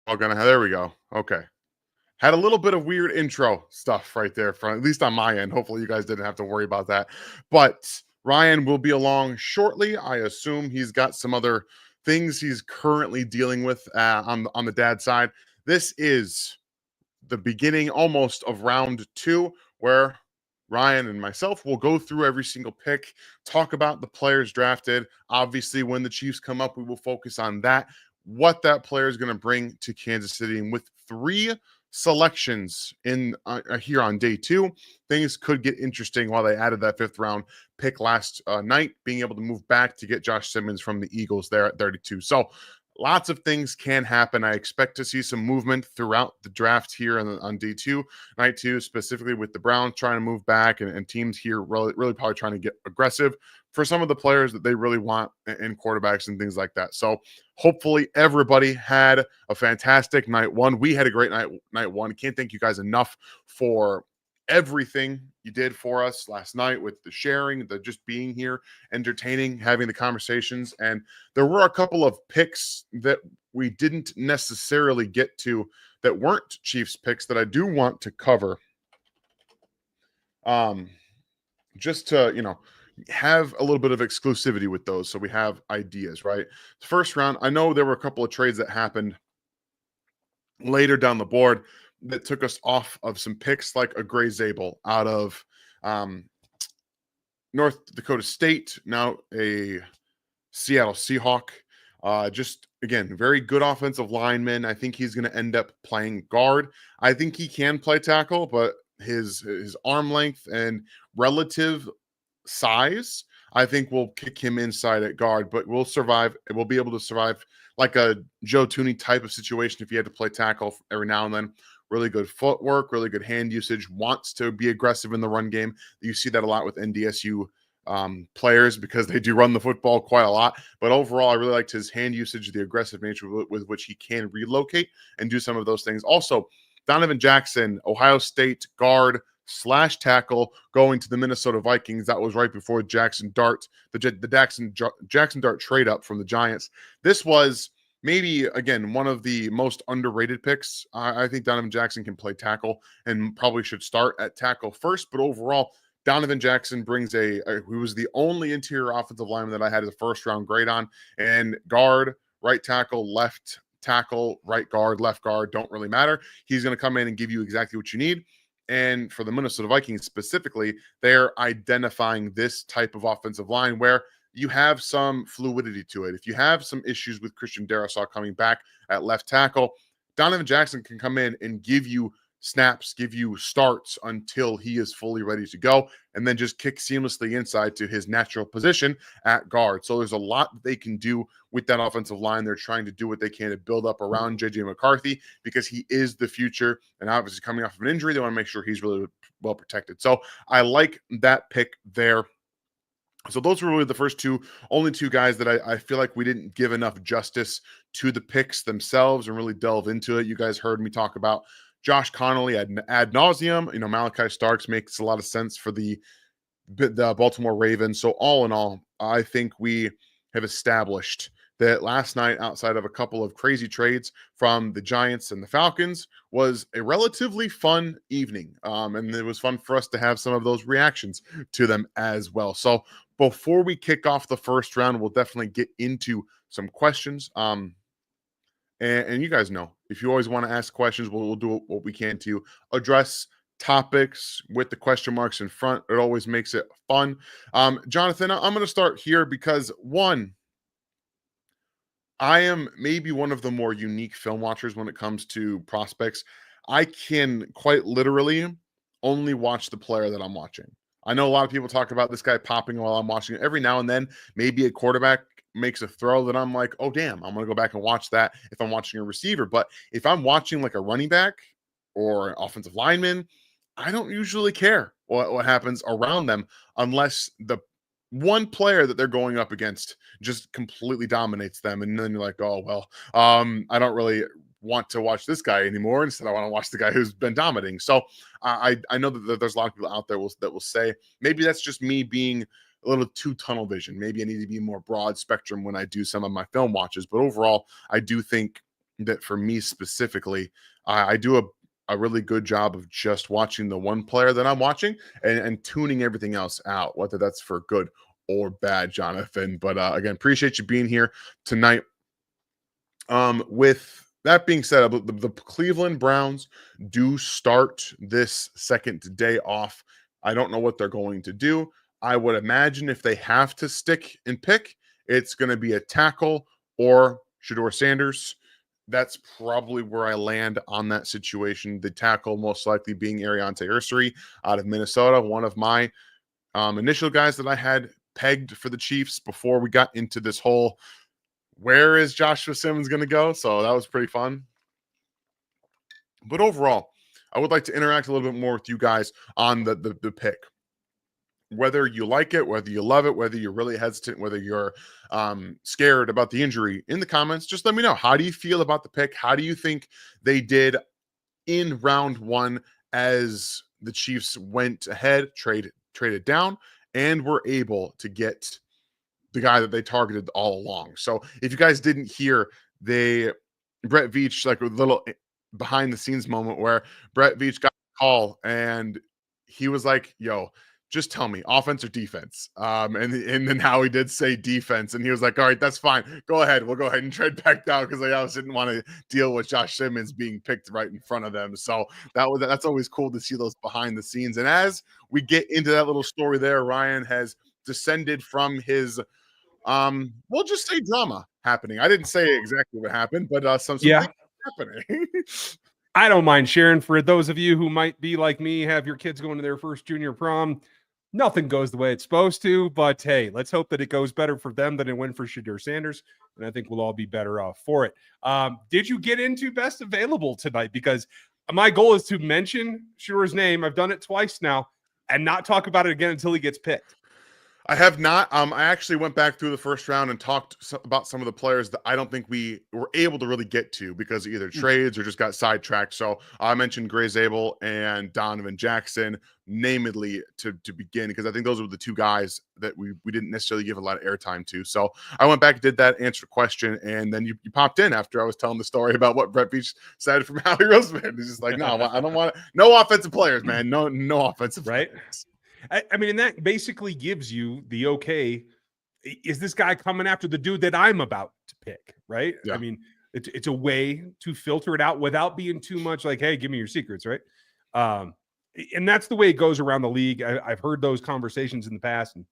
all gonna have, there we go. Okay. Had a little bit of weird intro stuff right there, from at least on my end. Hopefully, you guys didn't have to worry about that. But Ryan will be along shortly. I assume he's got some other things he's currently dealing with on the dad side. This is the beginning almost of round two, where Ryan and myself will go through every single pick, talk about the players drafted. Obviously, when the Chiefs come up, we will focus on that, what that player is going to bring to Kansas City. And with three selections in here on day two, things could get interesting while they added that fifth round pick last night, being able to move back to get Josh Simmons from the Eagles there at 32. So lots of things can happen. I expect to see some movement throughout the draft here on day two, night two, specifically with the Browns trying to move back and teams here really probably trying to get aggressive for some of the players that they really want in quarterbacks and things like that. So hopefully everybody had a fantastic night one. We had a great night one. Can't thank you guys enough for everything you did for us last night with the sharing, the just being here, entertaining, having the conversations. And there were a couple of picks that we didn't necessarily get to that weren't Chiefs picks that I do want to cover. Just to, have a little bit of exclusivity with those. So we have ideas, right? The first round, I know there were a couple of trades that happened later down the board that took us off of some picks, like a Gray Zabel out of North Dakota State, now a Seattle Seahawk. Just again, very good offensive lineman. I think he's going to end up playing guard. I think he can play tackle, but his arm length and relative size, I think will kick him inside at guard, but we'll survive. We'll be able to survive like a Joe Tooney type of situation if he had to play tackle every now and then. Really good footwork, really good hand usage, wants to be aggressive in the run game. You see that a lot with NDSU players because they do run the football quite a lot. But overall, I really liked his hand usage, the aggressive nature with which he can relocate and do some of those things. Also, Donovan Jackson, Ohio State guard / tackle, going to the Minnesota Vikings. That was right before Jackson Dart, the Jackson Dart trade up from the Giants. This was maybe, again, one of the most underrated picks. I think Donovan Jackson can play tackle and probably should start at tackle first. But overall, Donovan Jackson brings he was the only interior offensive lineman that I had as a first round grade on, and guard, right tackle, left tackle, right guard, left guard, don't really matter. He's going to come in and give you exactly what you need. And for the Minnesota Vikings specifically, they're identifying this type of offensive line where you have some fluidity to it. If you have some issues with Christian Darrisaw coming back at left tackle, Donovan Jackson can come in and give you snaps, give you starts until he is fully ready to go, and then just kick seamlessly inside to his natural position at guard. So there's a lot that they can do with that offensive line. They're trying to do what they can to build up around JJ McCarthy because he is the future. And obviously coming off of an injury, they want to make sure he's really well protected. So I like that pick there. So those were really the only two guys that I feel like we didn't give enough justice to the picks themselves and really delve into it. You guys heard me talk about Josh Connolly ad nauseum. Malachi Starks makes a lot of sense for the Baltimore Ravens. So all in all, I think we have established that last night, outside of a couple of crazy trades from the Giants and the Falcons, was a relatively fun evening. And it was fun for us to have some of those reactions to them as well. So before we kick off the first round, we'll definitely get into some questions. And you guys know, if you always want to ask questions, we'll do what we can to address topics with the question marks in front. It always makes it fun. Jonathan, I'm going to start here because one, I am maybe one of the more unique film watchers when it comes to prospects. I can quite literally only watch the player that I'm watching. I know a lot of people talk about this guy popping while I'm watching it. Every now and then, maybe a quarterback makes a throw that I'm like, oh, damn, I'm going to go back and watch that if I'm watching a receiver. But if I'm watching like a running back or an offensive lineman, I don't usually care what happens around them unless the one player that they're going up against just completely dominates them. And then you're like, oh, well, I don't really want to watch this guy anymore. Instead, I want to watch the guy who's been dominating. So I know that there's a lot of people out there that will say, maybe that's just me being a little too tunnel vision. Maybe I need to be more broad spectrum when I do some of my film watches. But overall, I do think that for me specifically, I do a really good job of just watching the one player that I'm watching and tuning everything else out, whether that's for good or bad, Jonathan. But again, appreciate you being here tonight. With that being said, the Cleveland Browns do start this second day off. I don't know what they're going to do. I would imagine if they have to stick and pick, it's going to be a tackle or Shedeur Sanders. That's probably where I land on that situation. The tackle most likely being Ariante Ursary out of Minnesota, one of my initial guys that I had pegged for the Chiefs before we got into this whole where is Joshua Simmons going to go? So that was pretty fun. But overall, I would like to interact a little bit more with you guys on the pick. Whether you like it, whether you love it, whether you're really hesitant, whether you're scared about the injury, in the comments, just let me know. How do you feel about the pick? How do you think they did in round one as the Chiefs went ahead, traded down, and were able to get the guy that they targeted all along? So if you guys didn't hear, Brett Veach, like a little behind the scenes moment where Brett Veach got a call and he was like, yo, just tell me offense or defense. And then Howie did say defense, and he was like, all right, that's fine. Go ahead. We'll go ahead and trade back down because they obviously didn't want to deal with Josh Simmons being picked right in front of them. So that's always cool to see those behind the scenes. And as we get into that little story there, Ryan has descended from his we'll just say drama happening. I didn't say exactly what happened, but some things happening. I don't mind sharing. For those of you who might be like me, have your kids going to their first junior prom, nothing goes the way it's supposed to, but hey, let's hope that it goes better for them than it went for Shedeur Sanders, and I think we'll all be better off for it. Did you get into best available tonight? Because my goal is to mention Shedeur's name. I've done it twice now, and not talk about it again until he gets picked. I have not. I actually went back through the first round and talked about some of the players that I don't think we were able to really get to because of either trades or just got sidetracked. So I mentioned Gray Zabel and Donovan Jackson, namely to begin, because I think those were the two guys that we didn't necessarily give a lot of airtime to. So I went back, did that, answered a question, and then you popped in after I was telling the story about what Brett Veach said from Howie Roseman. He's just like, no, I don't want no offensive players, man. No offensive players. I mean, and that basically gives you the okay. Is this guy coming after the dude that I'm about to pick? Right. Yeah. I mean, it's a way to filter it out without being too much like, hey, give me your secrets. Right. And that's the way it goes around the league. I've heard those conversations in the past, and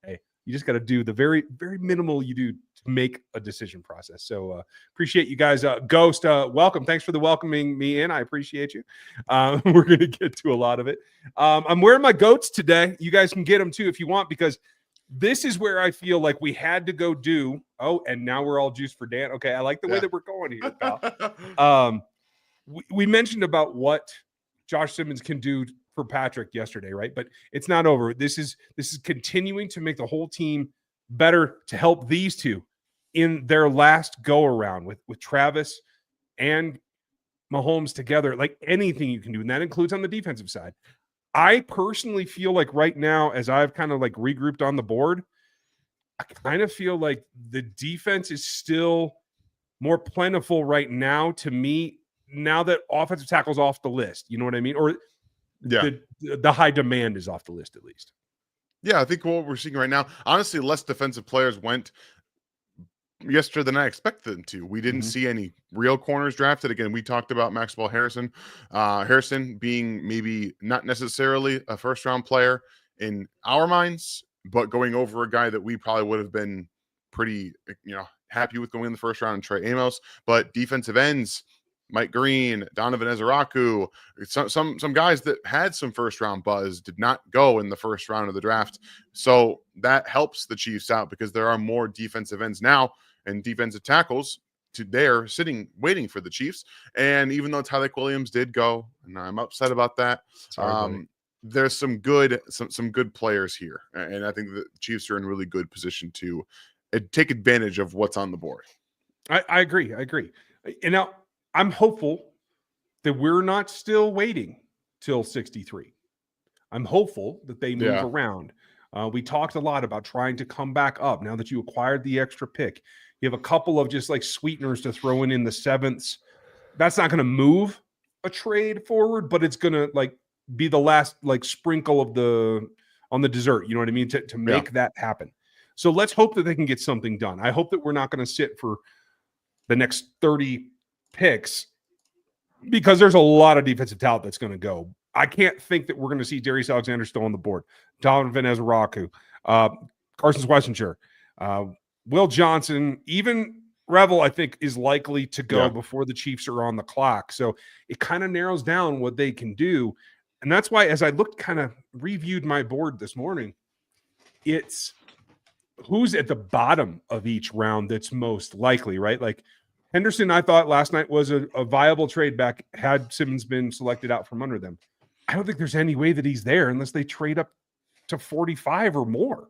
hey, you just got to do the very, very minimal you do to make a decision process. So appreciate you guys. Ghost, welcome. Thanks for the welcoming me in. I appreciate you. We're going to get to a lot of it. I'm wearing my goats today. You guys can get them too if you want, because this is where I feel like we had to go do. Oh, and now we're all juiced for Dan. Okay, I like the way that we're going here, pal. We mentioned about what Josh Simmons can do for Patrick yesterday, right? But it's not over. This is continuing to make the whole team better to help these two in their last go around with Travis and Mahomes together. Like anything you can do, and that includes on the defensive side. I personally feel like right now, as I've kind of like regrouped on the board, I kind of feel like the defense is still more plentiful right now to me, now that offensive tackle's off the list. You know what I mean? Or the high demand is off the list, at least. Yeah, I think what we're seeing right now, honestly, less defensive players went yesterday than I expected them to. We didn't see any real corners drafted. Again, we talked about Maxwell Harrison. Harrison being maybe not necessarily a first-round player in our minds, but going over a guy that we probably would have been pretty, happy with going in the first round, and Trey Amos. But defensive ends, Mike Green, Donovan Ezeraku, some guys that had some first round buzz did not go in the first round of the draft. So that helps the Chiefs out because there are more defensive ends now and defensive tackles there sitting waiting for the Chiefs. And even though Tyleik Williams did go, and I'm upset about that, there's some good players here, and I think the Chiefs are in really good position to take advantage of what's on the board. I agree. And now I'm hopeful that we're not still waiting till 63. I'm hopeful that they move around. We talked a lot about trying to come back up now that you acquired the extra pick. You have a couple of just like sweeteners to throw in the sevenths. That's not going to move a trade forward, but it's going to like be the last like sprinkle of on the dessert. You know what I mean? To make that happen. So let's hope that they can get something done. I hope that we're not going to sit for the next 30 picks because there's a lot of defensive talent that's going to go. I can't think that we're going to see Darius Alexander still on the board. Donovan Ezraku, Carson Schwarzenegger, Will Johnson, even Revel, I think, is likely to go before the Chiefs are on the clock. So it kind of narrows down what they can do. And that's why, as I kind of reviewed my board this morning, it's who's at the bottom of each round that's most likely, right? Like Henderson, I thought last night was a viable trade back had Simmons been selected out from under them. I don't think there's any way that he's there unless they trade up to 45 or more.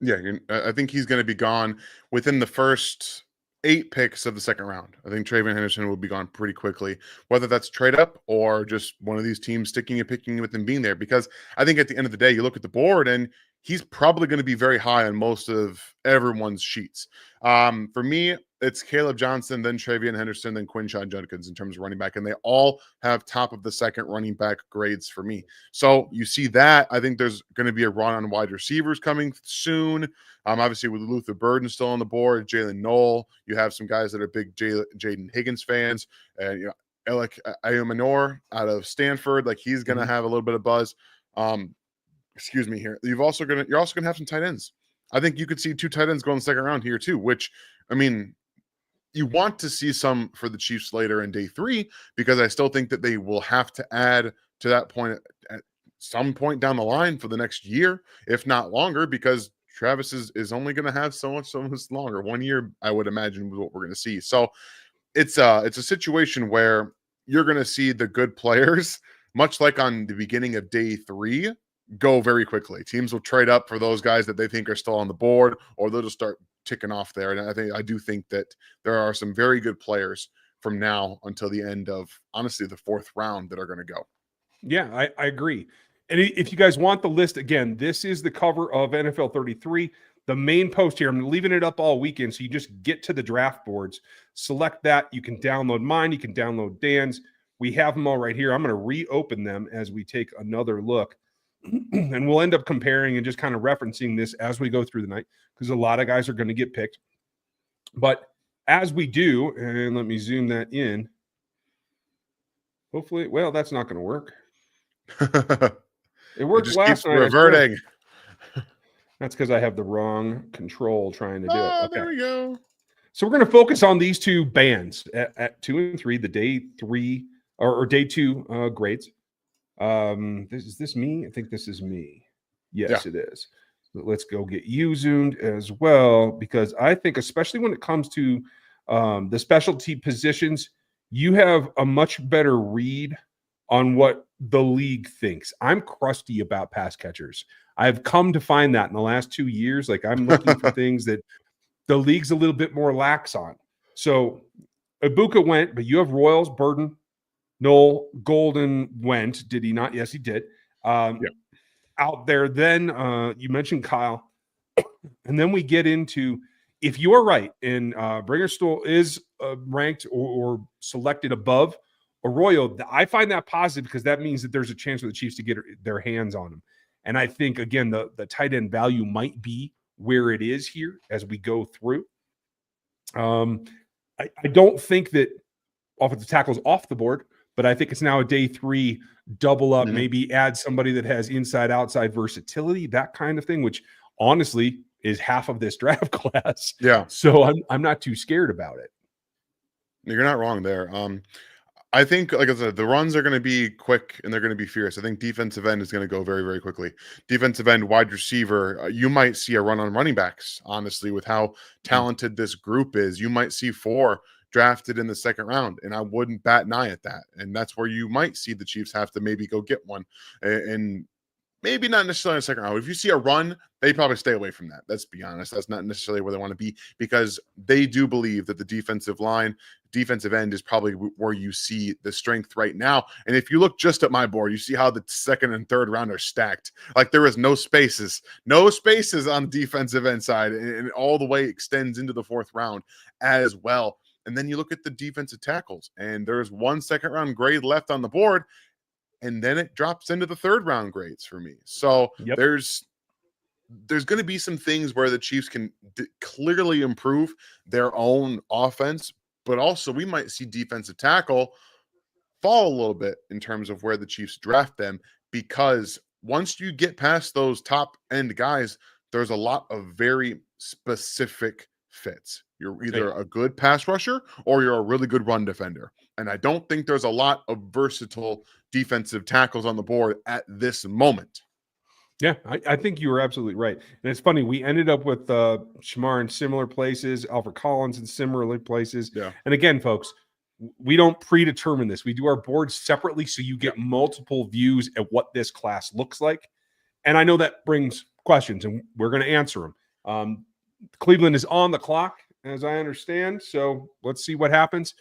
Yeah, I think he's going to be gone within the first 8 picks of the second round. I think Travion Henderson will be gone pretty quickly, whether that's trade up or just one of these teams sticking and picking with him being there. Because I think at the end of the day, you look at the board and he's probably going to be very high on most of everyone's sheets. For me, it's Caleb Johnson, then Travion Henderson, then Quinshon Judkins in terms of running back. And they all have top of the second running back grades for me. So you see that. I think there's going to be a run on wide receivers coming soon. Obviously, with Luther Burden still on the board, Jalen Knoll, you have some guys that are big Jaden Higgins fans. And, Alec Ayumanor out of Stanford, like he's going to have a little bit of buzz. Excuse me here. You're also going to have some tight ends. I think you could see 2 tight ends go in the second round here too, which, I mean, you want to see some for the Chiefs later in day 3, because I still think that they will have to add to that point at some point down the line for the next year, if not longer, because Travis is only going to have so much longer. 1 year, I would imagine, was what we're going to see. So it's a situation where you're going to see the good players, much like on the beginning of day 3, go very quickly. Teams will trade up for those guys that they think are still on the board, or they'll just start ticking off there. And I do think that there are some very good players from now until the end of, honestly, the 4th round that are going to go. Yeah, I agree. And if you guys want the list, again, this is the cover of NFL 33. The main post here, I'm leaving it up all weekend, so you just get to the draft boards, select that. You can download mine. You can download Dan's. We have them all right here. I'm going to reopen them as we take another look. And we'll end up comparing and just kind of referencing this as we go through the night, because a lot of guys are going to get picked. But as we do, and let me zoom that in. Hopefully, well, that's not going to work. It worked last night. Reverting. That's because I have the wrong control trying to do it. Okay. There we go. So we're going to focus on these 2 bands at 2 and 3, the day 3 or day 2 grades. Is this me? I think this is me. Yes, It is. So let's go get you zoomed as well, because I think, especially when it comes to the specialty positions, you have a much better read on what the league thinks. I'm crusty about pass catchers. I've come to find that in the last 2 years. Like, I'm looking for things that the league's a little bit more lax on. So Ibuka went, but you have Royals, Burden, Knoll, Golden went. Did he not? Yes, he did. Out there. Then you mentioned Kyle. And then we get into, if you are right, and Bringerstool is ranked or selected above Arroyo, I find that positive, because that means that there's a chance for the Chiefs to get their hands on him. And I think, again, the tight end value might be where it is here as we go through. I don't think that offensive tackle is off the board, but I think it's now a day 3 double up, maybe add somebody that has inside-outside versatility, that kind of thing, which honestly is half of this draft class. Yeah. So I'm not too scared about it. You're not wrong there. I think, like I said, the runs are going to be quick and they're going to be fierce. I think defensive end is going to go very, very quickly. Defensive end, wide receiver, you might see a run on running backs, honestly, with how talented this group is. You might see 4 drafted in the second round, and I wouldn't bat an eye at that. And that's where you might see the Chiefs have to maybe go get one. And maybe not necessarily in the second round. If you see a run, they probably stay away from that. Let's be honest. That's not necessarily where they want to be, because they do believe that the defensive end is probably where you see the strength right now. And if you look just at my board, you see how the second and third round are stacked. Like there is no spaces on the defensive end side, and all the way extends into the fourth round as well. And then you look at the defensive tackles, and there's 1 second round grade left on the board, and then it drops into the third round grades for me. So there's going to be some things where the Chiefs can clearly improve their own offense, but also we might see defensive tackle fall a little bit in terms of where the Chiefs draft them, because once you get past those top end guys, there's a lot of very specific fits. You're either a good pass rusher or you're a really good run defender. And I don't think there's a lot of versatile defensive tackles on the board at this moment. Yeah, I think you were absolutely right. And it's funny, we ended up with Shamar in similar places, Alfred Collins in similar places. Yeah. And again, folks, we don't predetermine this. We do our boards separately so you get multiple views at what this class looks like. And I know that brings questions, and we're going to answer them. Cleveland is on the clock, as I understand. So let's see what happens.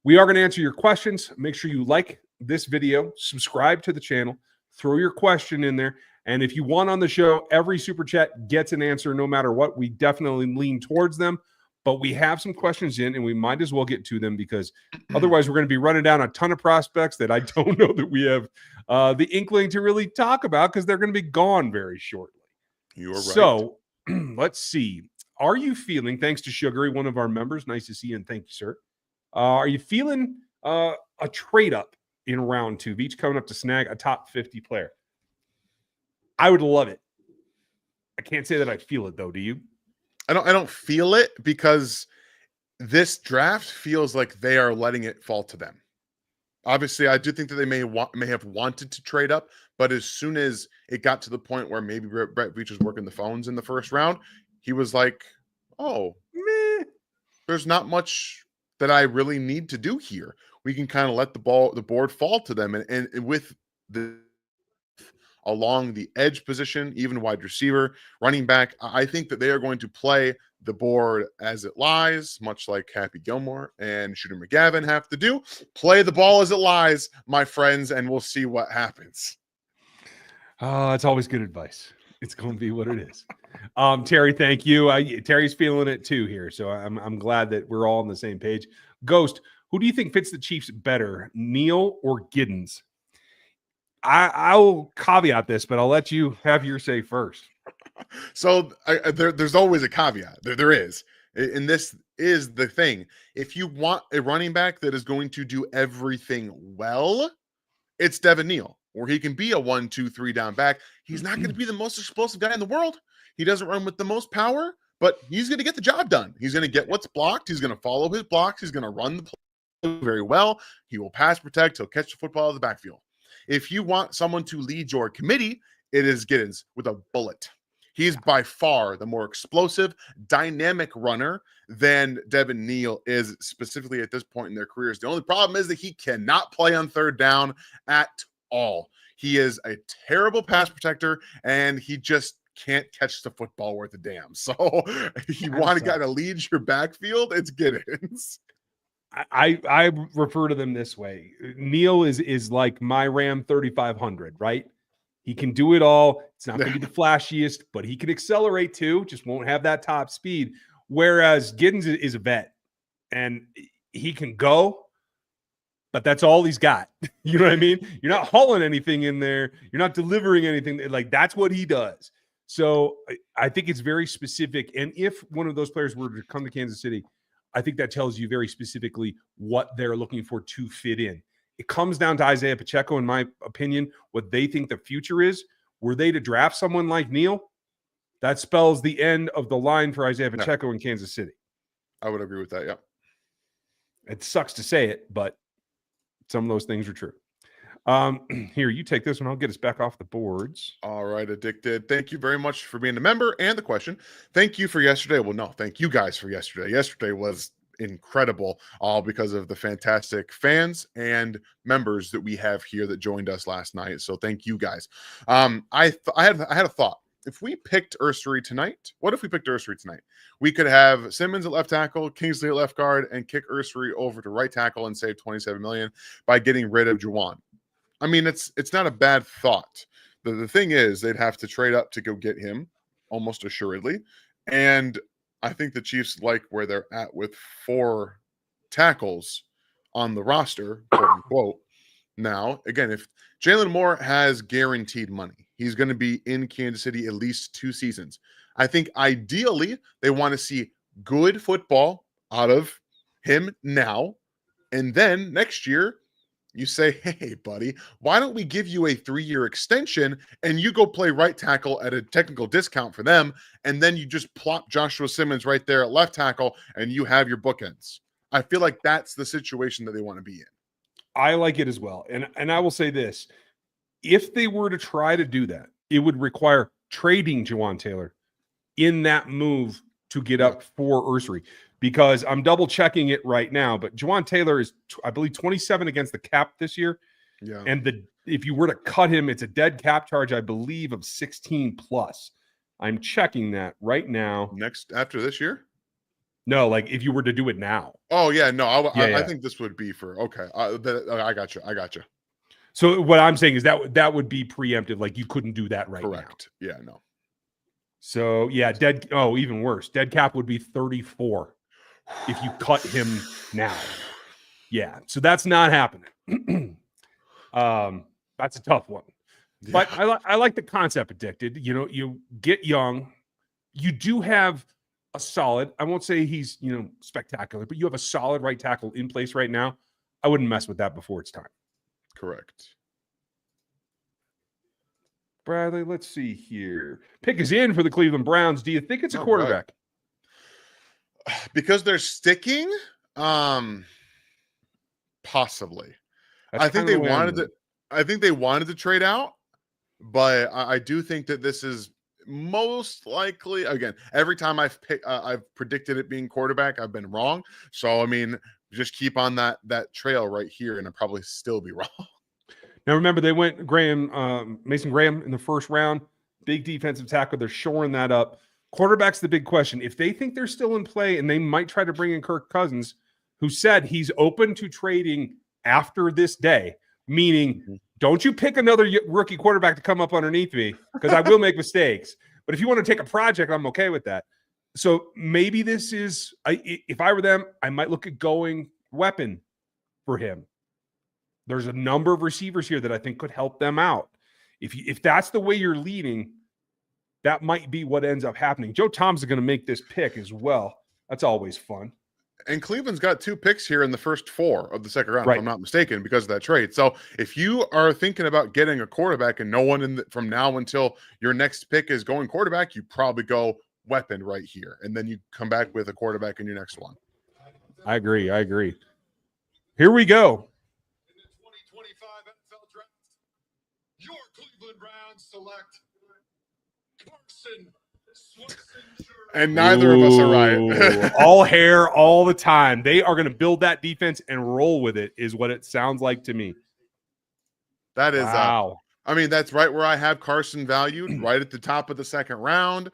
We are going to answer your questions. Make sure you like this video, subscribe to the channel, throw your question in there. And if you want on the show, every super chat gets an answer no matter what. We definitely lean towards them. But we have some questions in, and we might as well get to them, because otherwise we're going to be running down a ton of prospects that I don't know that we have the inkling to really talk about, because they're going to be gone very shortly. You are right. So let's see. Are you feeling, thanks to Sugary, one of our members, nice to see you, and thank you, sir. Are you feeling a trade up in round 2, each coming up to snag a top 50 player? I would love it. I can't say that I feel it, though. Do you? I don't feel it, because this draft feels like they are letting it fall to them. Obviously, I do think that they may have wanted to trade up, but as soon as it got to the point where maybe Brett Veach was working the phones in the first round, he was like, "Oh, there's not much that I really need to do here. We can kind of let the board fall to them." And with the along the edge position, even wide receiver, running back, I think that they are going to play the board as it lies, much like Happy Gilmore and Shooter McGavin have to do. Play the ball as it lies, my friends, and we'll see what happens. It's always good advice. It's going to be what it is. Terry, thank you. Terry's feeling it too here, so I'm glad that we're all on the same page. Ghost, who do you think fits the Chiefs better, Neal or Giddens? I will caveat this, but I'll let you have your say first. So there's always a caveat. There is. And this is the thing. If you want a running back that is going to do everything well, it's Devin Neal, where he can be a 1, 2, 3 down back. He's not going to be the most explosive guy in the world. He doesn't run with the most power, but he's going to get the job done. He's going to get what's blocked. He's going to follow his blocks. He's going to run the play very well. He will pass protect. He'll catch the football out of the backfield. If you want someone to lead your committee, it is Giddens with a bullet. He's by far the more explosive, dynamic runner than Devin Neal is, specifically at this point in their careers. The only problem is that he cannot play on third down at all. He is a terrible pass protector, and he just can't catch the football worth a damn. So you want a guy to lead your backfield, it's Giddens. I refer to them this way. Neal is like my Ram 3500, right? He can do it all. It's not going to be the flashiest, but he can accelerate too. Just won't have that top speed. Whereas Giddens is a vet, and he can go, but that's all he's got. You know what I mean? You're not hauling anything in there. You're not delivering anything. Like, that's what he does. So I think it's very specific. And if one of those players were to come to Kansas City, I think that tells you very specifically what they're looking for to fit in. It comes down to Isaiah Pacheco, in my opinion, what they think the future is. Were they to draft someone like Neal, that spells the end of the line for Isaiah Pacheco in Kansas City. I would agree with that, yeah. It sucks to say it, but some of those things are true. Here, you take this one. I'll get us back off the boards. All right, Addicted. Thank you very much for being a member and the question. Thank you for yesterday. Well, no, thank you guys for yesterday. Yesterday was incredible, all because of the fantastic fans and members that we have here that joined us last night. So thank you guys. I had a thought. If we picked Ursery tonight, what if we picked Ursery tonight? We could have Simmons at left tackle, Kingsley at left guard, and kick Ursery over to right tackle and save 27 million by getting rid of Juwan. I mean, it's not a bad thought. The thing is, they'd have to trade up to go get him, almost assuredly. And I think the Chiefs like where they're at with 4 tackles on the roster, quote unquote. Now, again, if Jalen Moore has guaranteed money, he's going to be in Kansas City at least 2 seasons. I think ideally they want to see good football out of him now. And then next year, you say, hey, buddy, why don't we give you a 3-year extension and you go play right tackle at a technical discount for them, and then you just plop Joshua Simmons right there at left tackle and you have your bookends. I feel like that's the situation that they want to be in. I like it as well. And I will say this. If they were to try to do that, it would require trading Juwan Taylor in that move to get up for Ursery, because I'm double checking it right now. But Juwan Taylor is, I believe, 27 against the cap this year. Yeah. And if you were to cut him, it's a dead cap charge, I believe, of 16 plus. I'm checking that right now. Next after this year? No, like if you were to do it now. Oh yeah, no, I think this would be for I got you. So what I'm saying is that would be preemptive. Like you couldn't do that right Correct. now. Yeah, no. So yeah, even worse. Dead cap would be 34 if you cut him now. Yeah, so that's not happening. That's a tough one. Yeah. But I like the concept, Addicted. You know, you get young. You do have a solid, I won't say he's, spectacular, but you have a solid right tackle in place right now. I wouldn't mess with that before it's time. Correct. Bradley, let's see here. Pick is in for the Cleveland Browns. Do you think it's a quarterback? Right. Because they're sticking? Possibly. I think they wanted to trade out, but I do think that this is most likely, again, every time I've predicted it being quarterback, I've been wrong. So I mean, just keep on that trail right here, and I'll probably still be wrong. Now remember, they went Mason Graham in the first round, big defensive tackle. They're shoring that up. Quarterback's the big question. If they think they're still in play, and they might try to bring in Kirk Cousins, who said he's open to trading after this day, meaning don't you pick another rookie quarterback to come up underneath me, because I will make mistakes. But if you want to take a project, I'm okay with that. So maybe this is, if I were them, I might look at going weapon for him. There's a number of receivers here that I think could help them out. If that's the way you're leading, that might be what ends up happening. Joe Tom's going to make this pick as well. That's always fun. And Cleveland's got 2 picks here in the first 4 of the second round, right, if I'm not mistaken, because of that trade. So if you are thinking about getting a quarterback and no one from now until your next pick is going quarterback, you probably go weapon right here. And then you come back with a quarterback in your next one. I agree. Here we go. In the 2025 NFL Draft, your Cleveland Browns select Carson Switzinger. And neither of us are right. All hair all the time. They are going to build that defense and roll with it, is what it sounds like to me. That is wow. I mean, that's right where I have Carson valued, right at the top of the second round.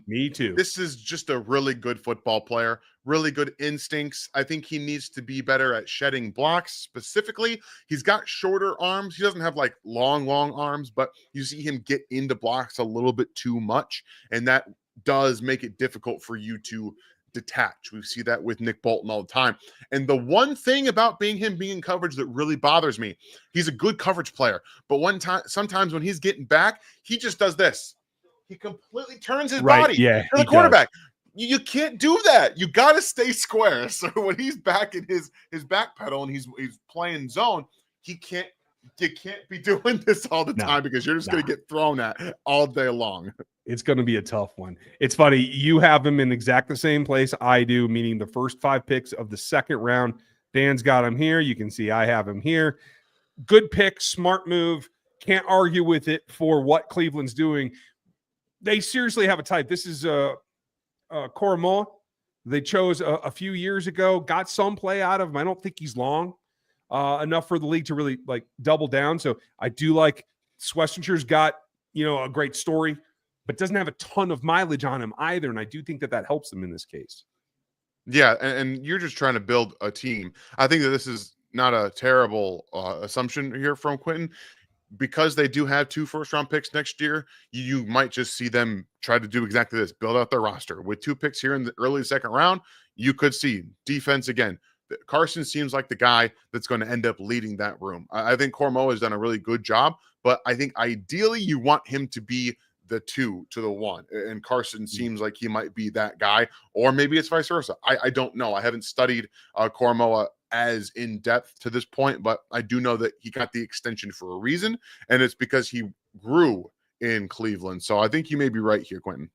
Me too. This is just a really good football player, really good instincts. I think he needs to be better at shedding blocks specifically. He's got shorter arms. He doesn't have like long arms, but you see him get into blocks a little bit too much, and that does make it difficult for you to detach. We see that with Nick Bolton all the time. And the one thing about being in coverage that really bothers me, he's a good coverage player, but sometimes when he's getting back, he just does this. He completely turns his body to the quarterback. You can't do that. You got to stay square. So when he's back in his back pedal and he's playing zone, you can't be doing this all the time, because you're just going to get thrown at all day long. It's going to be a tough one. It's funny. You have him in exact the same place I do, meaning the first 5 picks of the second round. Dan's got him here. You can see I have him here. Good pick, smart move. Can't argue with it for what Cleveland's doing. They seriously have a type. This is Koromoa. they chose a few years ago, got some play out of him. I don't think he's long enough for the league to really like double down. So I do like Schwessinger's got, a great story, but doesn't have a ton of mileage on him either. And I do think that helps them in this case. Yeah, and you're just trying to build a team. I think that this is not a terrible assumption here from Quentin, because they do have 2 first-round picks next year. You might just see them try to do exactly this, build out their roster with 2 picks here in the early second round. You could see defense again. Carson seems like the guy that's going to end up leading that room. I think Cormo has done a really good job, but I think ideally you want him to be the 2 to the 1, and Carson seems like he might be that guy, or maybe it's vice versa. I don't know. I haven't studied Cormoa as in depth to this point, but I do know that he got the extension for a reason, and it's because he grew in Cleveland. So I think you may be right here, Quentin.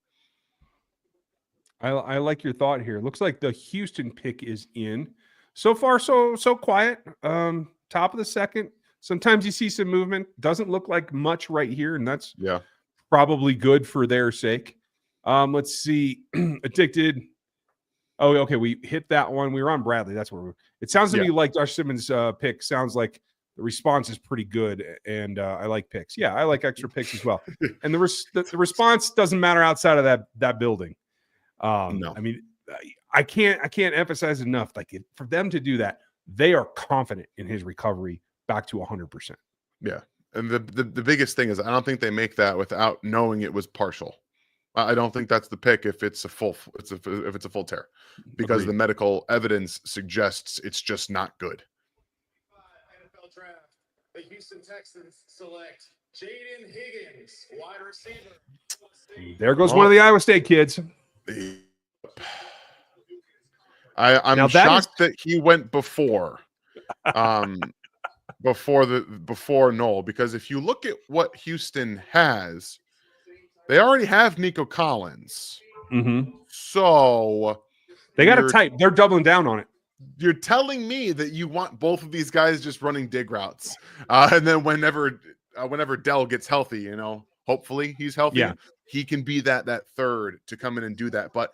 I like your thought here. Looks like the Houston pick is in. So far, so quiet. Top of the second. Sometimes you see some movement. Doesn't look like much right here, and that's probably good for their sake. Let's see. Addicted. Oh, okay. We hit that one. We were on Bradley. That's where it sounds to me like Josh Simmons' pick sounds like the response is pretty good, and I like picks. Yeah, I like extra picks as well. And the response doesn't matter outside of that building. No, I mean, I can't emphasize enough. Like for them to do that, they are confident in his recovery back to 100%. Yeah, and the biggest thing is I don't think they make that without knowing it was partial. I don't think that's the pick if it's a full tear, because the medical evidence suggests it's just not good. NFL draft. The Houston Texans select Jaden Higgins, wide receiver. There goes one of the Iowa State kids. I'm shocked that he went before before Noel, because if you look at what Houston has, they already have Nico Collins. So they got a type. They're doubling down on it. You're telling me that you want both of these guys just running dig routes, and then whenever Dell gets healthy, hopefully he's healthy, he can be that third to come in and do that. But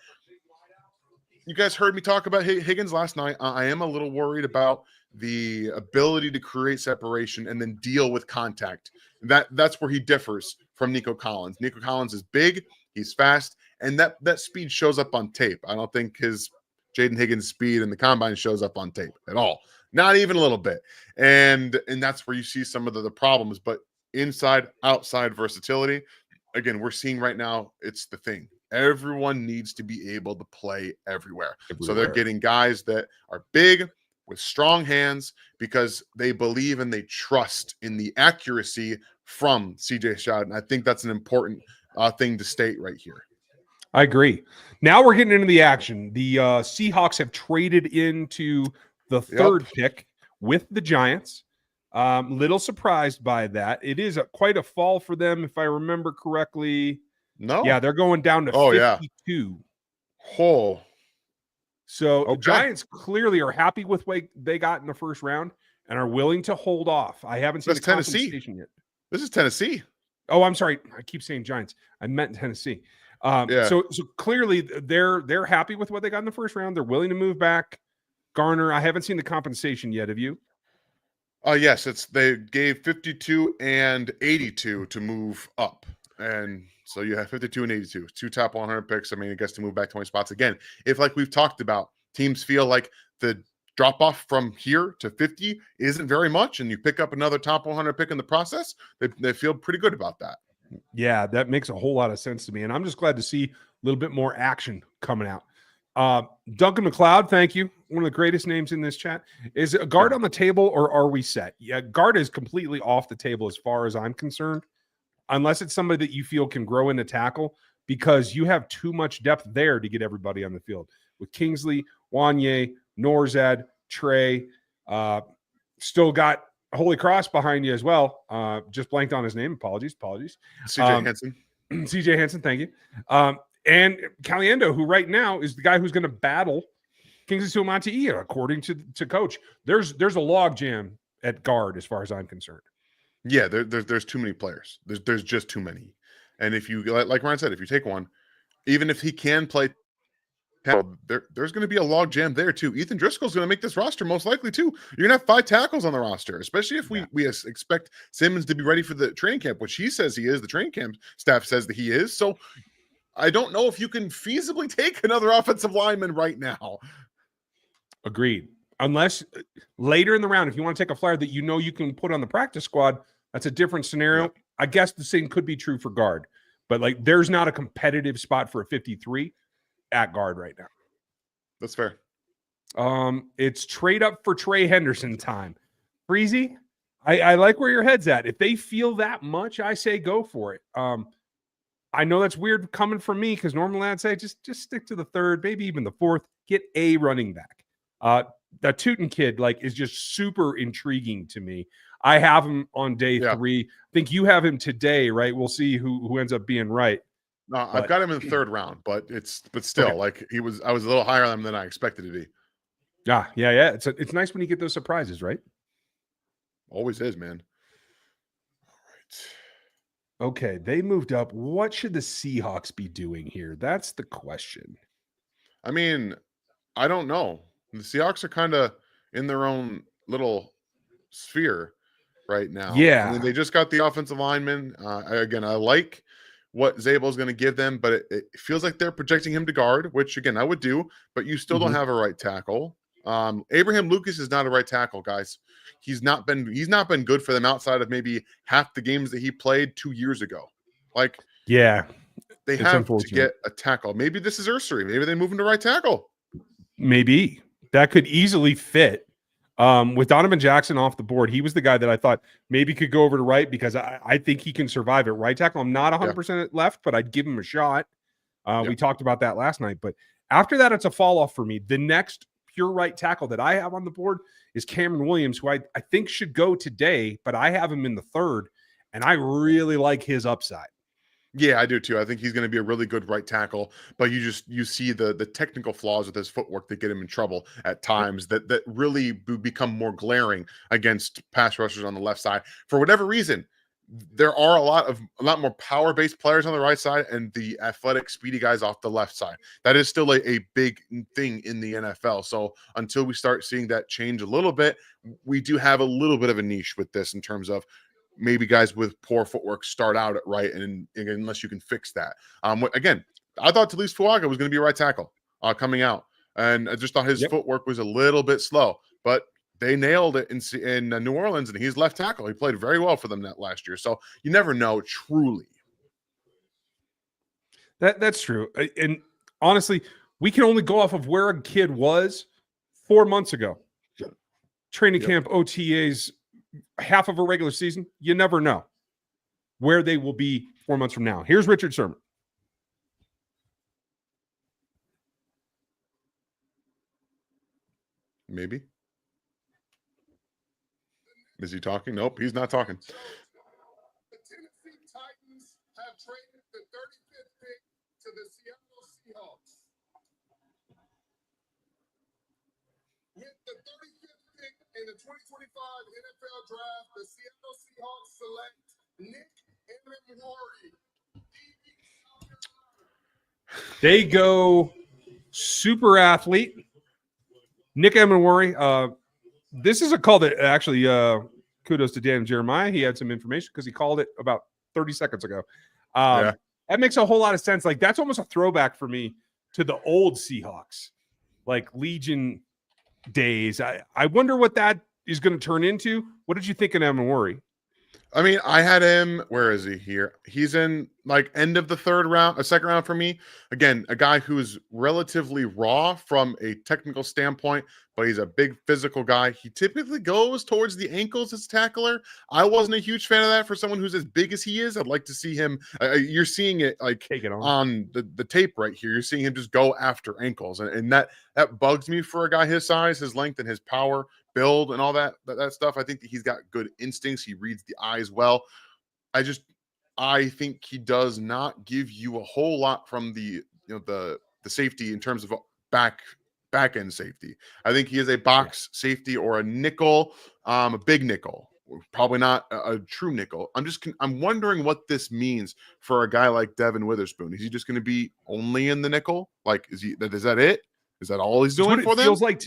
you guys heard me talk about Higgins last night. I am a little worried about the ability to create separation and then deal with contact. That's where he differs from Nico Collins. Nico Collins is big, he's fast, and that speed shows up on tape. I don't think his Jaden Higgins' speed in the combine shows up on tape at all, not even a little bit. And that's where you see some of the problems. But inside, outside versatility, again, we're seeing right now, it's the thing. Everyone needs to be able to play everywhere. So they're getting guys that are big with strong hands because they believe and they trust in the accuracy from CJ Stroud. And I think that's an important thing to state right here. I agree. Now we're getting into the action. The Seahawks have traded into the third pick with the Giants. Little surprised by that. It is quite a fall for them, if I remember correctly. No. Yeah, they're going down to 52. Oh. So the Giants clearly are happy with what they got in the first round and are willing to hold off. I haven't seen the compensation yet. This is Tennessee. Oh, I'm sorry. I keep saying Giants. I meant Tennessee. So clearly they're happy with what they got in the first round. They're willing to move back. Garner, I haven't seen the compensation yet. Have you? Yes, they gave 52 and 82 to move up. And so you have 52 and 82, 2 top 100 picks. I mean, I guess to move back 20 spots again. If, like we've talked about, teams feel like the drop off from here to 50 isn't very much, and you pick up another top 100 pick in the process, they feel pretty good about that. Yeah, that makes a whole lot of sense to me. And I'm just glad to see a little bit more action coming out. Duncan McLeod, thank you. One of the greatest names in this chat. Is a guard on the table, or are we set? Yeah, guard is completely off the table as far as I'm concerned, unless it's somebody that you feel can grow into tackle, because you have too much depth there to get everybody on the field. With Kingsley, Wanye, Norzad, Trey, still got Holy Cross behind you as well. Just blanked on his name. Apologies. CJ Henson. CJ Henson, thank you. And Caliendo, who right now is the guy who's going to battle Kingsley Suamataia, according to coach. There's a log jam at guard as far as I'm concerned. Yeah, there's too many players. There's just too many. And if you, like Ryan said, if you take one, even if he can play there's going to be a log jam there too. Ethan Driscoll's going to make this roster most likely too. You're going to have 5 tackles on the roster, especially if we expect Simmons to be ready for the training camp, which he says he is. The training camp staff says that he is. So I don't know if you can feasibly take another offensive lineman right now. Agreed. Unless later in the round, if you want to take a flyer that you know you can put on the practice squad, that's a different scenario. Yeah. I guess the same could be true for guard, but like there's not a competitive spot for a 53 at guard right now. That's fair. It's trade up for Trey Henderson time. Freezy, I like where your head's at. If they feel that much, I say go for it. I know that's weird coming from me because Norman-Lott say just stick to the third, maybe even the fourth. Get a running back. That Tootin kid is just super intriguing to me. I have him on day 3. I think you have him today, right? We'll see who ends up being right. No, I've got him in the 3rd round, but still I was a little higher on him than I expected to be. Yeah. It's nice when you get those surprises, right? Always is, man. All right. Okay, they moved up. What should the Seahawks be doing here? That's the question. I mean, I don't know. The Seahawks are kind of in their own little sphere right now. Yeah. I mean, they just got the offensive lineman. I like what Zabel's going to give them, but it feels like they're projecting him to guard, which again I would do, but you still don't have a right tackle. Abraham Lucas is not a right tackle, guys. He's not been good for them outside of maybe half the games that he played 2 years ago. They have to get a tackle. Maybe this is Ursary. Maybe they move him to right tackle. Maybe that could easily fit. With Donovan Jackson off the board, he was the guy that I thought maybe could go over to right because I think he can survive at right tackle. I'm not 100% left, but I'd give him a shot. We talked about that last night. But after that, it's a fall off for me. The next pure right tackle that I have on the board is Cameron Williams, who I think should go today, but I have him in the 3rd, and I really like his upside. Yeah, I do too. I think he's going to be a really good right tackle, but you see the technical flaws with his footwork that get him in trouble at times that really become more glaring against pass rushers on the left side. For whatever reason, there are a lot more power-based players on the right side and the athletic, speedy guys off the left side. That is still a big thing in the NFL. So until we start seeing that change a little bit, we do have a little bit of a niche with this in terms of maybe guys with poor footwork start out at right, and unless you can fix that. Again, I thought Talise Fuaga was going to be a right tackle coming out, and I just thought his footwork was a little bit slow, but they nailed it in New Orleans, and he's left tackle. He played very well for them that last year, so you never know truly. That's true, and honestly, we can only go off of where a kid was 4 months ago. Training camp, OTAs, half of a regular season, you never know where they will be 4 months from now. Here's Richard Sherman. Maybe. Is he talking? Nope, he's not talking. The Tennessee Titans have traded the 35th pick to the Seattle Seahawks. With the 35th pick in the 2025 NFL Draft, the Seattle Seahawks select Nick Emenwari. They go super athlete. Nick Emenwari. This is a call that actually kudos to Dan Jeremiah. He had some information because he called it about 30 seconds ago. That makes a whole lot of sense. That's almost a throwback for me to the old Seahawks, Legion days. I wonder what that is going to turn into. What did you think of Emenwari? I mean, I had him. Where is he here? He's in end of the 3rd round, a 2nd round for me. Again, a guy who is relatively raw from a technical standpoint, but he's a big physical guy. He typically goes towards the ankles as tackler. I wasn't a huge fan of that for someone who's as big as he is. I'd like to see him. You're seeing it take it on the tape right here. You're seeing him just go after ankles, and that bugs me for a guy his size, his length, and his power. Build and all that stuff. I think that he's got good instincts. He reads the eyes well. I think he does not give you a whole lot from the safety in terms of back end safety. I think he is a box safety or a nickel, a big nickel. probably not a true nickel. I'm wondering what this means for a guy like Devin Witherspoon. Is he just going to be only in the nickel? Like, is that it? Is that all he's doing for them? Feels like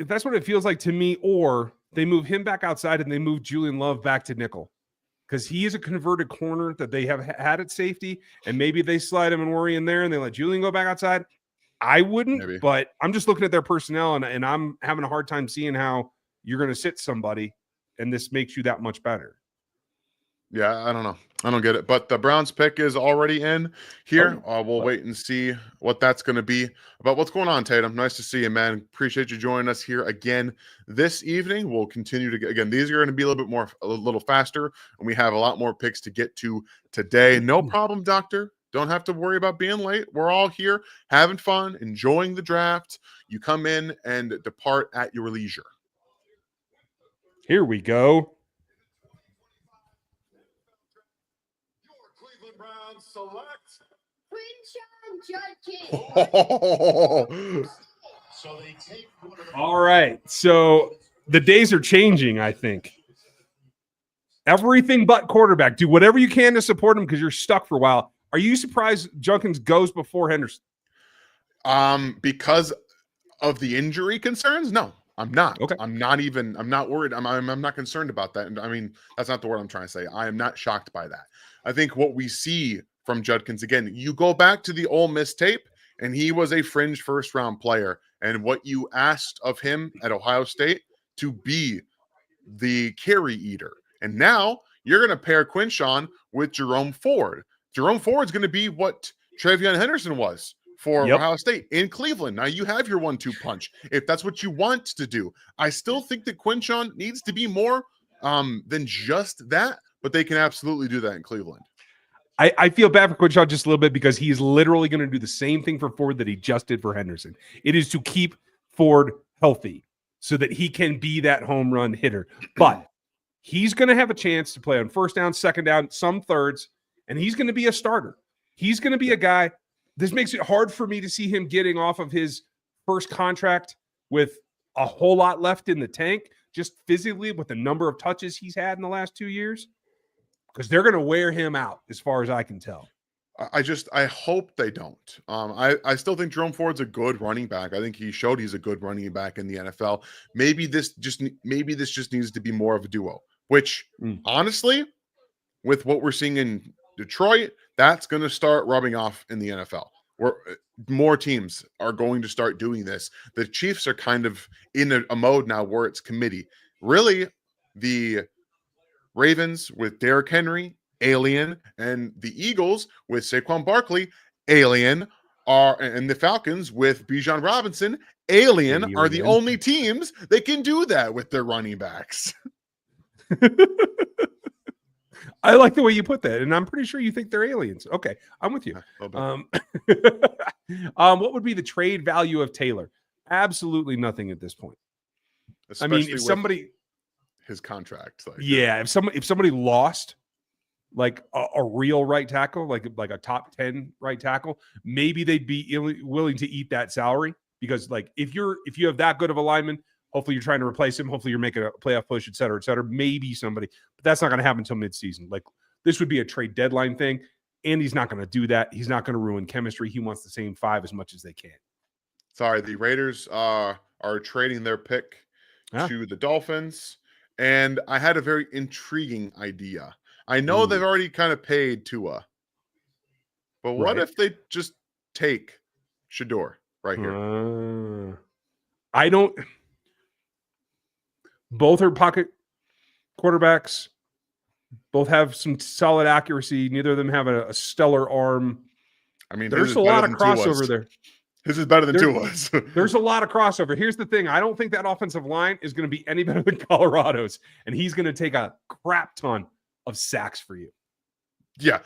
that's what it feels like to me. Or they move him back outside and they move Julian Love back to nickel, because he is a converted corner that they have had at safety, and maybe they slide him and Worry in there and they let Julian go back outside. I wouldn't, Maybe. but I'm just looking at their personnel, and I'm having a hard time seeing how you're going to sit somebody and this makes you that much better. Yeah, I don't know. I don't get it. But the Browns pick is already in here. We'll wait and see what that's going to be. But what's going on, Tatum? Nice to see you, man. Appreciate you joining us here again this evening. We'll continue to again. These are going to be a little faster, and we have a lot more picks to get to today. No problem, Doctor. Don't have to worry about being late. We're all here having fun, enjoying the draft. You come in and depart at your leisure. Here we go. Cleveland Browns select Oh, So they take one of the All right. So the days are changing, I think. Everything but quarterback. Do whatever you can to support him because you're stuck for a while. Are you surprised Junkins goes before Henderson? because of the injury concerns? No, I'm not. Okay. I'm not worried. I'm not concerned about that. And I mean, that's not the word I'm trying to say. I am not shocked by that. I think what we see from Judkins, again, you go back to the Ole Miss tape, and he was a fringe first-round player. And what you asked of him at Ohio State to be the carry eater. And now you're going to pair Quinshawn with Jerome Ford. Jerome Ford's going to be what Travion Henderson was for Ohio State in Cleveland. Now you have your 1-2 punch if that's what you want to do. I still think that Quinshawn needs to be more than just that, but they can absolutely do that in Cleveland. I feel bad for Quinshawn just a little bit because he is literally going to do the same thing for Ford that he just did for Henderson. It is to keep Ford healthy so that he can be that home run hitter. But he's going to have a chance to play on first down, second down, some thirds, and he's going to be a starter. He's going to be a guy. This makes it hard for me to see him getting off of his first contract with a whole lot left in the tank, just physically with the number of touches he's had in the last 2 years, because they're going to wear him out as far as I can tell. I hope they don't. I still think Jerome Ford's a good running back. I think he showed he's a good running back in the NFL. Maybe this just needs to be more of a duo, which honestly, with what we're seeing in Detroit, that's going to start rubbing off in the NFL. Where more teams are going to start doing this. The Chiefs are kind of in a mode now where it's committee. Really, the Ravens with Derrick Henry, alien, and the Eagles with Saquon Barkley, alien, and the Falcons with Bijan Robinson, alien, are the only teams that can do that with their running backs. I like the way you put that, and I'm pretty sure you think they're aliens. Okay, I'm with you. What would be the trade value of Taylor? Absolutely nothing at this point. Especially, I mean, if somebody his contract, if somebody lost like a real right tackle, like a top 10 right tackle, maybe they'd be willing to eat that salary, because like if you have that good of a lineman, hopefully you're trying to replace him. Hopefully you're making a playoff push, et cetera, et cetera. Maybe somebody, but that's not going to happen until midseason. Like this would be a trade deadline thing. And he's not going to do that. He's not going to ruin chemistry. He wants the same 5 as much as they can. Sorry, the Raiders are trading their pick to the Dolphins. And I had a very intriguing idea. I know they've already kind of paid Tua. But what if they just take Shador right here? I don't. Both are pocket quarterbacks. Both have some solid accuracy. Neither of them have a stellar arm. I mean, there's a lot of crossover there. This is better than Tua's. There's a lot of crossover. Here's the thing. I don't think that offensive line is going to be any better than Colorado's, and he's going to take a crap ton of sacks for you. Yeah.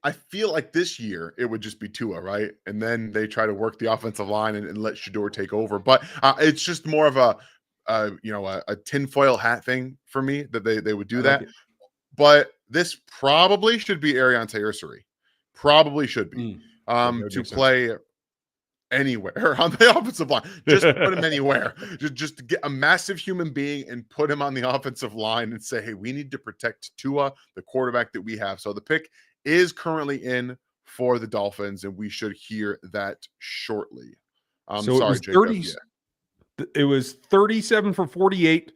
I feel like this year it would just be Tua, right? And then they try to work the offensive line and let Shador take over. But it's just more of a tinfoil hat thing for me that they would do that. But this probably should be Ariante Ursary. Probably should be to play anywhere on the offensive line. Just put him anywhere. Just to get a massive human being and put him on the offensive line and say, hey, we need to protect Tua, the quarterback that we have. So the pick is currently in for the Dolphins, and we should hear that shortly. So Sorry, it was Jacob. 30. It was 37 for 48.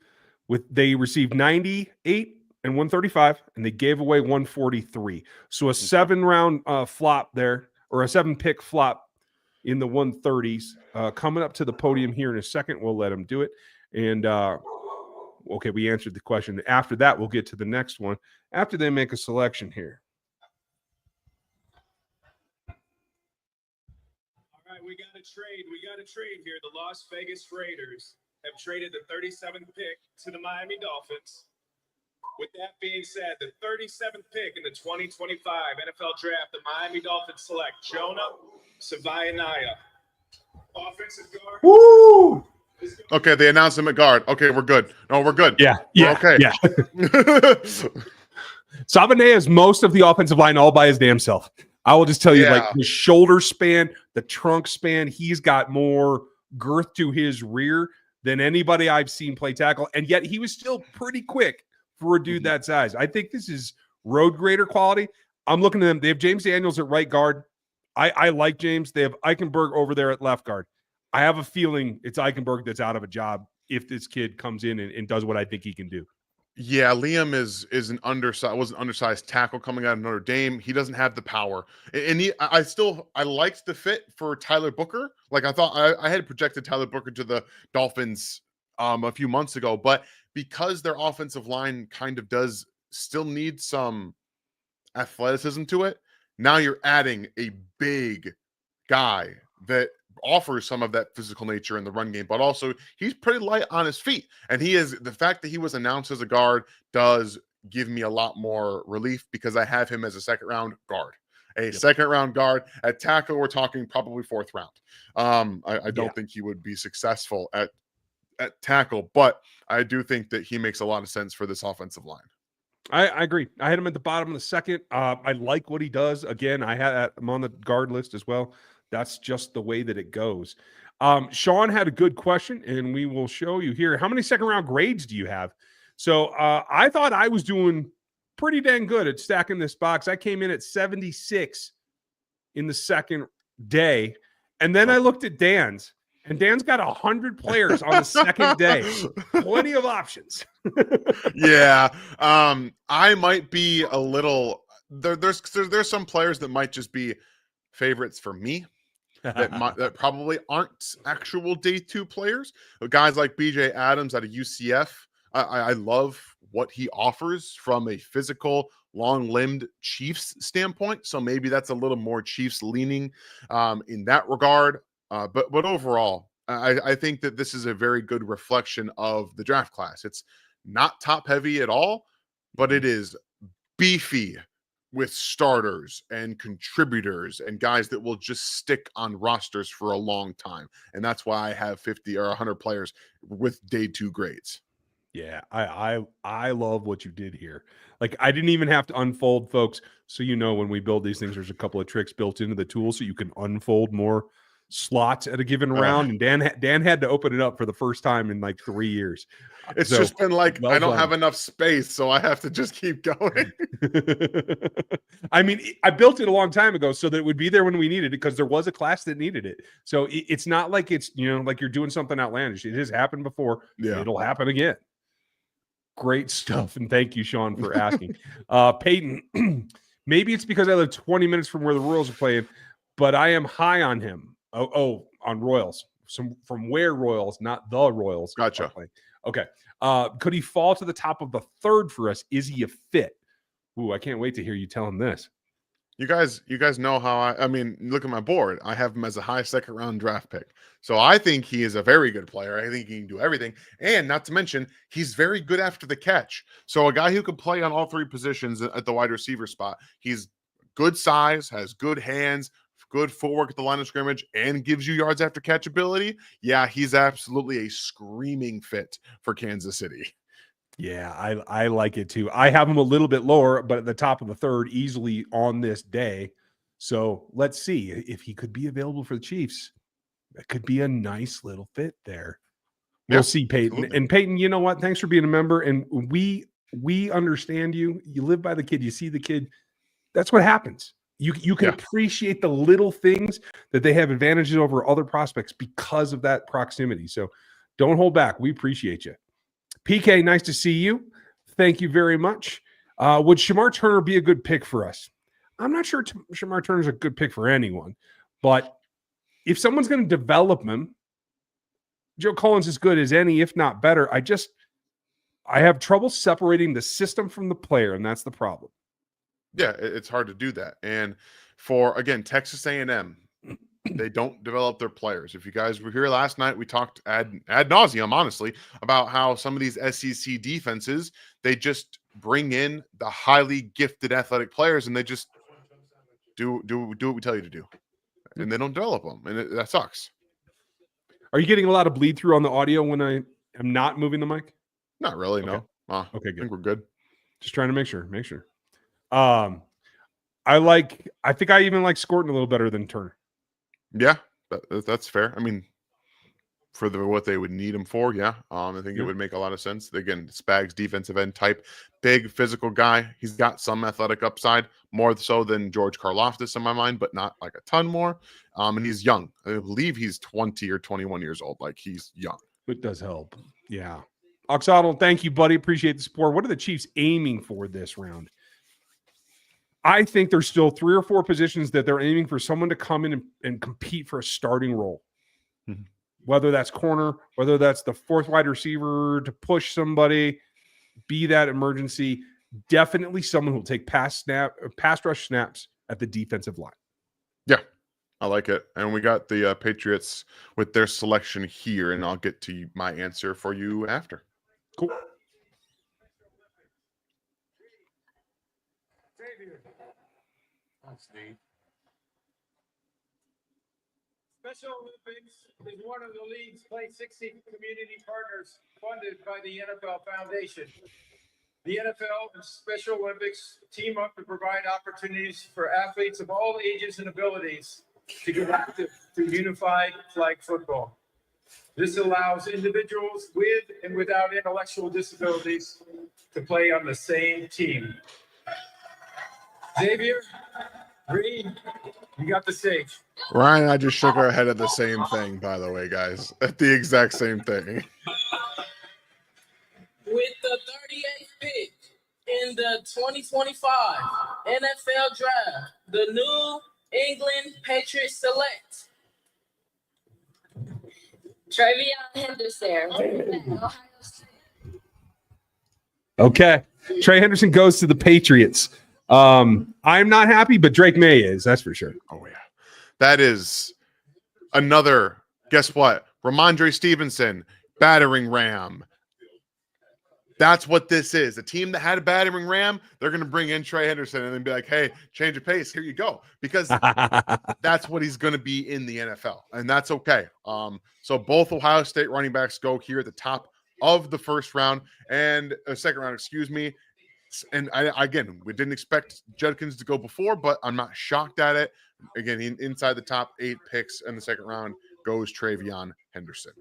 They received 98 and 135, and they gave away 143. So a 7-round flop there, or a 7-pick flop in the 130s. Coming up to the podium here in a second, we'll let him do it. And okay, we answered the question. After that, we'll get to the next one after they make a selection here. We got a trade. We got a trade here. The Las Vegas Raiders have traded the 37th pick to the Miami Dolphins. With that being said, the 37th pick in the 2025 NFL Draft, the Miami Dolphins select Jonah Savaianaya, offensive guard. Woo! Okay, they announced him at guard. Okay, we're good. No, we're good. Yeah. Okay. Yeah. Savaianaya is most of the offensive line all by his damn self. I will just tell you, like the shoulder span, the trunk span, he's got more girth to his rear than anybody I've seen play tackle. And yet he was still pretty quick for a dude that size. I think this is road grader quality. I'm looking at them. They have James Daniels at right guard. I like James. They have Eichenberg over there at left guard. I have a feeling it's Eichenberg that's out of a job if this kid comes in and does what I think he can do. Yeah, Liam is an undersized tackle coming out of Notre Dame. He doesn't have the power, and I liked the fit for Tyler Booker. Like I thought, I had projected Tyler Booker to the Dolphins a few months ago, but because their offensive line kind of does still need some athleticism to it, now you're adding a big guy that offers some of that physical nature in the run game, but also he's pretty light on his feet. And the fact that he was announced as a guard does give me a lot more relief because I have him as a second round guard. Second round guard at tackle, we're talking probably fourth round. I don't think he would be successful at tackle, but I do think that he makes a lot of sense for this offensive line. I agree. I had him at the bottom of the second. I like what he does. Again, I had him on the guard list as well. That's just the way that it goes. Sean had a good question, and we will show you here. How many second-round grades do you have? So I thought I was doing pretty dang good at stacking this box. I came in at 76 in the second day, and then I looked at Dan's, and Dan's got 100 players on the second day. Plenty of options. Yeah. I might be a little there's some players that might just be favorites for me that probably aren't actual day 2 players. Guys like BJ Adams out of UCF. I love what he offers from a physical, long-limbed Chiefs standpoint. So maybe that's a little more Chiefs leaning in that regard. But overall, I think that this is a very good reflection of the draft class. It's not top heavy at all, but it is beefy with starters and contributors and guys that will just stick on rosters for a long time. And that's why I have 50 or 100 players with day 2 grades. Yeah, I love what you did here. Like, I didn't even have to unfold, folks. So, when we build these things, there's a couple of tricks built into the tool so you can unfold more slots at a given round. And Dan had to open it up for the first time in like 3 years. It's just been like, I don't have enough space, so I have to just keep going. I mean, I built it a long time ago so that it would be there when we needed it, because there was a class that needed it. So it's not like it's, like you're doing something outlandish. It has happened before. Yeah. It'll happen again. Great stuff. And thank you, Sean, for asking. Peyton, maybe it's because I live 20 minutes from where the Royals are playing, but I am high on him. On Royals. From where Royals, not the Royals. Gotcha. Okay. Could he fall to the top of the third for us? Is he a fit? Ooh, I can't wait to hear you tell him this. You guys know how I mean, look at my board. I have him as a high second round draft pick. So I think he is a very good player. I think he can do everything. And not to mention, he's very good after the catch. So a guy who can play on all 3 positions at the wide receiver spot. He's good size, has good hands, good footwork at the line of scrimmage, and gives you yards after catch ability. Yeah, he's absolutely a screaming fit for Kansas City. Yeah, I like it too. I have him a little bit lower, but at the top of the third easily on this day. So let's see if he could be available for the Chiefs. That could be a nice little fit there. We'll Yeah, see, Peyton. absolutely. And Peyton, you know what? Thanks for being a member. And we understand you. You live by the kid. You see the kid. That's what happens. You can Yeah. appreciate the little things that they have advantages over other prospects because of that proximity. So don't hold back. We appreciate you. PK, nice to see you. Thank you very much. Would Shamar Turner be a good pick for us? I'm not sure Shamar Turner's a good pick for anyone, but if someone's going to develop him, Joe Collins is good as any, if not better. I have trouble separating the system from the player, and that's the problem. Yeah, it's hard to do that. And for, again, Texas A&M, they don't develop their players. If you guys were here last night, we talked ad nauseum, honestly, about how some of these SEC defenses, they just bring in the highly gifted athletic players and they just do what we tell you to do. And they don't develop them. And that sucks. Are you getting a lot of bleed through on the audio when I am not moving the mic? Not really, okay. No. Okay, good. I think we're good. Just trying to make sure. I think I even like Scorton a little better than Turner. Yeah, that's fair. I mean, for what they would need him for, yeah. I think it would make a lot of sense. Again, Spags, defensive end type, big physical guy. He's got some athletic upside, more so than George Karlaftis in my mind, but not like a ton more. And he's young. I believe he's 20 or 21 years old. Like, he's young. It does help. Yeah. Oxaldo, thank you, buddy. Appreciate the support. What are the Chiefs aiming for this round? I think there's still 3 or 4 positions that they're aiming for someone to come in and compete for a starting role. Mm-hmm. Whether that's corner, whether that's the 4th wide receiver to push somebody, be that emergency, definitely someone who will take pass rush snaps at the defensive line. Yeah, I like it. And we got the Patriots with their selection here, and I'll get to my answer for you after. Cool. Special Olympics is one of the league's Play 60 community partners funded by the NFL Foundation. The NFL and Special Olympics team up to provide opportunities for athletes of all ages and abilities to get active through unified flag football. This allows individuals with and without intellectual disabilities to play on the same team. Xavier, Reed, you got the stage. Ryan and I just shook our head at the same thing, by the way, guys. At the exact same thing. With the 38th pick in the 2025 NFL Draft, the New England Patriots select Travion Henderson. Okay. Trey Henderson goes to the Patriots. I'm not happy, but Drake May is. That's for sure. Oh, yeah. That is another, guess what? Ramondre Stevenson, battering ram. That's what this is. A team that had a battering ram, they're going to bring in Trey Henderson and then be like, hey, change of pace. Here you go. Because that's what he's going to be in the NFL. And that's okay. So both Ohio State running backs go here at the top of the first round and second round, excuse me. And again, we didn't expect Judkins to go before, but I'm not shocked at it. Again, inside the top 8 picks in the second round goes Travion Henderson.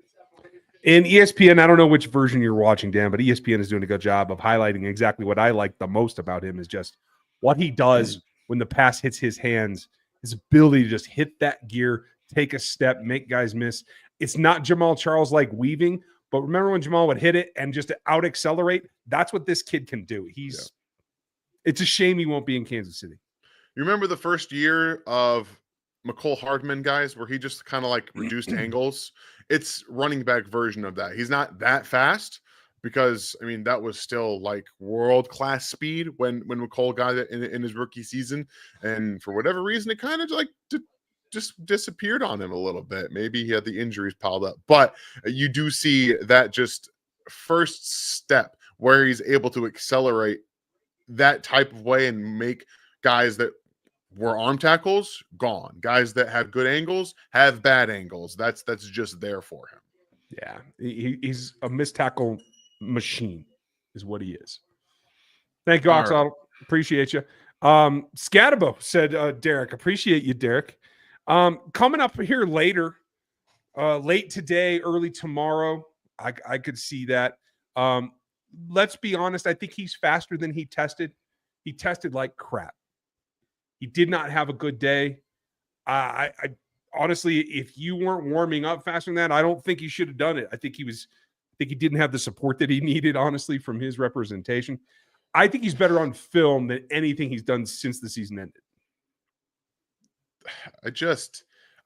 In ESPN, I don't know which version you're watching, Dan, but ESPN is doing a good job of highlighting exactly what I like the most about him is just what he does when the pass hits his hands, his ability to just hit that gear, take a step, make guys miss. It's not Jamal Charles like weaving, but remember when Jamal would hit it and just out accelerate? That's what this kid can do. It's a shame he won't be in Kansas City. You remember the first year of McCole Hardman, guys, where he just kind of like reduced angles? It's running back version of that. He's not that fast because, I mean, that was still like world-class speed when McCole got it in his rookie season. And for whatever reason, it kind of like just disappeared on him a little bit. Maybe he had the injuries piled up. But you do see that just first step where he's able to accelerate that type of way and make guys that were arm tackles gone. Guys that have good angles have bad angles. That's just there for him. Yeah, he's a missed tackle machine is what he is. Thank you, Oxaldo. Right. Appreciate you. Scatabo said, Derek, appreciate you, Derek. Coming up here later, Late today, early tomorrow. I could see that. Let's be honest. I think he's faster than he tested. He tested like crap. He did not have a good day. I honestly, if you weren't warming up faster than that, I don't think he should have done it. I think he didn't have the support that he needed, honestly, from his representation. I think he's better on film than anything he's done since the season ended.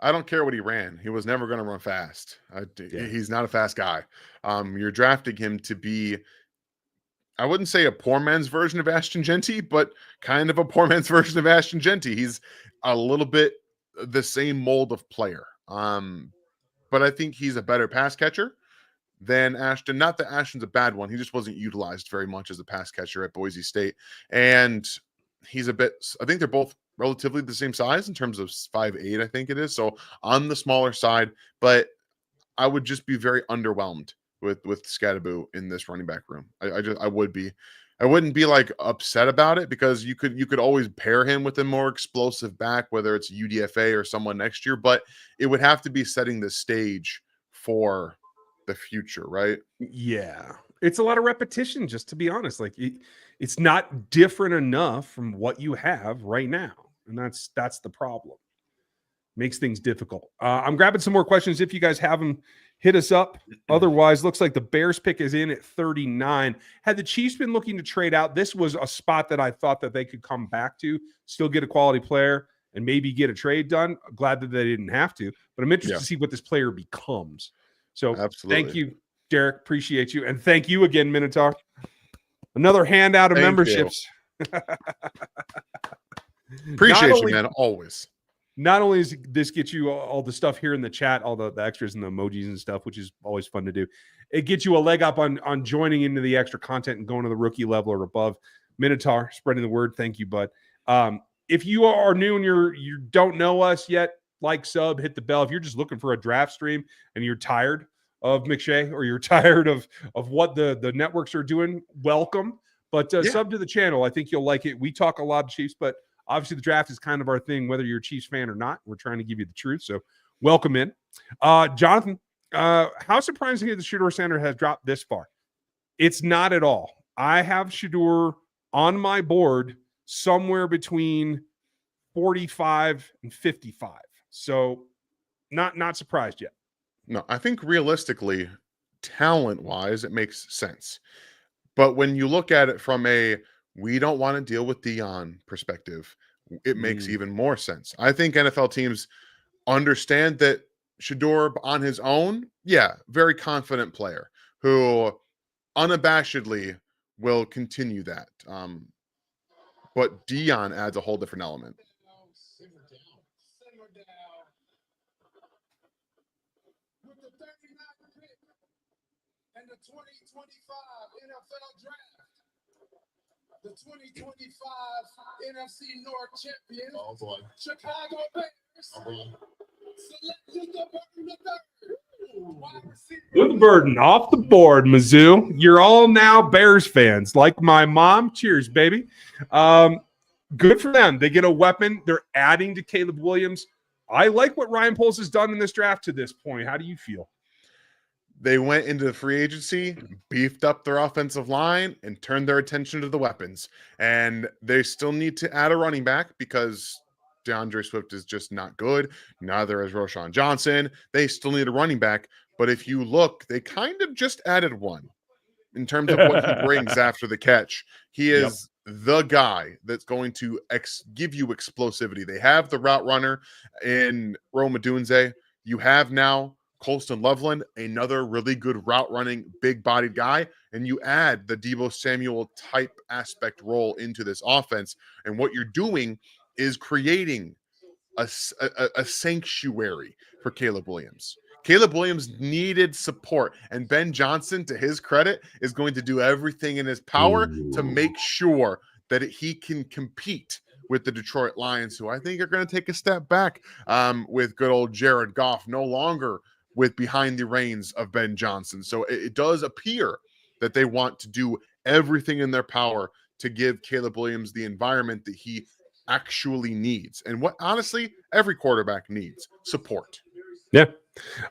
I don't care what he ran. He was never going to run fast. He's not a fast guy. You're drafting him to be, I wouldn't say a poor man's version of Ashton Genty, but kind of a poor man's version of Ashton Genty. He's a little bit the same mold of player. But I think he's a better pass catcher than Ashton. Not that Ashton's a bad one. He just wasn't utilized very much as a pass catcher at Boise State. And he's a bit, I think they're both relatively the same size in terms of 5'8", I think it is. So on the smaller side, but I would just be very underwhelmed with Scattaboo in this running back room. I would be. I wouldn't be like upset about it because you could always pair him with a more explosive back, whether it's UDFA or someone next year, but it would have to be setting the stage for the future, right? Yeah. It's a lot of repetition, just to be honest. Like it's not different enough from what you have right now. And that's the problem. Makes things difficult. I'm grabbing some more questions. If you guys have them, hit us up. Otherwise, looks like the Bears pick is in at 39. Had the Chiefs been looking to trade out, this was a spot that I thought that they could come back to, still get a quality player, and maybe get a trade done. Glad that they didn't have to, but I'm interested to see what this player becomes. So absolutely. Thank you, Derek. Appreciate you. And thank you again, Minotaur. Another handout of memberships. Appreciate you, man. Always. Not only does this get you all the stuff here in the chat, all the extras and the emojis and stuff, which is always fun to do, it gets you a leg up on joining into the extra content and going to the rookie level or above. Minotaur, spreading the word. Thank you, bud. If you are new and you don't know us yet, like, sub, hit the bell. If you're just looking for a draft stream and you're tired of McShay or you're tired of what the networks are doing, welcome. But sub to the channel. I think you'll like it. We talk a lot of Chiefs, but obviously the draft is kind of our thing, whether you're a Chiefs fan or not. We're trying to give you the truth. So welcome in. Jonathan, how surprising is the Shedeur Sanders has dropped this far? It's not at all. I have Shedeur on my board somewhere between 45 and 55. So not surprised yet. No, I think realistically, talent-wise, it makes sense. But when you look at it from we don't want to deal with Dion perspective, it makes even more sense. I think NFL teams understand that Shedeur on his own, very confident player who unabashedly will continue that. But Dion adds a whole different element. Simmer down. With the 39th pick and the 2025 NFL Draft, the 2025 NFC North champion, Chicago Bears, selected the burden of third. With the burden off the board, Mizzou. You're all now Bears fans, like my mom. Cheers, baby. Good for them. They get a weapon. They're adding to Caleb Williams. I like what Ryan Poles has done in this draft to this point. How do you feel? They went into the free agency, beefed up their offensive line, and turned their attention to the weapons. And they still need to add a running back because DeAndre Swift is just not good. Neither is Roschon Johnson. They still need a running back. But if you look, they kind of just added one in terms of what he brings after the catch. He is the guy that's going to give you explosivity. They have the route runner in Rome Odunze. You have now Colston Loveland, another really good route running, big bodied guy. And you add the Deebo Samuel type aspect role into this offense. And what you're doing is creating a sanctuary for Caleb Williams. Caleb Williams needed support, and Ben Johnson, to his credit, is going to do everything in his power to make sure that he can compete with the Detroit Lions, who I think are going to take a step back with good old Jared Goff, no longer with behind the reins of Ben Johnson. So it does appear that they want to do everything in their power to give Caleb Williams the environment that he actually needs, and what honestly every quarterback needs: support. Yeah,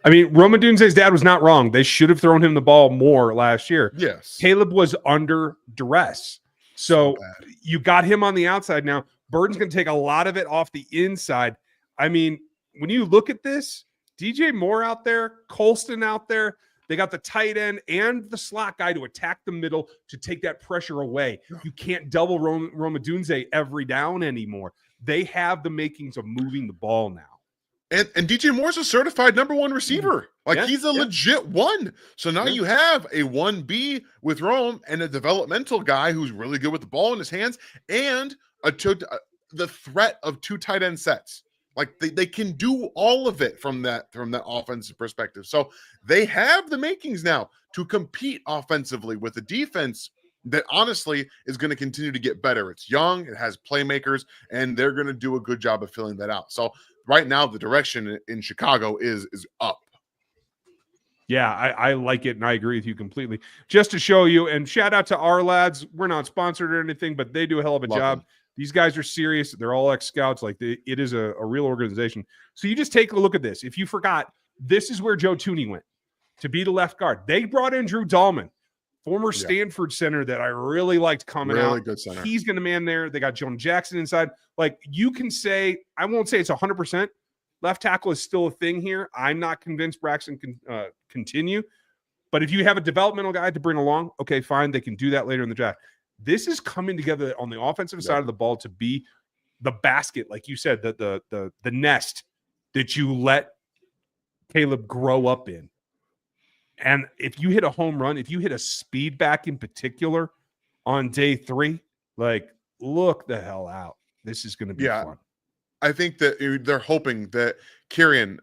I mean, Roma Dunze's dad was not wrong. They should have thrown him the ball more last year. Yes. Caleb was under duress. So bad. you got him on the outside now. Burton's going to take a lot of it off the inside. I mean, when you look at this, DJ Moore out there, Colston out there, they got the tight end and the slot guy to attack the middle to take that pressure away. You can't double Roma Dunze every down anymore. They have the makings of moving the ball now. And DJ Moore's a certified number one receiver. Like he's a legit one. So now you have a 1B with Rome and a developmental guy who's really good with the ball in his hands and the threat of 2 tight end sets. Like they can do all of it from that offensive perspective. So they have the makings now to compete offensively with a defense that honestly is going to continue to get better. It's young, it has playmakers, and they're going to do a good job of filling that out. So right now, the direction in Chicago is up. Yeah, I like it, and I agree with you completely. Just to show you, and shout out to our lads. We're not sponsored or anything, but they do a hell of a job. Them. These guys are serious. They're all ex-scouts. Like it is a real organization. So you just take a look at this. If you forgot, this is where Joe Tooney went to be the left guard. They brought in Drew Dahlman, former Stanford center that I really liked coming out. Really good center. He's going to man there. They got Jonah Jackson inside. Like you can say, I won't say it's 100%. Left tackle is still a thing here. I'm not convinced Braxton can continue. But if you have a developmental guy to bring along, okay, fine. They can do that later in the draft. This is coming together on the offensive side of the ball to be the basket, like you said, the nest that you let Caleb grow up in. And if you hit a home run, if you hit a speed back in particular on day 3, like look the hell out. This is going to be fun. I think that they're hoping that Kyrian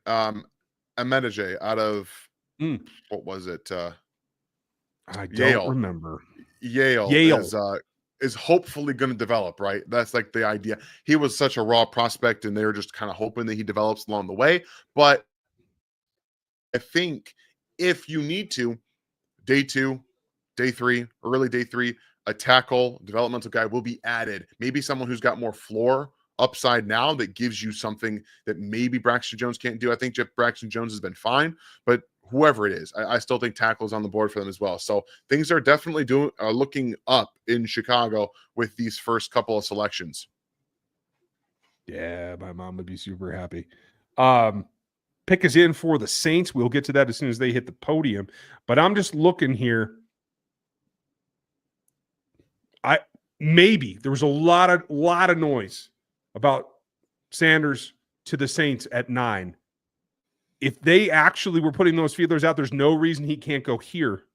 Amedeje out of what was it? I don't remember. Yale. Is hopefully going to develop, right? That's like the idea. He was such a raw prospect, and they're just kind of hoping that he develops along the way. But I think if you need to, day 2, day 3, early day 3, a tackle, developmental guy will be added. Maybe someone who's got more floor upside now that gives you something that maybe Braxton Jones can't do. I think Braxton Jones has been fine, but whoever it is, I still think tackle is on the board for them as well. So things are definitely looking up in Chicago with these first couple of selections. Yeah, my mom would be super happy. Pick is in for the Saints. We'll get to that as soon as they hit the podium. But I'm just looking here. Maybe there was a lot of noise about Sanders to the Saints at 9. If they actually were putting those feelers out, there's no reason he can't go here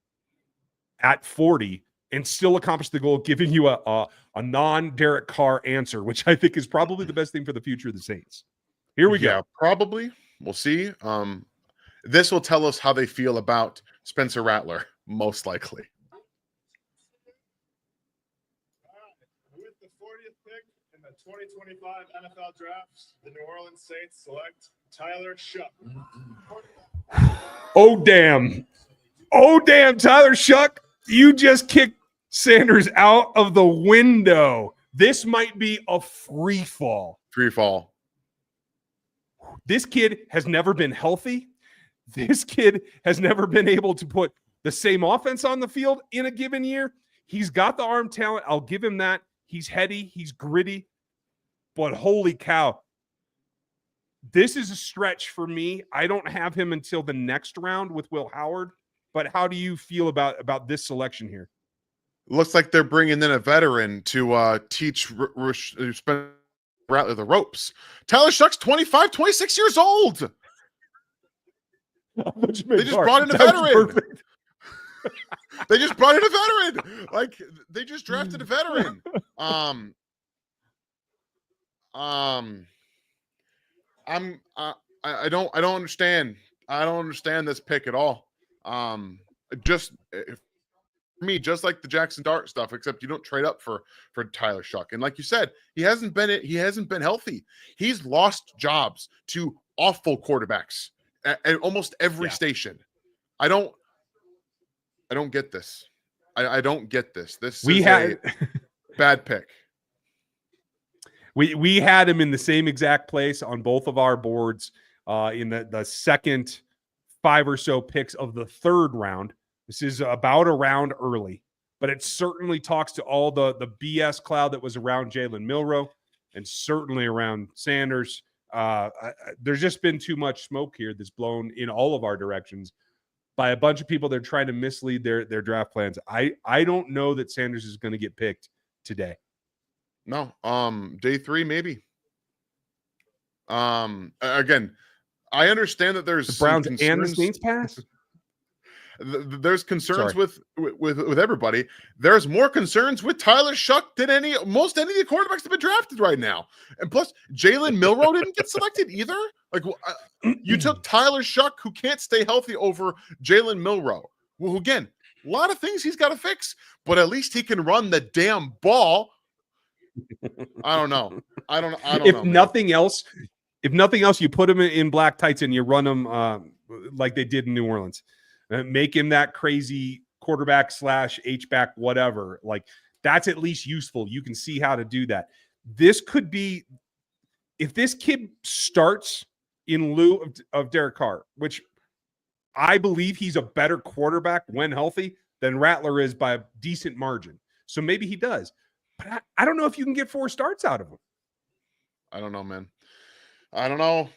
at 40 and still accomplish the goal, giving you a non-Derek Carr answer, which I think is probably the best thing for the future of the Saints. Here we go. Probably. We'll see. This will tell us how they feel about Spencer Rattler, most likely. With the 40th pick in the 2025 NFL Draft, the New Orleans Saints select Tyler Shuck. Oh, damn, Tyler Shuck. You just kicked Sanders out of the window. This might be a free fall. This kid has never been healthy. This kid has never been able to put the same offense on the field in a given year. He's got the arm talent. I'll give him that. He's heady. He's gritty. But holy cow. This is a stretch for me. I don't have him until the next round with Will Howard. But how do you feel about this selection here? Looks like they're bringing in a veteran to teach Spencer Rattler the ropes. Tyler Shuck's 25, 26 years old. They just brought in a veteran. They just brought in a veteran. Like they just drafted a veteran. I don't understand. I don't understand this pick at all. Just like the Jackson Dart stuff, except you don't trade up for Tyler Shuck. And like you said, he hasn't been healthy. He's lost jobs to awful quarterbacks at almost every station. I don't get this. I don't get this. This is a bad pick. We had him in the same exact place on both of our boards in the second 5 or so picks of the 3rd round. This is about a round early, but it certainly talks to all the BS cloud that was around Jalen Milroe and certainly around Sanders. There's just been too much smoke here that's blown in all of our directions by a bunch of people that are trying to mislead their draft plans. I don't know that Sanders is going to get picked today. No. Day 3, maybe. Again, I understand that there's The Browns some and the concerns. Saints pass. There's concerns Sorry. with everybody. There's more concerns with Tyler Shuck than most any of the quarterbacks that have been drafted right now. And plus, Jalen Milroe didn't get selected either. Like, you took Tyler Shuck, who can't stay healthy, over Jalen Milroe, who, again, a lot of things he's got to fix, but at least he can run the damn ball. I don't know. I don't know. If nothing else, you put him in black tights and you run him like they did in New Orleans. Make him that crazy quarterback / H-back, whatever. Like, that's at least useful. You can see how to do that. This could be, if this kid starts in lieu of Derek Carr, which I believe he's a better quarterback when healthy than Rattler is by a decent margin. So maybe he does. But I don't know if you can get 4 starts out of him. I don't know, man. I don't know.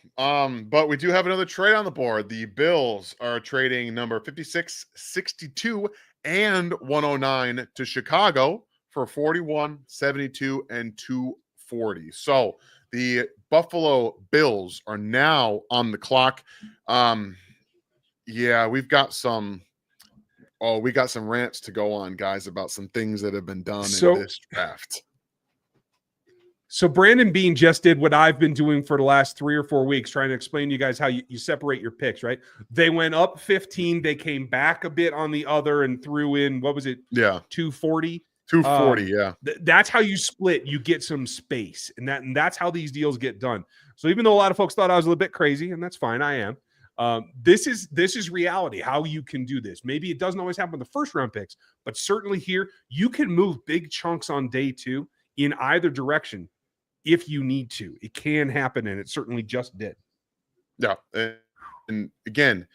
But we do have another trade on the board. The Bills are trading number 56, 62, and 109 to Chicago for 41, 72, and 240. So the Buffalo Bills are now on the clock. Yeah, we got some rants to go on, guys, about some things that have been done in this draft. So Brandon Beane just did what I've been doing for the last 3 or 4 weeks, trying to explain to you guys how you separate your picks, right? They went up 15. They came back a bit on the other and threw in, what was it? Yeah. 240. 240, yeah. That's how you split. You get some space, and that's how these deals get done. So even though a lot of folks thought I was a little bit crazy, and that's fine, I am. This is reality, how you can do this. Maybe it doesn't always happen with the first round picks, but certainly here you can move big chunks on day 2 in either direction. If you need to, it can happen, and it certainly just did. Yeah, and again,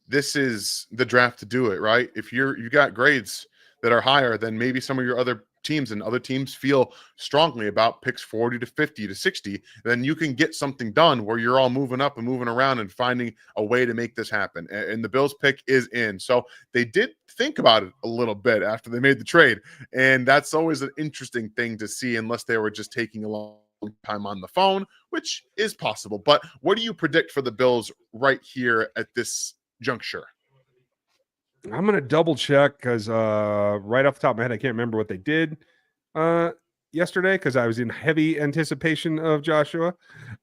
this is the draft to do it, right? If you got grades that are higher than maybe some of your other teams, and other teams feel strongly about picks 40 to 50 to 60, then you can get something done where you're all moving up and moving around and finding a way to make this happen. And the Bills pick is in. So they did think about it a little bit after they made the trade, and that's always an interesting thing to see, unless they were just taking a long time on the phone, which is possible. But what do you predict for the Bills right here at this juncture? I'm going to double check because right off the top of my head, I can't remember what they did yesterday because I was in heavy anticipation of Joshua.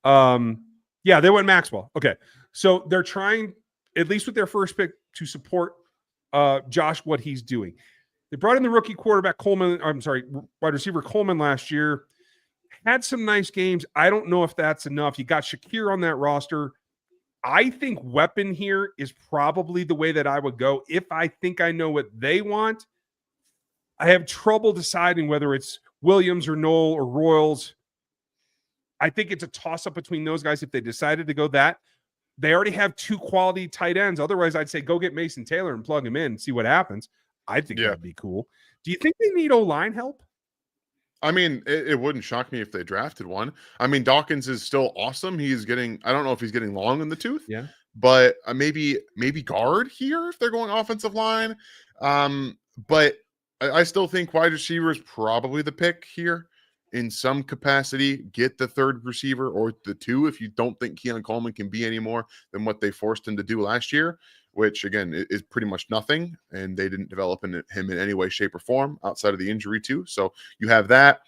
Yeah, they went Maxwell. Okay. So they're trying, at least with their first pick, to support Josh, what he's doing. They brought in the rookie quarterback wide receiver Coleman last year. Had some nice games. I don't know if that's enough. You got Shakir on that roster. I think weapon here is probably the way that I would go. If I think I know what they want, I have trouble deciding whether it's Williams or Knoll or Royals. I think it's a toss-up between those guys if they decided to go that. They already have 2 quality tight ends. Otherwise, I'd say go get Mason Taylor and plug him in and see what happens. I think that'd be cool. Do you think they need O-line help? I mean, it wouldn't shock me if they drafted one. I mean, Dawkins is still awesome. He's getting, I don't know if he's getting long in the tooth. Yeah. But maybe guard here if they're going offensive line. But I still think wide receiver is probably the pick here in some capacity. Get the 3rd receiver or the 2 if you don't think Keon Coleman can be any more than what they forced him to do last year, which, again, is pretty much nothing. And they didn't develop him in any way, shape, or form outside of the injury, too. So you have that.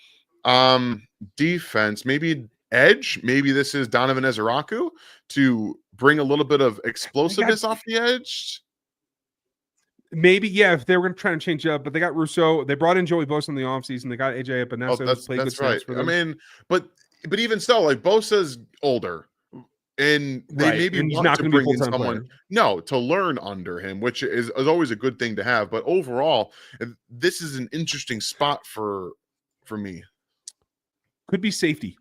Defense, maybe edge. Maybe this is Donovan Ezeraku to bring a little bit of explosiveness off the edge. Maybe, yeah, if they were going to try and change up, but they got Rousseau. They brought in Joey Bosa in the offseason. They got AJ Epinesa. That's right. I mean, but even so, like, Bosa's older. And they maybe want to bring in someone to learn under him, which is always a good thing to have. But overall, this is an interesting spot for me. Could be safety.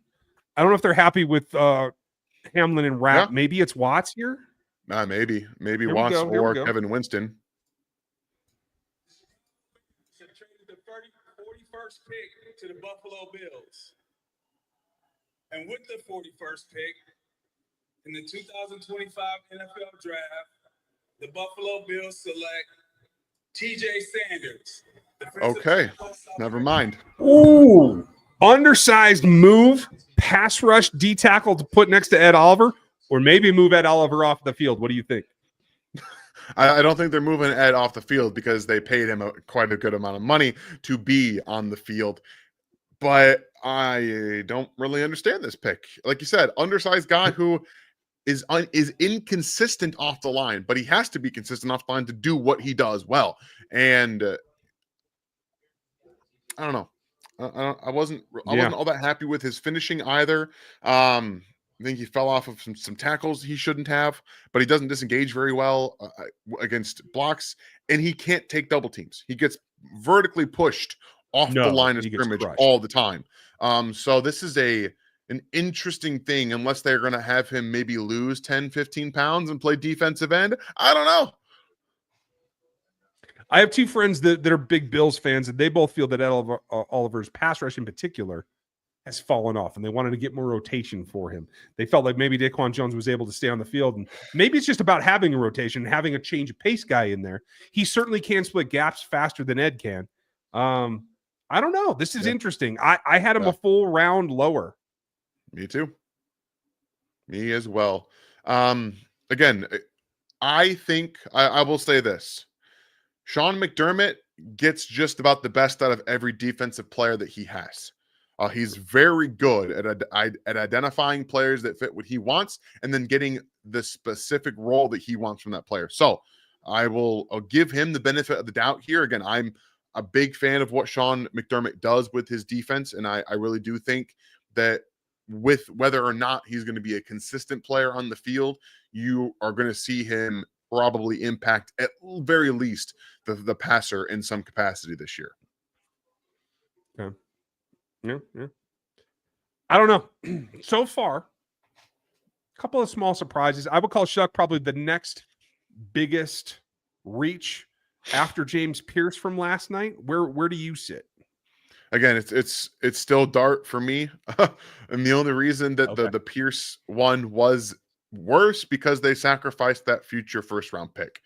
I don't know if they're happy with Hamlin and Rapp. Yeah. Maybe it's Watts here. Maybe Here we Watts go, here we or go. Kevin Winston. Should traded the 41st pick to the Buffalo Bills. And with the 41st pick in the 2025 NFL Draft, the Buffalo Bills select TJ Sanders. Okay, never mind. Ooh, undersized move, pass rush, D tackle to put next to Ed Oliver, or maybe move Ed Oliver off the field. What do you think? I don't think they're moving Ed off the field because they paid him quite a good amount of money to be on the field. But I don't really understand this pick. Like you said, undersized guy who is inconsistent off the line, but he has to be consistent off the line to do what he does well. And I don't know. I wasn't all that happy with his finishing either. I think he fell off of some tackles he shouldn't have, but he doesn't disengage very well against blocks, and he can't take double teams. He gets vertically pushed off the line of scrimmage all the time. So this is an interesting thing unless they're going to have him maybe lose 10, 15 pounds and play defensive end. I don't know. I have two friends that are big Bills fans, and they both feel that Ed Oliver's pass rush in particular has fallen off, and they wanted to get more rotation for him. They felt like maybe Daquan Jones was able to stay on the field, and maybe it's just about having a rotation, having a change of pace guy in there. He certainly can split gaps faster than Ed can. I don't know. This is interesting. I had him a full round lower. Me too. Me as well. Again, I think I will say this. Sean McDermott gets just about the best out of every defensive player that he has. He's very good at identifying players that fit what he wants and then getting the specific role that he wants from that player. So I'll give him the benefit of the doubt here. Again, I'm a big fan of what Sean McDermott does with his defense, and I really do think that with whether or not he's going to be a consistent player on the field, you are going to see him probably impact at very least the passer in some capacity this year. Okay. Yeah. I don't know. So far, a couple of small surprises. I would call Shuck probably the next biggest reach after James Pierce from last night. Where do you sit? Again, it's still Dart for me. And the only reason that the Pierce one was worse because they sacrificed that future first round pick.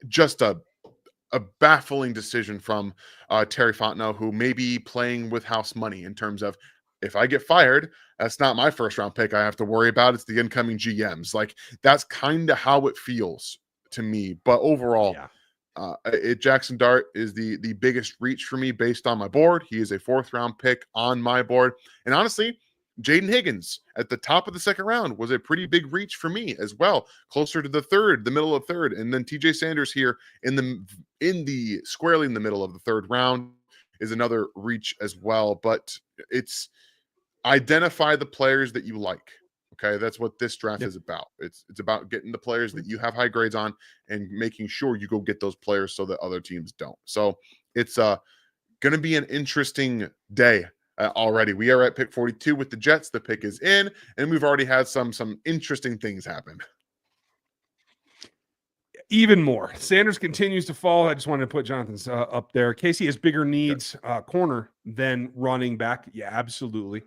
Just a baffling decision from Terry Fontenot, who may be playing with house money in terms of, if I get fired, that's not my first round pick I have to worry about. It's the incoming GMs. Like, that's kind of how it feels to me. But overall, Jackson Dart is the biggest reach for me based on my board. He is a 4th round pick on my board. And honestly, Jaden Higgins at the top of the 2nd round was a pretty big reach for me as well, closer to the middle of 3rd, and then TJ Sanders here in the squarely in the middle of the 3rd round is another reach as well. But it's identify the players that you like. Okay, that's what this draft is about. It's about getting the players that you have high grades on and making sure you go get those players so that other teams don't. So it's going to be an interesting day. Already we are at pick 42 with the Jets. The pick is in, and we've already had some interesting things happen. Even more, Sanders continues to fall. I just wanted to put Jonathan's up there. Casey has bigger needs corner than running back. Yeah, absolutely.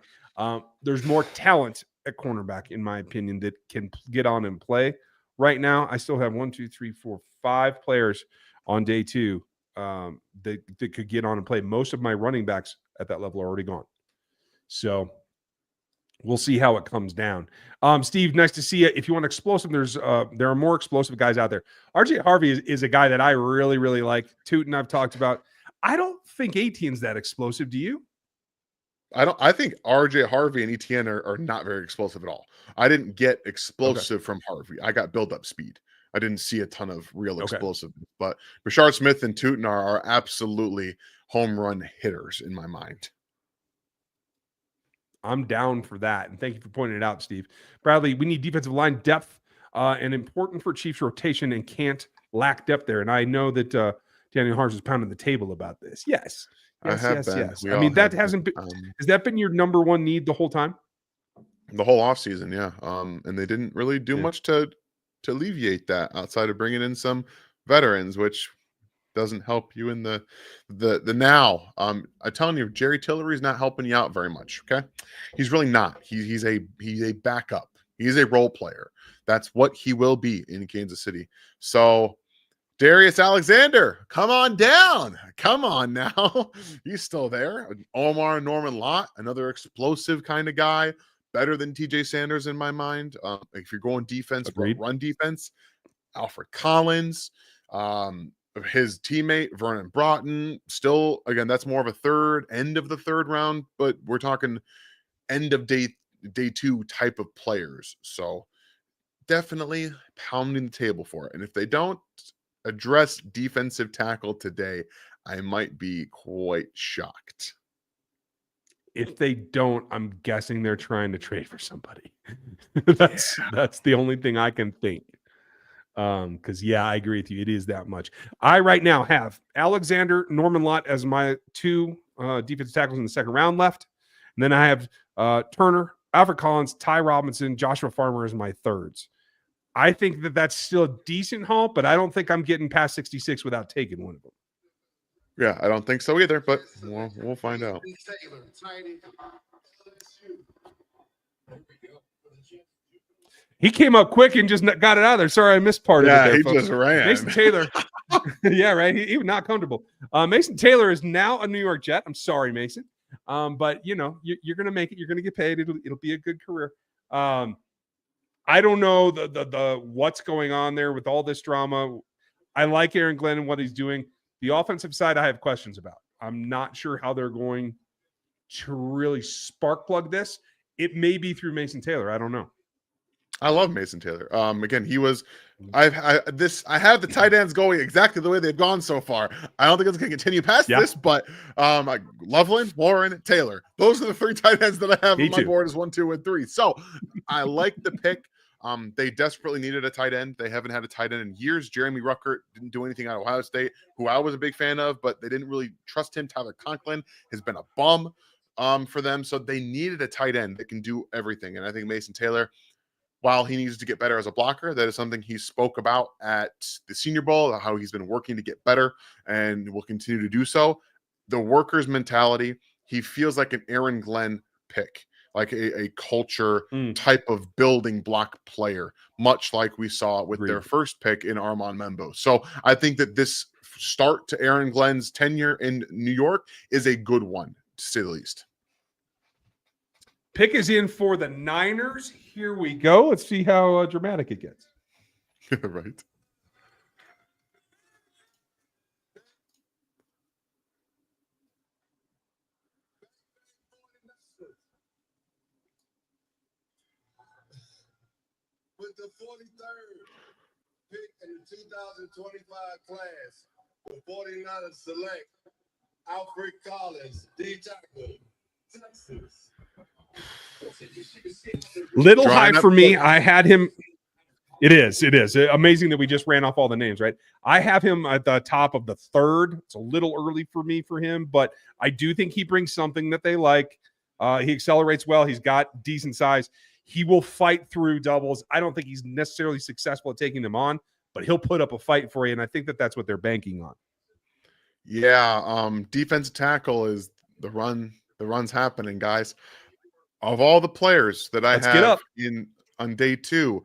There's more talent at cornerback, in my opinion, that can get on and play. Right now, I still have 5 players on day 2 that could get on and play. Most of my running backs at that level are already gone. So we'll see how it comes down. Steve, nice to see you. If you want explosive, there are more explosive guys out there. RJ Harvey is a guy that I really, really like. Tootin, I've talked about. I don't think Etienne's that explosive. Do you? I think RJ Harvey and Etienne are not very explosive at all. I didn't get explosive from Harvey. I got build-up speed. I didn't see a ton of real explosive. But Rashard Smith and Tootin are absolutely home run hitters in my mind. I'm down for that. And thank you for pointing it out, Steve. Bradley, we need defensive line depth and important for Chiefs rotation and can't lack depth there. And I know that Daniel Harms is pounding the table about this. Yes. I mean, that hasn't been, has that been your number one need the whole time? The whole offseason, yeah. And they didn't really do much to to alleviate that outside of bringing in some veterans, which doesn't help you in the now. I'm telling you, Jerry Tillery's not helping you out very much. Okay, he's really not. He's a backup. He's a role player. That's what he will be in Kansas City. So Darius Alexander, come on down. Come on now. He's still there. Omar Norman-Lott, another explosive kind of guy, better than TJ Sanders in my mind. If you're going defense, run defense, Alfred Collins, his teammate Vernon Broughton, still, again, that's more of a end of the third round, but we're talking end of day 2 type of players. So definitely pounding the table for it. And if they don't address defensive tackle today, I might be quite shocked. If they don't, I'm guessing they're trying to trade for somebody. That's the only thing I can think. Because I agree with you. It is that much. I right now have Alexander, Norman-Lott as my 2 defensive tackles in the second round left. And then I have Turner, Alfred Collins, Ty Robinson, Joshua Farmer as my thirds. I think that that's still a decent haul, but I don't think I'm getting past 66 without taking one of them. Yeah, I don't think so either, but we'll find out. He came up quick and just got it out of there. Sorry, I missed part of it there, he folks. just ran. Mason Taylor. Yeah, right. He was not comfortable. Mason Taylor is now a New York Jet. I'm sorry, Mason. But you're going to make it. You're going to get paid. It'll be a good career. I don't know the what's going on there with all this drama. I like Aaron Glenn and what he's doing. The offensive side, I have questions about. I'm not sure how they're going to really spark plug this. It may be through Mason Taylor. I don't know. I love Mason Taylor. Again, he was. I have the tight ends going exactly the way they've gone so far. I don't think it's going to continue past this, but Loveland, Warren, Taylor. Those are the 3 tight ends that I have on my board as 1, 2, and 3. So I like the pick. They desperately needed a tight end. They haven't had a tight end in years. Jeremy Ruckert didn't do anything at Ohio State, who I was a big fan of, but they didn't really trust him. Tyler Conklin has been a bum for them. So they needed a tight end that can do everything. And I think Mason Taylor, while he needs to get better as a blocker, that is something he spoke about at the Senior Bowl, how he's been working to get better and will continue to do so. The worker's mentality, he feels like an Aaron Glenn pick, like a culture type of building block player, much like we saw with their first pick in Armand Membo. So I think that this start to Aaron Glenn's tenure in New York is a good one, to say the least. Pick is in for the Niners. Here we go. Let's see how dramatic it gets. Right. With the 43rd pick in the 2025 class, the 49ers select Alfred Collins, D-tackle, Texas. Little high for me. I had him. It is amazing that we just ran off all the names, right? I have him at the top of the 3rd. It's a little early for me for him, but I do think he brings something that they like. He accelerates well. He's got decent size. He will fight through doubles. I don't think he's necessarily successful at taking them on, but he'll put up a fight for you, and I think that that's what they're banking on. Yeah, defensive tackle is the run. The run's happening, guys. Of all the players that I have on day 2,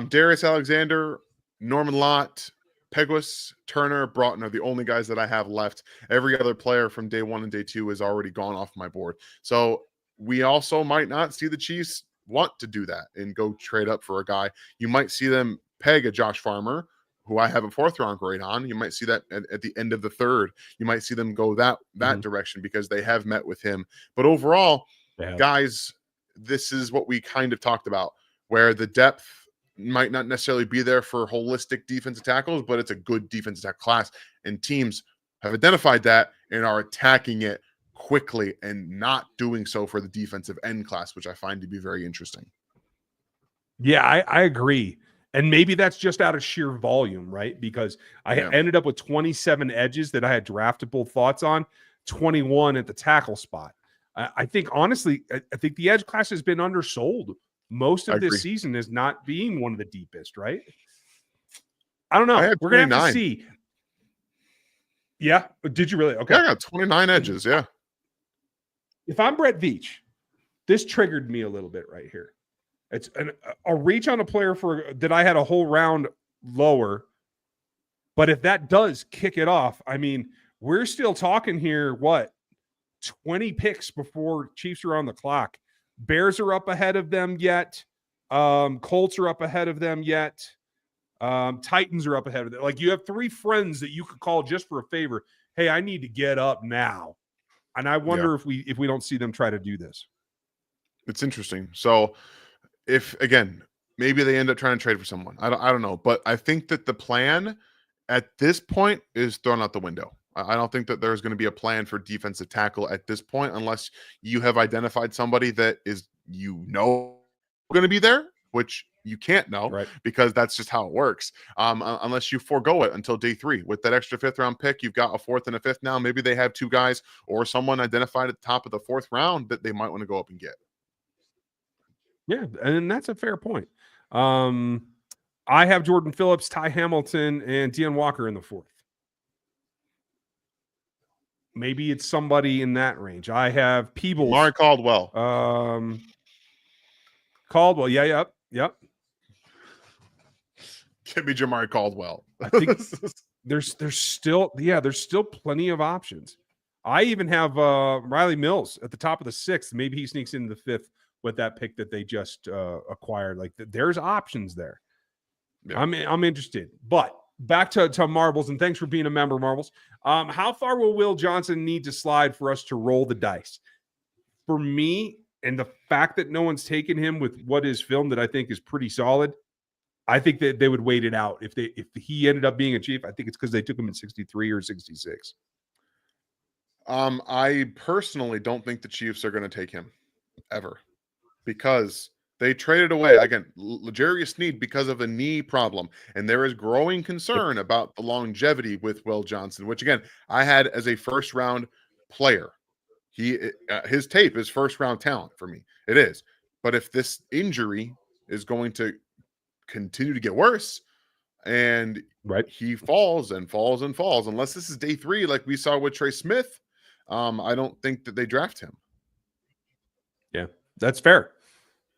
Darius Alexander, Norman-Lott, Pegues, Turner, Broughton are the only guys that I have left. Every other player from day 1 and day 2 is already gone off my board. So we also might not see the Chiefs want to do that and go trade up for a guy. You might see them peg a Josh Farmer, who I have a 4th round grade on. You might see that at the end of the 3rd. You might see them go that direction because they have met with him. But overall, guys, this is what we kind of talked about, where the depth might not necessarily be there for holistic defensive tackles, but it's a good defensive tackle class. And teams have identified that and are attacking it quickly and not doing so for the defensive end class, which I find to be very interesting. Yeah, I agree. And maybe that's just out of sheer volume, right? Because I ended up with 27 edges that I had draftable thoughts on, 21 at the tackle spot. I think, honestly, I think the edge class has been undersold most I of this agree. season as not being one of the deepest, right? I don't know. I had We're going to have to 29. see. Yeah. Did you really? Okay. Yeah, I got 29 edges. Yeah. If I'm Brett Veach, this triggered me a little bit right here. It's a reach on a player that I had a whole round lower. But if that does kick it off, I mean, we're still talking here, 20 picks before Chiefs are on the clock. Bears are up ahead of them yet. Colts are up ahead of them yet. Titans are up ahead of them. Like, you have 3 friends that you could call just for a favor. Hey, I need to get up now. And I wonder if we don't see them try to do this. It's interesting. So if, again, maybe they end up trying to trade for someone. I don't know. But I think that the plan at this point is thrown out the window. I don't think that there's going to be a plan for defensive tackle at this point, unless you have identified somebody that is, going to be there, which you can't know, Right. because that's just how it works. Unless you forego it until day 3 with that extra 5th round pick, you've got a 4th and a 5th. Now, maybe they have 2 guys or someone identified at the top of the 4th round that they might want to go up and get. Yeah, and that's a fair point. I have Jordan Phillips, Ty Hamilton, and Dean Walker in the 4th. Maybe it's somebody in that range. I have Peebles. Mark Caldwell. Caldwell. Yeah, yep. Give me Jamari Caldwell. I think there's still plenty of options. I even have Riley Mills at the top of the 6th. Maybe he sneaks into the 5th with that pick that they just acquired. Like, there's options there. Yeah. I'm interested. But back to Marbles, and thanks for being a member, Marbles. How far will Will Johnson need to slide for us to roll the dice? For me, and the fact that no one's taken him with what is filmed that I think is pretty solid, I think that they would wait it out. If he ended up being a Chief, I think it's because they took him at 63 or 66. I personally don't think the Chiefs are going to take him ever, because they traded away, again, L'Jarius Sneed because of a knee problem. And there is growing concern about the longevity with Will Johnson, which, again, I had as a first-round player. His tape is first-round talent for me. It is. But if this injury is going to continue to get worse and he falls and falls and falls, unless this is day 3 like we saw with Trey Smith, I don't think that they draft him. Yeah, that's fair.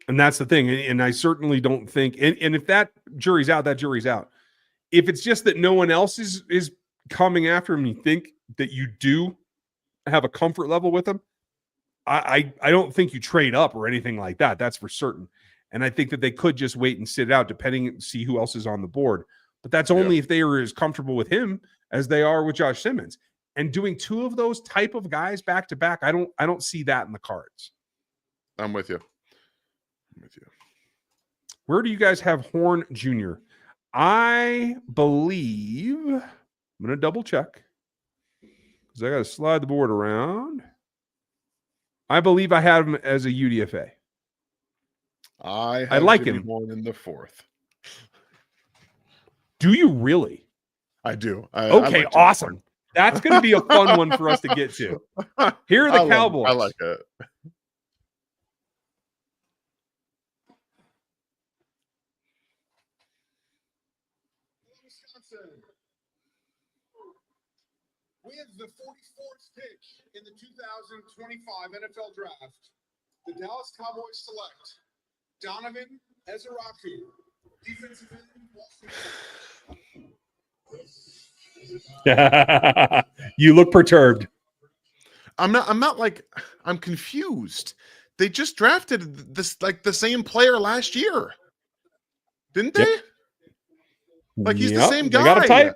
And that's the thing. And I certainly don't think, and if that jury's out, that jury's out. If it's just that no one else is coming after him, you think that you do have a comfort level with him, I don't think you trade up or anything like that. That's for certain. And I think that they could just wait and sit it out, depending, see who else is on the board. But that's only if they are as comfortable with him as they are with Josh Simmons. And doing 2 of those type of guys back to back, I don't see that in the cards. I'm with you. Where do you guys have Horn Jr.? I believe, I'm going to double check because I got to slide the board around. I believe I have him as a UDFA. I like Jimmy him. Horn in the 4th. Do you really? I do. Okay, awesome. That's going to be a fun one for us to get to. Here are the Cowboys. I like it. With the 44th pick in the 2025 NFL Draft, the Dallas Cowboys select Donovan Ezeraku, defensive end. You look perturbed. I'm confused. They just drafted this, like, the same player last year, didn't they? Like, he's the same guy. They got a type.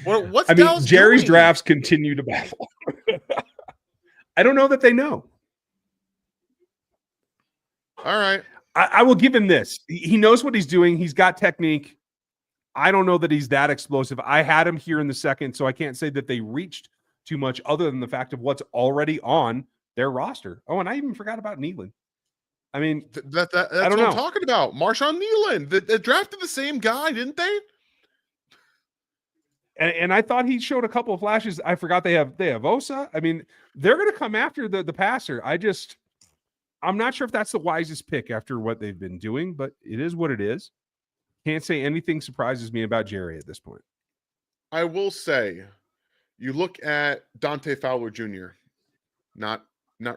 What's Dallas Jerry's doing? Drafts continue to baffle. I don't know that they know. All right. I will give him this. He knows what he's doing. He's got technique. I don't know that he's that explosive. I had him here in the 2nd, so I can't say that they reached too much other than the fact of what's already on their roster. Oh, and I even forgot about Nealon. I mean, that's what I'm talking about. Marshawn Nealon. They drafted the same guy, didn't they? And I thought he showed a couple of flashes. I forgot they have Osa. I mean, they're going to come after the passer. I'm not sure if that's the wisest pick after what they've been doing, but it is what it is. Can't say anything surprises me about Jerry at this point. I will say, you look at Dante Fowler Jr., not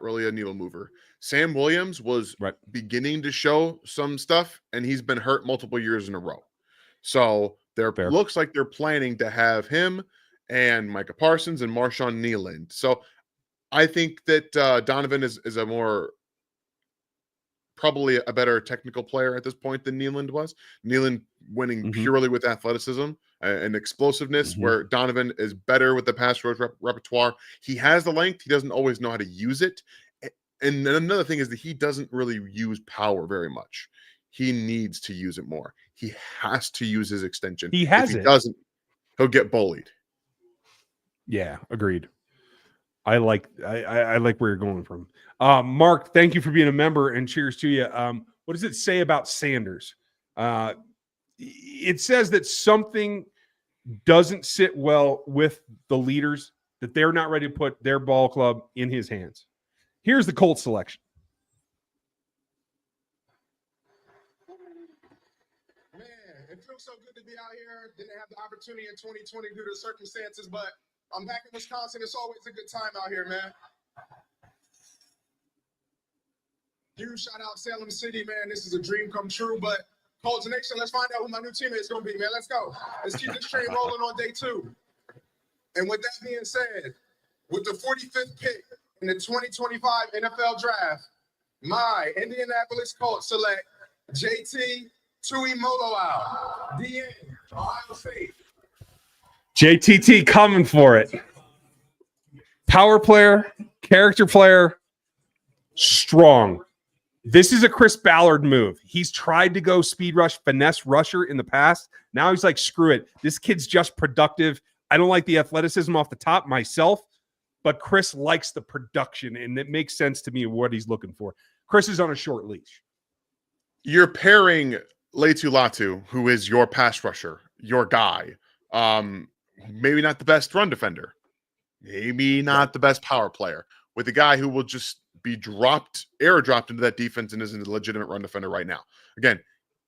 really a needle mover. Sam Williams was beginning to show some stuff, and he's been hurt multiple years in a row. So there looks like they're planning to have him and Micah Parsons and Marshawn Nealand. So I think that Donovan is a more probably a better technical player at this point than Nealand was. Nealand winning purely with athleticism and explosiveness, where Donovan is better with the pass rush repertoire. He has the length. He doesn't always know how to use it. And another thing is that he doesn't really use power very much. He needs to use it more. He has to use his extension. If he doesn't, he'll get bullied. Yeah, agreed. I like where you're going from. Mark, thank you for being a member and cheers to you. What does it say about Sanders? It says that something doesn't sit well with the leaders, that they're not ready to put their ball club in his hands. Here's the Colts selection. Man, it feels so good to be out here. Didn't have the opportunity in 2020 due to circumstances, but I'm back in Wisconsin. It's always a good time out here, man. Huge shout out Salem City, man. This is a dream come true, but Colts Nation, let's find out who my new teammate is going to be, man. Let's go. Let's keep this train rolling on day 2. And with that being said, with the 45th pick in the 2025 NFL Draft, my Indianapolis Colts select JT Tuimoloau, DN, Ohio State. JTT coming for it. Power player, character player, strong. This is a Chris Ballard move. He's tried to go speed rush, finesse rusher in the past. Now he's like, screw it. This kid's just productive. I don't like the athleticism off the top myself, but Chris likes the production, and it makes sense to me what he's looking for. Chris is on a short leash. You're pairing Leitu Latu, who is your pass rusher, your guy. Maybe not the best run defender, maybe not the best power player, with a guy who will just be airdropped into that defense and isn't a legitimate run defender right now. Again,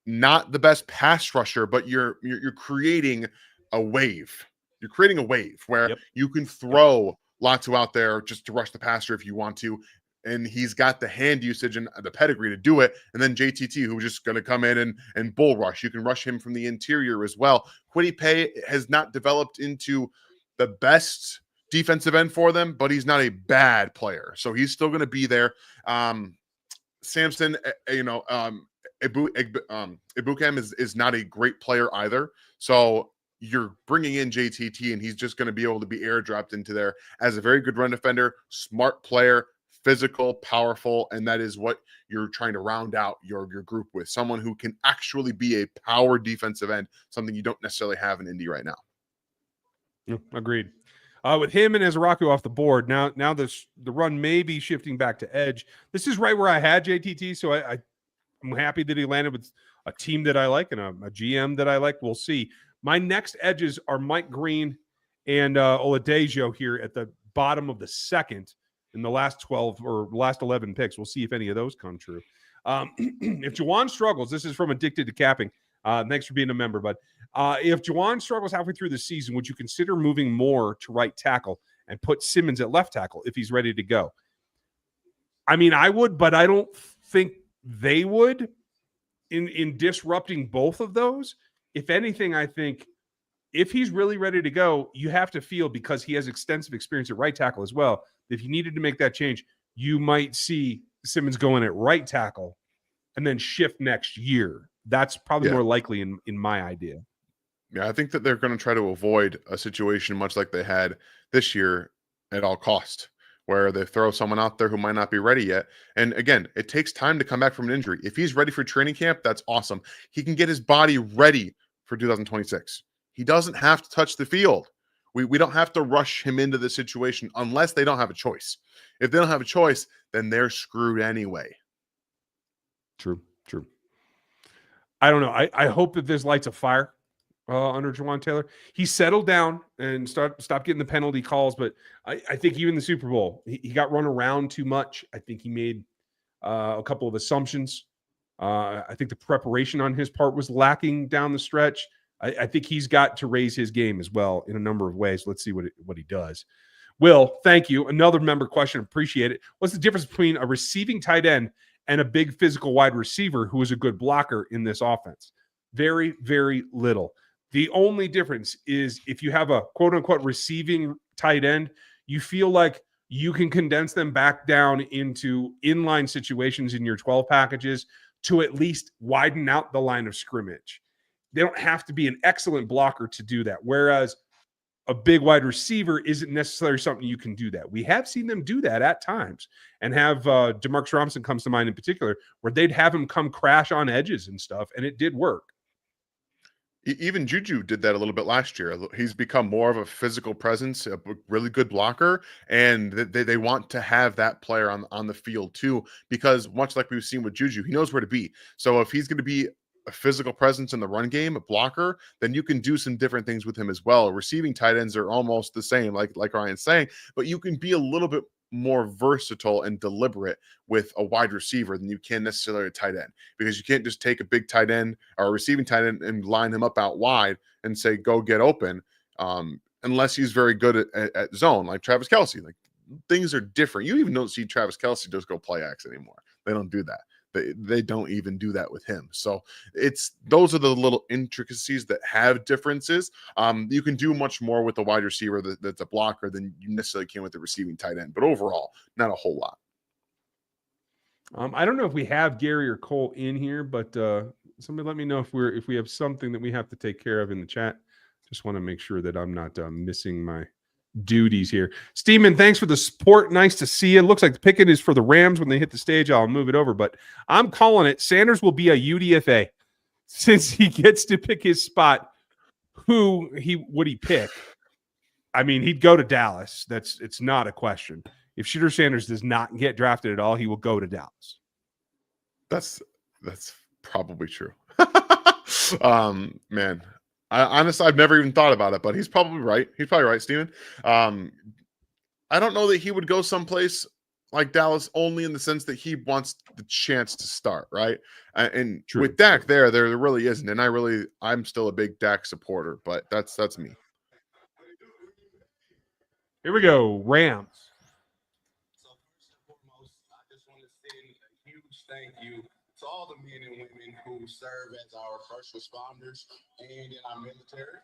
not the best pass rusher, but you're creating a wave. You're creating a wave where you can throw Latu out there just to rush the passer if you want to, and he's got the hand usage and the pedigree to do it. And then JTT, who's just going to come in and bull rush. You can rush him from the interior as well. Quiddy Pay has not developed into the best defensive end for them, but he's not a bad player, so he's still going to be there. Samson, Ibukam is not a great player either, so you're bringing in JTT, and he's just going to be able to be airdropped into there as a very good run defender, smart player, physical, powerful, and that is what you're trying to round out your group with. Someone who can actually be a power defensive end, something you don't necessarily have in Indy right now. Agreed. With him and Azaraku off the board, now the run may be shifting back to edge. This is right where I had JTT, so I'm happy that he landed with a team that I like and a GM that I like. We'll see. My next edges are Mike Green and Oladejo here at the bottom of the second in the last 12 or last 11 picks. We'll see if any of those come true. If Juwan struggles, this is from Addicted to Capping. Thanks for being a member, bud. If Juwan struggles halfway through the season, would you consider moving more to right tackle and put Simmons at left tackle if he's ready to go? I mean, I would, but I don't think they would in disrupting both of those. If anything, I think if he's really ready to go, you have to feel, because he has extensive experience at right tackle as well, if you needed to make that change, you might see Simmons going at right tackle and then shift next year. That's probably more likely in my idea. Yeah, I think that they're going to try to avoid a situation much like they had this year at all cost, where they throw someone out there who might not be ready yet. And again, it takes time to come back from an injury. If he's ready for training camp, that's awesome. He can get his body ready for 2026. He doesn't have to touch the field. We don't have to rush him into the situation unless they don't have a choice. If they don't have a choice, then they're screwed anyway. True. I don't know. I hope that this lights a fire under Jawan Taylor. He settled down and stopped getting the penalty calls, but I think even the Super Bowl, he got run around too much. I think he made a couple of assumptions. I think the preparation on his part was lacking down the stretch. I think he's got to raise his game as well in a number of ways. Let's see what he does. Will, thank you. Another member question. Appreciate it. What's the difference between a receiving tight end and a big physical wide receiver who is a good blocker in this offense? Very, very little. The only difference is if you have a quote unquote receiving tight end, you feel like you can condense them back down into inline situations in your 12 packages to at least widen out the line of scrimmage. They don't have to be an excellent blocker to do that. Whereas a big wide receiver isn't necessarily something you can do that. We have seen them do that at times and have Demarcus Robinson comes to mind in particular, where they'd have him come crash on edges and stuff, and it did work. Even Juju did that a little bit last year. He's become more of a physical presence, a really good blocker, and they want to have that player on the field too, because much like we've seen with Juju, he knows where to be. So if he's going to be a physical presence in the run game, a blocker, then you can do some different things with him as well. Receiving tight ends are almost the same, like Ryan's saying, but you can be a little bit more versatile and deliberate with a wide receiver than you can necessarily a tight end, because you can't just take a big tight end or a receiving tight end and line him up out wide and say, go get open. Unless he's very good at zone, like Travis Kelce. Like, things are different. You even don't see Travis Kelce just go play X anymore. They don't do that. They don't even do that with him. So those are the little intricacies that have differences. You can do much more with a wide receiver that's a blocker than you necessarily can with the receiving tight end. But overall, not a whole lot. I don't know if we have Gary or Cole in here, but somebody let me know if we have something that we have to take care of in the chat. Just want to make sure that I'm not missing my duties here. Steeman, thanks for the support. Nice to see you. Looks like the picket is for the Rams. When they hit the stage, I'll move it over, but I'm calling it. Sanders will be a UDFA since he gets to pick his spot. Who would he pick? I mean, he'd go to Dallas. It's not a question. If Shooter Sanders does not get drafted at all, he will go to Dallas. That's probably true. Man, honestly, I've never even thought about it, but he's probably right. He's probably right, Steven. I don't know that he would go someplace like Dallas only in the sense that he wants the chance to start, right? And True. With Dak there really isn't. And I'm still a big Dak supporter, but that's me. Here we go, Rams. So first and foremost, I just want to send a huge thank you to all the men and women who serve as our first responders and in our military.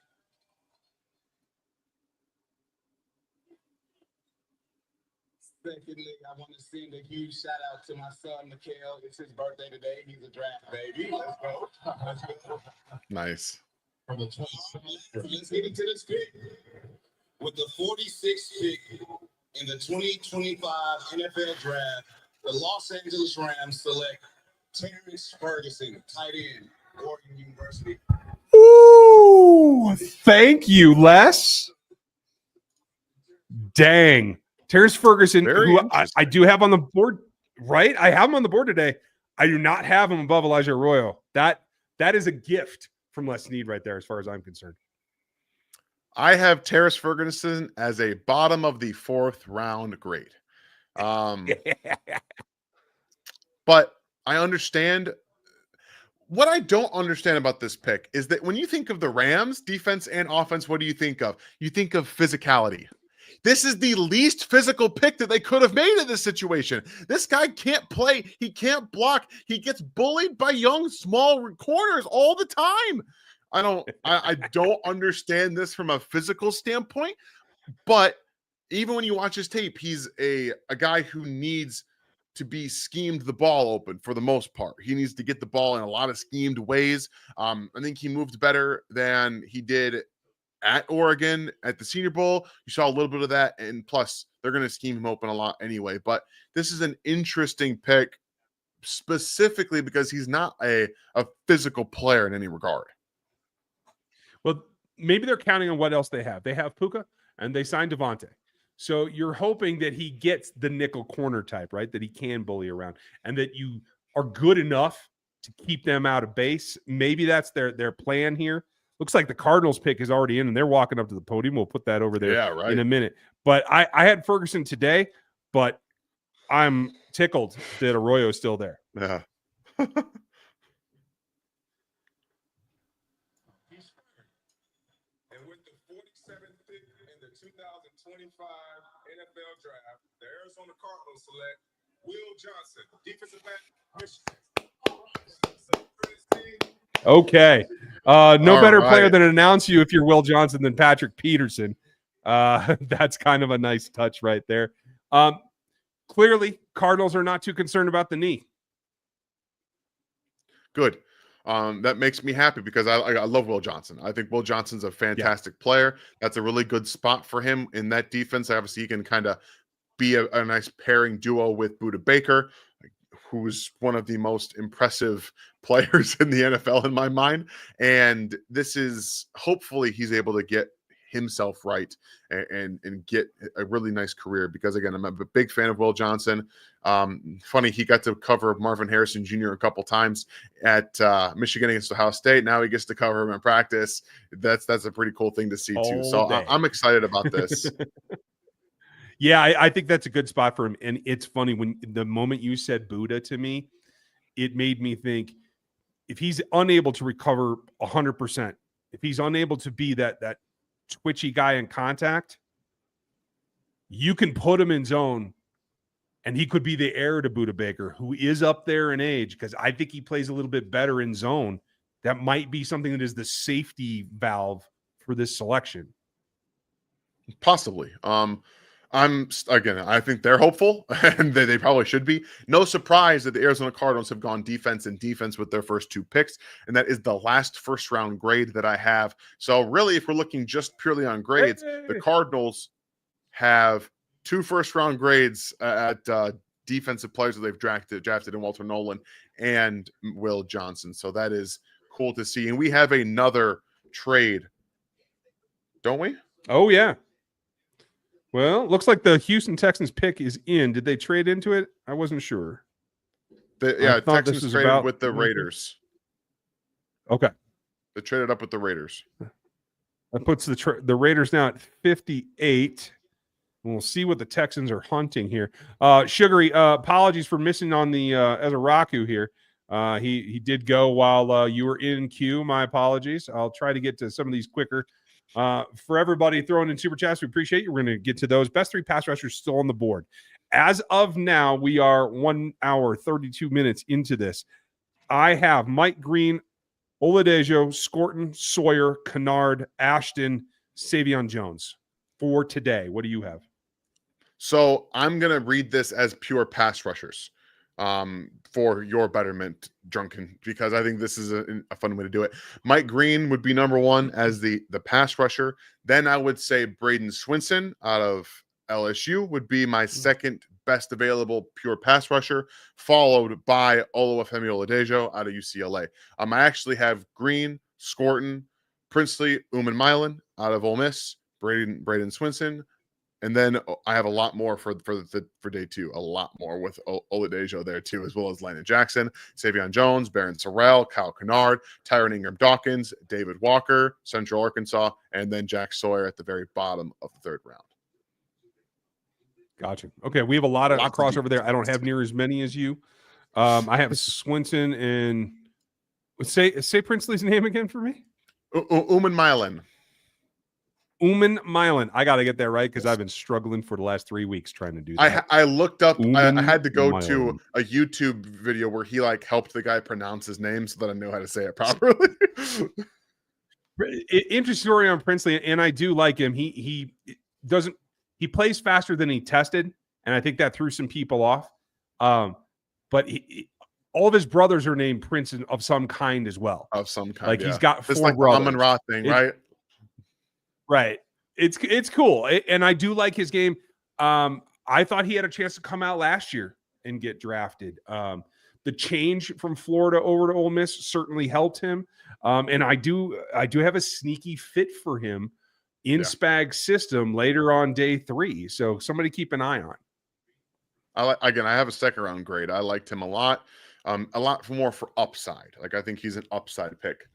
Secondly, I want to send a huge shout out to my son, Mikhail. It's his birthday today. He's a draft baby. Let's go. Let's go. Nice. Let's get into this pick. With the 46th pick in the 2025 NFL Draft, the Los Angeles Rams select Terrence Ferguson, tight end, Oregon University. Ooh, thank you, Les. Dang. Terrence Ferguson, Very who I do have on the board, right? I have him on the board today. I do not have him above Elijah Arroyo. That is a gift from Les Snead right there, as far as I'm concerned. I have Terrence Ferguson as a bottom of the 4th round grade. But I understand. What I don't understand about this pick is that when you think of the Rams defense and offense, what do you think of? You think of physicality. This is the least physical pick that they could have made in this situation. This guy can't play. He can't block. He gets bullied by young, small corners all the time. I don't understand this from a physical standpoint, but even when you watch his tape, he's a guy who needs to be schemed the ball open for the most part. He needs to get the ball in a lot of schemed ways. I think he moved better than he did at Oregon at the Senior Bowl. You saw a little bit of that, and plus they're going to scheme him open a lot anyway. But this is an interesting pick specifically because he's not a physical player in any regard. Well, maybe they're counting on what else they have. They have Puka and they signed Devontae. So you're hoping that he gets the nickel corner type, right? That he can bully around and that you are good enough to keep them out of base. Maybe that's their plan here. Looks like the Cardinals pick is already in, and they're walking up to the podium. We'll put that over there Yeah, right. in a minute. But I had Ferguson today, but I'm tickled that Arroyo is still there. Yeah. And with the 47th pick in the 2025 NFL Draft, the Arizona Cardinals select Will Johnson, defensive back, Michigan. Okay. No All better player right. than announce you if you're Will Johnson than Patrick Peterson. That's kind of a nice touch right there. Clearly, Cardinals are not too concerned about the knee. Good. That makes me happy because I love Will Johnson. I think Will Johnson's a fantastic player. That's a really good spot for him in that defense. Obviously, he can kind of be a nice pairing duo with Budda Baker, who's one of the most impressive players in the NFL in my mind. And this is hopefully he's able to get himself right and get a really nice career, because again, I'm a big fan of Will Johnson. Funny, he got to cover Marvin Harrison Jr. a couple times at Michigan against Ohio State. Now he gets to cover him in practice. That's a pretty cool thing to see too. So I'm excited about this. Yeah, I think that's a good spot for him. And it's funny, when the moment you said Budda to me, it made me think, if he's unable to recover 100%, if he's unable to be that twitchy guy in contact, you can put him in zone and he could be the heir to Budda Baker, who is up there in age, because I think he plays a little bit better in zone. That might be something that is the safety valve for this selection. Possibly. I think they're hopeful, and they probably should be. No surprise that the Arizona Cardinals have gone defense and defense with their first two picks, and that is the last first round grade that I have. So really, if we're looking just purely on grades, the Cardinals have 2 first round grades at defensive players that they've drafted in Walter Nolan and Will Johnson. So that is cool to see. And we have another trade, don't we? Oh, yeah. Well, looks like the Houston Texans pick is in. Did they trade into it? I wasn't sure. Texans traded with the Raiders. Okay. They traded up with the Raiders. That puts the Raiders now at 58. And we'll see what the Texans are hunting here. Sugary, apologies for missing on the Ezeraku here. He did go while you were in queue. My apologies. I'll try to get to some of these quicker. For everybody throwing in super chats, we appreciate you. We're going to get to those. Best 3 pass rushers still on the board. As of now, we are 1 hour, 32 minutes into this. I have Mike Green, Oladejo, Scorton, Sawyer, Kennard, Ashton, Savion Jones for today. What do you have? So I'm going to read this as pure pass rushers for your betterment, Drunken, because I think this is a fun way to do it. Mike Green would be number 1 as the pass rusher. Then I would say Braden Swinson out of LSU would be my second best available pure pass rusher, followed by Oluwafemi Oladejo out of UCLA. I actually have Green, Scorton, Princely, Uman-Milan out of Ole Miss, Braden Swinson, and then I have a lot more for day 2, a lot more with Oladejo there too, as well as Landon Jackson, Savion Jones, Barron Sorrell, Kyle Kennard, Tyron Ingram-Dawkins, David Walker, Central Arkansas, and then Jack Sawyer at the very bottom of the 3rd round. Gotcha. Okay, we have a lot of crossover there. I don't have near as many as you. I have Swinson and say Princely's name again for me. Uman-Milan. Uman-Milan. I got to get that right because I've been struggling for the last 3 weeks trying to do that. I looked up. I had to go to a YouTube video where he helped the guy pronounce his name so that I knew how to say it properly. Interesting story on Princely, and I do like him. He plays faster than he tested, and I think that threw some people off. But all of his brothers are named Prince of some kind as well. Of some kind, he's got 4 it's brothers. Amon-Ra thing, right? Right. It's cool, and I do like his game. I thought he had a chance to come out last year and get drafted. The change from Florida over to Ole Miss certainly helped him, and I do have a sneaky fit for him in Spag's system later on day 3. So somebody keep an eye on. I have a 2nd round grade. I liked him a lot more for upside. I think he's an upside pick.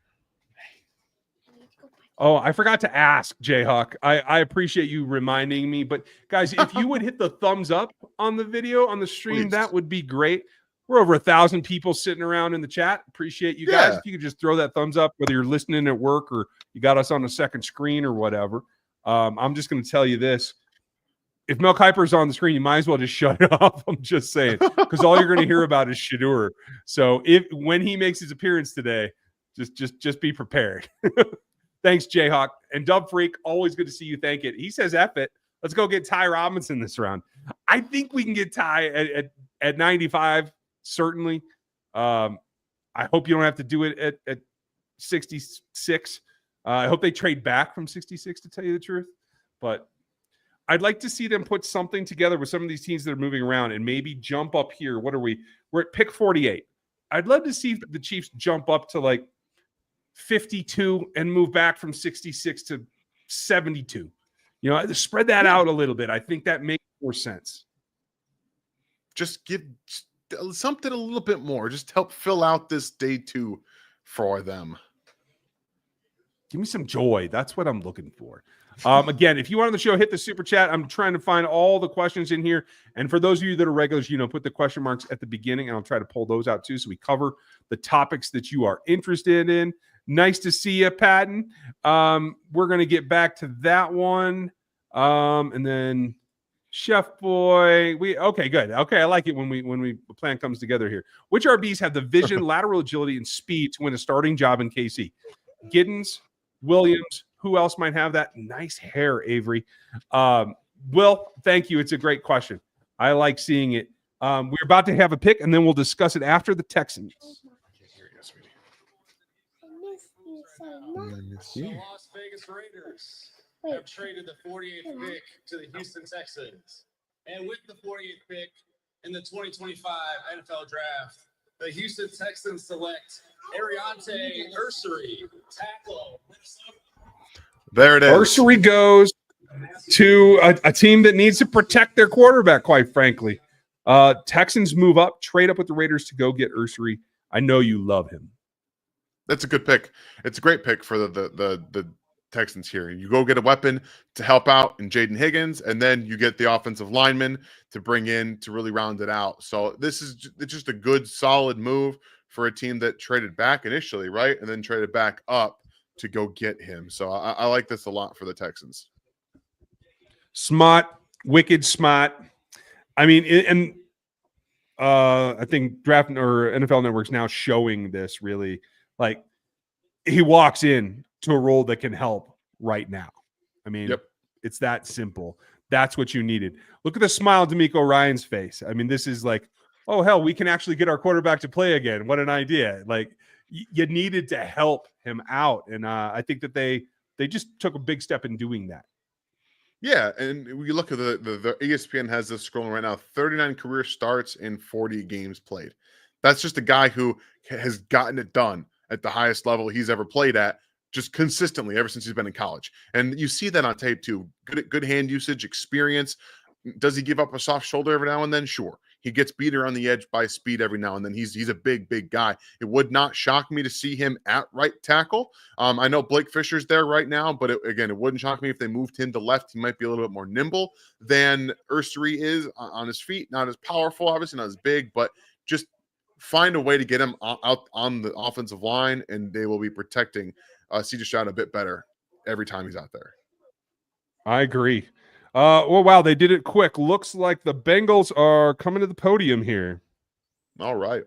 Oh, I forgot to ask, Jayhawk. I appreciate you reminding me. But guys, if you would hit the thumbs up on the video on the stream, Please. that would be great. We're over 1,000 people sitting around in the chat. Appreciate you guys. Yeah. If you could just throw that thumbs up, whether you're listening at work or you got us on the second screen or whatever. I'm just going to tell you this. If Mel Kiper's on the screen, you might as well just shut it off. I'm just saying, because all you're going to hear about is Shador. So when he makes his appearance today, just be prepared. Thanks, Jayhawk. And Dub Freak, always good to see you. Thank it. He says, F it. Let's go get Ty Robinson this round. I think we can get Ty at 95, certainly. I hope you don't have to do it at 66. I hope they trade back from 66, to tell you the truth. But I'd like to see them put something together with some of these teams that are moving around and maybe jump up here. What are we? We're at pick 48. I'd love to see the Chiefs jump up to like 52 and move back from 66 to 72. You know, spread that out a little bit. I think that makes more sense. Just give something a little bit more. Just help fill out this day 2 for them. Give me some joy. That's what I'm looking for. Again, if you want on the show, hit the super chat. I'm trying to find all the questions in here. And for those of you that are regulars, put the question marks at the beginning, and I'll try to pull those out too, so we cover the topics that you are interested in. Nice to see you, Patton. We're going to get back to that one. And then Chef Boy. Okay, good. Okay, I like it when the plan comes together here. Which RBs have the vision, lateral agility, and speed to win a starting job in KC? Giddens, Williams. Who else might have that? Nice hair, Avery. Will, thank you. It's a great question. I like seeing it. We're about to have a pick, and then we'll discuss it after the Texans. The Las Vegas Raiders have traded the 48th pick to the Houston Texans. And with the 48th pick in the 2025 NFL Draft, the Houston Texans select Ariante Ursery, tackle. There it is. Ursery goes to a team that needs to protect their quarterback, quite frankly. Texans move up, trade up with the Raiders to go get Ursery. I know you love him. That's a good pick. It's a great pick for the Texans here. You go get a weapon to help out in Jaden Higgins, and then you get the offensive lineman to bring in to really round it out. So it's just a good, solid move for a team that traded back initially, right? And then traded back up to go get him. So I like this a lot for the Texans. Smart, wicked smart. I mean, and I think Draft or NFL Network's now showing this really. Like, he walks in to a role that can help right now. I mean, It's that simple. That's what you needed. Look at the smile on DeMeco Ryan's face. I mean, this is like, oh, hell, we can actually get our quarterback to play again. What an idea. Like, you needed to help him out. And I think that they just took a big step in doing that. Yeah, and we look at the ESPN has this scrolling right now, 39 career starts in 40 games played. That's just a guy who has gotten it done at the highest level he's ever played at, just consistently ever since he's been in college. And you see that on tape too. Good hand usage, experience. Does he give up a soft shoulder every now and then? Sure. He gets beat around the edge by speed every now and then. He's a big guy. It would not shock me to see him at right tackle. I know Blake Fisher's there right now, but it wouldn't shock me if they moved him to left. He might be a little bit more nimble than Ursery is on his feet. Not as powerful, obviously, not as big, but just find a way to get him out on the offensive line, and they will be protecting C.J. Stroud a bit better every time he's out there. I agree. Well, wow, they did it quick. Looks like the Bengals are coming to the podium here. All right.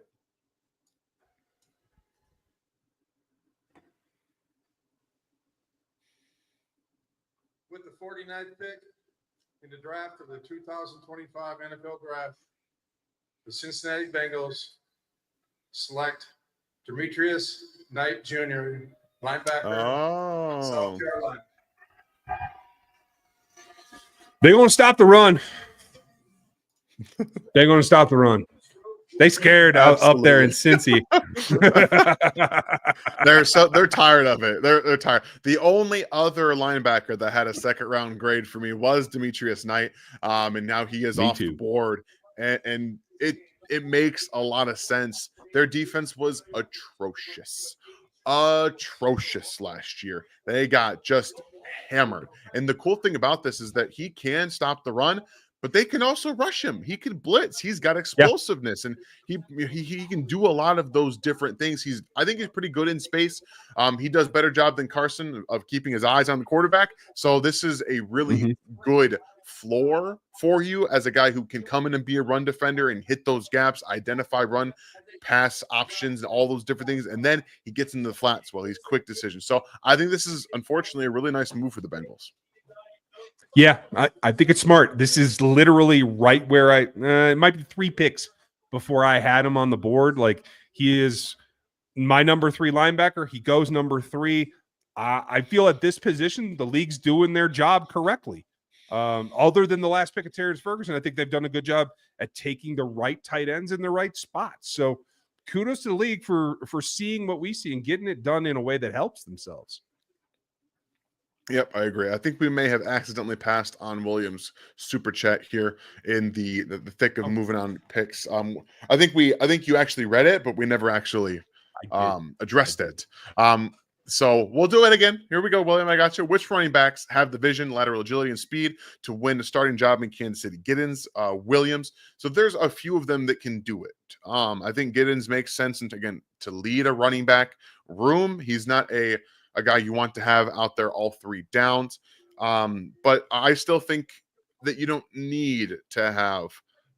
With the 49th pick in the draft of the 2025 NFL Draft, the Cincinnati Bengals select Demetrius Knight Jr., linebacker, South Carolina. They're going to stop the run. They're going to stop the run. They scared up there in Cincy. They're tired of it. They're tired. The only other linebacker that had a second round grade for me was Demetrius Knight, and now he is off the board, and it makes a lot of sense. Their defense was atrocious. atrocious last year. They got just hammered. And the cool thing about this is that he can stop the run, but they can also rush him. He can blitz. He's got explosiveness, and he can do a lot of those different things. I think he's pretty good in space. He does better job than Carson of keeping his eyes on the quarterback. So this is a really good floor for you as a guy who can come in and be a run defender and hit those gaps, identify run pass options and all those different things, and then he gets into the flats. Well, he's quick decisions. So I think this is unfortunately a really nice move for the Bengals. Yeah, I think it's smart. This is literally right where it might be 3 picks before I had him on the board. Like, he is my number 3 linebacker. He goes number 3. I feel at this position, the league's doing their job correctly. Other than the last pick of Terrence Ferguson, I think they've done a good job at taking the right tight ends in the right spots. So kudos to the league for seeing what we see and getting it done in a way that helps themselves. Yep, I agree. I think we may have accidentally passed on Williams' super chat here in the thick of moving on picks. I think you actually read it, but we never actually addressed it. So we'll do it again. Here we go, William. I got you. Which running backs have the vision, lateral agility, and speed to win the starting job in Kansas City? Giddens, Williams. So there's a few of them that can do it. I think Giddens makes sense, and again, to lead a running back room. He's not a guy you want to have out there all 3 downs. But I still think that you don't need to have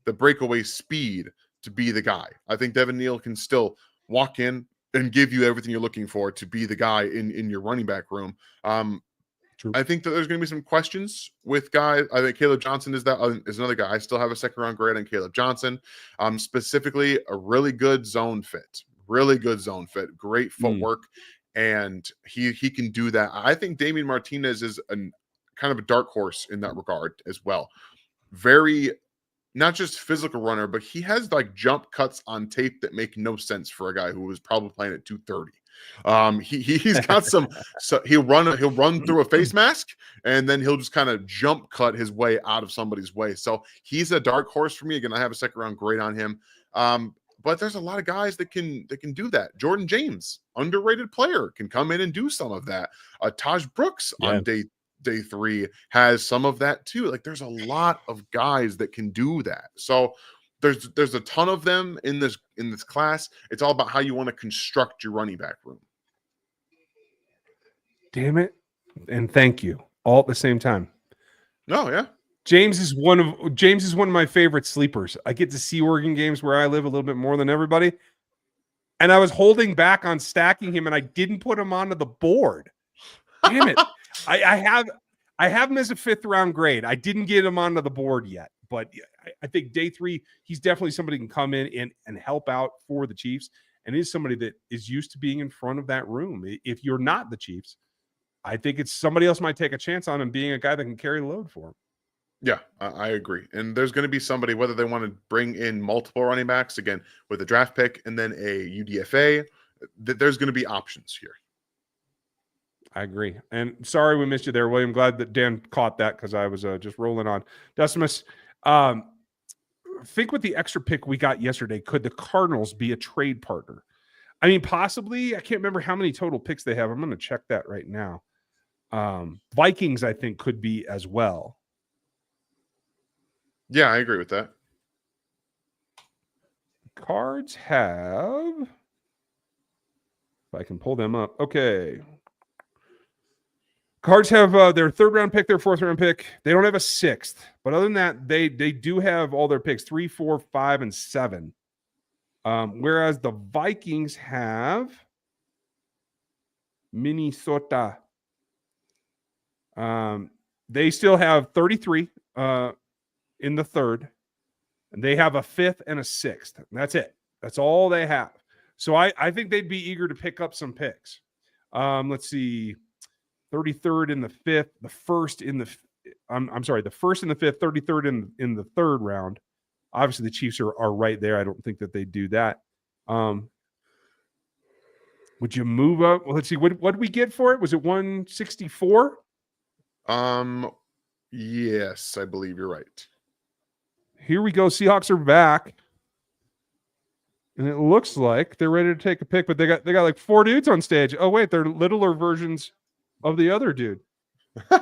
the breakaway speed to be the guy. I think Devin Neal can still walk in and give you everything you're looking for to be the guy in your running back room. True. I think that there's going to be some questions with guys. I think Caleb Johnson is another guy. I still have a 2nd-round grade on Caleb Johnson. Specifically, a really good zone fit. Great footwork. And he can do that. I think Damian Martinez is kind of a dark horse in that regard as well. Very, not just physical runner, but he has like jump cuts on tape that make no sense for a guy who was probably playing at 230. He's got some. So he'll run through a face mask, and then he'll just kind of jump cut his way out of somebody's way. So he's a dark horse for me. Again, I have a 2nd-round grade on him. But there's a lot of guys that can do that. Jordan James, underrated player, can come in and do some of that. Taj Brooks on day 3 has some of that too. Like, there's a lot of guys that can do that. So there's a ton of them in this class. It's all about how you want to construct your running back room. Damn it. And thank you. All at the same time. Oh, yeah. James is one of my favorite sleepers. I get to see Oregon games where I live a little bit more than everybody. And I was holding back on stacking him, and I didn't put him onto the board. Damn it. I have him as a 5th-round grade. I didn't get him onto the board yet. But I think day 3, he's definitely somebody who can come in and help out for the Chiefs, and is somebody that is used to being in front of that room. If you're not the Chiefs, I think it's somebody else might take a chance on him being a guy that can carry the load for him. Yeah, I agree. And there's going to be somebody, whether they want to bring in multiple running backs, again, with a draft pick and then a UDFA, there's going to be options here. I agree. And sorry we missed you there, William. Glad that Dan caught that because I was just rolling on. Decimus, think with the extra pick we got yesterday, could the Cardinals be a trade partner? I mean, possibly. I can't remember how many total picks they have. I'm going to check that right now. Vikings, I think, could be as well. Yeah, I agree with that. Cards have, if I can pull them up. Okay. Cards have their 3rd-round pick, their 4th-round pick. They don't have a 6th. But other than that, they do have all their picks, 3, 4, 5, and 7. Whereas the Vikings have Minnesota. They still have 33 in the 3rd, and they have a 5th and a 6th. And that's it. That's all they have. So I think they'd be eager to pick up some picks. Let's see, 33rd in the 5th, the 1st in the I'm sorry, the 1st and the 5th, 33rd in the 3rd round. Obviously, the Chiefs are right there. I don't think that they do that. Would you move up? Well, let's see. What did we get for it? Was it 164? Yes, I believe you're right. Here we go. Seahawks are back. And it looks like they're ready to take a pick, but they got like 4 dudes on stage. Oh wait, they're littler versions of the other dude, who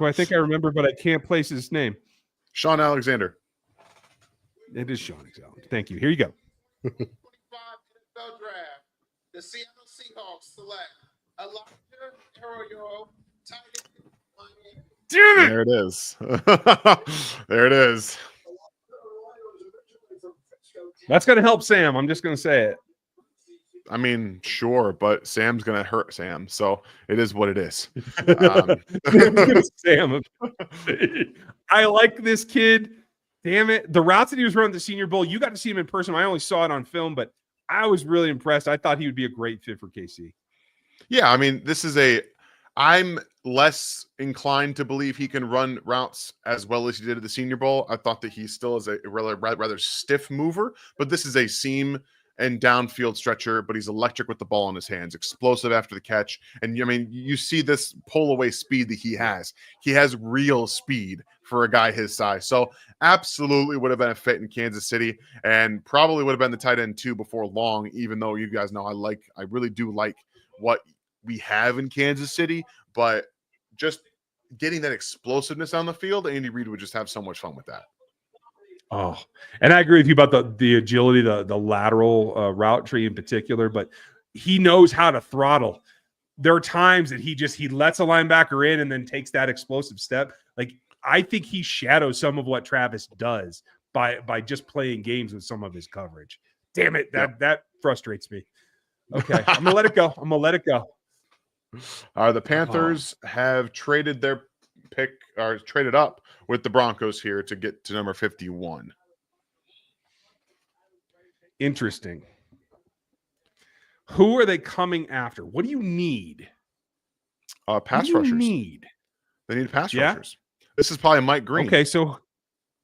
I think I remember, but I can't place his name. Sean Alexander. It is Sean Alexander. Thank you. Here you go. 25 NFL draft. The Seattle Seahawks select Elijah Arroyo, tight end. There it is. There it is. That's going to help Sam. I'm just going to say it. I mean, sure, but Sam's going to hurt Sam. So it is what it is. Sam. I like this kid. Damn it. The routes that he was running at the Senior Bowl, you got to see him in person. I only saw it on film, but I was really impressed. I thought he would be a great fit for KC. Yeah, I mean, I'm less inclined to believe he can run routes as well as he did at the Senior Bowl. I thought that he still is a rather stiff mover, but this is a seam and downfield stretcher, but he's electric with the ball in his hands, explosive after the catch. And I mean, you see this pull away speed that he has. He has real speed for a guy his size. So absolutely would have been a fit in Kansas City and probably would have been the tight end too before long, even though you guys know I really do like what we have in Kansas City, but just getting that explosiveness on the field, Andy Reid would just have so much fun with that. Oh, and I agree with you about the agility, the lateral route tree in particular, but he knows how to throttle. There are times that he lets a linebacker in and then takes that explosive step. Like, I think he shadows some of what Travis does by just playing games with some of his coverage. Damn it, that frustrates me. Okay, I'm gonna let it go. The Panthers have traded their pick or traded up with the Broncos here to get to number 51. Interesting. Who are they coming after? What do you need? Pass rushers. They need pass rushers. This is probably Mike Green. Okay, so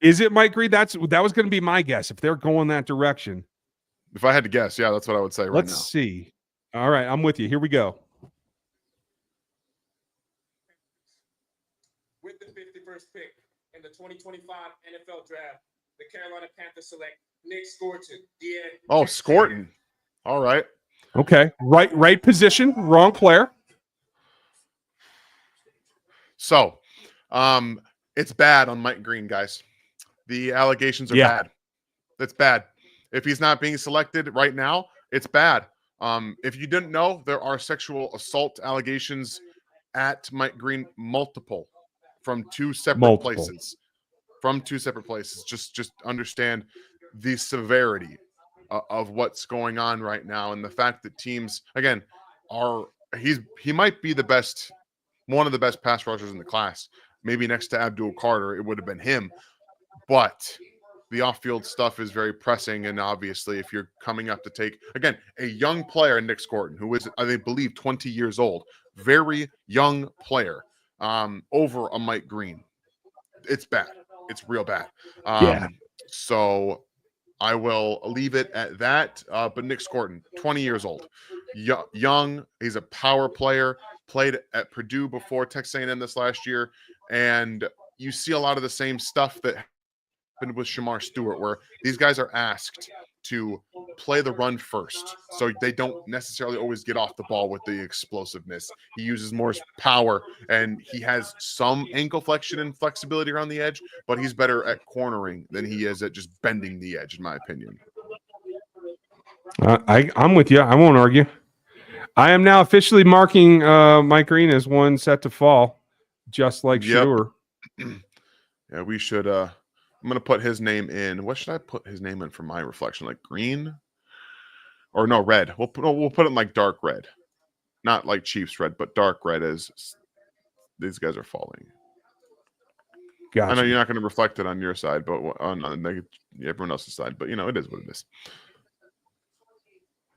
is it Mike Green? That was going to be my guess if they're going that direction. If I had to guess, yeah, that's what I would say right now. Let's see. All right, I'm with you. Here we go. With the 51st pick in the 2025 NFL Draft, the Carolina Panthers select Nick Scorton. Oh, Scorton. All right. Okay. Right position, wrong player. So, it's bad on Mike Green, guys. The allegations are bad. It's bad. If he's not being selected right now, it's bad. If you didn't know, there are sexual assault allegations at Mike Green, multiple from two separate places. Just understand the severity of what's going on right now, and the fact that teams, again, he might be one of the best pass rushers in the class. Maybe next to Abdul Carter, it would have been him. But the off-field stuff is very pressing, and obviously, if you're coming up to take, again, a young player, Nick Scorton, who is, I believe, 20 years old, very young player, over a Mike Green, it's bad. It's real bad. So I will leave it at that. But Nick Scorton, 20 years old, young. He's a power player. Played at Purdue before Texas A&M this last year, and you see a lot of the same stuff that happened with Shamar Stewart, where these guys are asked to play the run first, so they don't necessarily always get off the ball with the explosiveness. He uses more power, and he has some ankle flexion and flexibility around the edge, but he's better at cornering than he is at just bending the edge, in my opinion. I'm with you. I won't argue. I am now officially marking Mike Green as one set to fall, just like Shador. Yeah, we should. I'm going to put his name in. What should I put his name in for my reflection? Like green? Or no, red. We'll put it in like dark red. Not like Chiefs red, but dark red as these guys are falling. Gotcha. I know you're not going to reflect it on your side, but on everyone else's side. But, it is what it is.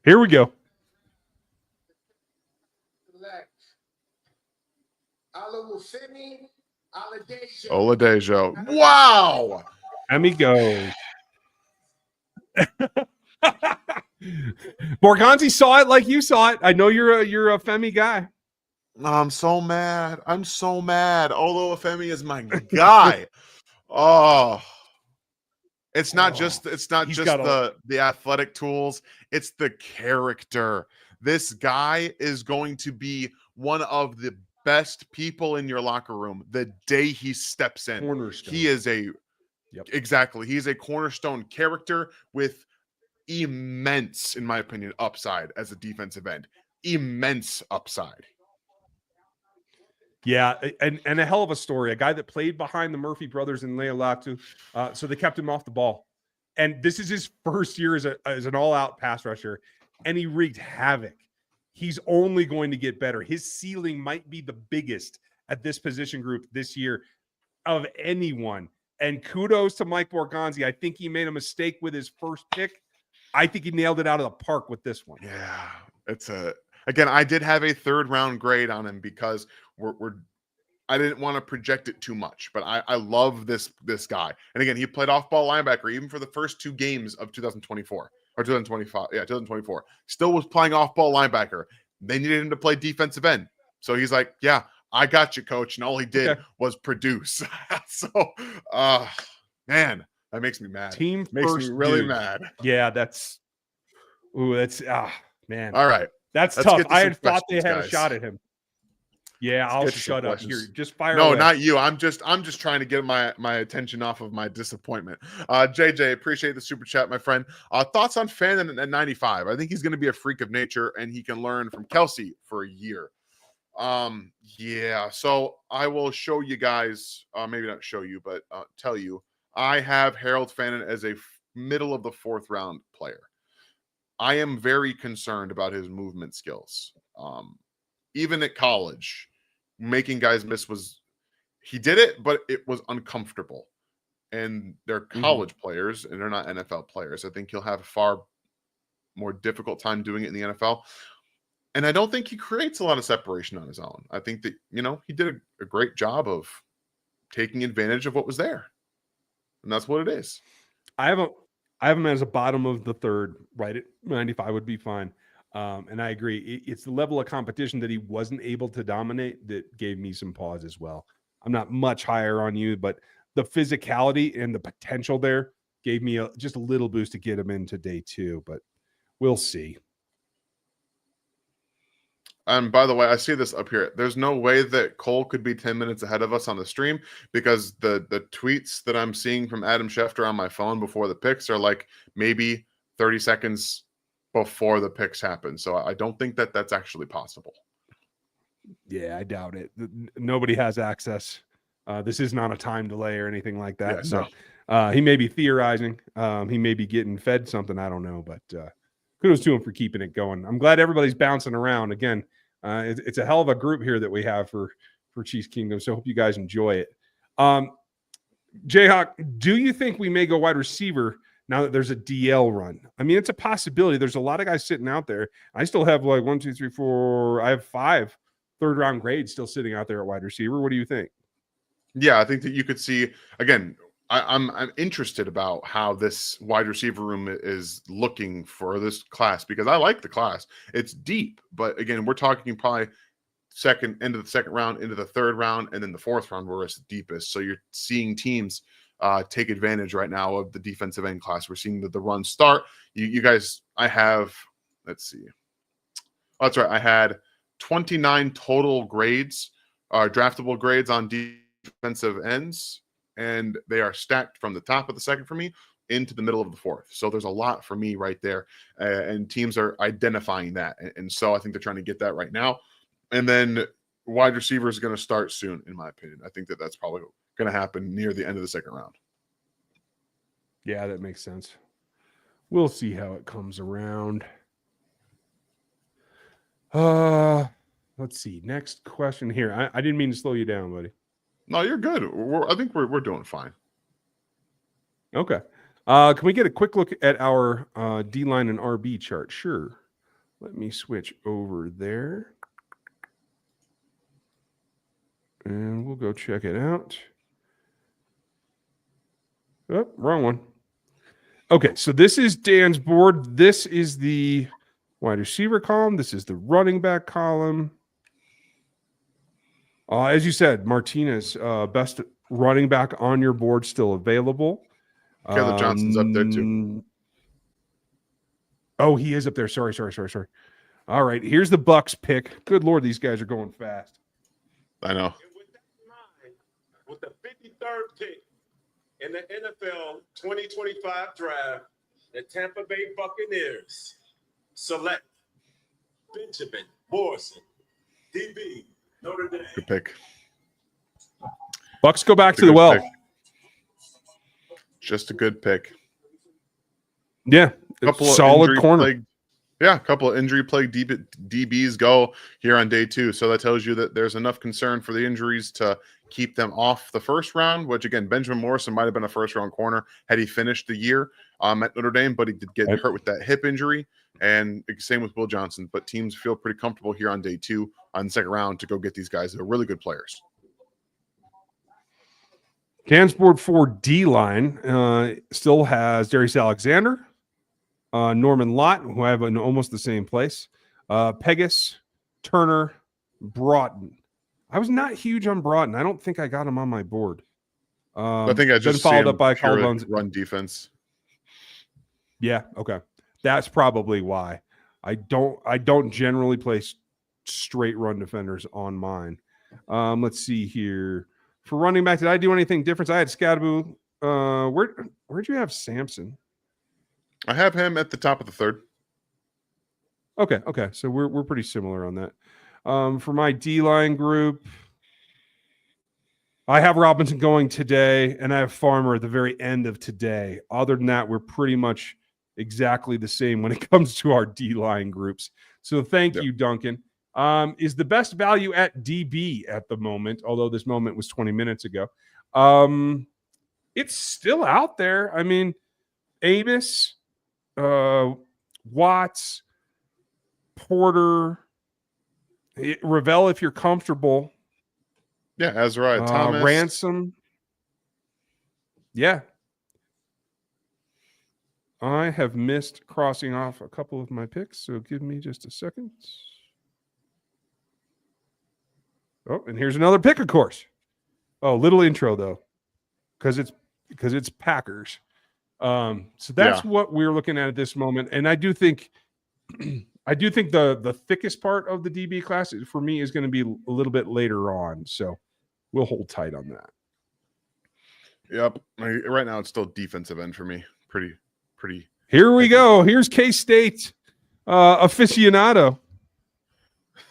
Here we go. Oladejo. Wow. Amigo. Borgonzi saw it like you saw it. I know you're a Femi guy. I'm so mad. Olo Afemi is my guy. Oh. It's not just he's the athletic tools, it's the character. This guy is going to be one of the best people in your locker room the day he steps in. Cornerstone. He is exactly. He's a cornerstone character with immense, in my opinion, upside as a defensive end. Immense upside. Yeah, and a hell of a story. A guy that played behind the Murphy brothers in Leolatu, so they kept him off the ball. And this is his first year as an all-out pass rusher, and he wreaked havoc. He's only going to get better. His ceiling might be the biggest at this position group this year of anyone. And kudos to Mike Borgonzi. I think he made a mistake with his first pick. I think he nailed it out of the park with this one. Yeah, again, I did have a 3rd round grade on him because I didn't want to project it too much, but I love this guy. And again, he played off-ball linebacker even for the first 2 games of 2024 or 2025. Yeah, 2024. Still was playing off-ball linebacker. They needed him to play defensive end. So he's like, yeah, I got you, coach. And all he did was produce. So, man, that makes me mad. Makes me really mad. Yeah, that's man. All right. That's tough. I had thought they had a shot at him. Yeah, I'll shut up here. Just fire No, away. not you. I'm just trying to get my attention off of my disappointment. JJ, appreciate the super chat, my friend. Thoughts on Fannin at 95? I think he's going to be a freak of nature, and he can learn from Kelsey for a year. Yeah. So I will show you guys, maybe not show you, but tell you, I have Harold Fannin as a middle of the 4th round player. I am very concerned about his movement skills. Even at college, making guys miss he did it, but it was uncomfortable. And they're college players and they're not NFL players. I think he'll have a far more difficult time doing it in the NFL. And I don't think he creates a lot of separation on his own. I think that, he did a great job of taking advantage of what was there. And that's what it is. I have him as a bottom of the 3rd, right at 95 would be fine. And I agree. It's the level of competition that he wasn't able to dominate that gave me some pause as well. I'm not much higher on you, but the physicality and the potential there gave me just a little boost to get him into day 2, but we'll see. And by the way, I see this up here. There's no way that Cole could be 10 minutes ahead of us on the stream because the tweets that I'm seeing from Adam Schefter on my phone before the picks are like maybe 30 seconds before the picks happen. So I don't think that that's actually possible. Yeah, I doubt it. Nobody has access. This is not a time delay or anything like that. Yeah, he may be theorizing. He may be getting fed something. I don't know, but kudos to him for keeping it going. I'm glad everybody's bouncing around. Again, it's a hell of a group here that we have for Chiefs Kingdom. So I hope you guys enjoy it. Jayhawk, do you think we may go wide receiver now that there's a DL run? I mean, it's a possibility. There's a lot of guys sitting out there. I still have like 1, 2, 3, 4. I have 5 3rd round grades still sitting out there at wide receiver. What do you think? Yeah, I think that you could see, again, I'm interested about how this wide receiver room is looking for this class because I like the class. It's deep, but again, we're talking probably end of the 2nd round, into the 3rd round, and then the 4th round where it's the deepest. So you're seeing teams take advantage right now of the defensive end class. We're seeing the run start. You guys, I have, let's see. Oh, that's right. I had 29 total grades, draftable grades on defensive ends. And they are stacked from the top of the 2nd for me into the middle of the 4th. So there's a lot for me right there. And teams are identifying that. And so I think they're trying to get that right now. And then wide receiver is going to start soon, in my opinion. I think that that's probably going to happen near the end of the 2nd round. Yeah, that makes sense. We'll see how it comes around. Let's see. Next question here. I didn't mean to slow you down, buddy. No, you're good. I think we're doing fine. Okay. Can we get a quick look at our D-line and RB chart? Sure. Let me switch over there. And we'll go check it out. Oh, wrong one. Okay, so this is Dan's board. This is the wide receiver column. This is the running back column. As you said, Martinez, best running back on your board, still available. Caleb Johnson's up there too. Oh, he is up there. Sorry. All right, here's the Bucks pick. Good Lord, these guys are going fast. I know. And with that in mind, with the 53rd pick in the NFL 2025 draft, the Tampa Bay Buccaneers select Benjamin Morrison, DB, Notre Dame. Good pick. Bucks go back It's a to the good well. pick. Just a good pick. Yeah, solid corner. A couple of injury-plagued DBs go here on day 2. So that tells you that there's enough concern for the injuries to keep them off the first round, which, again, Benjamin Morrison might have been a first-round corner had he finished the year at Notre Dame, but he did get hurt with that hip injury. And same with Will Johnson. But teams feel pretty comfortable here on day 2 on the second round to go get these guys. They're really good players. Cans board for D-line still has Darius Alexander, Norman-Lott, who have in almost the same place, Pegas, Turner, Broughton. I was not huge on Broughton. I don't think I got him on my board. I think I just followed up by Caldwell's run defense. Yeah, okay. That's probably why. I don't generally place straight run defenders on mine. Let's see here. For running back, did I do anything different? I had Scadaboo. Where'd you have Sampson? I have him at the top of the 3rd. Okay. So we're pretty similar on that. For my D-line group, I have Robinson going today, and I have Farmer at the very end of today. Other than that, we're pretty much exactly the same when it comes to our D-line groups. So thank you, Duncan. Is the best value at DB at the moment, although this moment was 20 minutes ago. It's still out there. I mean, Amos, Watts, Porter, Ravel, if you're comfortable. Yeah, Azariah Thomas. Ransom. Yeah. I have missed crossing off a couple of my picks, so give me just a second. Oh, and here's another pick, of course. Oh, little intro though, because it's Packers. So that's what we're looking at this moment, and I do think the thickest part of the DB class for me is going to be a little bit later on. So we'll hold tight on that. Yep. Right now it's still defensive end for me. Pretty. Here we go. Here's K-State aficionado.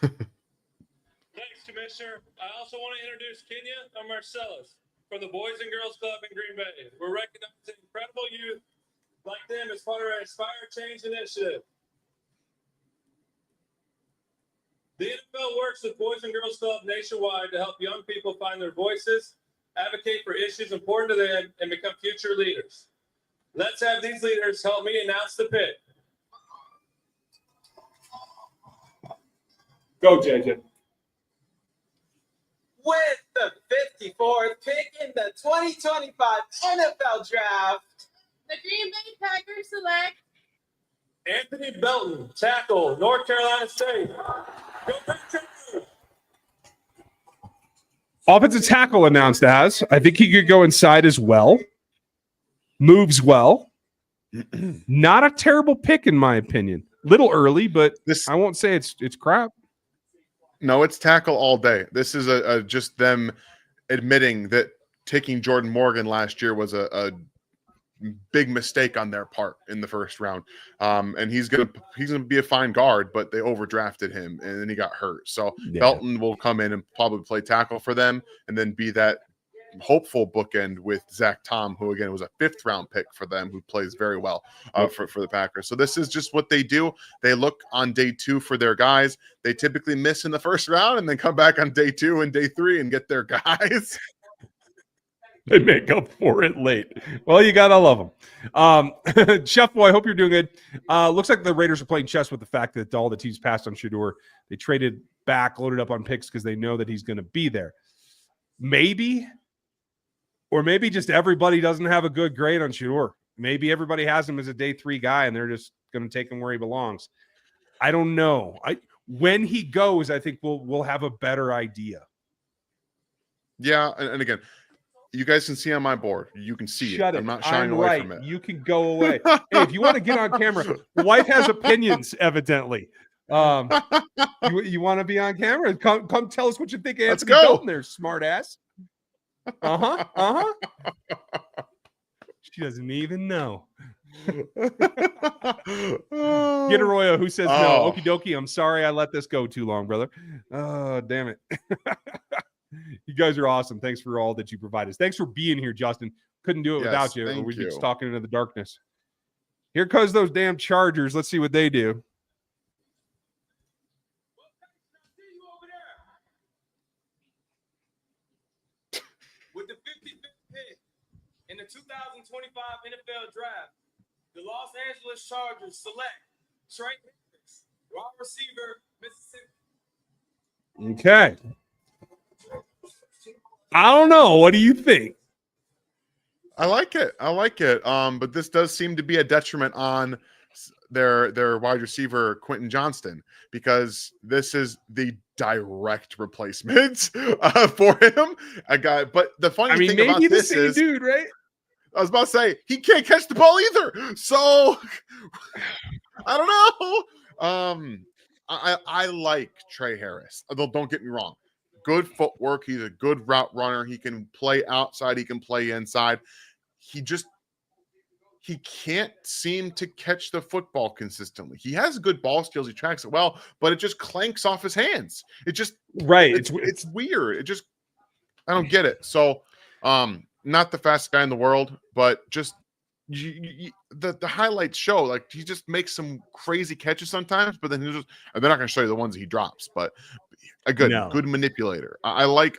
Thanks, Commissioner. I also want to introduce Kenya and Marcellus from the Boys and Girls Club in Green Bay. We're recognizing incredible youth like them as part of our Inspire Change initiative. The NFL works with Boys and Girls Club nationwide to help young people find their voices, advocate for issues important to them, and become future leaders. Let's have these leaders help me announce the pick. Go, JJ. With the 54th pick in the 2025 NFL Draft, The Green Bay Packers select Anthony Belton, tackle, North Carolina State. Go Packers! Offensive tackle announced as. I think he could go inside as well. Moves well. Not a terrible pick, in my opinion. Little early, but I won't say it's crap. No, it's tackle all day. This is just them admitting that taking Jordan Morgan last year was a big mistake on their part in the first round. And he's gonna be a fine guard, but they overdrafted him and then he got hurt. So Belton will come in and probably play tackle for them and then be that hopeful bookend with Zach Tom, who again was a 5th round pick for them, who plays very well for the Packers. So this is just what they do. They look on day 2 for their guys. They typically miss in the first round and then come back on day 2 and day 3 and get their guys. They make up for it late. Well, you gotta love them. Chef Boy, I hope you're doing good. Looks like the Raiders are playing chess with the fact that all the teams passed on Shedeur. They traded back, loaded up on picks because they know that he's going to be there. Maybe. Or maybe just everybody doesn't have a good grade on Shedeur. Maybe everybody has him as a day 3 guy and they're just going to take him where he belongs. I don't know. When he goes, I think we'll have a better idea. Yeah, and again, You guys can see on my board. You can see Shut it. it. I'm not shying I'm away right. from it. You can go away. Hey, if you want to get on camera, the wife has opinions, evidently. You want to be on camera? Come tell us what you think of Let's Anthony go. Dalton there, smart ass. She doesn't even know. Get Arroyo, who says no. Oh. Okie dokie. I'm sorry I let this go too long, brother. Oh, damn it. You guys are awesome. Thanks for all that you provide us. Thanks for being here, Justin. Couldn't do it without you, or we'd be just talking into the darkness. Here comes those damn Chargers. Let's see what they do. With the 55th pick in the 2025 NFL Draft, the Los Angeles Chargers select Trey Hendricks, wide receiver, Mississippi. Okay. I don't know. What do you think? I like it. But this does seem to be a detriment on their wide receiver Quentin Johnston, because this is the direct replacement for him. But the funny thing about this is, dude, right? I was about to say he can't catch the ball either. So I don't know. I like Trey Harris. Don't get me wrong. Good footwork. He's a good route runner. He can play outside. He can play inside. He can't seem to catch the football consistently. He has good ball skills. He tracks it well, but it just clanks off his hands. It's weird. I don't get it. So, not the fastest guy in the world, but just the highlights show, like, he just makes some crazy catches sometimes, but then they're not going to show you the ones that he drops, but a good manipulator. I like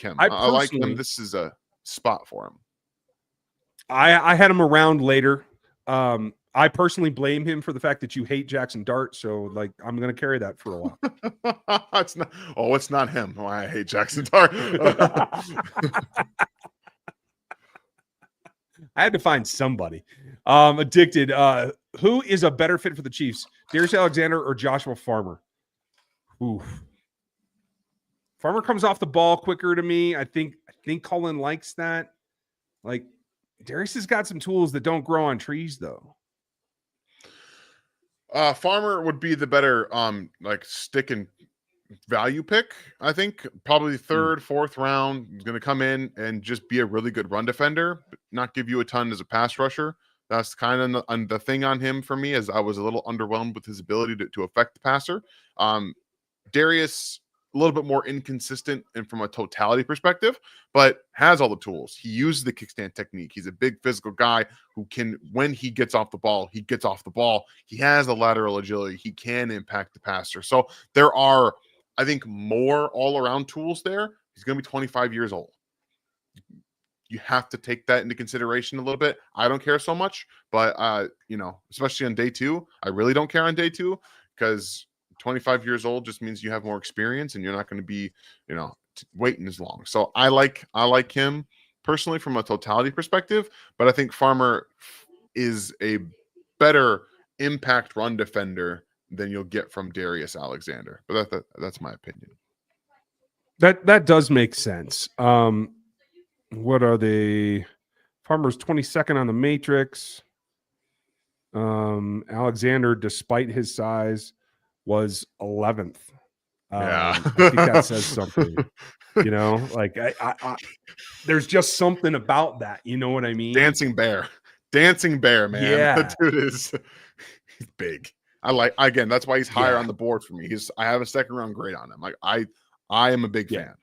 him. I like him. This is a spot for him. I had him around later. I personally blame him for the fact that you hate Jackson Dart. So, like, I'm going to carry that for a while. It's not him. I hate Jackson Dart. I had to find somebody. Addicted. Who is a better fit for the Chiefs? Darius Alexander or Joshua Farmer? Oof. Farmer comes off the ball quicker to me. I think Cullen likes that. Like, Darius has got some tools that don't grow on trees, though. Farmer would be the better stick and value pick. I think probably third, fourth round. He's going to come in and just be a really good run defender, but not give you a ton as a pass rusher. That's kind of the thing on him for me, as I was a little underwhelmed with his ability to affect the passer. Darius, a little bit more inconsistent and from a totality perspective, but has all the tools. He uses the kickstand technique. He's a big physical guy who can, when he gets off the ball, he gets off the ball. He has the lateral agility. He can impact the passer. So there are, I think, more all-around tools there. He's going to be 25 years old. You have to take that into consideration a little bit. I don't care so much, but especially on day two, I really don't care on day two, because 25 years old just means you have more experience and you're not going to be, waiting as long. So I like him personally from a totality perspective, but I think Farmer is a better impact run defender than you'll get from Darius Alexander. But that's my opinion. That does make sense. What are they? Farmer's 22nd on the matrix. Alexander, despite his size, was 11th. Yeah. I think that says something. Like I there's just something about that. You know what I mean? Dancing bear, man. Yeah. That dude he's big. That's why he's higher on the board for me. I have a second round grade on him. Like I am a big fan.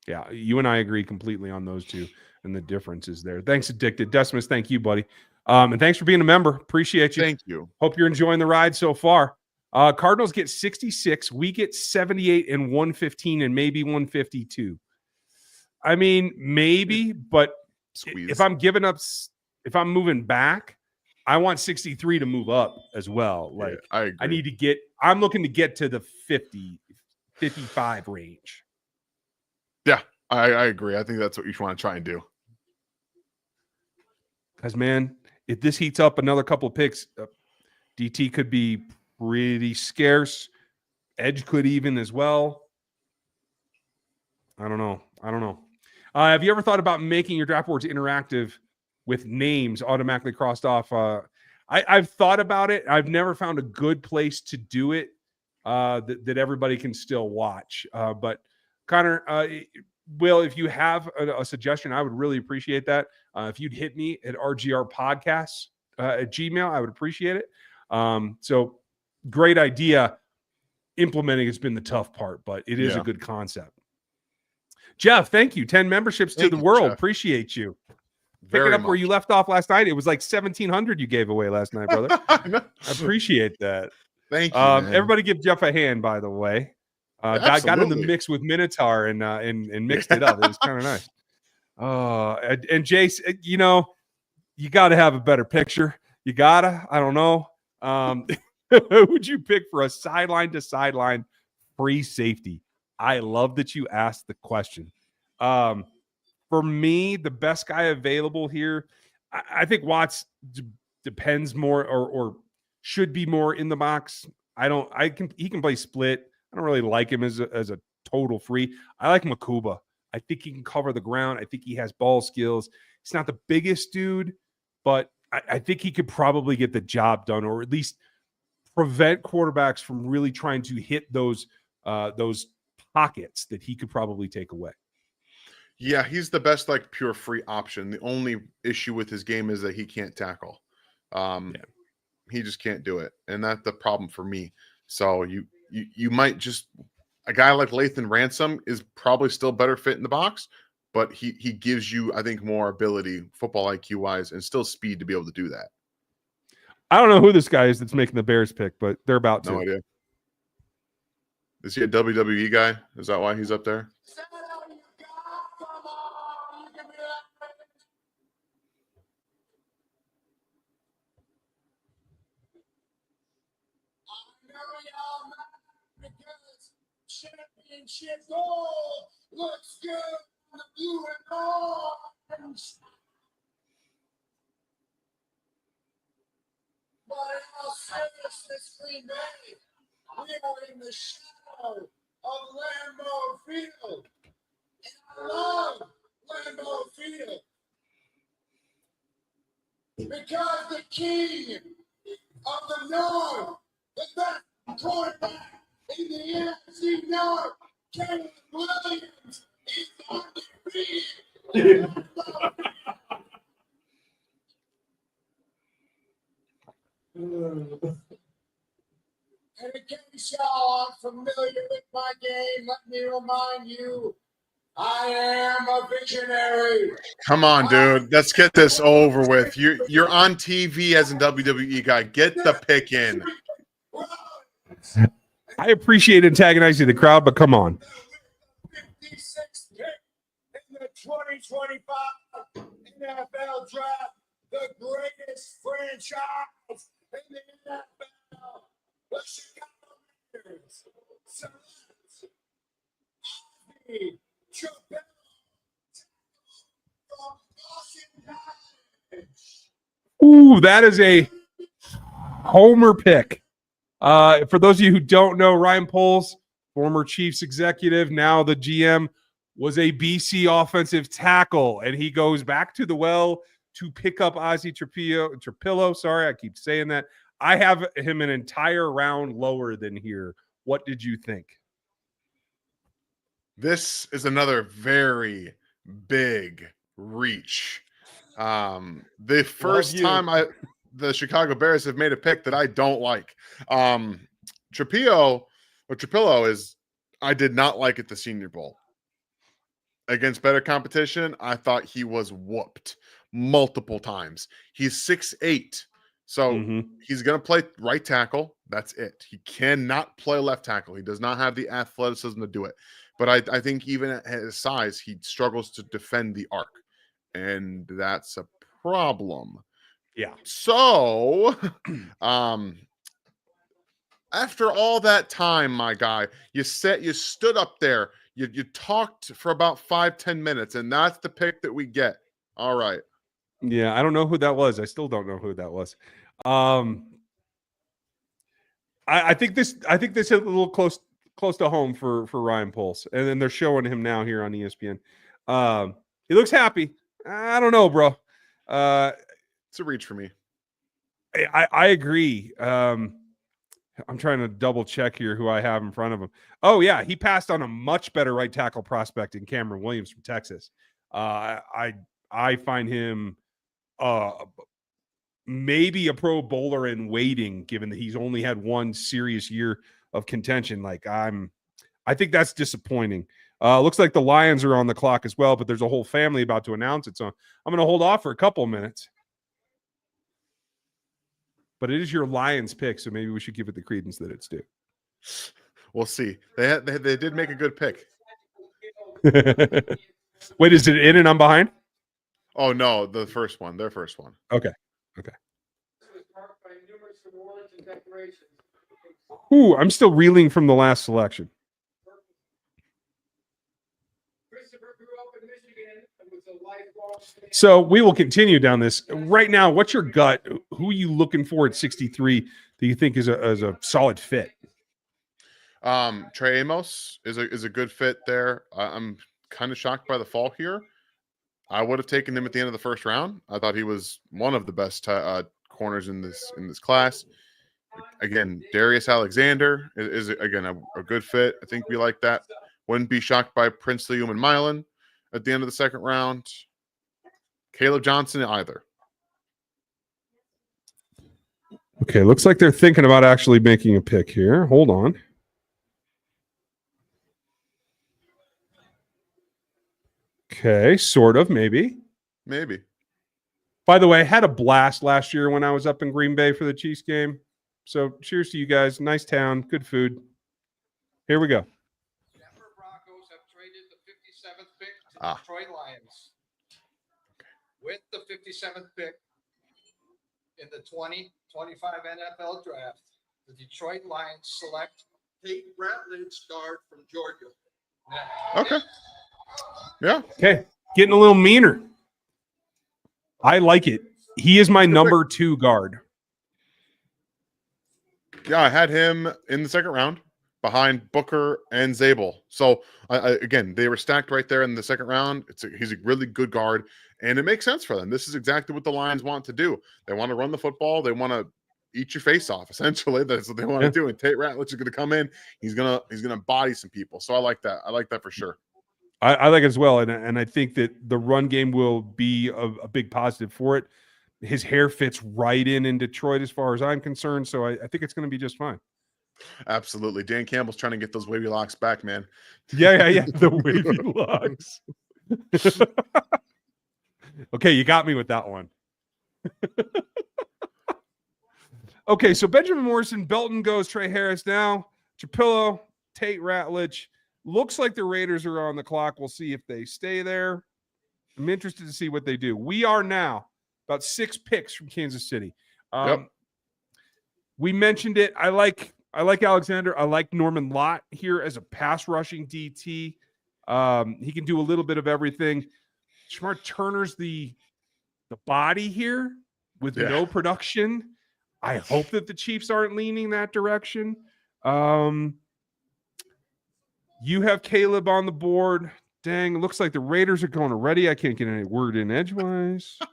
Yeah, you and I agree completely on those two, and the difference is there. Thanks, Addicted. Decimus, thank you, buddy. And thanks for being a member. Appreciate you. Thank you. Hope you're enjoying the ride so far. Cardinals get 66. We get 78 and 115 and maybe 152. I mean, maybe, but Squeeze. if I'm moving back, I want 63 to move up as well. Like, I agree. I'm looking to get to the 50, 55 range. Yeah, I agree. I think that's what you want to try and do. Because, man, if this heats up another couple of picks, DT could be pretty scarce. Edge could even as well. I don't know. Have you ever thought about making your draft boards interactive with names automatically crossed off? I've thought about it. I've never found a good place to do it that everybody can still watch. But Connor, Will, if you have a suggestion, I would really appreciate that. If you'd hit me at RGR Podcasts at Gmail, I would appreciate it. So great idea. Implementing has been the tough part, but it is a good concept. Jeff, thank you. 10 memberships to the world. Jeff. Appreciate you. Very Picking up much. where you left off last night. It was like 1,700 you gave away last night, brother. I appreciate that. Thank you. Man. Everybody give Jeff a hand, by the way. Got in the mix with Minotaur and mixed it up. It was kind of nice. And Jace, you know, you got to have a better picture. You gotta. I don't know. Who would you pick for a sideline to sideline free safety? I love that you asked the question. For me, the best guy available here, I think Watts depends more or should be more in the box. He can play split. I don't really like him as a total free. I like Makuba. I think he can cover the ground. I think he has ball skills. He's not the biggest dude, but I think he could probably get the job done, or at least prevent quarterbacks from really trying to hit those pockets that he could probably take away. Yeah, he's the best like pure free option. The only issue with his game is that he can't tackle. He just can't do it, and that's the problem for me. So you might just, a guy like Lathan Ransom is probably still better fit in the box, but he gives you, I think, more ability, football IQ wise, and still speed to be able to do that. I don't know who this guy is that's making the Bears pick, but they're about to. No idea. Is he a WWE guy? Is that why he's up there? Championship goal looks good on the blue and orange. But in all seriousness, Green Bay, we are in the shadow of Lambeau Field. And I love Lambeau Field because the king of the North, the best quarterback in the NFC North, Caleb Williams, is undefeated. And in case y'all aren't familiar with my game, let me remind you, I am a visionary. Come on, dude. Let's get this over with. You're on TV as a WWE guy. Get the pick in. I appreciate antagonizing the crowd, but come on. 56th pick in the 2025 NFL Draft, the greatest franchise in the NFL, the Chicago Bears select Ozzie Trapello from Washington College. Ooh, that is a homer pick. For those of you who don't know, Ryan Poles, former Chiefs executive, now the GM, was a BC offensive tackle, and he goes back to the well to pick up Ozzie Trapello. Sorry, I keep saying that. I have him an entire round lower than here. What did you think? This is another very big reach. The first time the Chicago Bears have made a pick that I don't like. Trapello is, I did not like at the Senior Bowl. Against better competition, I thought he was whooped multiple times. He's 6'8", so he's going to play right tackle. That's it. He cannot play left tackle. He does not have the athleticism to do it. But I think even at his size, he struggles to defend the arc, and that's a problem. Yeah. So, after all that time, my guy, you stood up there, you talked for about 5-10 minutes, and that's the pick that we get. All right. Yeah, I don't know who that was. I still don't know who that was. I think this hit a little close to home for Ryan Poles, and then they're showing him now here on ESPN. He looks happy. I don't know, bro. It's a reach for me. I agree. I'm trying to double check here who I have in front of him. Oh yeah, he passed on a much better right tackle prospect in Cameron Williams from Texas. I find him maybe a Pro Bowler in waiting, given that he's only had one serious year of contention. I think that's disappointing. Looks like the Lions are on the clock as well, but there's a whole family about to announce it, so I'm going to hold off for a couple of minutes. But it is your Lions pick, so maybe we should give it the credence that it's due. We'll see. They did make a good pick. Wait, is it in and I'm behind? Oh no, their first one. Okay. Ooh, I'm still reeling from the last selection. So we will continue down this. Right now, what's your gut? Who are you looking for at 63 that you think is a solid fit? Trey Amos is a good fit there. I'm kind of shocked by the fall here. I would have taken him at the end of the first round. I thought he was one of the best corners in this class. Again, Darius Alexander is again a good fit. I think we like that. Wouldn't be shocked by Princely Uman-Milan at the end of the second round. Caleb Johnson either. Okay, looks like they're thinking about actually making a pick here. Hold on. Okay, sort of, maybe. By the way, I had a blast last year when I was up in Green Bay for the Chiefs game. So cheers to you guys. Nice town, good food. Here we go. Denver Broncos have traded the 57th pick to the Detroit Lions. With the 57th pick in the 2025 NFL Draft, the Detroit Lions select Tate Ratledge, guard from Georgia. Okay. Yeah. Okay, getting a little meaner. I like it. He is my number 2 guard. Yeah, I had him in the second round behind Booker and Zabel. So again, they were stacked right there in the second round. He's a really good guard, and it makes sense for them. This is exactly what the Lions want to do. They want to run the football. They want to eat your face off. Essentially, that's what they want to do. And Tate Ratledge is going to come in. He's gonna body some people. So I like that. I like that for sure. I like it as well, and I think that the run game will be a big positive for it. His hair fits right in Detroit as far as I'm concerned, so I think it's going to be just fine. Absolutely. Dan Campbell's trying to get those wavy locks back, man. Yeah. The wavy locks. Okay, you got me with that one. Okay, so Benjamin Morrison, Belton goes, Trey Harris now, Chapillo, Tate Ratledge. Looks like the Raiders are on the clock. We'll see if they stay there. I'm interested to see what they do. We are now about 6 picks from Kansas City. Yep. We mentioned it. I like Alexander. I like Norman-Lott here as a pass rushing DT. He can do a little bit of everything. Smart Turner's the body here with no production. I hope that the Chiefs aren't leaning that direction. You have Caleb on the board. Dang, it looks like the Raiders are going already. I can't get any word in edgewise. Some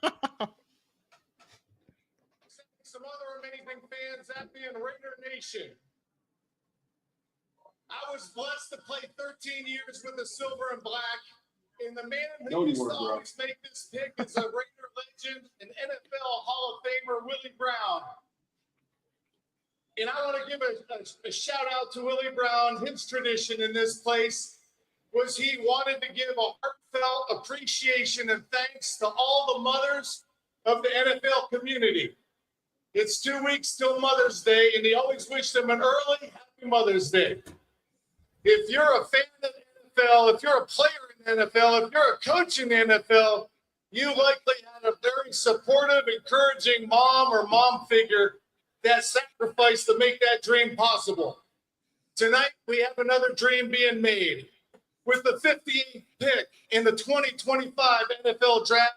other amazing fans, that being Raider Nation. I was blessed to play 13 years with the Silver and Black, and the man who used to always make this pick is a Raider legend, an NFL Hall of Famer, Willie Brown. And I want to give a shout out to Willie Brown. His tradition in this place was he wanted to give a heartfelt appreciation and thanks to all the mothers of the NFL community. It's 2 weeks till Mother's Day, and he always wished them an early happy Mother's Day. If you're a fan of the NFL, if you're a player in the NFL, if you're a coach in the NFL, you likely had a very supportive, encouraging mom or mom figure that sacrificed to make that dream possible. Tonight, we have another dream being made. With the 58th pick in the 2025 NFL Draft,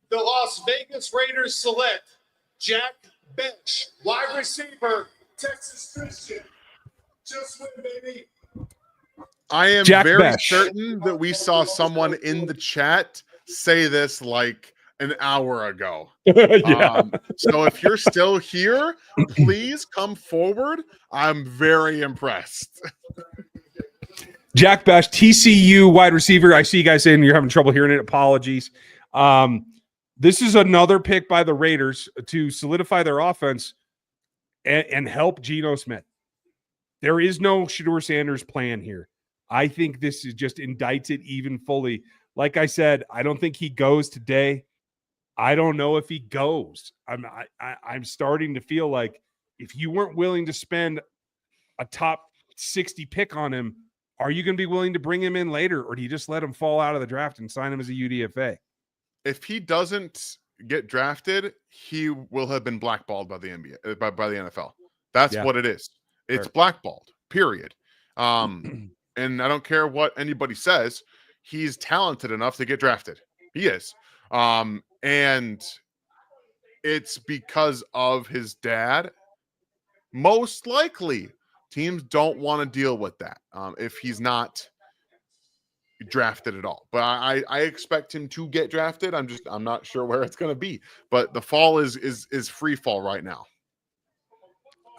the Las Vegas Raiders select Jack Bench, wide receiver, Texas Christian. Just win, baby. I am Jack very Besh. certain that we saw someone in the chat say this like an hour ago. Yeah. So if you're still here, please come forward. I'm very impressed. Jack Bash, TCU wide receiver. I see you guys saying you're having trouble hearing it. Apologies. This is another pick by the Raiders to solidify their offense and help Geno Smith. There is no Shedeur Sanders plan here. I think this is just indicts it even fully. Like I said, I don't think he goes today. I don't know if he goes. I'm starting to feel like if you weren't willing to spend a top 60 pick on him, are you going to be willing to bring him in later, or do you just let him fall out of the draft and sign him as a UDFA? If he doesn't get drafted, he will have been blackballed by the NBA, by the NFL. That's what it is. It's blackballed, period. And I don't care what anybody says. He's talented enough to get drafted. He is. And it's because of his dad. Most likely, teams don't want to deal with that if he's not drafted at all. But I expect him to get drafted. I'm not sure where it's going to be. But the fall is free fall right now.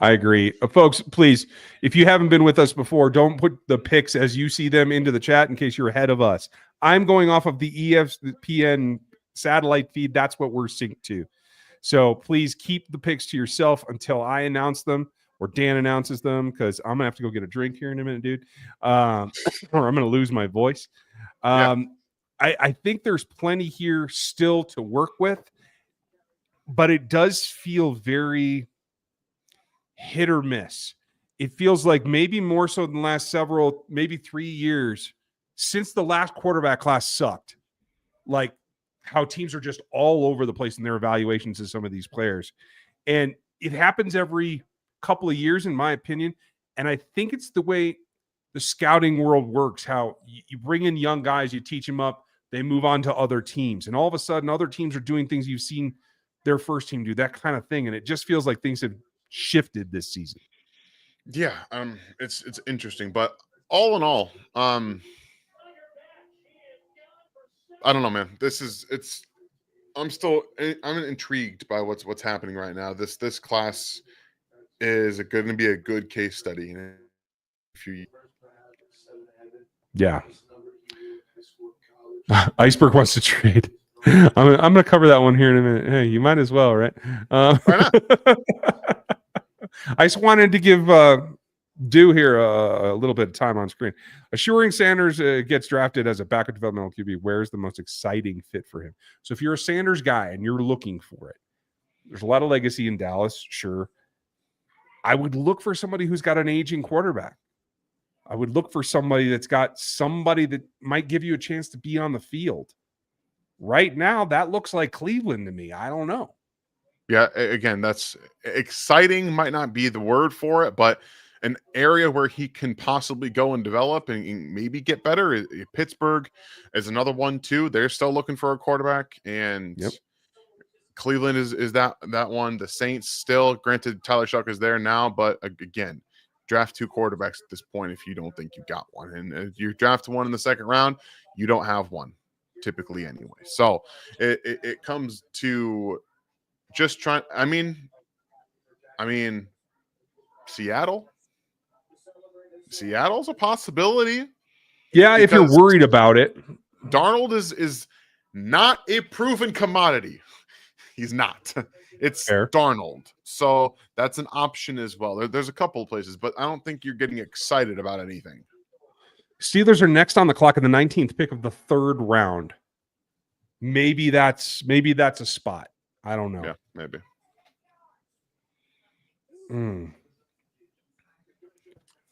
I agree. Folks, please, if you haven't been with us before, don't put the picks as you see them into the chat in case you're ahead of us. I'm going off of the ESPN satellite feed. That's what we're synced to. So please keep the picks to yourself until I announce them or Dan announces them, because I'm going to have to go get a drink here in a minute, dude. Or I'm going to lose my voice. I think there's plenty here still to work with, but it does feel very hit or miss. It feels like maybe more so than the last several, maybe 3 years since the last quarterback class sucked. Like how teams are just all over the place in their evaluations of some of these players. And it happens every couple of years, in my opinion. And I think it's the way the scouting world works, how you bring in young guys, you teach them up, they move on to other teams. And all of a sudden, other teams are doing things you've seen their first team do, that kind of thing. And it just feels like things have shifted this season. Yeah, it's interesting, but all in all, I don't know, man. I'm intrigued by what's happening right now. This class is going to be a good case study in a few years. Yeah. Iceberg wants to trade. I'm going to cover that one here in a minute. Hey, you might as well, right? Why not? I just wanted to give Dew here a little bit of time on screen. Assuring Sanders gets drafted as a backup developmental QB, where's the most exciting fit for him? So if you're a Sanders guy and you're looking for it, there's a lot of legacy in Dallas, sure. I would look for somebody who's got an aging quarterback. I would look for somebody that's got somebody that might give you a chance to be on the field. Right now, that looks like Cleveland to me. I don't know. Yeah, again, that's exciting, might not be the word for it, but an area where he can possibly go and develop and maybe get better. Pittsburgh is another one too. They're still looking for a quarterback, and Cleveland is that one. The Saints still, granted, Tyler Shuck is there now, but again, draft 2 quarterbacks at this point if you don't think you got one, and if you draft one in the second round, you don't have one typically anyway. So it comes to just trying. I mean, Seattle's a possibility. Yeah, if you're worried about it. Darnold is not a proven commodity. He's not. It's fair. Darnold. So that's an option as well. There's a couple of places, but I don't think you're getting excited about anything. Steelers are next on the clock in the 19th pick of the 3rd round. Maybe that's a spot. I don't know. Yeah, maybe.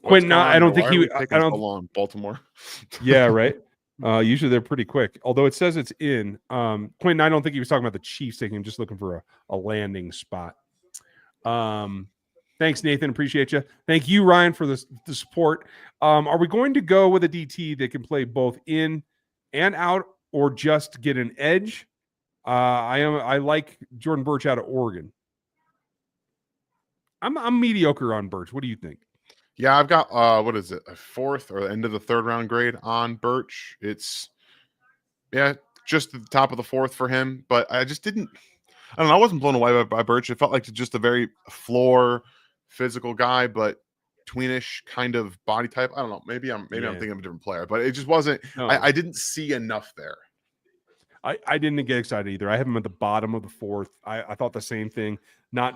Quentin, I don't think he. I don't. So long, Baltimore. Yeah, right. Usually they're pretty quick. Although it says it's in. Quentin, I don't think he was talking about the Chiefs taking him, just looking for a landing spot. Thanks, Nathan. Appreciate you. Thank you, Ryan, for the support. Are we going to go with a DT that can play both in and out, or just get an edge? I like Jordan Birch out of Oregon. I'm mediocre on Birch. What do you think? Yeah, I've got what is it, a 4th or the end of the 3rd round grade on Birch. It's just at the top of the fourth for him, but I just didn't. I don't know. I wasn't blown away by Birch. It felt like just a very floor physical guy, but tweenish kind of body type. I don't know. Maybe I'm thinking of a different player, but it just wasn't. No. I didn't see enough there. I didn't get excited either. I have him at the bottom of the fourth. I thought the same thing. Not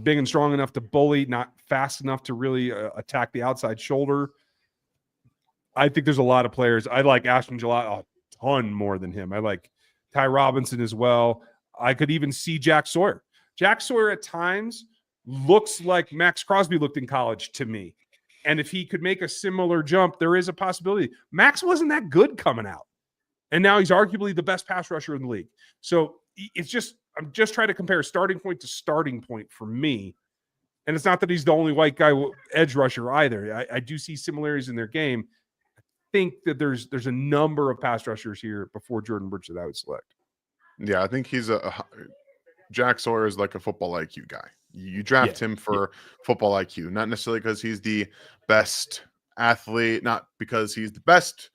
big and strong enough to bully, not fast enough to really attack the outside shoulder. I think there's a lot of players. I like Ashton Gillotte a ton more than him. I like Ty Robinson as well. I could even see Jack Sawyer. Jack Sawyer at times looks like Max Crosby looked in college to me. And if he could make a similar jump, there is a possibility. Max wasn't that good coming out. And now he's arguably the best pass rusher in the league. So it's just, I'm just trying to compare starting point to starting point for me. And it's not that he's the only white guy edge rusher either. I do see similarities in their game. I think that there's a number of pass rushers here before Jordan Birch that I would select. Yeah, I think he's Jack Sawyer is like a football IQ guy. You draft him for football IQ, not necessarily because he's the best athlete, not because he's the best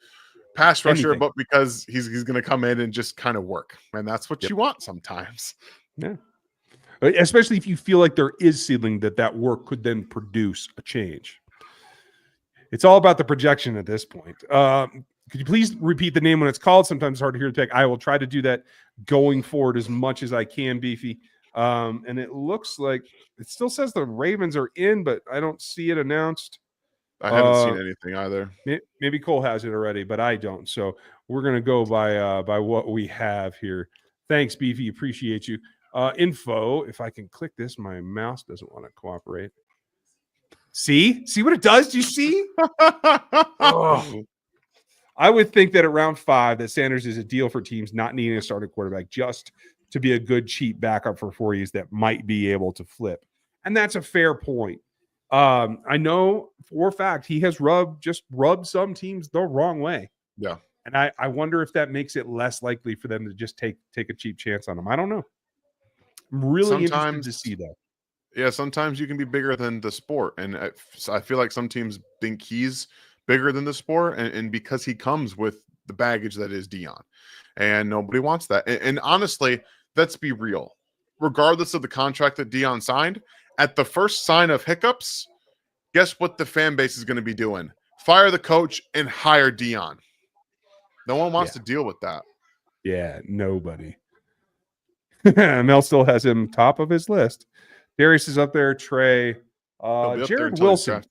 pass rusher, but because he's going to come in and just kind of work. And that's what you want sometimes. Yeah. Especially if you feel like there is ceiling that work could then produce a change. It's all about the projection at this point. Could you please repeat the name when it's called? Sometimes it's hard to hear the pick. I will try to do that going forward as much as I can, Beefy. And it looks like it still says the Ravens are in, but I don't see it announced. I haven't seen anything either. Maybe Cole has it already, but I don't. So we're going to go by what we have here. Thanks, Beefy. Appreciate you. Info. If I can click this, my mouse doesn't want to cooperate. See what it does? Do you see? Oh. I would think that at round 5, that Sanders is a deal for teams not needing a starting quarterback, just to be a good cheap backup for 4 years that might be able to flip. And that's a fair point. I know for a fact he has rubbed some teams the wrong way. Yeah. And I wonder if that makes it less likely for them to just take a cheap chance on him. I don't know. I'm really interested to see that. Yeah, sometimes you can be bigger than the sport. And I feel like some teams think he's bigger than the sport, and because he comes with the baggage that is Deion. And nobody wants that. And honestly, let's be real. Regardless of the contract that Deion signed, at the first sign of hiccups, guess what the fan base is going to be doing? Fire the coach and hire Deion. No one wants to deal with that. Yeah, nobody. Mel still has him top of his list. Darius is up there. Trey. Jared Wilson.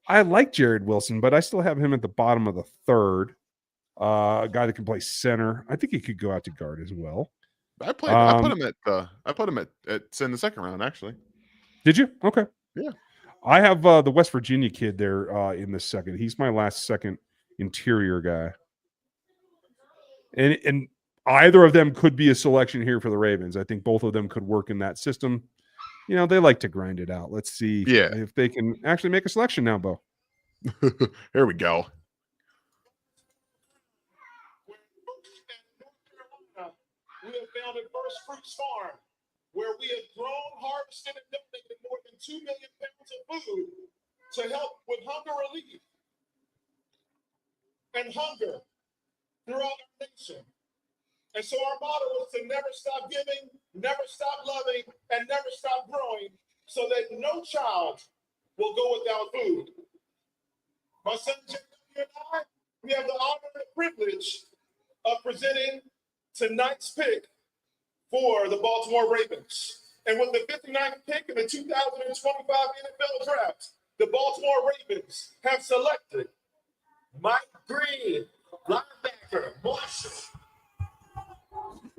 I like Jared Wilson, but I still have him at the bottom of the third. A guy that can play center. I think he could go out to guard as well. I put him at in the second round, actually. Did you? Okay. Yeah. I have the West Virginia kid there in the second. He's my last second interior guy. And either of them could be a selection here for the Ravens. I think both of them could work in that system. You know, they like to grind it out. Let's see if they can actually make a selection now, Bo. Here we go. We have founded First Fruits Farm, where we have grown, harvested, and donated more than 2 million pounds of food to help with hunger relief and hunger throughout our nation. And so our motto is to never stop giving, never stop loving, and never stop growing, so that no child will go without food. My son JW and I, we have the honor and the privilege of presenting tonight's pick for the Baltimore Ravens. And with the 59th pick in the 2025 NFL Draft, the Baltimore Ravens have selected Mike Green, linebacker, Marshall.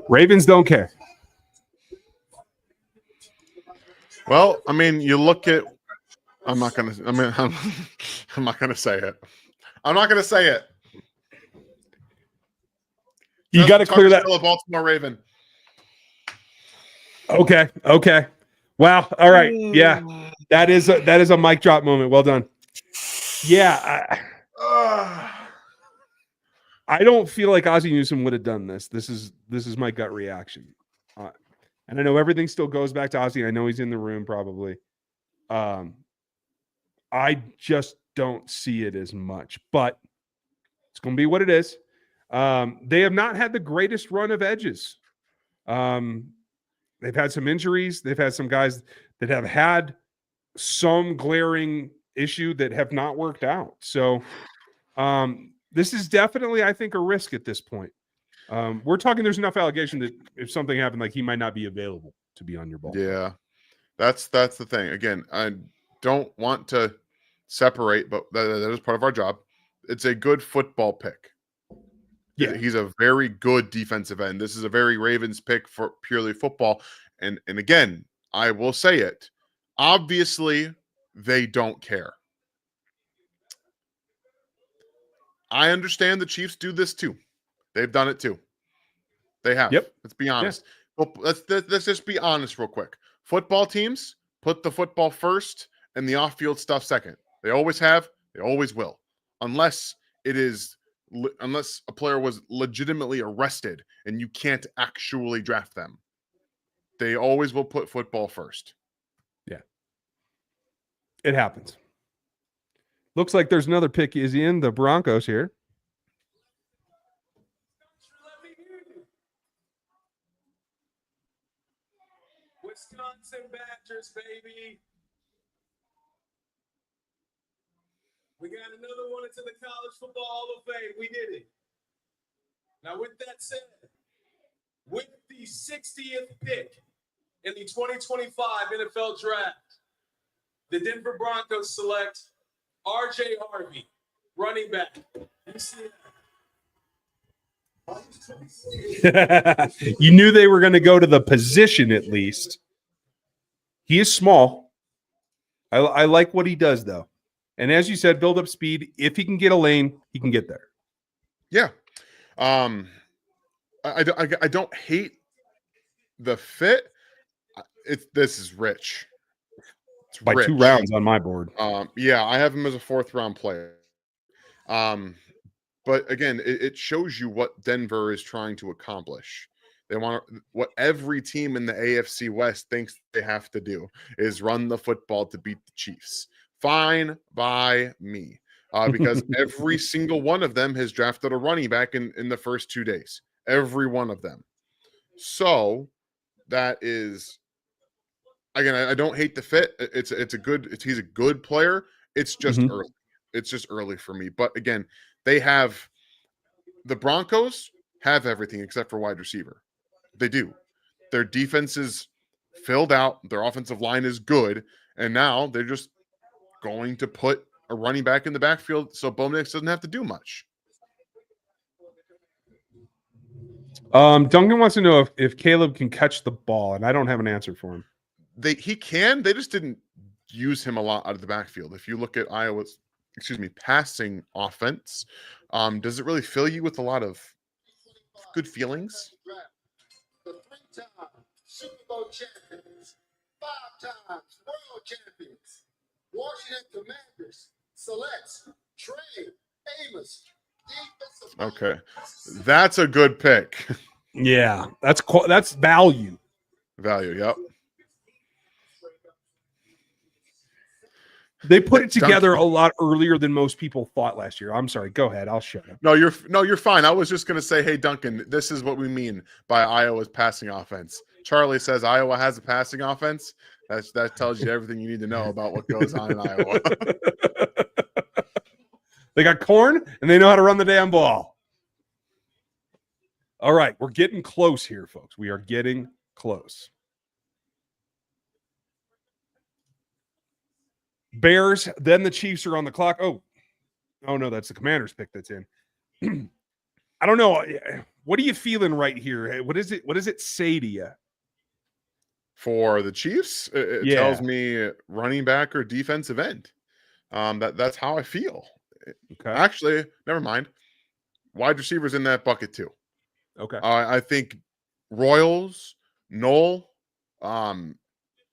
Ravens don't care. Well, I mean, you look at. I'm not gonna say it. I'm not gonna say it. You got to clear that. Still a Baltimore Raven. Okay. Wow. All right. Yeah, that is a mic drop moment. Well done. Yeah. I don't feel like Ozzie Newsome would have done this. This is my gut reaction. And I know everything still goes back to Ozzie. I know he's in the room probably. I just don't see it as much, but it's going to be what it is. They have not had the greatest run of edges. They've had some injuries. They've had some guys that have had some glaring issue that have not worked out. So this is definitely, I think, a risk at this point. We're talking there's enough allegation that if something happened, like he might not be available to be on your ball. Yeah, that's the thing. Again, I don't want to separate, but that is part of our job. It's a good football pick. Yeah. He's a very good defensive end. This is a very Ravens pick for purely football. And again, I will say it. Obviously, they don't care. I understand the Chiefs do this too. They've done it too. They have. Yep. Let's be honest. Well, let's just be honest real quick. Football teams put the football first and the off-field stuff second. They always have. They always will, unless a player was legitimately arrested and you can't actually draft them. They always will put football first. Yeah. It happens. Looks like there's another pick is in the Broncos here. Wisconsin Badgers, baby. We got another one into the College Football Hall of Fame. We did it. Now, with that said, with the 60th pick in the 2025 NFL Draft, the Denver Broncos select R.J. Harvey, running back. You see that? You knew they were going to go to the position at least. He is small. I like what he does, though. And as you said, build up speed. If he can get a lane, he can get there. Yeah. I don't hate the fit. This is rich. It's by rich. 2 rounds on my board. Yeah, I have him as a 4th round player. But again, it shows you what Denver is trying to accomplish. They want what every team in the AFC West thinks they have to do is run the football to beat the Chiefs. Fine by me. Because every single one of them has drafted a running back in the first 2 days. Every one of them. So that is, again, I don't hate the fit. He's a good player. It's just early. It's just early for me. But again, the Broncos have everything except for wide receiver. They do. Their defense is filled out. Their offensive line is good. And now they're just going to put a running back in the backfield so Bo Nix doesn't have to do much. Duncan wants to know if Caleb can catch the ball, and I don't have an answer for him. He can. They just didn't use him a lot out of the backfield. If you look at Iowa's, passing offense, does it really fill you with a lot of good feelings? The 3-time Super Bowl champions, 5 times world champions, Washington Commanders selects Trey Amos. Okay, that's a good pick. Yeah, that's value. Value, yep. They put it together a lot earlier than most people thought last year. I'm sorry. Go ahead. I'll shut up. No, you're fine. I was just going to say, hey, Duncan, this is what we mean by Iowa's passing offense. Charlie says Iowa has a passing offense. That tells you everything you need to know about what goes on in Iowa. They got corn, and they know how to run the damn ball. All right. We're getting close here, folks. We are getting close. Bears, then the Chiefs are on the clock. Oh no, that's the Commanders pick that's in. I don't know. What are you feeling right here? What does it say to you? For the Chiefs, it tells me running back or defensive end. That's how I feel. Okay. Actually, never mind. Wide receivers in that bucket too. Okay. I think Royals, Knoll,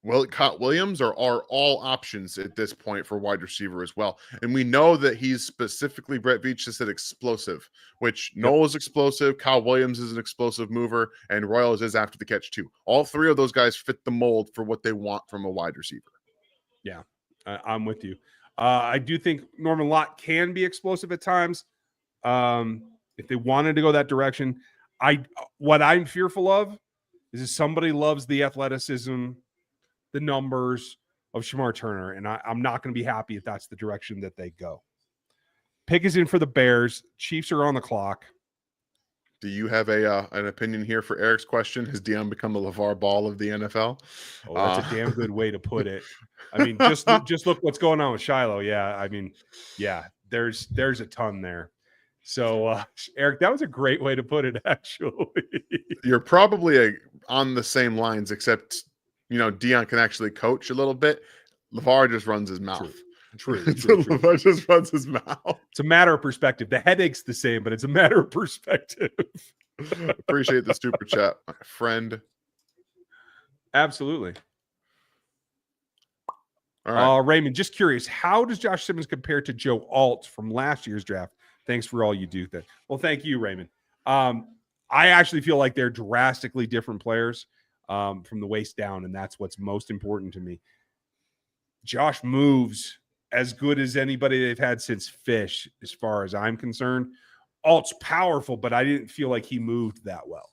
Williams are all options at this point for wide receiver as well. And we know that he's specifically, Brett Veach just said, explosive, which Knoll is explosive, Kyle Williams is an explosive mover, and Royals is after the catch too. All 3 of those guys fit the mold for what they want from a wide receiver. Yeah, I'm with you. I do think Norman-Lott can be explosive at times. If they wanted to go that direction, what I'm fearful of is if somebody loves the athleticism, the numbers of Shamar Turner, and I'm not going to be happy if that's the direction that they go. Pick is in for the Bears. Chiefs are on the clock. Do you have an opinion here for Eric's question? Has Deion become the LeVar Ball of the NFL? Oh, that's a damn good way to put it. I mean, just look what's going on with Shiloh. Yeah, I mean, yeah, there's a ton there. So, Eric, that was a great way to put it, actually. You're probably on the same lines, except, Deion can actually coach a little bit. LeVar just runs his mouth. True. LeVar just runs his mouth. It's a matter of perspective. The headache's the same, but it's a matter of perspective. Appreciate the super chat, my friend. Absolutely. All right. Raymond, just curious, how does Josh Simmons compare to Joe Alt from last year's draft? Thanks for all you do there. Well, thank you, Raymond. I actually feel like they're drastically different players from the waist down, and that's what's most important to me. Josh moves as good as anybody they've had since Fish, as far as I'm concerned. Alt's powerful, but I didn't feel like he moved that well.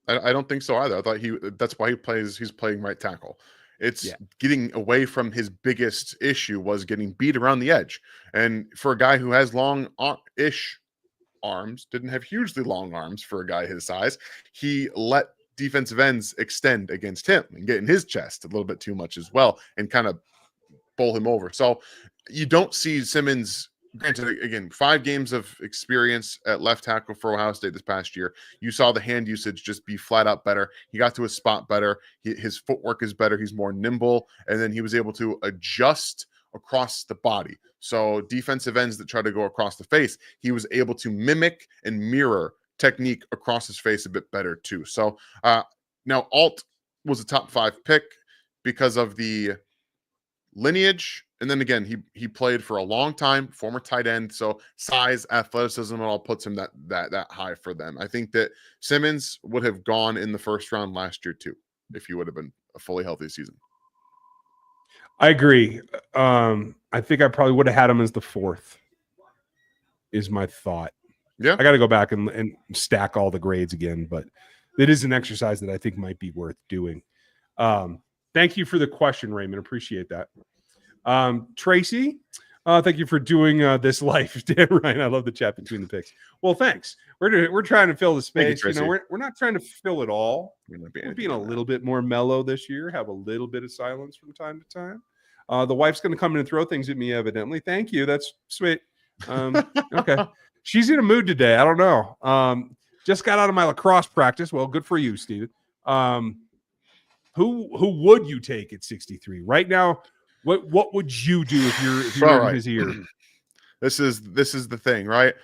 I don't think so either. I thought that's why he's playing right tackle. It's getting away from his biggest issue was getting beat around the edge. And for a guy who has long-ish arms, didn't have hugely long arms for a guy his size, he let defensive ends extend against him and get in his chest a little bit too much as well and kind of bowl him over. So you don't see Simmons, granted, again, 5 games of experience at left tackle for Ohio State this past year. You saw the hand usage just be flat out better. He got to his spot better. His footwork is better. He's more nimble. And then he was able to adjust across the body. So defensive ends that try to go across the face, he was able to mimic and mirror technique across his face a bit better too. So now Alt was a top 5 pick because of the lineage, and then again he played for a long time, former tight end, so size, athleticism, it all puts him that high for them. I think that Simmons would have gone in the first round last year too if he would have been a fully healthy season. I agree. I think I probably would have had him as the 4th is my thought. Yeah, I got to go back and stack all the grades again, but it is an exercise that I think might be worth doing. Thank you for the question, Raymond. Appreciate that. Tracy, thank you for doing this live. Dan Ryan, I love the chat between the picks. Well, thanks. We're trying to fill the space. We're not trying to fill it all. We're being a little bit more mellow this year. Have a little bit of silence from time to time. The wife's going to come in and throw things at me, evidently. Thank you. That's sweet. Okay. She's in a mood today. I don't know. Just got out of my lacrosse practice. Well, good for you, Steven. Who would you take at 63 right now? What would you do if you're in his ear? This is the thing, right?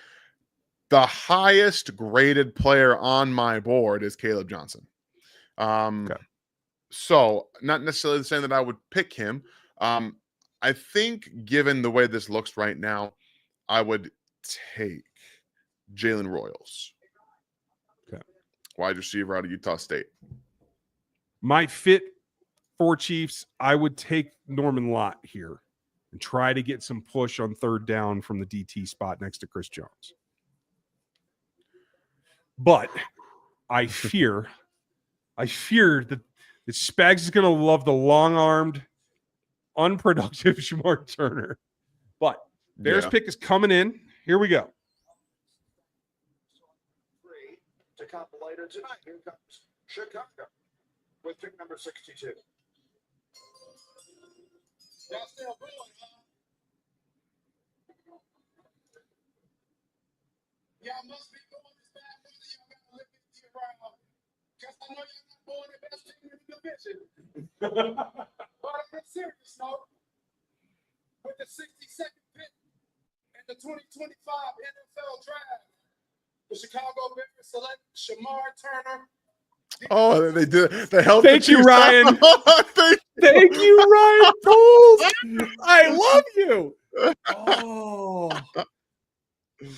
The highest graded player on my board is Caleb Johnson. Okay. So not necessarily saying that I would pick him. I think given the way this looks right now, I would take Jalen Royals. Okay. Wide receiver out of Utah State. My fit for Chiefs, I would take Norman-Lott here and try to get some push on 3rd down from the DT spot next to Chris Jones. But I fear that Spags is going to love the long-armed, unproductive Shamar Turner. But Bears pick is coming in. Here we go. To come later tonight, here comes Chicago with pick number 62. Y'all still going, huh? Y'all must be going this bad, whether y'all got to live this year around. Because I know y'all not born the best team in the division. But on a serious note, with the 62nd pick in the 2025 NFL Draft, the Chicago Bears select Shamar Turner. Oh, they did. They helped. Thank you, Ryan. Thank you, Ryan Poles. I love you. Oh,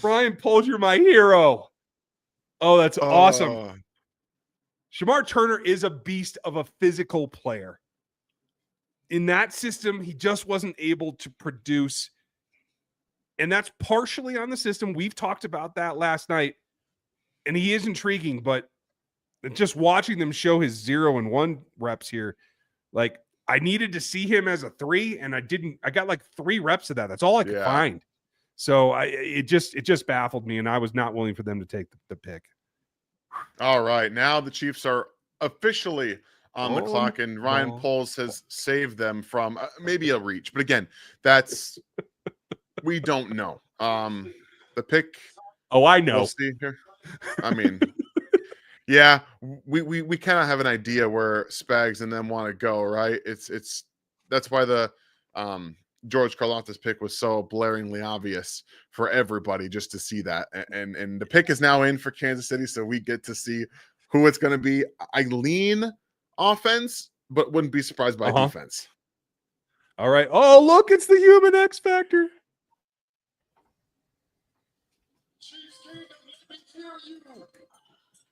Ryan Poles, you're my hero. Oh, that's awesome. Shamar Turner is a beast of a physical player. In that system, he just wasn't able to produce And that's partially on the system. We've talked about that last night. And he is intriguing, but just watching them show his 0 and 1 reps here, like I needed to see him as a 3, and I didn't. I got like 3 reps of that. That's all I could find. So it just baffled me, and I was not willing for them to take the pick. All right, now the Chiefs are officially on the clock, and Ryan Poles has saved them from maybe a reach, but again, that's we don't know. The pick. Oh, I know. We'll see here. I mean, yeah, we kind of have an idea where Spags and them want to go, right? It's that's why the George Karlaftis pick was so blaringly obvious for everybody just to see that. And the pick is now in for Kansas City, so we get to see who it's going to be. I lean offense, but wouldn't be surprised by defense. All right. Oh, look, it's the human X factor.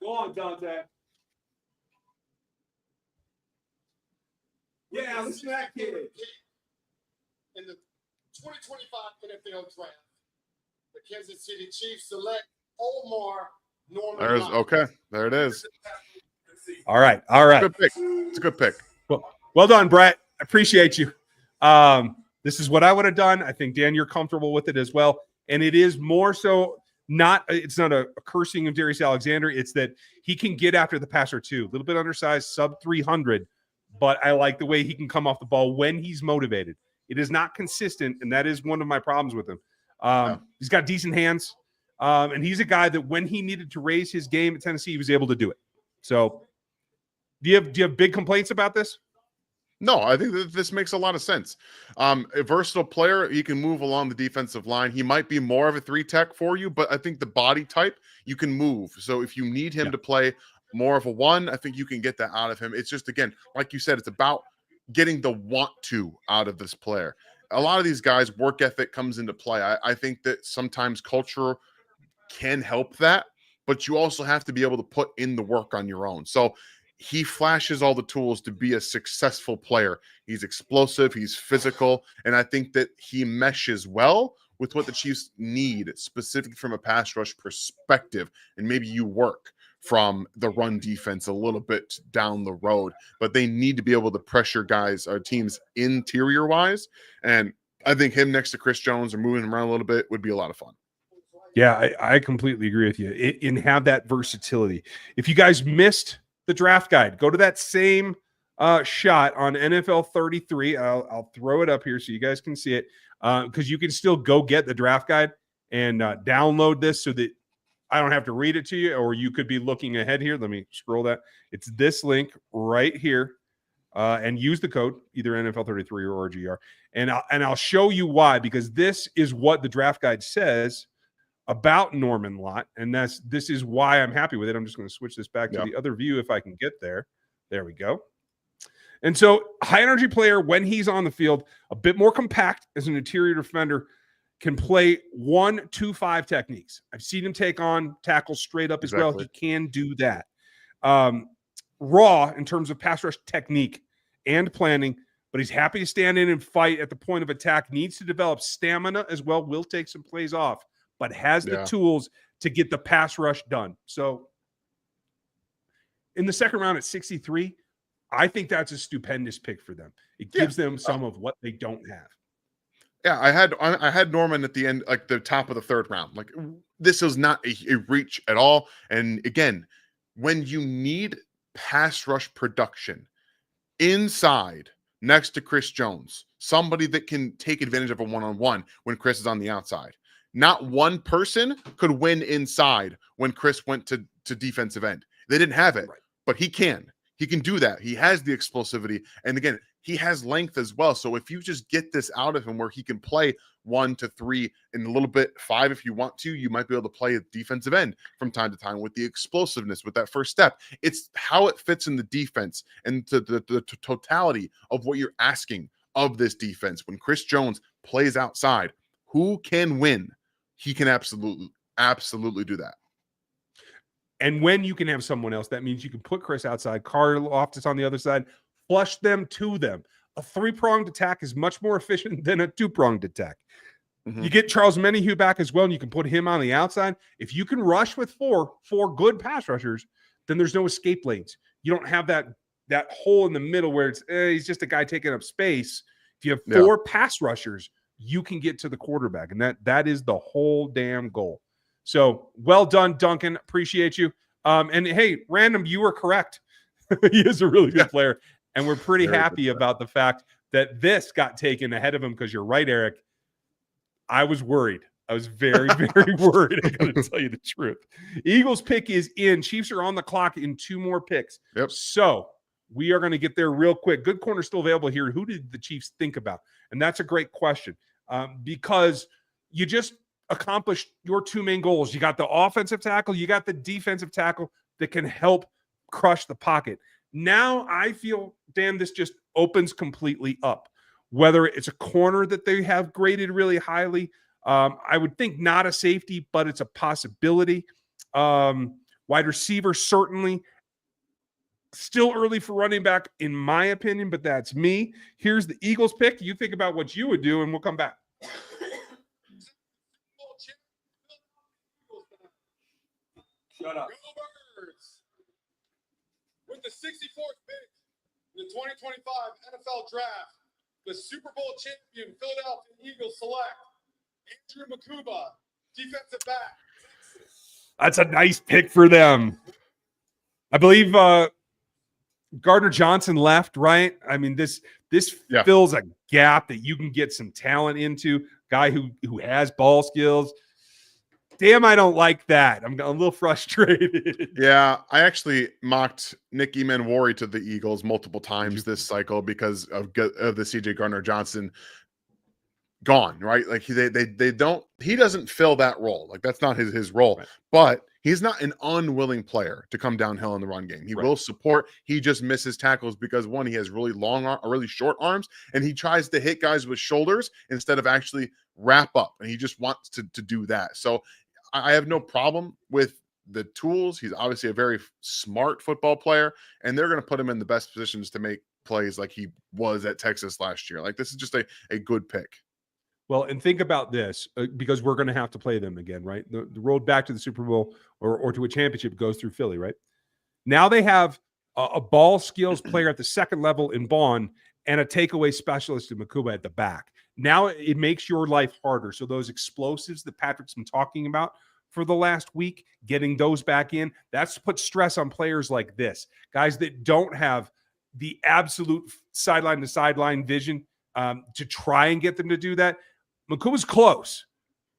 Go on, Dante. Yeah, listen to that kid. In the 2025 NFL Draft, the Kansas City Chiefs select Omar Norman-Lott. Okay, there it is. All right. All right. Good pick. It's a good pick. Well done, Brett. I appreciate you. This is what I would have done. I think, Dan, you're comfortable with it as well. And it is more so it's not a cursing of Darius Alexander. It's that he can get after the passer too. A little bit undersized, sub 300, but I like the way he can come off the ball when he's motivated. It is not consistent, and that is one of my problems with him. He's got decent hands, and he's a guy that when he needed to raise his game at Tennessee, he was able to do it. So do you have big complaints about this? No, I think that this makes a lot of sense. A versatile player, he can move along the defensive line. He might be more of a 3-tech for you, but I think the body type, you can move. So if you need him to play more of a 1, I think you can get that out of him. It's just, again, like you said, it's about getting the want to out of this player. A lot of these guys, work ethic comes into play. I think that sometimes culture can help that, but you also have to be able to put in the work on your own. So he flashes all the tools to be a successful player. He's explosive, he's physical, and I think that he meshes well with what the Chiefs need, specifically from a pass rush perspective. And maybe you work from the run defense a little bit down the road, but they need to be able to pressure guys or teams interior wise. And I think him next to Chris Jones or moving him around a little bit would be a lot of fun. Yeah, I completely agree with you. And have that versatility. If you guys missed the draft guide, go to that same shot on NFL 33. I'll throw it up here so you guys can see it, because you can still go get the draft guide and download this so that I don't have to read it to you, or you could be looking ahead here. Let me scroll that. It's this link right here, and use the code either NFL 33 or RGR, and I'll show you why, because this is what the draft guide says about Norman-Lott, and this is why I'm happy with it. I'm just going to switch this back to the other view if I can get there. There we go. And so, high energy player when he's on the field, a bit more compact as an interior defender, can play 1-2-5 techniques. I've seen him take on tackles straight up as well. He can do that. Raw in terms of pass rush technique and planning, but he's happy to stand in and fight at the point of attack. Needs to develop stamina as well. Will take some plays off, but has the tools to get the pass rush done. So in the second round at 63, I think that's a stupendous pick for them. It gives them some of what they don't have. Yeah, I had Norman at the end, like the top of the third round. Like, this is not a reach at all. And again, when you need pass rush production inside next to Chris Jones, somebody that can take advantage of a one-on-one when Chris is on the outside. Not one person could win inside when Chris went to defensive end. They didn't have it, but he can. He can do that. He has the explosivity. And again, he has length as well. So if you just get this out of him where he can play 1 to 3 and a little bit 5 if you want to, you might be able to play a defensive end from time to time with the explosiveness, with that first step. It's how it fits in the defense and the totality of what you're asking of this defense. When Chris Jones plays outside, who can win? He can absolutely do that. And when you can have someone else, that means you can put Chris outside, Karlaftis on the other side, flush them to them. A 3-pronged attack is much more efficient than a 2-pronged attack. You get Charles Menahue back as well, and you can put him on the outside. If you can rush with four good pass rushers, then there's no escape lanes. You don't have that hole in the middle where he's just a guy taking up space. If you have four pass rushers, you can get to the quarterback, and that is the whole damn goal. So well done, Duncan. Appreciate you. And hey, random, you were correct. He is a really good player, and we're pretty happy about the fact that this got taken ahead of him, because you're right, Eric. I was worried. I was very, very worried. I got to tell you the truth. Eagles pick is in. Chiefs are on the clock in 2 more picks. Yep. So we are going to get there real quick. Good corner still available here. Who did the Chiefs think about? And that's a great question, because you just accomplished your 2 main goals. You got the offensive tackle. You got the defensive tackle that can help crush the pocket. Now I feel, Dan, this just opens completely up. Whether it's a corner that they have graded really highly, I would think not a safety, but it's a possibility. Wide receiver, certainly. Still early for running back, in my opinion, but that's me. Here's the Eagles pick. You think about what you would do, and we'll come back. Shut up. Go Birds. With the 64th pick in the 2025 NFL Draft, the Super Bowl champion Philadelphia Eagles select Andrew Makuba, defensive back. That's a nice pick for them. I believe Gardner Johnson left, right? I mean, this fills a gap that you can get some talent into. Guy who has ball skills. Damn, I don't like that. I'm a little frustrated. Yeah, I actually mocked Nick Emanwari to the Eagles multiple times this cycle because of the CJ Gardner-Johnson gone, right? Like he doesn't fill that role. Like that's not his role. Right. But he's not an unwilling player to come downhill in the run game. He will support. He just misses tackles because one, he has really short arms, and he tries to hit guys with shoulders instead of actually wrap up. And he just wants to do that. So I have no problem with the tools. He's obviously a very smart football player, and they're going to put him in the best positions to make plays like he was at Texas last year. Like this is just a good pick. Well, and think about this, because we're going to have to play them again, right? The road back to the Super Bowl or to a championship goes through Philly, right? Now they have a ball skills player at the second level in Bond and a takeaway specialist in Makuba at the back. Now it makes your life harder. So those explosives that Patrick's been talking about for the last week, getting those back in, that's put stress on players like this. Guys that don't have the absolute sideline to sideline vision to try and get them to do that. Makuba's close,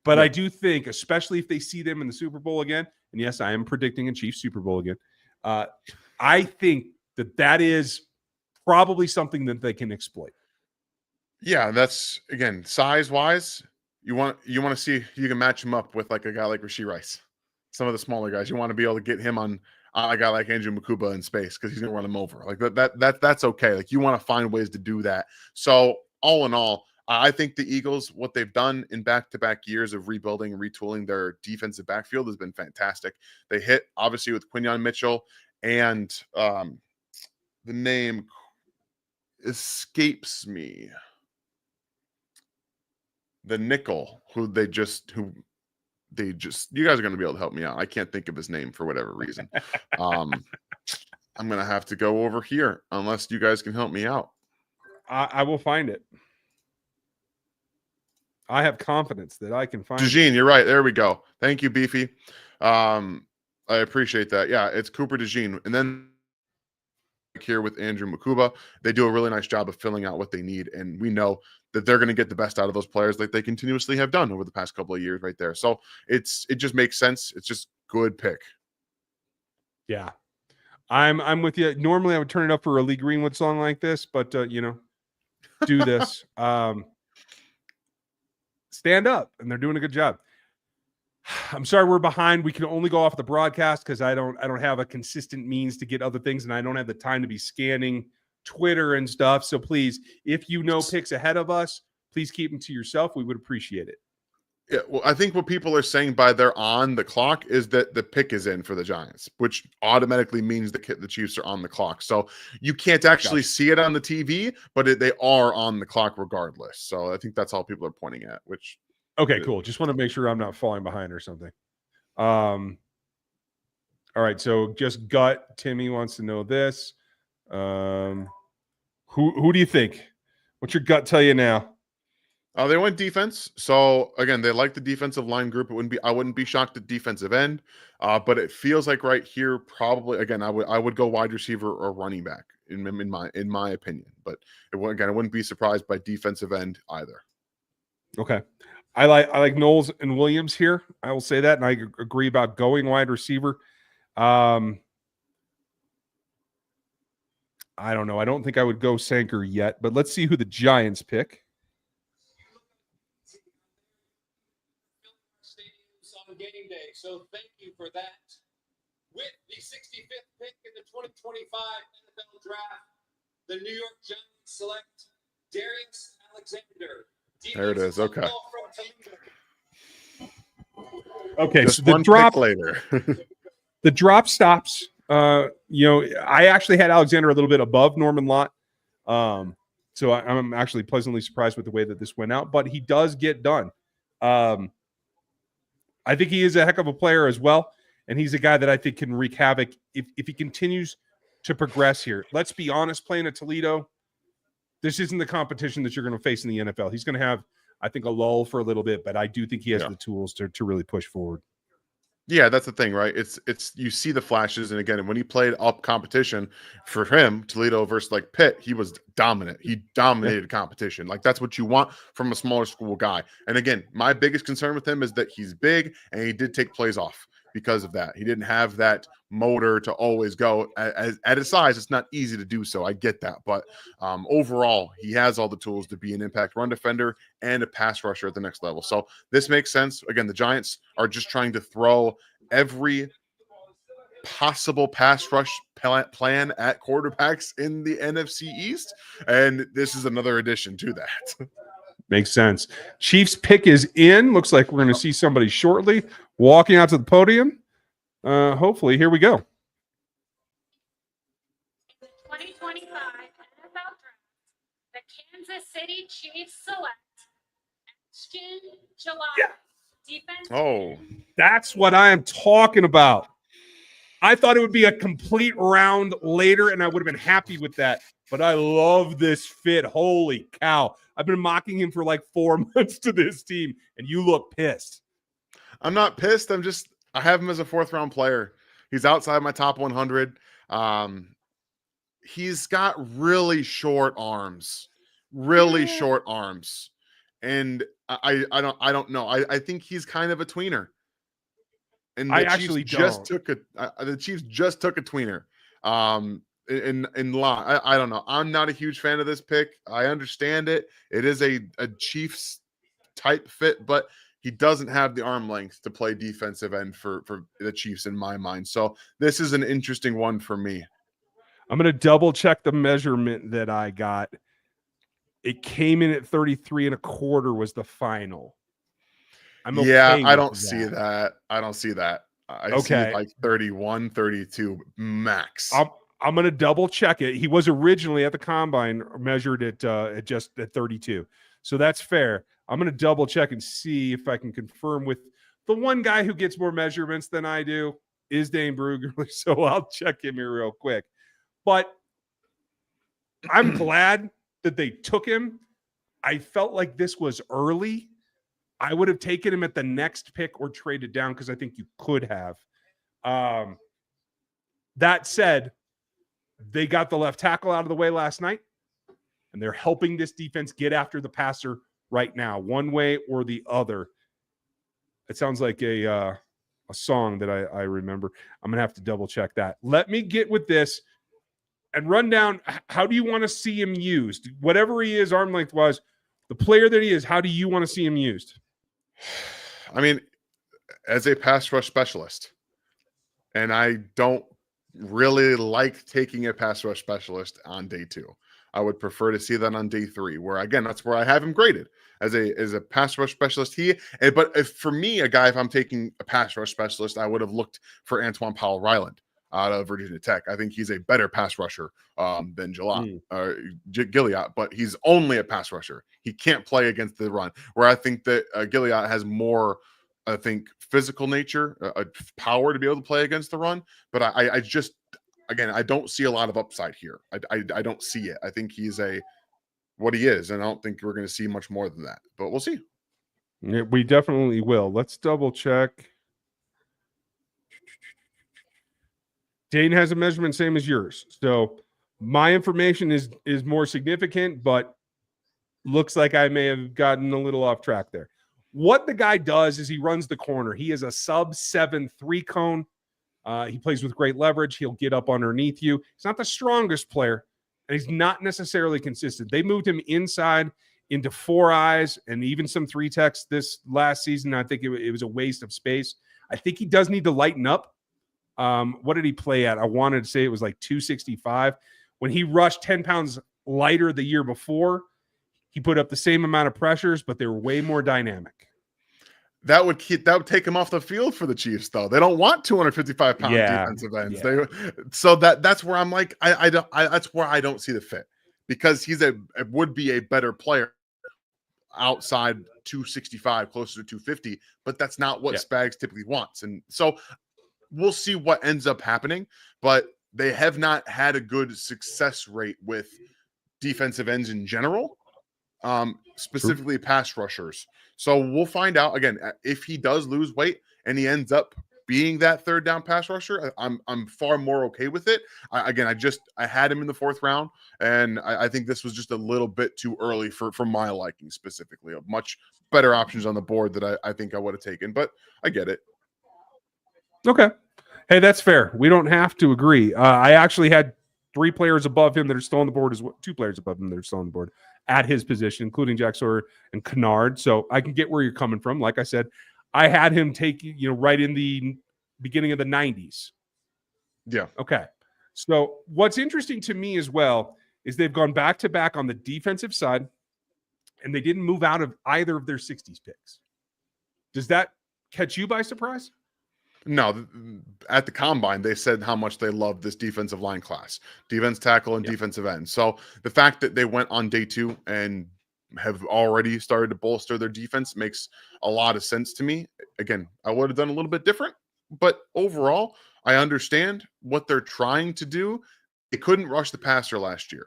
but I do think, especially if they see them in the Super Bowl again, and yes, I am predicting a Chiefs Super Bowl again, I think that is probably something that they can exploit. Yeah, that's, again, size-wise, you want to see if you can match him up with like a guy like Rashee Rice. Some of the smaller guys, you want to be able to get him on a guy like Andrew Makuba in space because he's going to run him over. Like that's okay. Like you want to find ways to do that. So all in all, I think the Eagles, what they've done in back-to-back years of rebuilding and retooling their defensive backfield has been fantastic. They hit, obviously, with Quinyon Mitchell, and the name escapes me. The nickel, you guys are going to be able to help me out. I can't think of his name for whatever reason. I'm going to have to go over here unless you guys can help me out. I will find it. I have confidence that I can find DeJean, you're right. There we go. Thank you, Beefy. I appreciate that. Yeah, it's Cooper DeJean. And then here with Andrew Makuba, they do a really nice job of filling out what they need. And we know that they're going to get the best out of those players like they continuously have done over the past couple of years right there. So it just makes sense. It's just good pick. Yeah. I'm with you. Normally I would turn it up for a Lee Greenwood song like this, but do this. Stand up, and they're doing a good job. I'm sorry we're behind. We can only go off the broadcast because I don't have a consistent means to get other things, and I don't have the time to be scanning Twitter and stuff. So please, if you know picks ahead of us, please keep them to yourself. We would appreciate it. Yeah, well, I think what people are saying by they're on the clock is that the pick is in for the Giants, which automatically means the Chiefs are on the clock. So you can't actually see it on the TV, but they are on the clock regardless. So I think that's all people are pointing at, which Okay, cool. Just want to make sure I'm not falling behind or something. All right, so just gut. Timmy wants to know this. Who do you think? What's your gut tell you now? They went defense. So again, they like the defensive line group. I wouldn't be shocked at defensive end. But it feels like right here, probably again, I would go wide receiver or running back in my opinion. But I wouldn't be surprised by defensive end either. Okay. I like Knowles and Williams here. I will say that, and I agree about going wide receiver. I don't know. I don't think I would go Sanker yet, but let's see who the Giants pick. On game day, so thank you for that. With the 65th pick in the 2025 NFL Draft, the New York Giants select Darius Alexander. There it is. Okay. Okay, Just so the one drop pick later. the drop stops. I actually had Alexander a little bit above Norman-Lott. So I'm actually pleasantly surprised with the way that this went out, but he does get done. I think he is a heck of a player as well, and he's a guy that I think can wreak havoc if he continues to progress here. Let's be honest, playing at Toledo, this isn't the competition that you're going to face in the NFL. He's going to have, I think, a lull for a little bit, but I do think he has the tools to really push forward. Yeah, that's the thing, right? It's you see the flashes, and again, when he played up competition for him, Toledo versus like Pitt, he was dominant. He dominated competition. Like that's what you want from a smaller school guy. And again, my biggest concern with him is that he's big and he did take plays off because of that. He didn't have that motor to always go. At his size, it's not easy to do so. I get that, but overall, he has all the tools to be an impact run defender and a pass rusher at the next level. So this makes sense. Again, the Giants are just trying to throw every possible pass rush plan at quarterbacks in the NFC East, and this is another addition to that. Makes sense. Chiefs pick is in. Looks like we're going to see somebody shortly walking out to the podium. Hopefully, here we go. 2025 NFL Draft, the Kansas City Chiefs select Ashton July. Defense. Oh, that's what I am talking about. I thought it would be a complete round later, and I would have been happy with that. But I love this fit. Holy cow. I've been mocking him for like 4 months to this team, and you look pissed. I'm not pissed. I have him as a 4th-round player. He's outside my top 100. He's got really short arms. And I don't know. I think he's kind of a tweener. And the Chiefs just took a tweener. In line. I don't know. I'm not a huge fan of this pick. I understand it. It is a Chiefs type fit, but he doesn't have the arm length to play defensive end for the Chiefs in my mind. So this is an interesting one for me. I'm going to double check the measurement that I got. It came in at 33 and a quarter was the final. I don't see that. I see it like 31, 32 max. I'm going to double check it. He was originally at the combine measured at just at 32. So that's fair. I'm going to double check and see if I can confirm with the one guy who gets more measurements than I do is Dane Brugler. So I'll check him here real quick. But I'm glad that they took him. I felt like this was early. I would have taken him at the next pick or traded down because I think you could have. That said, they got the left tackle out of the way last night, and they're helping this defense get after the passer right now, one way or the other. It sounds like a song that I remember. I'm going to have to double check that. Let me get with this and run down, how do you want to see him used? Whatever he is, arm length wise, the player that he is, how do you want to see him used? I mean, as a pass rush specialist, and I don't really like taking a pass rush specialist on day 2. I would prefer to see that on day 3, where again, that's where I have him graded as a pass rush specialist. But if for me, if I'm taking a pass rush specialist, I would have looked for Antoine Powell-Ryland. out of Virginia Tech. I think he's a better pass rusher than Gillotte, but he's only a pass rusher. He can't play against the run, where I think that Gillotte has more, I think, physical nature, power to be able to play against the run. But I just, again, I don't see a lot of upside here. I don't see it. I think he's what he is, and I don't think we're going to see much more than that. But we'll see. Yeah, we definitely will. Let's double check. Dane has a measurement same as yours. So my information is more significant, but looks like I may have gotten a little off track there. What the guy does is he runs the corner. He is a sub-7 3-cone. He plays with great leverage. He'll get up underneath you. He's not the strongest player, and he's not necessarily consistent. They moved him inside into 4 eyes and even some 3 techs this last season. I think it was a waste of space. I think he does need to lighten up. What did he play at? I wanted to say it was like 265. When he rushed 10 pounds lighter the year before, he put up the same amount of pressures, but they were way more dynamic. That would take him off the field for the Chiefs, though. They don't want 255-pound defensive ends. Yeah. So that's where I'm like, that's where I don't see the fit, because he's would be a better player outside 265, closer to 250, but that's not what Spags typically wants. And so we'll see what ends up happening, but they have not had a good success rate with defensive ends in general, specifically pass rushers. So we'll find out again if he does lose weight and he ends up being that third down pass rusher. I'm far more okay with it. I had him in the 4th round, and I think this was just a little bit too early for my liking specifically. Much better options on the board that I think I would have taken, but I get it. Okay. Hey, that's fair. We don't have to agree. I actually had 3 players above him that are still on the board, 2 players above him that are still on the board at his position, including Jack Sawyer and Kennard. So I can get where you're coming from. Like I said, I had him take, right in the beginning of the 90s. Yeah. Okay. So what's interesting to me as well is they've gone back to back on the defensive side, and they didn't move out of either of their 60s picks. Does that catch you by surprise? No, at the combine, they said how much they love this defensive line class, defense tackle and defensive end. So the fact that they went on day 2 and have already started to bolster their defense makes a lot of sense to me. Again, I would have done a little bit different, but overall, I understand what they're trying to do. They couldn't rush the passer last year.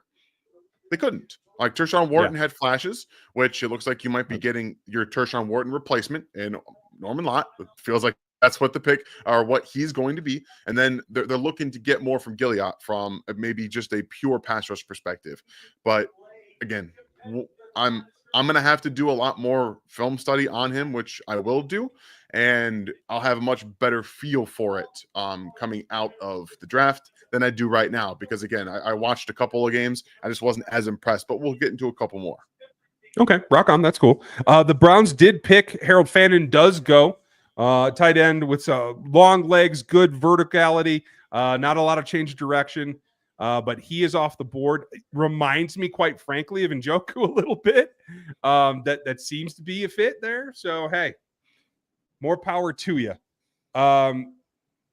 They couldn't. Like Tershawn Wharton had flashes, which it looks like you might be getting your Tershawn Wharton replacement in Norman-Lott. It feels like that's what the pick or what he's going to be. And then they're looking to get more from Gillotte from maybe just a pure pass rush perspective. But again, I'm going to have to do a lot more film study on him, which I will do. And I'll have a much better feel for it coming out of the draft than I do right now. Because again, I watched a couple of games. I just wasn't as impressed, but we'll get into a couple more. Okay, rock on. That's cool. The Browns did pick. Harold Fannin does go. Tight end with long legs, good verticality, not a lot of change of direction, but he is off the board. It reminds me, quite frankly, of Njoku a little bit. That seems to be a fit there. So, hey, more power to you.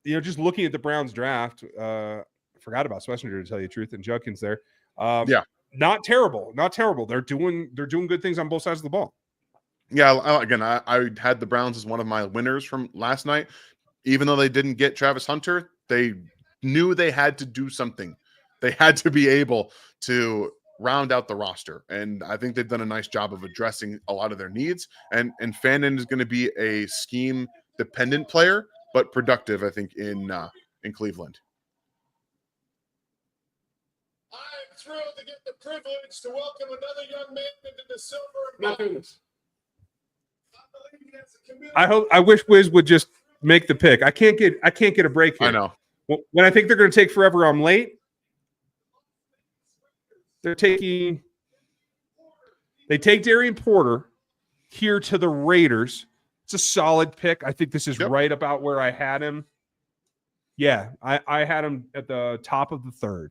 Just looking at the Browns draft, I forgot about Schlesinger, to tell you the truth, and Judkins there. Not terrible. They're doing good things on both sides of the ball. Yeah, again, I had the Browns as one of my winners from last night. Even though they didn't get Travis Hunter, they knew they had to do something. They had to be able to round out the roster. And I think they've done a nice job of addressing a lot of their needs. And Fannin is going to be a scheme-dependent player, but productive, I think, in Cleveland. I'm thrilled to get the privilege to welcome another young man into the silver and gold. I wish Wiz would just make the pick. I can't get a break here. I know. When I think they're going to take forever, I'm late. They take Darian Porter here to the Raiders. It's a solid pick. I think this is right about where I had him. Yeah, I had him at the top of the 3rd.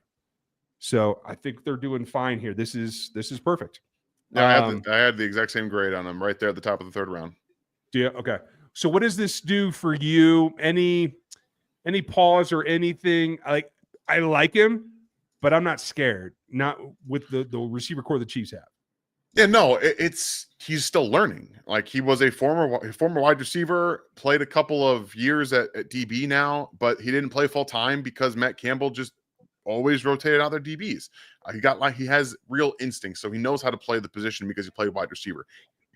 So I think they're doing fine here. This is perfect. Yeah, I had the exact same grade on him right there at the top of the 3rd round. Yeah. Okay. So what does this do for you? Any any pause or anything. I like him, but I'm not scared. Not with the receiver core the Chiefs have. Yeah, no, he's still learning. Like, he was a former wide receiver, played a couple of years at DB now, but he didn't play full time because Matt Campbell just always rotated out their DBs. He has real instincts, so he knows how to play the position because he played wide receiver.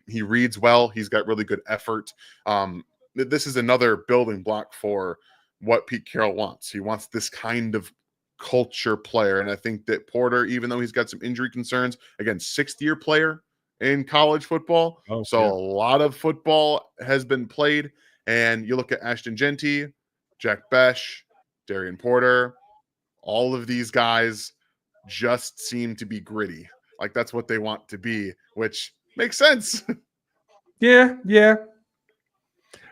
He reads well. He's got really good effort. This is another building block for what Pete Carroll wants. He wants this kind of culture player. And I think that Porter, even though he's got some injury concerns, again, 6th-year player in college football. Oh, so yeah. A lot of football has been played. And you look at Ashton Genty, Jack Besh, Darian Porter, all of these guys just seem to be gritty. Like, that's what they want to be, which makes sense. Yeah.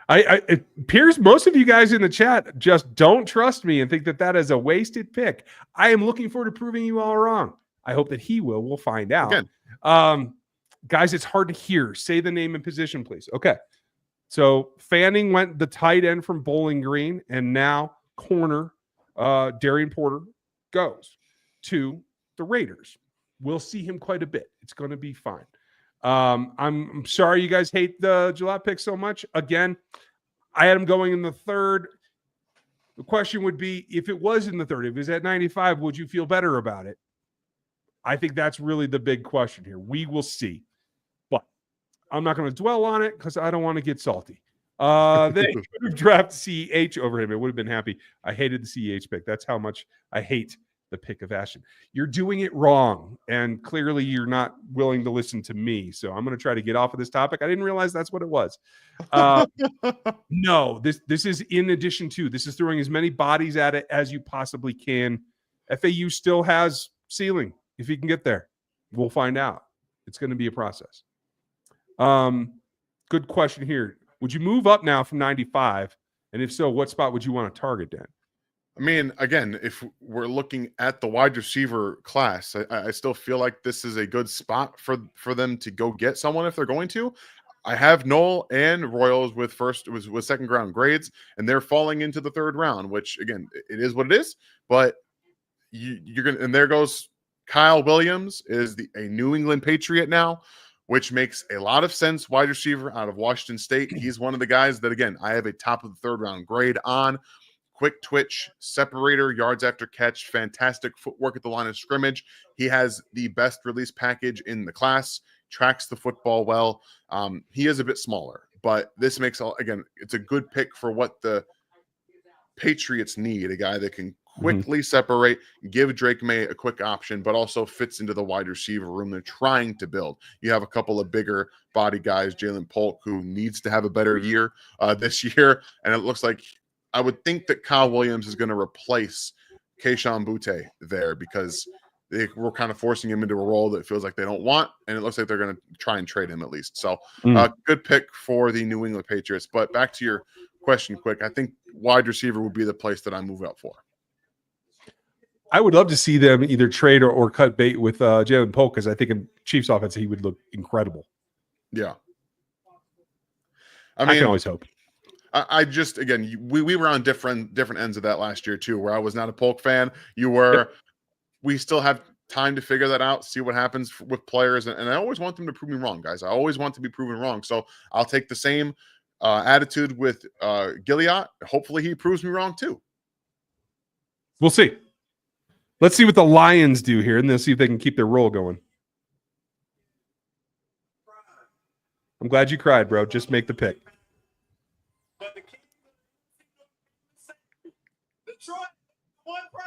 It appears most of you guys in the chat just don't trust me and think that is a wasted pick. I am looking forward to proving you all wrong. I hope that he will. We'll find out. Again. Guys, it's hard to hear. Say the name and position, please. Okay. So Fanning went the tight end from Bowling Green, and now corner Darian Porter goes to the Raiders. We'll see him quite a bit. It's going to be fine. I'm sorry you guys hate the Gillotte pick so much. Again, I had him going in the 3rd. The question would be, if it was in the 3rd, if it was at 95, would you feel better about it? I think that's really the big question here. We will see. But I'm not going to dwell on it because I don't want to get salty. They could have drafted CEH over him. It would have been happy. I hated the CEH pick. That's how much I hate the pick of Ashton. You're doing it wrong, and clearly you're not willing to listen to me. So I'm going to try to get off of this topic. I didn't realize that's what it was. No, this is in addition to. This is throwing as many bodies at it as you possibly can. FAU still has ceiling if he can get there. We'll find out. It's going to be a process. Good question here. Would you move up now from 95? And if so, what spot would you want to target, Dan? I mean, again, if we're looking at the wide receiver class, I still feel like this is a good spot for them to go get someone if they're going to. I have Noel and Royals with second round grades, and they're falling into the 3rd round, which, again, it is what it is. But you're gonna, and there goes Kyle Williams, is a New England Patriot now, which makes a lot of sense. Wide receiver out of Washington State. He's one of the guys that, again, I have a top of the 3rd round grade on. Quick twitch, separator, yards after catch, fantastic footwork at the line of scrimmage. He has the best release package in the class, tracks the football well. He is a bit smaller, but this makes, again, it's a good pick for what the Patriots need, a guy that can quickly separate, give Drake May a quick option, but also fits into the wide receiver room they're trying to build. You have a couple of bigger body guys, Jalen Polk, who needs to have a better year this year, and it looks like I would think that Kyle Williams is going to replace Keyshawn Butte there because they were kind of forcing him into a role that feels like they don't want, and it looks like they're going to try and trade him at least. So good pick for the New England Patriots. But back to your question quick, I think wide receiver would be the place that I move up for. I would love to see them either trade or cut bait with Jalen Polk, because I think in Chiefs offense he would look incredible. Yeah. I can always hope. I just, again, we were on different ends of that last year too, where I was not a Polk fan. You were. Yep. We still have time to figure that out, see what happens with players, and I always want them to prove me wrong, guys. I always want to be proven wrong, so I'll take the same attitude with Gillotte. Hopefully, he proves me wrong too. We'll see. Let's see what the Lions do here, and then see if they can keep their roll going. I'm glad you cried, bro. Just make the pick. Detroit, one prime.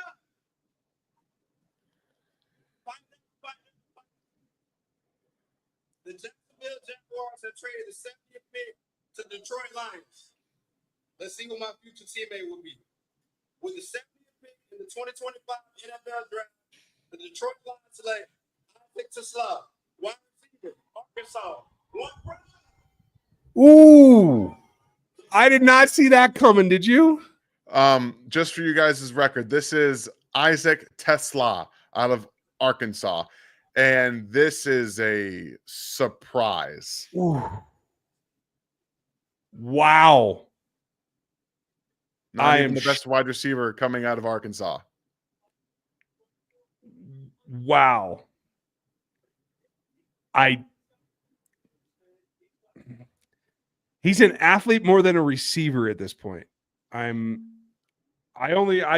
The Jacksonville Jaguars have traded the 70th pick to Detroit Lions. Let's see who my future teammate will be. With the 70th pick in the 2025 NFL Draft, the Detroit Lions select Victor Slav, wide receiver, Arkansas, one prime. Ooh, I did not see that coming. Did you? Just for you guys' record, this is Isaac Tesla out of Arkansas, and this is a surprise. Ooh. Wow. Not even the best wide receiver coming out of Arkansas. Wow. He's an athlete more than a receiver at this point. I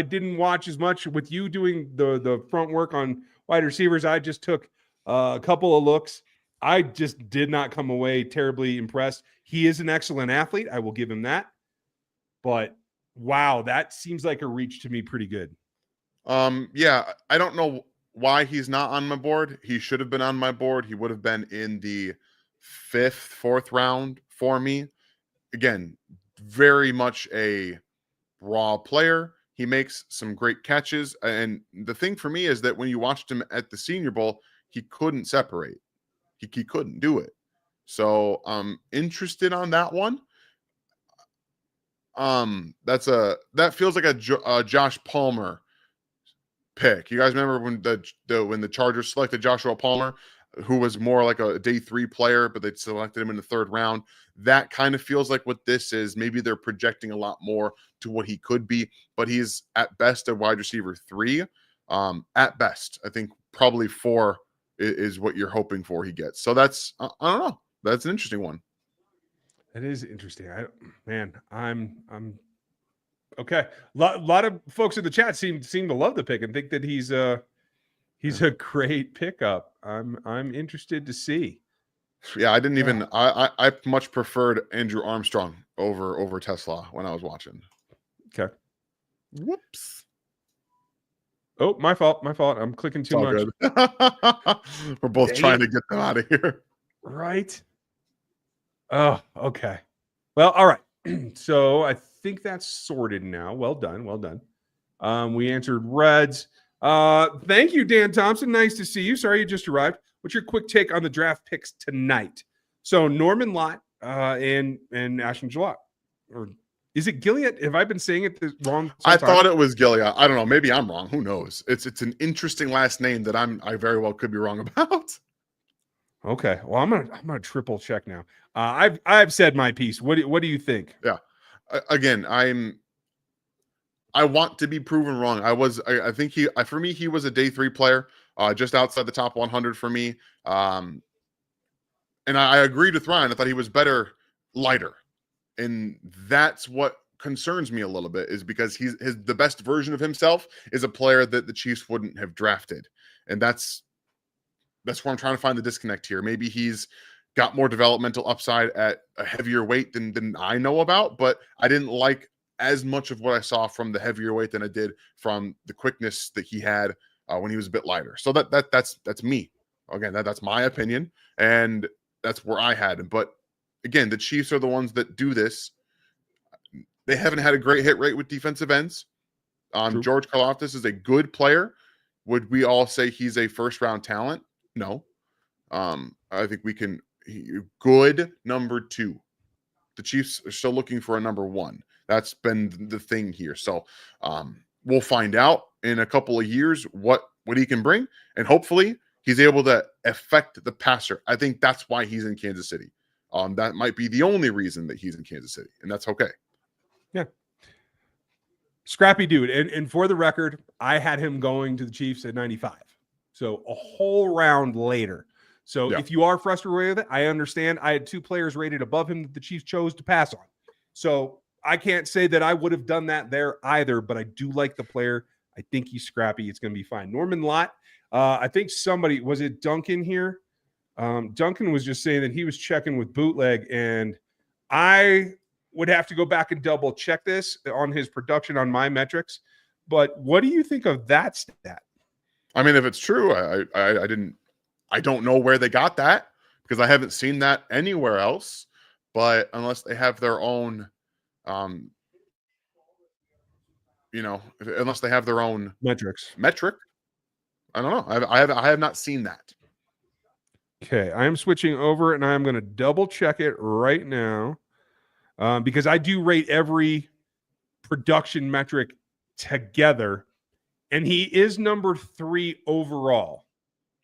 didn't watch as much with you doing the front work on wide receivers. I just took a couple of looks. I just did not come away terribly impressed. He is an excellent athlete. I will give him that. But wow, that seems like a reach to me pretty good. Yeah, I don't know why he's not on my board. He should have been on my board. He would have been in the 5th, 4th round for me. Again, very much a raw player. He makes some great catches. And the thing for me is that when you watched him at the Senior Bowl, he couldn't separate. He couldn't do it. So I'm interested on that one. That feels like a Josh Palmer pick. You guys remember when the Chargers selected Joshua Palmer, who was more like a day 3 player, but they selected him in the 3rd round? That kind of feels like what this is. Maybe they're projecting a lot more to what he could be, but he's at best a wide receiver 3. At best, I think probably 4 is what you're hoping for he gets. So that's I don't know. That's an interesting one. That is interesting. I'm okay. Lot of folks in the chat seem to love the pick and think that he's a great pickup. I'm interested to see. Yeah, I didn't even. I much preferred Andrew Armstrong over Tesla when I was watching. Okay. Whoops. Oh, my fault. I'm clicking too much. We're both trying to get them out of here. Right. Oh, okay. Well, all right. So I think that's sorted now. Well done. We answered Reds. Thank you, Dan Thompson. Nice to see you. Sorry you just arrived. What's your quick take on the draft picks tonight? So Norman-Lott and Ashton Gillotte. Or is it Gillotte? Have I been saying it wrong? I thought it was Gilliard. I don't know. Maybe I'm wrong. Who knows? It's an interesting last name that I very well could be wrong about. Okay. Well, I'm gonna triple check now. I've said my piece. What do you think? Yeah. Again, I want to be proven wrong. I think for me he was a day 3 player, just outside the top 100 for me. And I agreed with Ryan. I thought he was better lighter. And that's what concerns me a little bit, is because the best version of himself is a player that the Chiefs wouldn't have drafted. And that's where I'm trying to find the disconnect here. Maybe he's got more developmental upside at a heavier weight than I know about, but I didn't like as much of what I saw from the heavier weight than I did from the quickness that he had when he was a bit lighter. So that's me. Again, that's my opinion, and that's where I had him. But again, the Chiefs are the ones that do this. They haven't had a great hit rate with defensive ends. George Karlaftis is a good player. Would we all say he's a first-round talent? No. I think we can. Good number 2. The Chiefs are still looking for a number 1. That's been the thing here. So we'll find out in a couple of years what he can bring, and hopefully he's able to affect the passer. I think that's why he's in Kansas City. That might be the only reason that he's in Kansas City, and that's okay. Yeah. Scrappy dude. And for the record, I had him going to the Chiefs at 95. So a whole round later. So if you are frustrated with it, I understand. I had 2 players rated above him that the Chiefs chose to pass on. So I can't say that I would have done that there either, but I do like the player. I think he's scrappy. It's going to be fine. Norman-Lott, I think somebody, was it Duncan here? Duncan was just saying that he was checking with Bootleg, and I would have to go back and double check this on his production on my metrics. But what do you think of that stat? I mean, if it's true, I don't know where they got that, because I haven't seen that anywhere else. But unless they have their own, unless they have their own metric, I don't know. I have not seen that. Okay, I am switching over, and I am going to double check it right now, because I do rate every production metric together, and he is number 3 overall.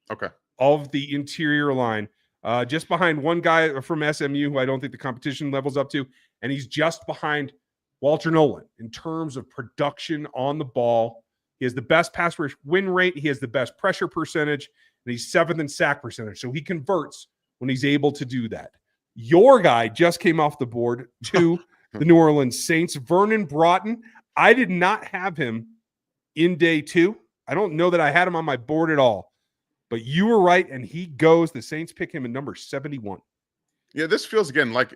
Okay. Of the interior line, just behind one guy from SMU who I don't think the competition levels up to, and he's just behind Walter Nolan, in terms of production on the ball, he has the best pass rush win rate. He has the best pressure percentage, and he's 7th in sack percentage. So he converts when he's able to do that. Your guy just came off the board to the New Orleans Saints, Vernon Broughton. I did not have him in day 2. I don't know that I had him on my board at all, but you were right, and he goes. The Saints pick him in number 71. Yeah, this feels again like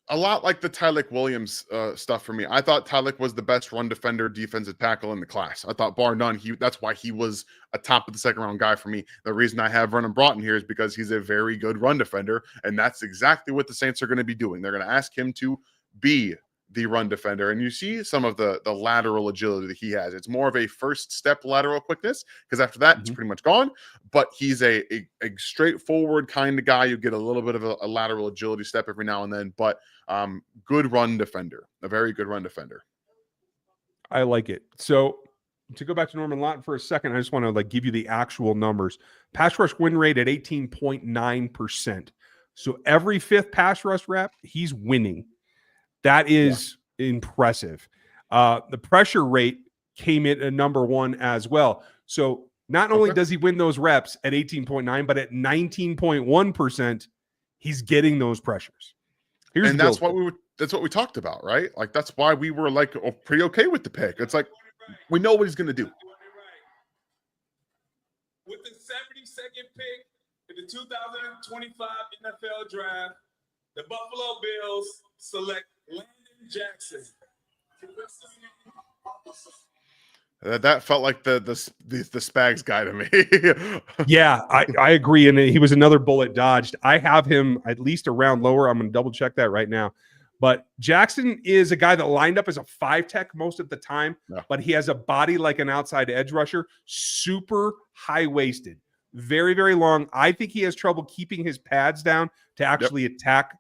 a lot like the Tylik Williams stuff for me. I thought Tylik was the best run defender, defensive tackle in the class. I thought bar none, that's why he was a top of the second round guy for me. The reason I have Vernon Broughton here is because he's a very good run defender, and that's exactly what the Saints are going to be doing. They're going to ask him to be the run defender, and you see some of the lateral agility that he has. It's more of a first step lateral quickness, because after that it's pretty much gone, but he's a straightforward kind of guy. You get a little bit of a lateral agility step every now and then, but good run defender, a very good run defender. I like it. So to go back to Norman-Lott for a second, I just want to give you the actual numbers. Pass rush win rate at 18.9%. So every 5th pass rush rep, he's winning. That is impressive. The pressure rate came in at number 1 as well. So not only does he win those reps at 18.9, but at 19.1%, he's getting those pressures. And that's what we talked about, right? Like, that's why we were pretty okay with the pick. It's like, we know what he's going to do. With the 72nd pick in the 2025 NFL Draft, the Buffalo Bills select Landon Jackson. That felt like the Spags guy to me. Yeah, I agree. And he was another bullet dodged. I have him at least a round lower. I'm going to double check that right now. But Jackson is a guy that lined up as a 5-tech most of the time, but he has a body like an outside edge rusher, super high-waisted, very, very long. I think he has trouble keeping his pads down to actually attack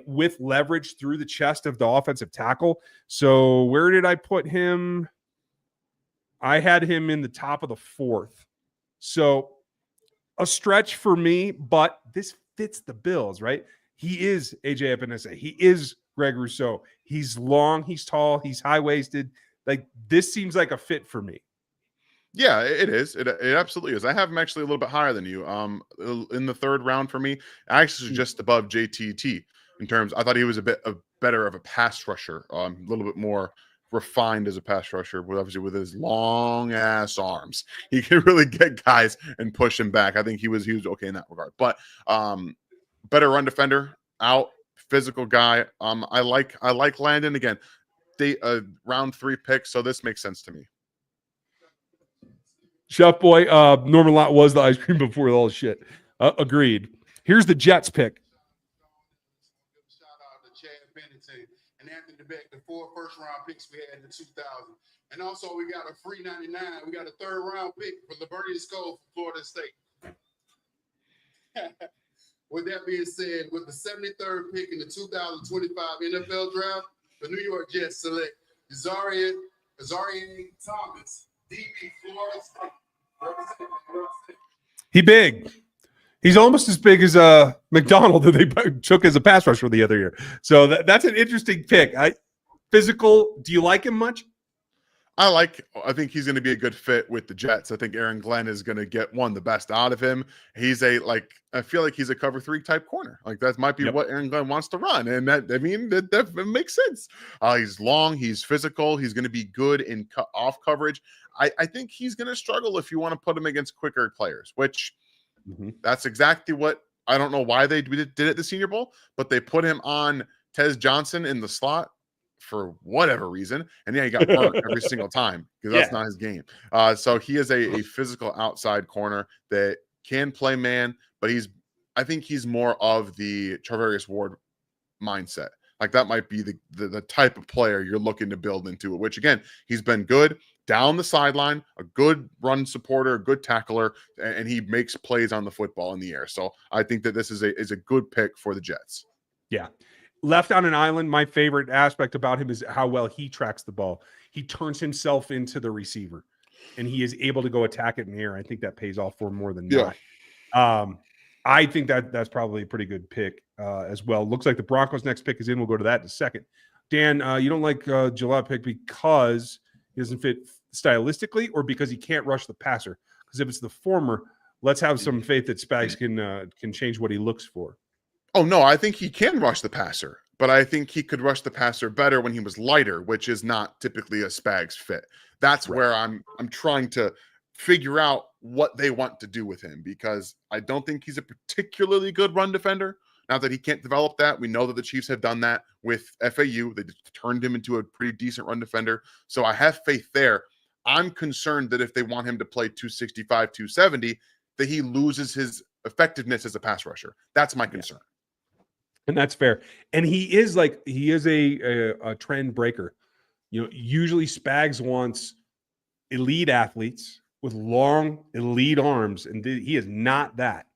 with leverage through the chest of the offensive tackle. So where did I put him? I had him in the top of the 4th. So a stretch for me, but this fits the Bills, right? He is AJ Epinesa. He is Greg Rousseau. He's long, he's tall, he's high-waisted. This seems like a fit for me. Yeah, it is. It absolutely is. I have him actually a little bit higher than you. In the 3rd round for me, I actually just above JTT in terms. I thought he was a bit better of a pass rusher, a little bit more refined as a pass rusher, but obviously with his long ass arms, he can really get guys and push him back. I think he was okay in that regard. But better run defender, physical guy. I like Landon again. Round 3 pick, so this makes sense to me. Chef Boy, Norman-Lott was the ice cream before all the shit. Agreed. Here's the Jets pick. Shout out to Chad Pennington and Anthony DeBeck, the 4 first-round picks we had in the 2000. And also, we got a free 99. We got a 3rd-round pick for Liberty Skull from Florida State. With that being said, with the 73rd pick in the 2025 NFL Draft, the New York Jets select Azarian Thomas, DB, Florida State. He big. He's almost as big as McDonald that they took as a pass rusher the other year. So that's an interesting pick. Physical. Do you like him much? I think he's going to be a good fit with the Jets. I think Aaron Glenn is going to get the best out of him. He's I feel like he's a cover 3 type corner. That might be what Aaron Glenn wants to run. And that makes sense. He's long, he's physical. He's going to be good in off coverage. I think he's going to struggle if you want to put him against quicker players, which that's exactly what, I don't know why they did it at the Senior Bowl, but they put him on Tez Johnson in the slot for whatever reason, and he got burnt every single time because that's not his game. So he is a physical outside corner that can play man, but I think he's more of the Charvarius Ward mindset. That might be the type of player you're looking to build into it, which again, he's been good down the sideline, a good run supporter, a good tackler, and he makes plays on the football in the air. So I think that this is a good pick for the Jets. Yeah. Left on an island, my favorite aspect about him is how well he tracks the ball. He turns himself into the receiver, and he is able to go attack it in the air. I think that pays off for more than not. I think that's probably a pretty good pick as well. Looks like the Broncos' next pick is in. We'll go to that in a second. Dan, you don't like Gillotte pick because he doesn't fit stylistically, or because he can't rush the passer? Because if it's the former, let's have some faith that Spags can change what he looks for. Oh no, I think he can rush the passer, but I think he could rush the passer better when he was lighter, which is not typically a Spags fit. That's where I'm trying to figure out what they want to do with him, because I don't think he's a particularly good run defender. Now that he can't develop that, we know that the Chiefs have done that with FAU. They turned him into a pretty decent run defender. So I have faith there. I'm concerned that if they want him to play 265, 270, that he loses his effectiveness as a pass rusher. That's my concern. And that's fair. And he is a trend breaker. You know, usually Spags wants elite athletes with long elite arms, and he is not that.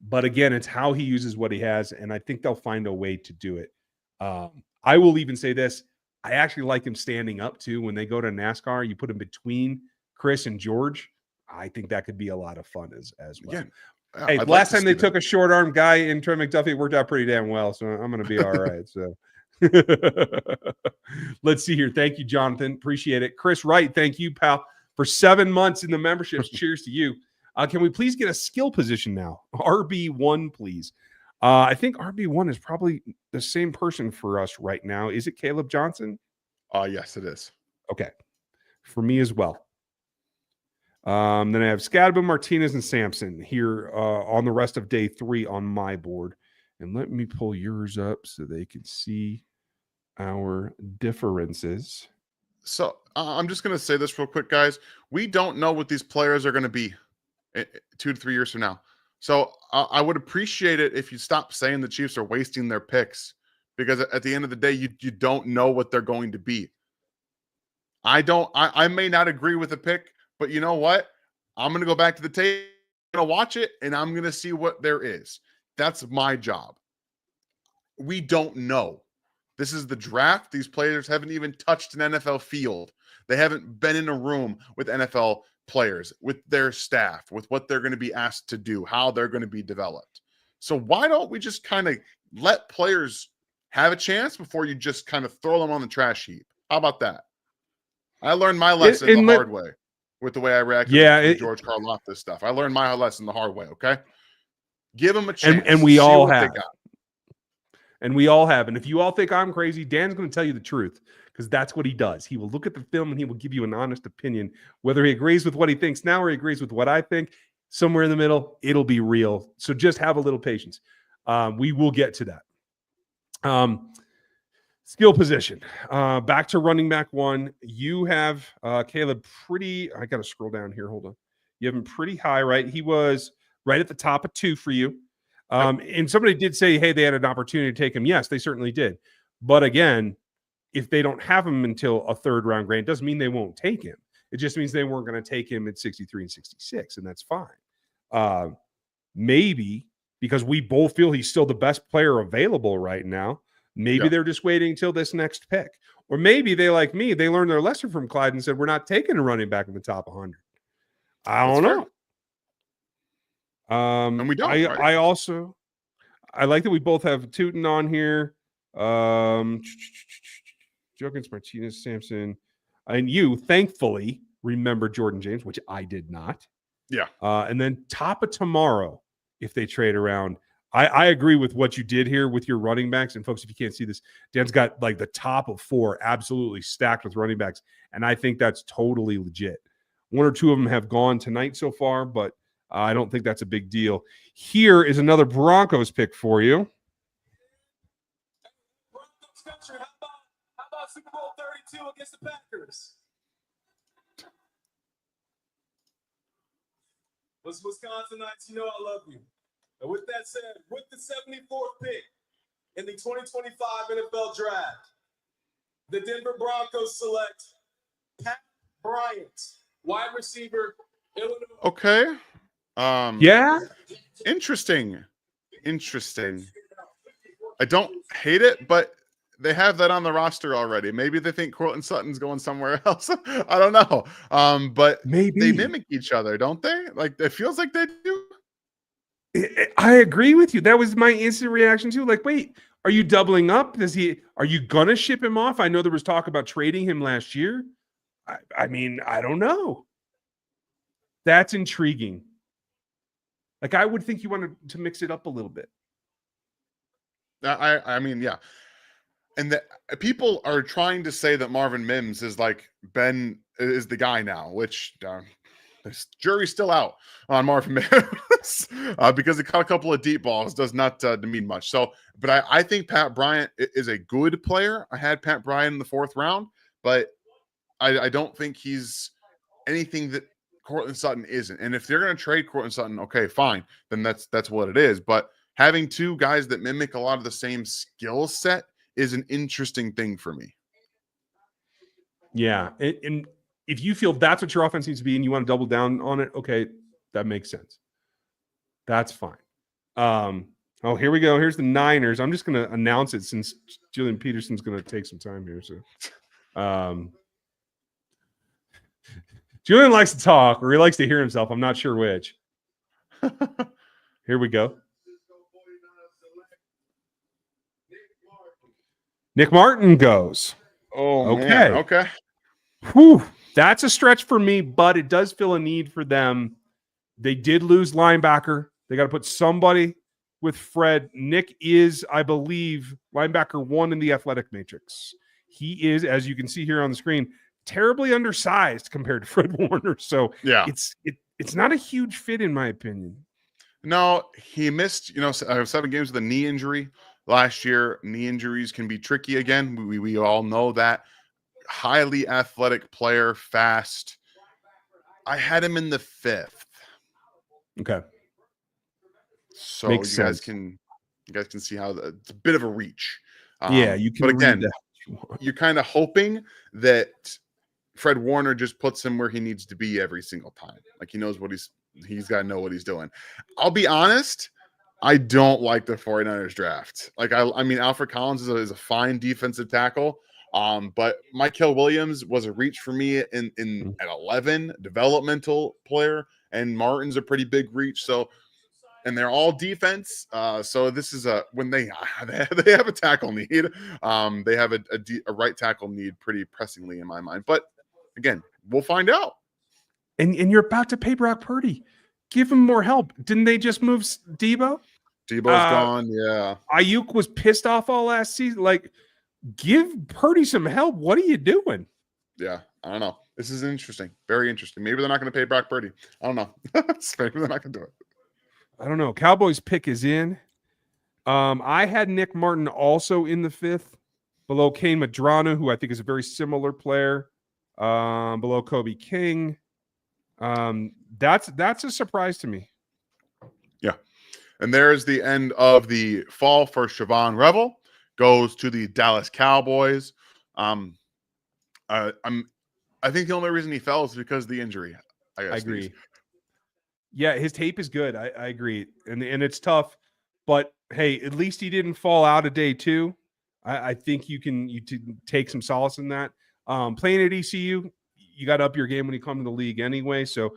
But again, it's how he uses what he has, and I think they'll find a way to do it. I will even say this. I actually like him standing up, too. When they go to NASCAR, you put him between Chris and George. I think that could be a lot of fun as well. Again, hey, last time they took a short arm guy in Trey McDuffie, it worked out pretty damn well, so I'm going to be all right. So let's see here. Thank you, Jonathan. Appreciate it. Chris Wright, thank you, pal, for 7 months in the memberships. Cheers to you. Can we please get a skill position now? RB1, please. I think RB1 is probably the same person for us right now. Is it Caleb Johnson? Yes, it is. Okay. For me as well. Then I have Scadaba, Martinez, and Sampson here on the rest of day 3 on my board. And let me pull yours up so they can see our differences. So I'm just going to say this real quick, guys. We don't know what these players are going to be 2 to 3 years from now. So I would appreciate it if you stop saying the Chiefs are wasting their picks, because at the end of the day, you don't know what they're going to be. I may not agree with the pick, but you know what? I'm going to go back to the tape, I'm going to watch it, and I'm going to see what there is. That's my job. We don't know. This is the draft. These players haven't even touched an NFL field. They haven't been in a room with NFL players, with their staff, with what they're going to be asked to do, how they're going to be developed. So why don't we just kind of let players have a chance before you just kind of throw them on the trash heap? How about that? I learned my lesson the hard way with the way I reacted to George Karlaftis stuff. I learned my lesson the hard way, okay? Give them a chance. And we all have. And we all have. And if you all think I'm crazy, Dan's going to tell you the truth, because that's what he does. He will look at the film and he will give you an honest opinion, whether he agrees with what he thinks now or he agrees with what I think. Somewhere in the middle, it'll be real. So just have a little patience. We will get to that. Skill position. Back to running back 1. You have Caleb pretty. I got to scroll down here. Hold on. You have him pretty high, right? He was right at the top of 2 for you. And somebody did say, hey, they had an opportunity to take him. Yes, they certainly did. But again, if they don't have him until a 3rd round grade, it doesn't mean they won't take him. It just means they weren't going to take him at 63 and 66, and that's fine. Maybe because we both feel he's still the best player available right now. Maybe they're just waiting until this next pick. Or maybe they, like me, they learned their lesson from Clyde and said, we're not taking a running back in the top 100. I don't know. And we don't. I also like that we both have Tootin on here. Jokins, Martinez, Sampson, and you thankfully remember Jordan James, which I did not. Yeah. And then top of tomorrow, if they trade around, I agree with what you did here with your running backs. And folks, if you can't see this, Dan's got like the top of 4 absolutely stacked with running backs. And I think that's totally legit. 1 or 2 of them have gone tonight so far, but I don't think that's a big deal. Here is another Broncos pick for you. Broncos country, how about Super Bowl 32 against the Packers? Wisconsinites, you know I love you. And with that said, with the 74th pick in the 2025 NFL Draft, the Denver Broncos select Pat Bryant, wide receiver, Illinois. Okay. Yeah. Interesting. I don't hate it, but they have that on the roster already. Maybe they think Courtland Sutton's going somewhere else. I don't know. But maybe they mimic each other, don't they? Like, it feels like they do. I agree with you. That was my instant reaction too. Like, wait, Are you doubling up? Are you gonna ship him off? I know there was talk about trading him last year. I mean, I don't know. That's intriguing. Like, I would think you wanted to mix it up a little bit. I mean, yeah. And people are trying to say that Marvin Mims is is the guy now, which the jury's still out on Marvin Mims because he caught a couple of deep balls does not mean much. So, but I think Pat Bryant is a good player. I had Pat Bryant in the 4th round, but I don't think he's anything that Courtland Sutton isn't. And if they're going to trade Courtland Sutton, okay, fine, then that's what it is. But having 2 guys that mimic a lot of the same skill set is an interesting thing for me. Yeah. And if you feel that's what your offense needs to be and you want to double down on it, okay, that makes sense. That's fine. Oh, here we go. Here's the Niners. I'm just going to announce it since Julian Peterson's going to take some time here. So, Julian likes to talk or he likes to hear himself. I'm not sure which. Here we go. Nick Martin goes. Oh, okay. Man. Okay. Whew. That's a stretch for me, but it does fill a need for them. They did lose linebacker. They got to put somebody with Fred. Nick is, I believe, linebacker 1 in the athletic matrix. He is, as you can see here on the screen, terribly undersized compared to Fred Warner. So yeah, it's not a huge fit in my opinion. No, he missed, 7 games with a knee injury last year. Knee injuries can be tricky again. We all know that. Highly athletic player, fast. I had him in the 5th. Okay. So Makes you guys sense. can see how it's a bit of a reach. Yeah, you can. But again, you're kind of hoping that Fred Warner just puts him where he needs to be every single time. Like he knows what he's got to know what he's doing. I'll be honest, I don't like the 49ers draft. Like I mean, Alfred Collins is a fine defensive tackle. But Mykal Williams was a reach for me at 11, developmental player, and Martin's a pretty big reach. So, and they're all defense. So this is when they have a tackle need. They have a right tackle need pretty pressingly in my mind. But again, we'll find out. And you're about to pay Brock Purdy. Give him more help. Didn't they just move Debo? Debo's gone. Yeah. Ayuk was pissed off all last season. Like, give Purdy some help. What are you doing? Yeah, I don't know. This is interesting. Very interesting. Maybe they're not going to pay Brock Purdy. I don't know. Maybe they're not going to do it. I don't know. Cowboys pick is in. I had Nick Martin also in the 5th, below Kane Madrano, who I think is a very similar player. Below Kobe King. That's a surprise to me. Yeah. And there's the end of the fall for Siobhan Revel. Goes to the Dallas Cowboys. I think the only reason he fell is because of the injury. I agree. Yeah, his tape is good. I agree. And it's tough, but hey, at least he didn't fall out of day 2. I think you take some solace in that. Playing at ECU, you got to up your game when you come to the league anyway. So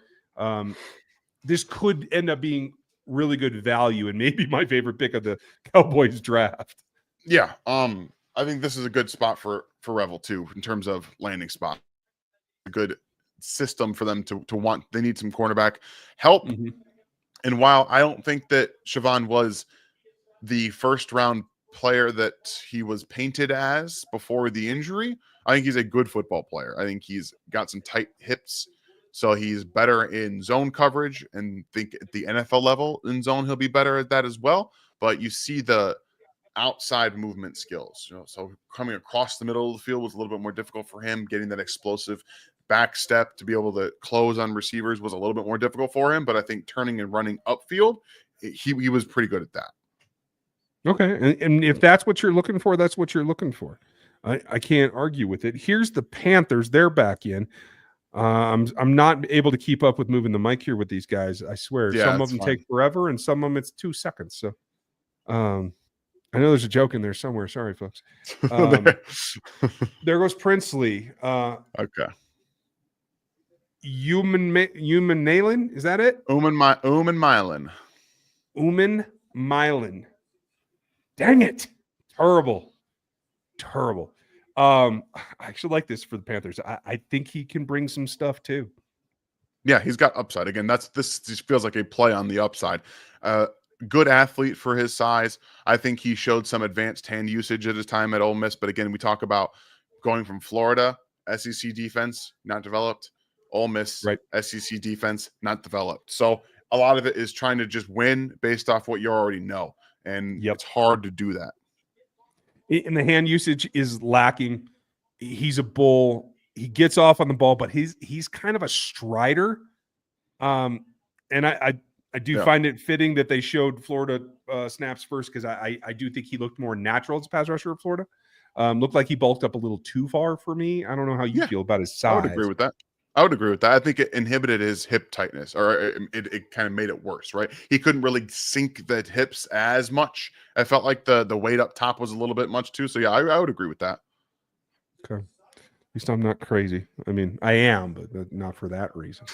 this could end up being really good value and maybe my favorite pick of the Cowboys draft. Yeah. I think this is a good spot for Revel too, in terms of landing spot. A good system for them to want. They need some cornerback help. Mm-hmm. And while I don't think that Siobhan was the first round player that he was painted as before the injury, I think he's a good football player. I think he's got some tight hips, so he's better in zone coverage, and think at the NFL level in zone he'll be better at that as well. But you see the outside movement skills, so coming across the middle of the field was a little bit more difficult for him. Getting that explosive back step to be able to close on receivers was a little bit more difficult for him. But I think turning and running upfield, he was pretty good at that. Okay, and if that's what you're looking for, that's what you're looking for. I can't argue with it. Here's the Panthers. They're back in. I'm not able to keep up with moving the mic here with these guys. I swear. Yeah, some of them take forever, and some of them it's 2 seconds. So, I know there's a joke in there somewhere. Sorry, folks. There goes Princely. Okay. Human Nalen, is that it? Uman Milan. Uman Milan. Dang it. Terrible. I actually like this for the Panthers. I think he can bring some stuff too. Yeah, he's got upside. Again, this just feels like a play on the upside. Good athlete for his size. I think he showed some advanced hand usage at his time at Ole Miss. But again, we talk about going from Florida, SEC defense, not developed, Ole Miss, Right. SEC defense, not developed. So a lot of it is trying to just win based off what you already know. And Yep. it's hard to do that. And the hand usage is lacking. He's a bull. He gets off on the ball, but he's kind of a strider. And I do find it fitting that they showed Florida snaps first, because I do think he looked more natural as a pass rusher of Florida. Looked like he bulked up a little too far for me. I don't know how you feel about his size. I would agree with that. I think it inhibited his hip tightness, or it kind of made it worse, right? He couldn't really sink the hips as much. I felt like the weight up top was a little bit much too. So yeah, I would agree with that. Okay. At least I'm not crazy. I mean, I am, but not for that reason.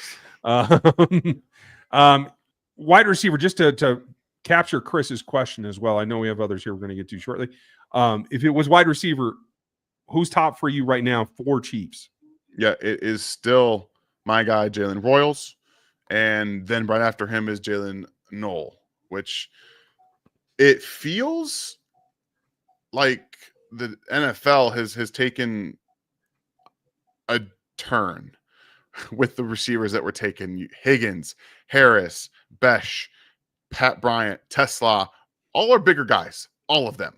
Wide receiver, just to capture Chris's question as well. I know we have others here we're going to get to shortly. If it was wide receiver, who's top for you right now for Chiefs? Yeah, it is still my guy, Jalen Royals. And then right after him is Jalen Knoll, which it feels like the NFL has taken a turn with the receivers that were taken. Higgins, Harris, Besh, Pat Bryant, Tesla, all are bigger guys, all of them.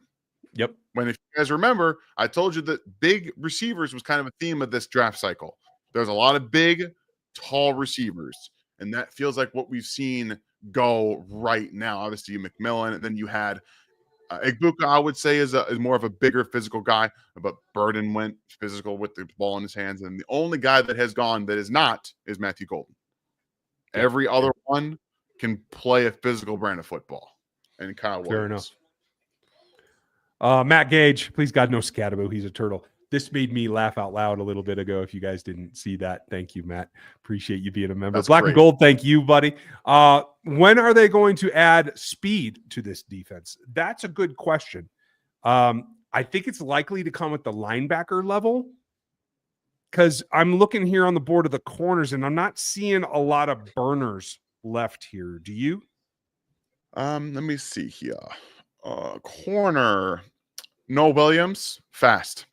Yep. When, if you guys remember, I told you that big receivers was kind of a theme of this draft cycle. There's a lot of big, tall receivers, and that feels like what we've seen go right now. Obviously, McMillan, and then you had Igbuka, I would say, is more of a bigger physical guy, but Burden went physical with the ball in his hands, and the only guy that has gone that is not is Matthew Golden. Every other one can play a physical brand of football, and Kyle Williams. Fair enough. Matt Gage, please God, no Scatterbo. He's a turtle. This made me laugh out loud a little bit ago. If you guys didn't see that, thank you, Matt. Appreciate you being a member. That's Black great. and Gold, thank you, buddy. When are they going to add speed to this defense? That's a good question. I think it's likely to come at the linebacker level, because I'm looking here on the board of the corners, and I'm not seeing a lot of burners left here. Do you? Let me see here. Corner, Noah Williams, fast.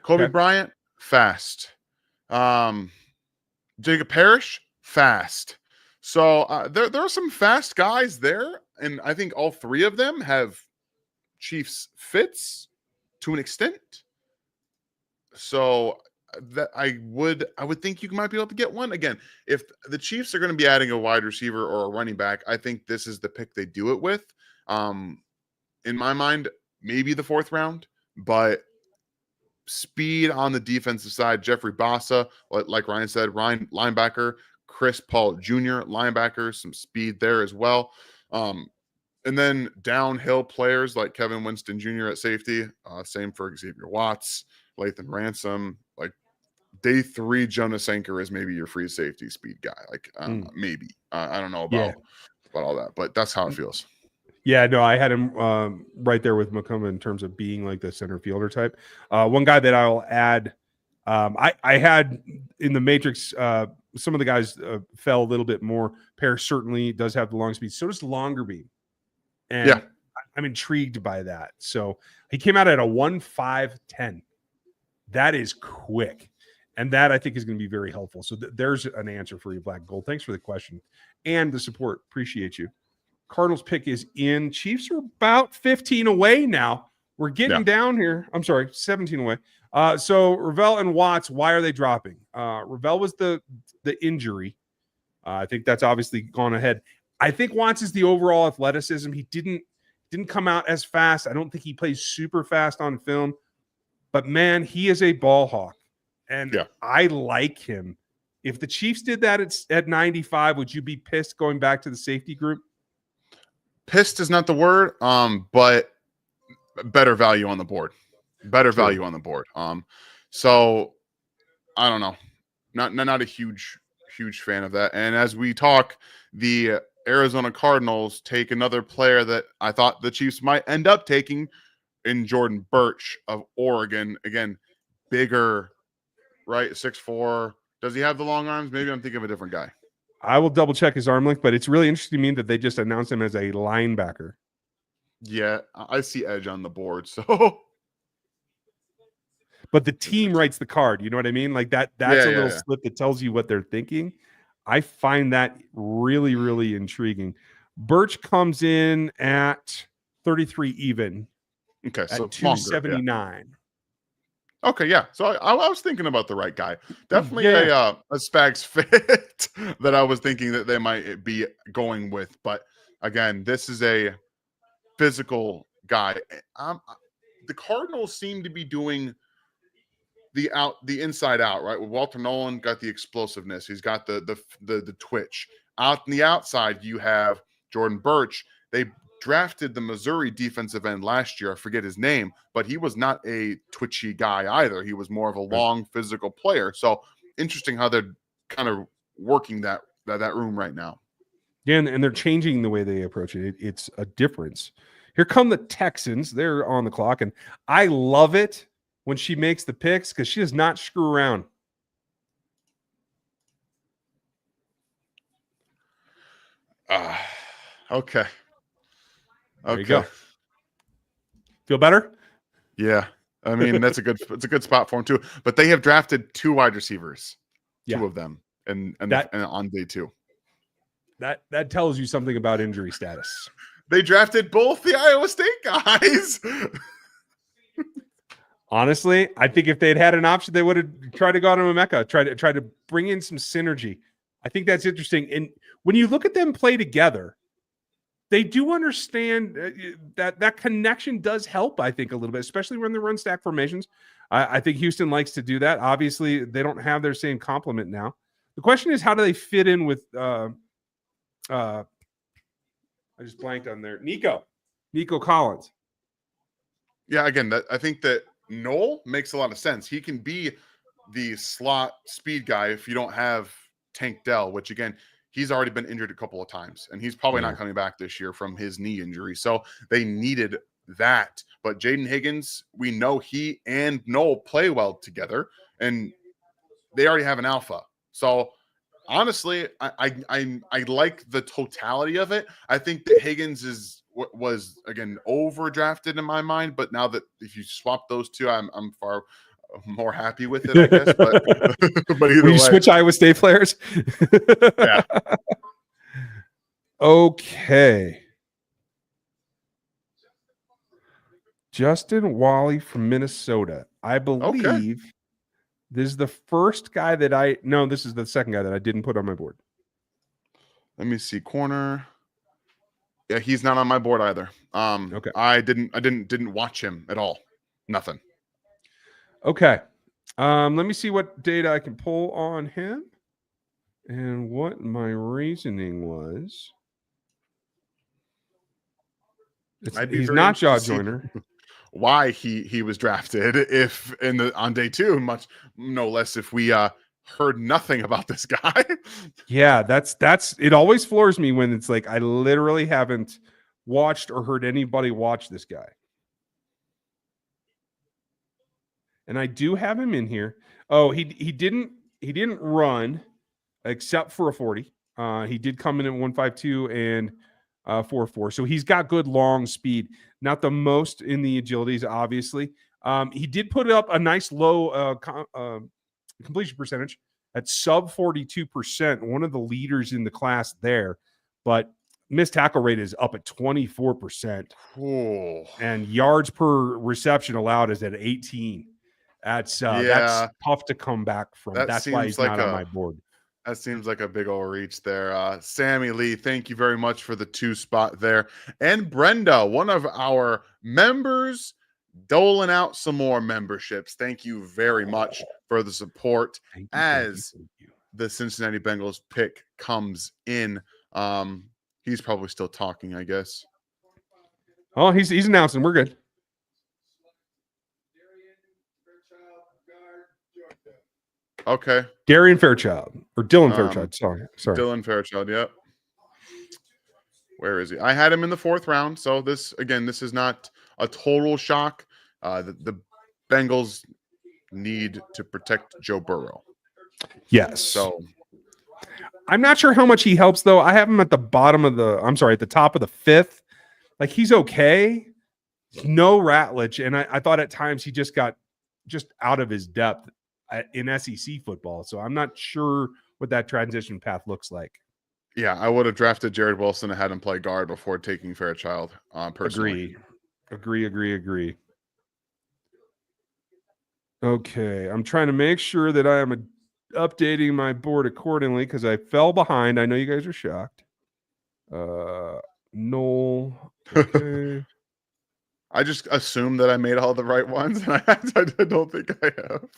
Kobe Bryant, fast. Jacob Parrish, fast. So there are some fast guys there, and I think all three of them have Chiefs fits to an extent. So that I would think you might be able to get one. Again, if the Chiefs are going to be adding a wide receiver or a running back, I think this is the pick they do it with. In my mind, maybe the 4th round, but speed on the defensive side, Jeffrey Bassa, like Ryan said, linebacker, Chris Paul Jr., linebacker, some speed there as well. And then downhill players like Kevin Winston Jr. at safety, same for Xavier Watts, Lathan Ransom, like day 3, Jonas Anchor is maybe your free safety speed guy. Like maybe. I don't know about all that, but that's how it feels. Yeah, no, I had him right there with Makoma in terms of being like the center fielder type. One guy that I'll add, I had in the Matrix, some of the guys fell a little bit more. Parrish certainly does have the long speed. So does Longerbeam. And I'm intrigued by that. So he came out at a 1.510. That is quick. And that I think is going to be very helpful. So there's an answer for you, Black Gold. Thanks for the question and the support. Appreciate you. Cardinals pick is in. Chiefs are about 15 away now. We're getting down here. I'm sorry, 17 away. So Ravel and Watts, why are they dropping? Ravel was the injury. I think that's obviously gone ahead. I think Watts is the overall athleticism. He didn't come out as fast. I don't think he plays super fast on film. But, man, he is a ball hawk. And I like him. If the Chiefs did that at 95, would you be pissed going back to the safety group? Pissed is not the word, but better value on the board. Value on the board. So I don't know. Not a huge fan of that. And as we talk, the Arizona Cardinals take another player that I thought the Chiefs might end up taking in Jordan Birch of Oregon. Again, bigger, right? 6'4". Does he have the long arms? Maybe I'm thinking of a different guy. I will double check his arm length, but it's really interesting to me that they just announced him as a linebacker. Yeah, I see edge on the board. So, but the team writes the card. You know what I mean? Like that's Yeah, a yeah, little yeah. slip that tells you what they're thinking. I find that really, really intriguing. Birch comes in at 33 even okay, so at longer. Yeah. 279. Okay, yeah. So I was thinking about the right guy. Definitely Yeah. a Spags fit that I was thinking that they might be going with. But again, this is a physical guy. The Cardinals seem to be doing the inside out, right? Walter Nolan got the explosiveness. He's got the twitch. Out on the outside, you have Jordan Birch. They drafted the Missouri defensive end last year. I forget his name, but he was not a twitchy guy either. He was more of a long physical player. So interesting how they're kind of working that room right now. Yeah, and they're changing the way they approach it. It's a difference. Here come the Texans. They're on the clock, and I love it when she makes the picks because she does not screw around. Okay. There you go. Okay. Feel better? Yeah. I mean, it's a good spot for him too. But they have drafted 2 wide receivers, two of them, and on day 2. That tells you something about injury status. They drafted both the Iowa State guys. Honestly, I think if they'd had an option, they would have tried to go to Mecca, try to bring in some synergy. I think that's interesting. And when you look at them play together, they do understand that connection does help, I think, a little bit, especially when they run stack formations. I think Houston likes to do that. Obviously, they don't have their same complement now. The question is, how do they fit in with I just blanked on there. Nico Collins. Yeah, again, I think that Noel makes a lot of sense. He can be the slot speed guy if you don't have Tank Dell, which again, he's already been injured a couple of times, and he's probably not coming back this year from his knee injury. So they needed that. But Jaden Higgins, we know he and Noel play well together, and they already have an alpha. So honestly, I like the totality of it. I think that Higgins was again overdrafted in my mind, but now that if you swap those two, I'm far more happy with it, I guess. But but either Will you way, switch Iowa State players? Yeah. Okay. Justin Wally from Minnesota. I believe this is the first guy that this is the second guy that I didn't put on my board. Let me see. Corner. Yeah, he's not on my board either. Okay. I didn't watch him at all. Nothing. Okay. Let me see what data I can pull on him and what my reasoning was. He's not jaw joiner. Why he was drafted if on day 2, much no less if we heard nothing about this guy. Yeah, that's it always floors me when it's like I literally haven't watched or heard anybody watch this guy. And I do have him in here. Oh, he didn't run except for a 40. He did come in at 152 and 4.4. So he's got good long speed. Not the most in the agilities, obviously. He did put up a nice low completion percentage at sub 42%, one of the leaders in the class there. But missed tackle rate is up at 24%. Oh. And yards per reception allowed is at 18. That's tough to come back from. That's why he's not on my board. That seems like a big old reach there. Sammy Lee, thank you very much for the 2 spot there. And Brenda, one of our members, doling out some more memberships. Thank you very much for the support as the Cincinnati Bengals pick comes in. He's probably still talking, I guess. Oh, he's announcing. We're good. Okay. Darian Fairchild or Dylan Fairchild. Sorry. Dylan Fairchild. Yep. Where is he? I had him in the 4th round. So this is not a total shock. The Bengals need to protect Joe Burrow. Yes. So I'm not sure how much he helps, though. I have him at the top of the fifth. Like, he's okay. No Ratledge. And I thought at times he just got out of his depth in SEC football. So I'm not sure what that transition path looks like. yeah, I would have drafted Jared Wilson and had him play guard before taking Fairchild. Personally, Agree. Okay, I'm trying to make sure that I am updating my board accordingly because I fell behind. I know you guys are shocked. Noel. Okay. I just assume that I made all the right ones, and I don't think I have.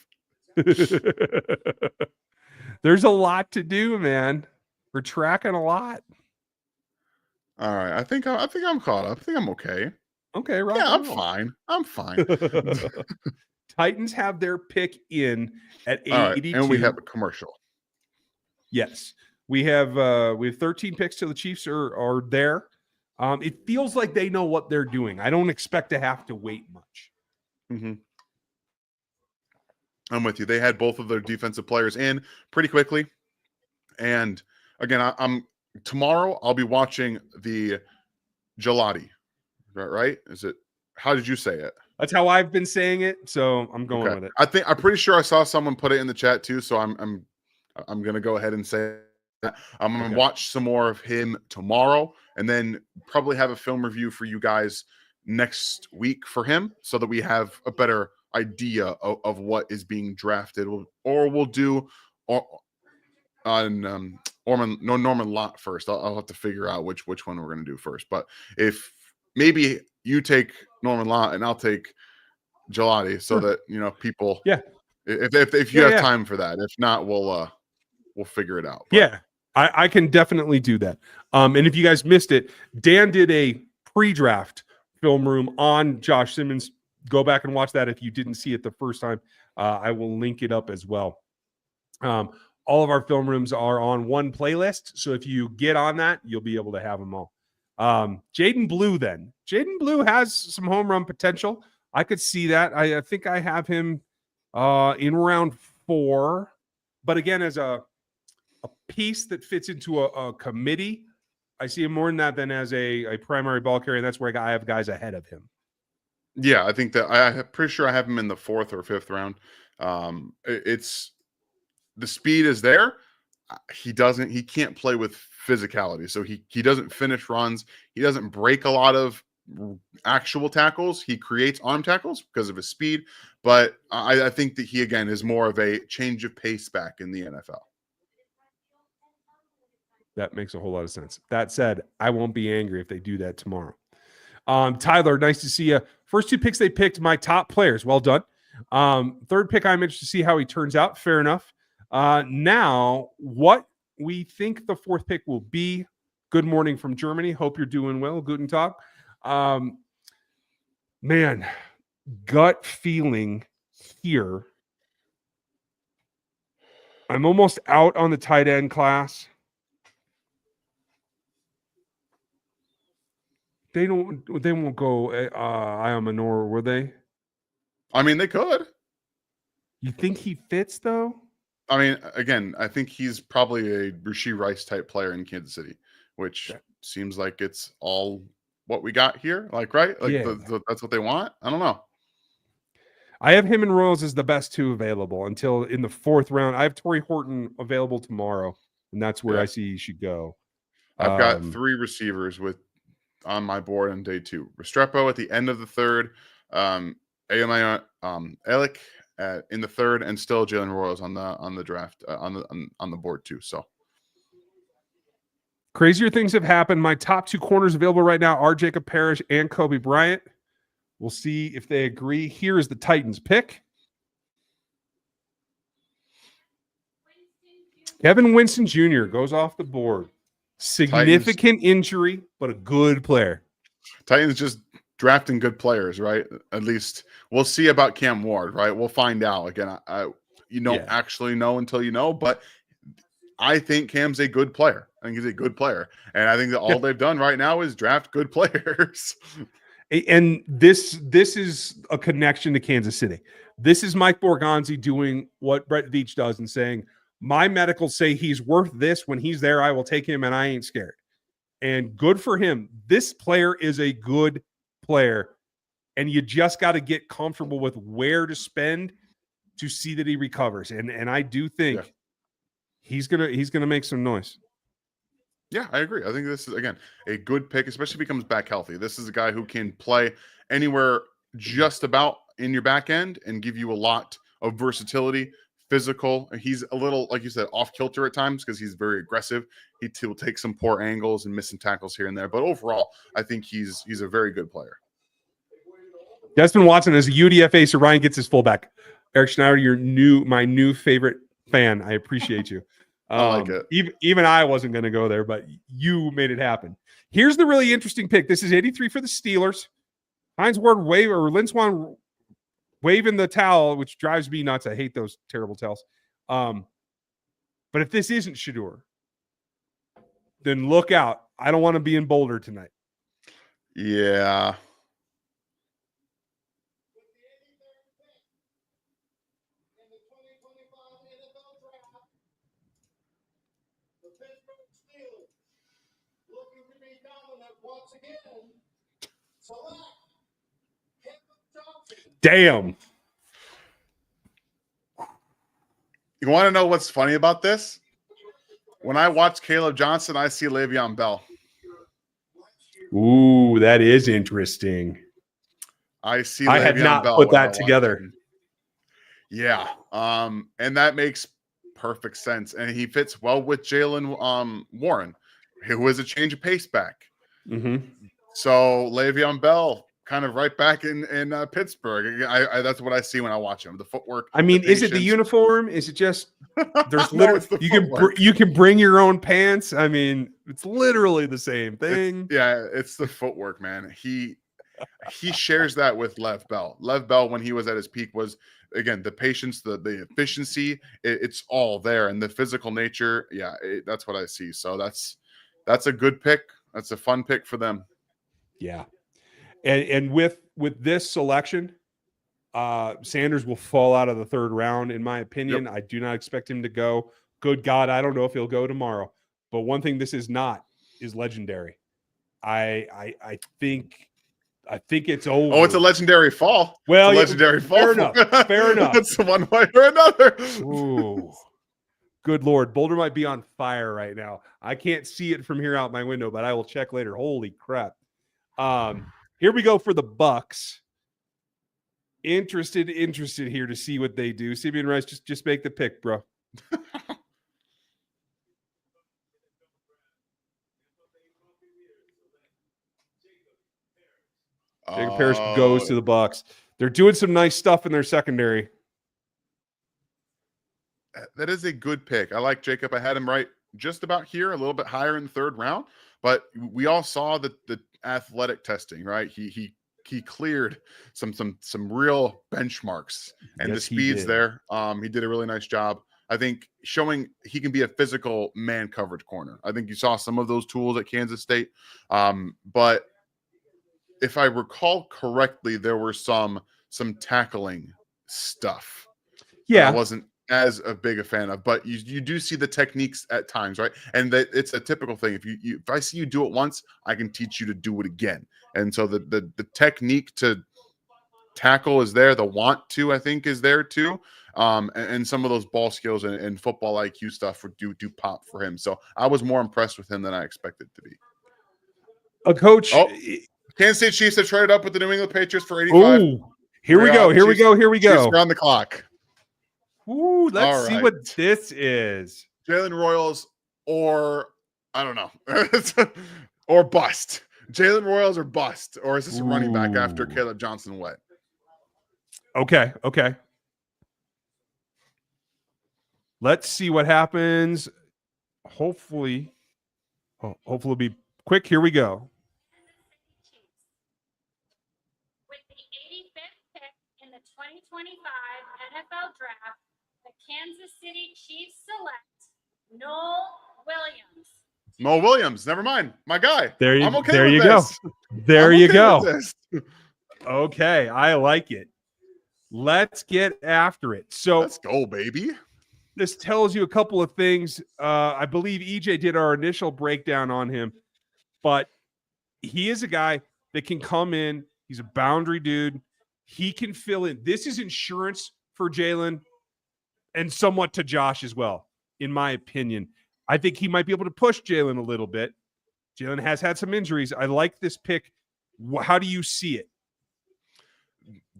There's a lot to do, man. We're tracking a lot. All right, I think I'm caught up. I think I'm okay. Okay, right. Yeah, I'm fine. Titans have their pick in at 82. All right, and we have a commercial. Yes, we have 13 picks till the Chiefs are there. It feels like they know what they're doing. I don't expect to have to wait much. Mm-hmm. I'm with you. They had both of their defensive players in pretty quickly, and again, tomorrow I'll be watching the Gillotte. Right? Is it? How did you say it? That's how I've been saying it, so I'm going with it. I'm pretty sure I saw someone put it in the chat too, so I'm gonna go ahead and say that. I'm gonna watch some more of him tomorrow, and then probably have a film review for you guys next week for him, so that we have a better idea of what is being drafted, or we'll do on Norman-Lott first. I'll have to figure out which one we're gonna do first, but if maybe you take Norman-Lott and I'll take Gillotte, so that people. Yeah. If you have time for that. If not, we'll figure it out. But. Yeah, I can definitely do that. And if you guys missed it, Dan did a pre-draft film room on Josh Simmons. Go back and watch that if you didn't see it the first time. I will link it up as well. All of our film rooms are on one playlist, so if you get on that, you'll be able to have them all. Jaden Blue has some home run potential. I could see that. I think I have him in round 4, but again, as a piece that fits into a committee, I see him more in that than as a primary ball carrier, and that's where I have guys ahead of him. Yeah, I think that I'm pretty sure I have him in the 4th or 5th round. It's the speed is there. He can't play with physicality, so he doesn't finish runs. He doesn't break a lot of actual tackles. He creates arm tackles because of his speed, but I think that he again is more of a change of pace back in the NFL. That makes a whole lot of sense. That said, I won't be angry if they do that tomorrow. Tyler, nice to see you. First 2 picks they picked, my top players. Well done. 3rd pick, I'm interested to see how he turns out. Fair enough. Now, what we think the 4th pick will be. Good morning from Germany. Hope you're doing well. Guten Tag. Man, gut feeling here. I'm almost out on the tight end class. They won't go Iomanor, will they? I mean, they could. You think he fits though? I mean, again, I think he's probably a Rashee Rice type player in Kansas City, which seems like it's all what we got here. Like, right? Like that's what they want. I don't know. I have him and Royals as the best 2 available until in the 4th round. I have Torrey Horton available tomorrow, and that's where I see he should go. I've got 3 receivers on my board on day 2. Restrepo at the end of the 3rd, Alec in the 3rd, and still Jalen Royals on the draft on the board too. So crazier things have happened. My top 2 corners available right now are Jacob Parrish and Kobe Bryant. We'll see if they agree. Here is the Titans pick. Kevin Winston Jr. goes off the board. Significant injury, but a good player. Titans just drafting good players, right? At least we'll see about Cam Ward, right? We'll find out. Again, you don't actually know until you know, but I think Cam's a good player. I think he's a good player. And I think that all they've done right now is draft good players. And this is a connection to Kansas City. This is Mike Borgonzi doing what Brett Veach does and saying, my medicals say he's worth this. When he's there, I will take him, and I ain't scared. And good for him. This player is a good player, and you just got to get comfortable with where to spend to see that he recovers. And I do think he's gonna make some noise. Yeah, I agree. I think this is, again, a good pick, especially if he comes back healthy. This is a guy who can play anywhere just about in your back end and give you a lot of versatility, physical. And he's a little, like you said, off kilter at times because he's very aggressive. He'll take some poor angles and miss some tackles here and there. But overall, I think he's a very good player. Desmond Watson is a UDFA, so Ryan gets his fullback. Eric Schneider, my new favorite fan. I appreciate you. I like it. Even I wasn't going to go there, but you made it happen. Here's the really interesting pick. This is 83 for the Steelers. Hines Ward Lynn Swan waving the towel, which drives me nuts. I hate those terrible towels. But if this isn't Shedeur, then look out. I don't want to be in Boulder tonight. Yeah. Damn. You want to know what's funny about this? When I watch Caleb Johnson, I see Le'Veon Bell. Ooh, that is interesting. I see. I had not put that together. Yeah, and that makes perfect sense, and he fits well with Jalen Warren, who is a change of pace back. Mm-hmm. So Le'Veon Bell, kind of right back in Pittsburgh. That's what I see when I watch him. The footwork. I mean, is it the uniform? Is it just there's literally you can bring your own pants? I mean, it's literally the same thing. It's the footwork, man. He shares that with Lev Bell. Lev Bell, when he was at his peak, was, again, the patience, the efficiency. It's all there, and the physical nature. Yeah, that's what I see. So that's a good pick. That's a fun pick for them. Yeah. And with this selection, Sanders will fall out of the third round, in my opinion. Yep. I do not expect him to go. Good God, I don't know if he'll go tomorrow. But one thing this is not is legendary. I think it's over. Oh, it's a legendary fall. Well, it's a legendary fall. Fair enough. Fair enough. It's one way or another. Ooh. Good Lord. Boulder might be on fire right now. I can't see it from here out my window, but I will check later. Holy crap. Here we go for the Bucks. Interested here to see what they do. Simeon Rice, just make the pick, bro. Jacob Parrish goes to the Bucks. They're doing some nice stuff in their secondary. That is a good pick. I like Jacob. I had him right just about here, a little bit higher in the third round, but we all saw the athletic testing, right? He cleared some real benchmarks, and yes, the speed's there. He did a really nice job. I think showing he can be a physical man coverage corner. I think you saw some of those tools at Kansas State. But if I recall correctly, there were some tackling stuff. Yeah. I wasn't as a big a fan of, but you do see the techniques at times, right? And that it's a typical thing. If I see you do it once, I can teach you to do it again. And so the technique to tackle is there. The want to, I think, is there too. And some of those ball skills and football IQ stuff do pop for him. So I was more impressed with him than I expected to be. A coach. Kansas State Chiefs have traded up with the New England Patriots for 85. Ooh, here we go. Chiefs around the clock. Ooh, let's see what this is. Jalen Royals or I don't know. or bust. Jalen Royals or bust. Or is this a running back after Caleb Johnson went? Okay. Let's see what happens. Hopefully it'll be quick. Here we go. With the 85th pick in the 2025 NFL Draft, the Kansas City Chiefs select Noel Williams, Mo Williams, never mind. My guy. There you, I'm okay there with you this. go. There I'm you okay go. with this. Okay, I like it. Let's get after it. So Let's go, baby. this tells you a couple of things. I believe EJ did our initial breakdown on him, but he is a guy that can come in. He's a boundary dude. He can fill in. This is insurance for Jalen and somewhat to Josh as well, in my opinion. I think he might be able to push Jalen a little bit. Jalen has had some injuries. I like this pick. How do you see it?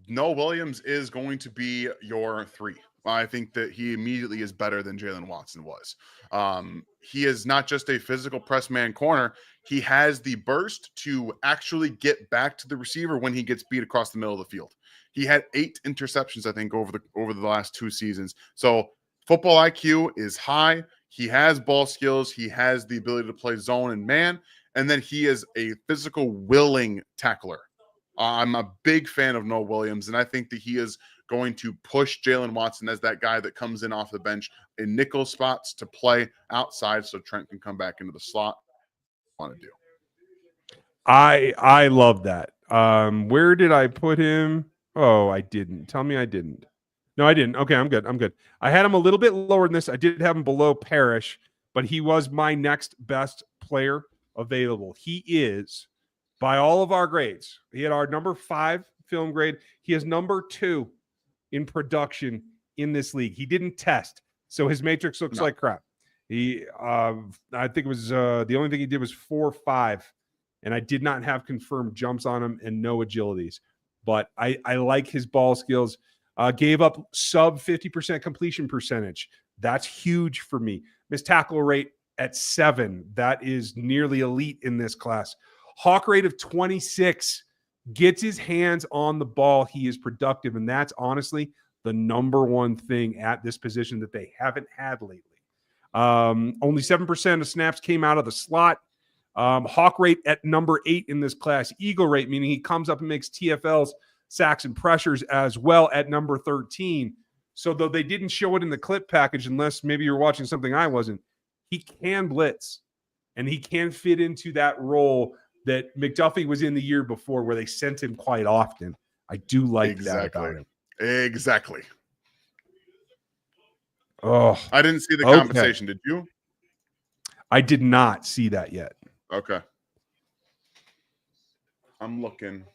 Noah Williams is going to be your 3. I think that he immediately is better than Jalen Watson was. He is not just a physical press man corner. He has the burst to actually get back to the receiver when he gets beat across the middle of the field. He had 8 interceptions, I think, over the last 2 seasons. So football IQ is high. He has ball skills. He has the ability to play zone and man. And then he is a physical, willing tackler. I'm a big fan of Noah Williams, and I think that he is going to push Jalen Watson as that guy that comes in off the bench in nickel spots to play outside so Trent can come back into the slot. Want to do. I love that. Where did I put him? Oh, I didn't. Tell me I didn't. No, I didn't. Okay, I'm good. I'm good. I had him a little bit lower than this. I did have him below Parrish, but he was my next best player available. He is, by all of our grades, he had our number 5 film grade. He is number 2 in production in this league. He didn't test, so his matrix looks like crap. He, I think it was the only thing he did was 4.5, and I did not have confirmed jumps on him and no agilities. But I like his ball skills. Gave up sub 50% completion percentage. That's huge for me. Missed tackle rate at 7. That is nearly elite in this class. Hawk rate of 26. Gets his hands on the ball. He is productive, and that's honestly the number one thing at this position that they haven't had lately. Only 7% of snaps came out of the slot. Hawk rate at number 8 in this class. Eagle rate, meaning he comes up and makes TFLs, sacks, and pressures as well, at number 13. So though they didn't show it in the clip package, unless maybe you're watching something I wasn't, he can blitz, and he can fit into that role that McDuffie was in the year before, where they sent him quite often. I do like that about him. Exactly. Oh, I didn't see the compensation. Did you? I did not see that yet. Okay. I'm looking.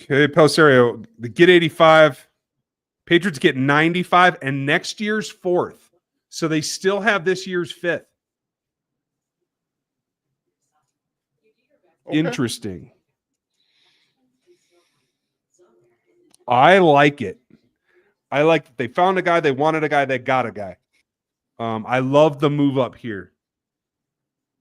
Okay, Pelsario, the get 85. Patriots get 95 and next year's 4th. So they still have this year's 5th. Okay. Interesting. I like it. I like that they found a guy, they wanted a guy, they got a guy. I love the move up here.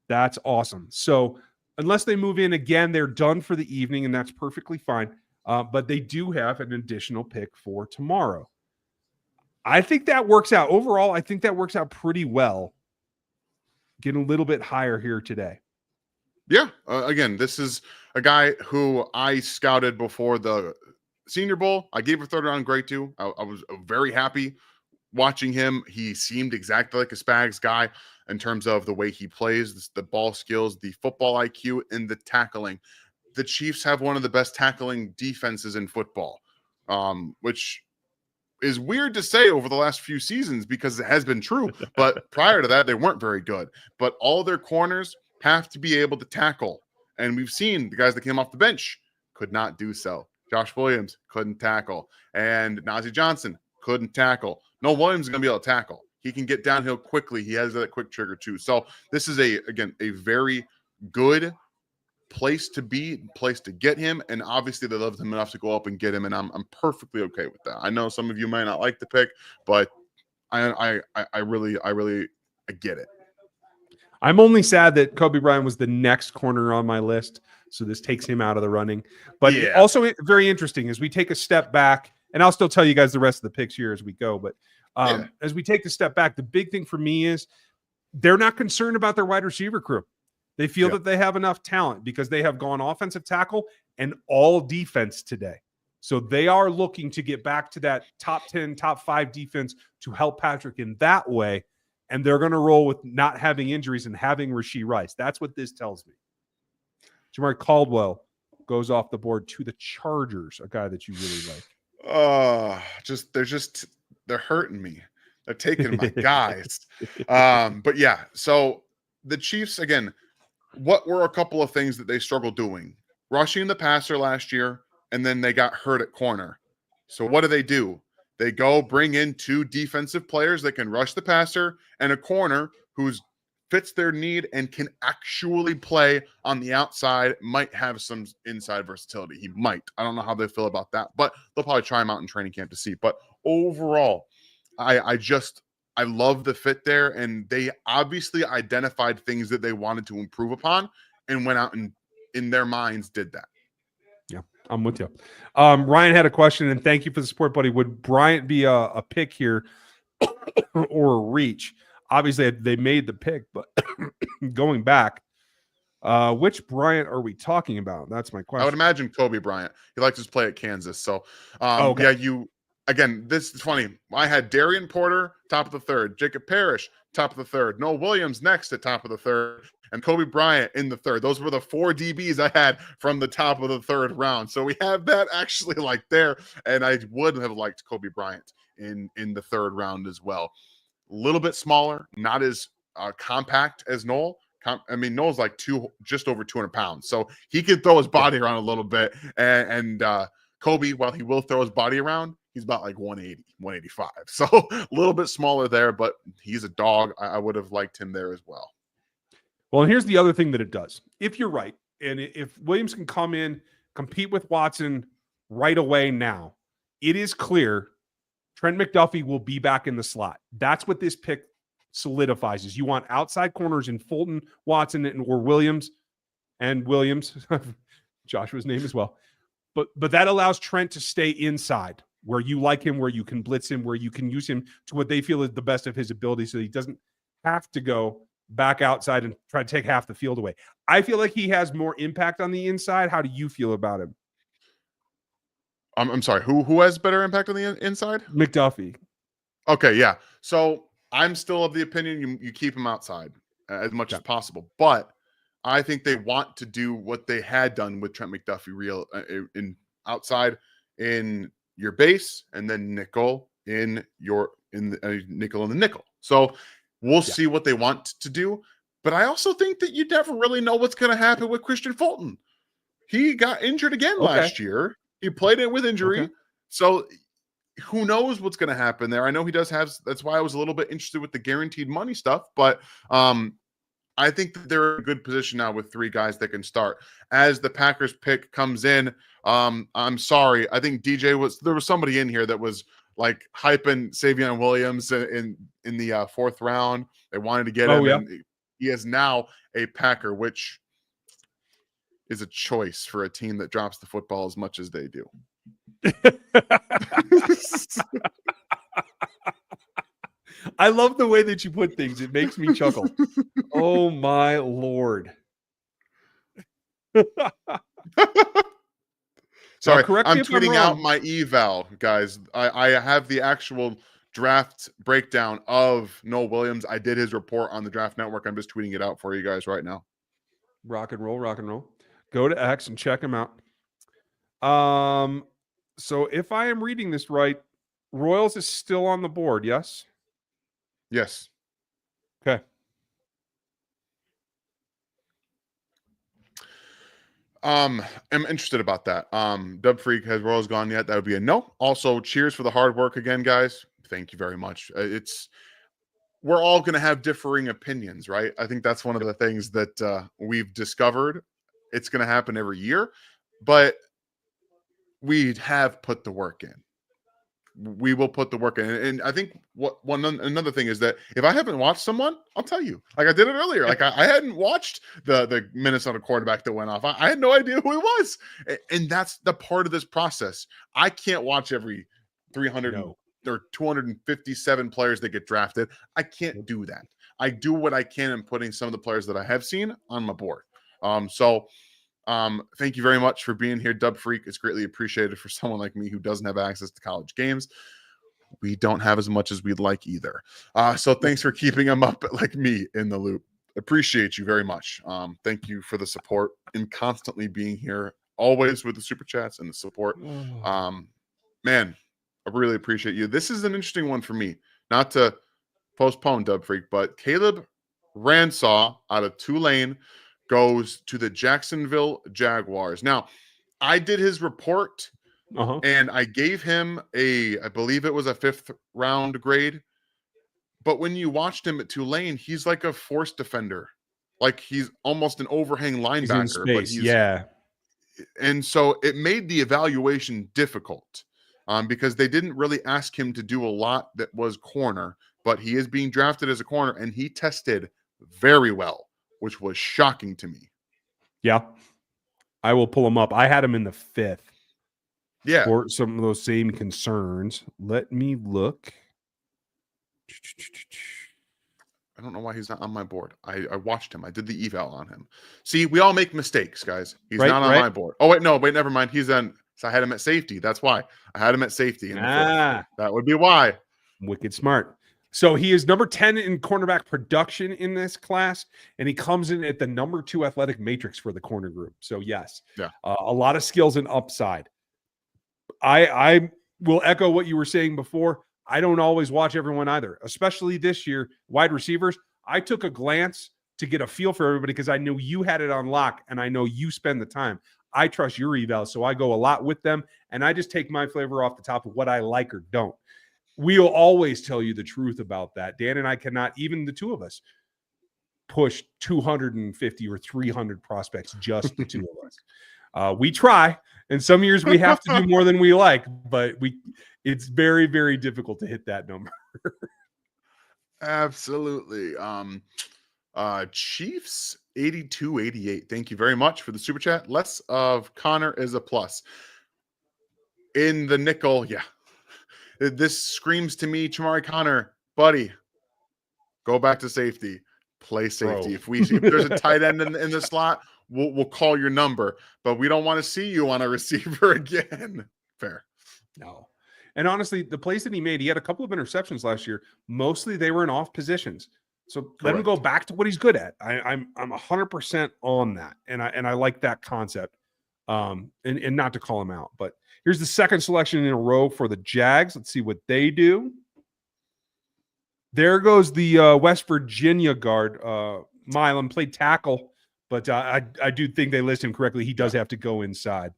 That's awesome. So unless they move in again, they're done for the evening, and that's perfectly fine. But they do have an additional pick for tomorrow. I think that works out. Overall, I think that works out pretty well. Getting a little bit higher here today. Yeah. Again, this is a guy who I scouted before the Senior Bowl. I gave a 3rd round grade to. I was very happy watching him. He seemed exactly like a Spags guy in terms of the way he plays, the ball skills, the football IQ, and the tackling. The Chiefs have one of the best tackling defenses in football, which is weird to say over the last few seasons because it has been true. But prior to that, they weren't very good. But all their corners have to be able to tackle. And we've seen the guys that came off the bench could not do so. Josh Williams couldn't tackle. And Najee Johnson couldn't tackle. No, Williams is going to be able to tackle. He can get downhill quickly. He has that quick trigger too. So this is a very good place to be, place to get him. And obviously they loved him enough to go up and get him. And I'm perfectly okay with that. I know some of you might not like the pick, but I really get it. I'm only sad that Kobe Bryant was the next corner on my list, so this takes him out of the running. But also very interesting as we take a step back, and I'll still tell you guys the rest of the picks here as we go. But as we take the step back, the big thing for me is they're not concerned about their wide receiver crew. They feel that they have enough talent because they have gone offensive tackle and all defense today. So they are looking to get back to that top 10, top 5 defense to help Patrick in that way. And they're going to roll with not having injuries and having Rashee Rice. That's what this tells me. Jamar Caldwell goes off the board to the Chargers, a guy that you really like. They're hurting me. They're taking my guys. But yeah, so the Chiefs, again, what were a couple of things that they struggled doing? Rushing the passer last year, and then they got hurt at corner. So what do? They go bring in 2 defensive players that can rush the passer and a corner who's fits their need and can actually play on the outside, might have some inside versatility. He might. I don't know how they feel about that, but they'll probably try him out in training camp to see. But overall, I love the fit there, and they obviously identified things that they wanted to improve upon and went out and in their minds did that. Yeah, I'm with you. Ryan had a question, and thank you for the support, buddy. Would Bryant be a pick here or a reach? Obviously, they made the pick, but going back, which Bryant are we talking about? That's my question. I would imagine Kobe Bryant. He likes to play at Kansas. So, okay. Yeah, again, this is funny. I had Darian Porter, top of the 3rd, Jacob Parrish, top of the 3rd, Noah Williams next at top of the 3rd, and Kobe Bryant in the 3rd. Those were the 4 DBs I had from the top of the 3rd round. So we have that actually like there, and I would have liked Kobe Bryant in the 3rd round as well. A little bit smaller, not as compact as Noel. Noel's like just over 200 pounds, so he can throw his body around a little bit. And Kobe, while he will throw his body around, he's about like 180, 185. So a little bit smaller there, but he's a dog. I would have liked him there as well. Well, and here's the other thing that it does. If you're right, and if Williams can come in, compete with Watson right away now, it is clear Trent McDuffie will be back in the slot. That's what this pick solidifies. Is you want outside corners in Fulton, Watson, or Williams, Joshua's name as well. But that allows Trent to stay inside where you like him, where you can blitz him, where you can use him to what they feel is the best of his ability, so he doesn't have to go back outside and try to take half the field away. I feel like he has more impact on the inside. How do you feel about him? I'm sorry. Who has better impact on the inside? McDuffie. Okay, yeah. So I'm still of the opinion you keep him outside as much as possible, but I think they want to do what they had done with Trent McDuffie, in outside in your base, and then nickel in nickel and the nickel. So we'll see what they want to do. But I also think that you never really know what's going to happen with Christian Fulton. He got injured again last year. He played it with injury. Okay. So who knows what's going to happen there? I know he does have, that's why I was a little bit interested with the guaranteed money stuff, but I think that they're in a good position now with 3 guys that can start. As the Packers pick comes in, I'm sorry. I think there was somebody in here that was like hyping Savion Williams in the 4th round. They wanted to get him. Yeah. And he is now a Packer, which is a choice for a team that drops the football as much as they do. I love the way that you put things. It makes me chuckle. Oh my Lord. Sorry, I'm tweeting out my eval, guys. I have the actual draft breakdown of Noel Williams. I did his report on the Draft Network. I'm just tweeting it out for you guys right now. Rock and roll, rock and roll. Go to X and check him out. So if I am reading this right, Royals is still on the board, yes? Yes. Okay. I'm interested about that. Dub Freak, has Royals gone yet? That would be a no. Also, cheers for the hard work again, guys. Thank you very much. We're all going to have differing opinions, right? I think that's one of the things that we've discovered. It's going to happen every year, but we have put the work in. We will put the work in. And I think another thing is that if I haven't watched someone, I'll tell you. Like I did it earlier. Like I hadn't watched the Minnesota quarterback that went off. I had no idea who he was. And that's the part of this process. I can't watch every 300 or 257 players that get drafted. I can't do that. I do what I can in putting some of the players that I have seen on my board. So Thank you very much for being here, Dub Freak. It's greatly appreciated for someone like me who doesn't have access to college games. We don't have as much as we'd like either. So thanks for keeping them up like me in the loop. Appreciate you very much. Thank you for the support and constantly being here, always with the super chats and the support. Man, I really appreciate you. This is an interesting one for me. Not to postpone Dub Freak, but Caleb Ransaw out of Tulane goes to the Jacksonville Jaguars. Now, I did his report and I gave him I believe it was a 5th round grade. But when you watched him at Tulane, he's like a force defender. Like he's almost an overhang linebacker. And so it made the evaluation difficult because they didn't really ask him to do a lot that was corner, but he is being drafted as a corner and he tested very well, which was shocking to me. Yeah. I will pull him up. I had him in the 5th. Yeah. For some of those same concerns. Let me look. I don't know why he's not on my board. I watched him. I did the eval on him. See, we all make mistakes, guys. He's not on my board. Oh, wait, never mind. He's on. So I had him at safety. That's why. I had him at safety. In the 4th. That would be why. Wicked smart. So he is number 10 in cornerback production in this class, and he comes in at the number 2 athletic matrix for the corner group. So yes, a lot of skills and upside. I will echo what you were saying before. I don't always watch everyone either, especially this year. Wide receivers, I took a glance to get a feel for everybody because I knew you had it on lock, and I know you spend the time. I trust your eval, so I go a lot with them, and I just take my flavor off the top of what I like or don't. We'll always tell you the truth about that. Dan and I cannot, even the two of us, push 250 or 300 prospects, just the two of us. We try, and some years we have to do more than we like, but it's very, very difficult to hit that number. Absolutely. Chiefs 8288. Thank you very much for the super chat. Less of Connor is a plus. In the nickel, yeah. This screams to me, Chamari Connor, buddy, go back to safety. Play safety. If there's a tight end in the slot, we'll call your number, but we don't want to see you on a receiver again. Fair. No. And honestly, the plays that he made, he had a couple of interceptions last year. Mostly they were in off positions. So let him go back to what he's good at. I'm 100% on that, and I like that concept. And not to call him out, but here's the second selection in a row for the Jags. Let's see what they do. There goes the West Virginia guard, Milam, played tackle, but I do think they list him correctly. He does have to go inside.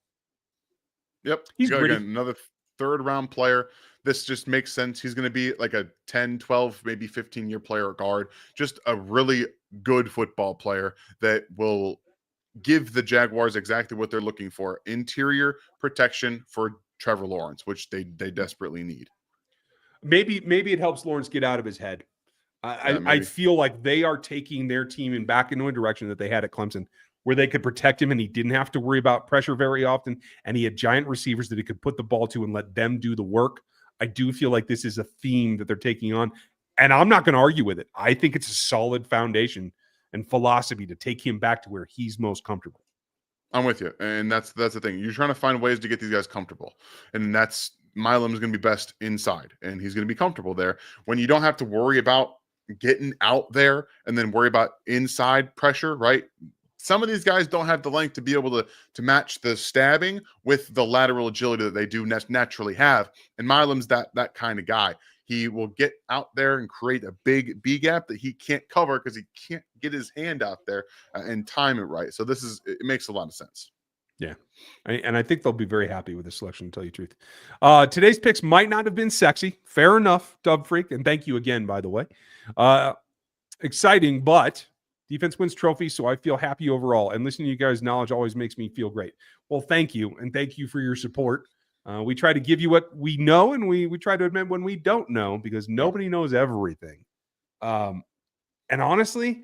Yep. He's again, another 3rd round player. This just makes sense. He's going to be like a 10, 12, maybe 15-year player at guard. Just a really good football player that will give the Jaguars exactly what they're looking for. Interior protection for Trevor Lawrence, which they desperately need. Maybe it helps Lawrence get out of his head. I feel like they are taking their team and back into a direction that they had at Clemson, where they could protect him and he didn't have to worry about pressure very often. And he had giant receivers that he could put the ball to and let them do the work. I do feel like this is a theme that they're taking on, and I'm not going to argue with it. I think it's a solid foundation and philosophy to take him back to where he's most comfortable. I'm with you. And that's the thing. You're trying to find ways to get these guys comfortable. And that's Milam's going to be best inside, and he's going to be comfortable there. When you don't have to worry about getting out there and then worry about inside pressure, right? Some of these guys don't have the length to be able to match the stabbing with the lateral agility that they do naturally have. And Milam's that kind of guy. He will get out there and create a big B gap that he can't cover because he can't get his hand out there and time it right. So it makes a lot of sense. Yeah. And I think they'll be very happy with this selection, to tell you the truth. Today's picks might not have been sexy. Fair enough, Dub Freak. And thank you again, by the way. Exciting, but defense wins trophies, so I feel happy overall. And listening to you guys' knowledge always makes me feel great. Well, thank you. And thank you for your support. We try to give you what we know, and we try to admit when we don't know, because nobody knows everything. And honestly,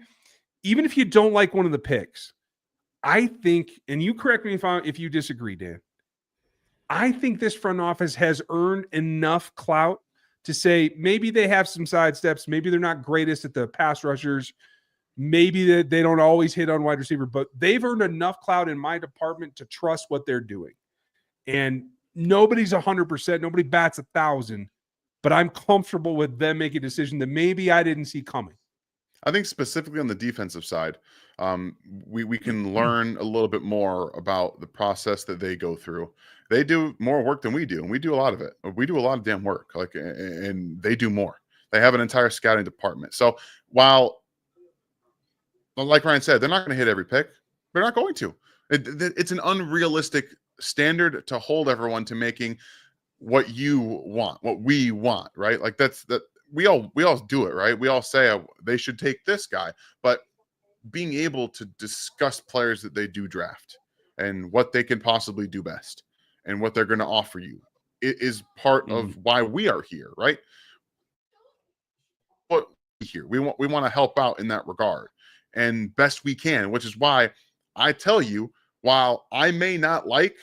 even if you don't like one of the picks, I think, and you correct me if you disagree, Dan, I think this front office has earned enough clout to say maybe they have some sidesteps, maybe they're not greatest at the pass rushers, Maybe that they don't always hit on wide receiver, but they've earned enough clout in my department to trust what they're doing. And nobody's 100%. Nobody bats 1,000, but I'm comfortable with them making a decision that maybe I didn't see coming. I think specifically on the defensive side, we can learn a little bit more about the process that they go through. They do more work than we do, and we do a lot of it. We do a lot of damn work, and they do more. They have an entire scouting department. So while, like Ryan said, they're not going to hit every pick. They're not going to. It's an unrealistic standard to hold everyone to making what you want, what we want, right? Like that. We all do it, right? We all say they should take this guy, but being able to discuss players that they do draft and what they can possibly do best and what they're going to offer you is part of why we are here, right? What here we want to help out in that regard and best we can, which is why I tell you, while I may not like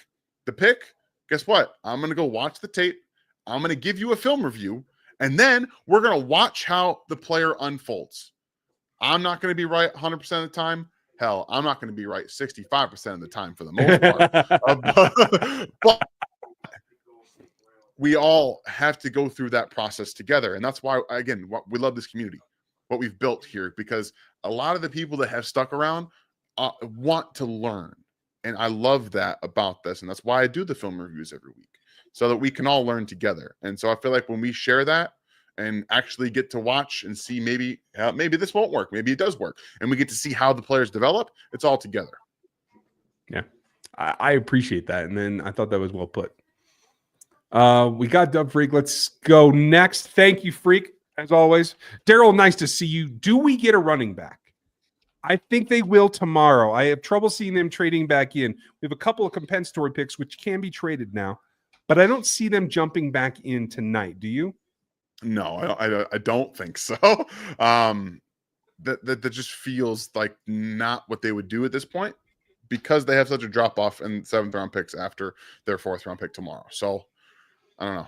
the pick, guess what? I'm going to go watch the tape. I'm going to give you a film review. And then we're going to watch how the player unfolds. I'm not going to be right 100% of the time. Hell, I'm not going to be right 65% of the time for the most part. But we all have to go through that process together. And that's why, again, we love this community, what we've built here, because a lot of the people that have stuck around want to learn. And I love that about this. And that's why I do the film reviews every week, so that we can all learn together. And so I feel like when we share that and actually get to watch and see maybe this won't work, maybe it does work, and we get to see how the players develop, it's all together. Yeah, I appreciate that. And then I thought that was well put. We got Dub Freak. Let's go next. Thank you, Freak, as always. Daryl, nice to see you. Do we get a running back? I think they will tomorrow. I have trouble seeing them trading back in. We have a couple of compensatory picks, which can be traded now. But I don't see them jumping back in tonight. Do you? No, I don't think so. That just feels like not what they would do at this point, because they have such a drop off in 7th round picks after their 4th round pick tomorrow. So I don't know.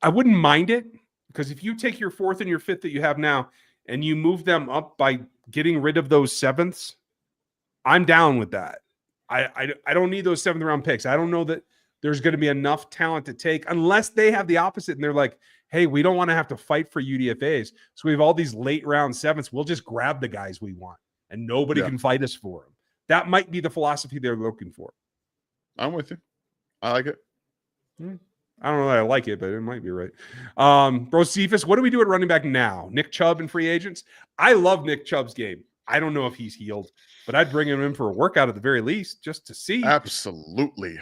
I wouldn't mind it, because if you take your 4th and your 5th that you have now and you move them up by getting rid of those 7ths, I'm down with that. I don't need those 7th round picks. I don't know that there's going to be enough talent to take, unless they have the opposite and they're like, hey, we don't want to have to fight for UDFAs. So we have all these late round 7ths. We'll just grab the guys we want and nobody can fight us for them. That might be the philosophy they're looking for. I'm with you. I like it. I don't know that I like it, but it might be right. Bro, Cephas, what do we do at running back now? Nick Chubb and free agents? I love Nick Chubb's game. I don't know if he's healed, but I'd bring him in for a workout at the very least, just to see. Absolutely.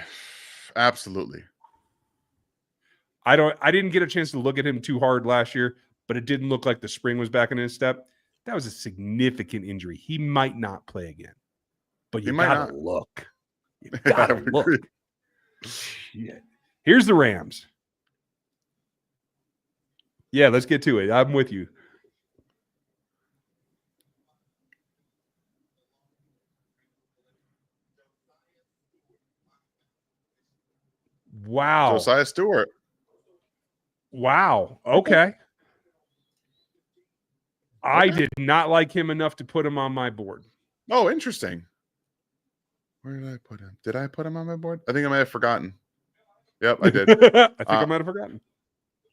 I didn't get a chance to look at him too hard last year, but it didn't look like the spring was back in his step. That was a significant injury. He might not play again, but you gotta look. You gotta look. Shit. Here's the Rams. Yeah, let's get to it. I'm with you. Wow. Josiah Stewart. Wow. Okay. I did not like him enough to put him on my board. Oh, interesting. Where did I put him? Did I put him on my board? I think I might have forgotten. Yep, I did. I think I might have forgotten.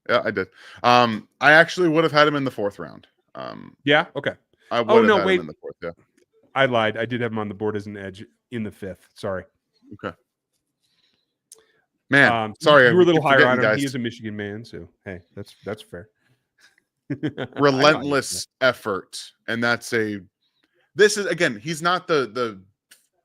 Yeah, I did. I actually would have had him in the 4th round. Yeah. Okay. I would have had him in the 4th. Yeah. I lied. I did have him on the board as an edge in the 5th. Sorry. Okay. Man, sorry. You were a little higher on him. Guys. He is a Michigan man, so hey, that's fair. Relentless effort, and this is, again, he's not the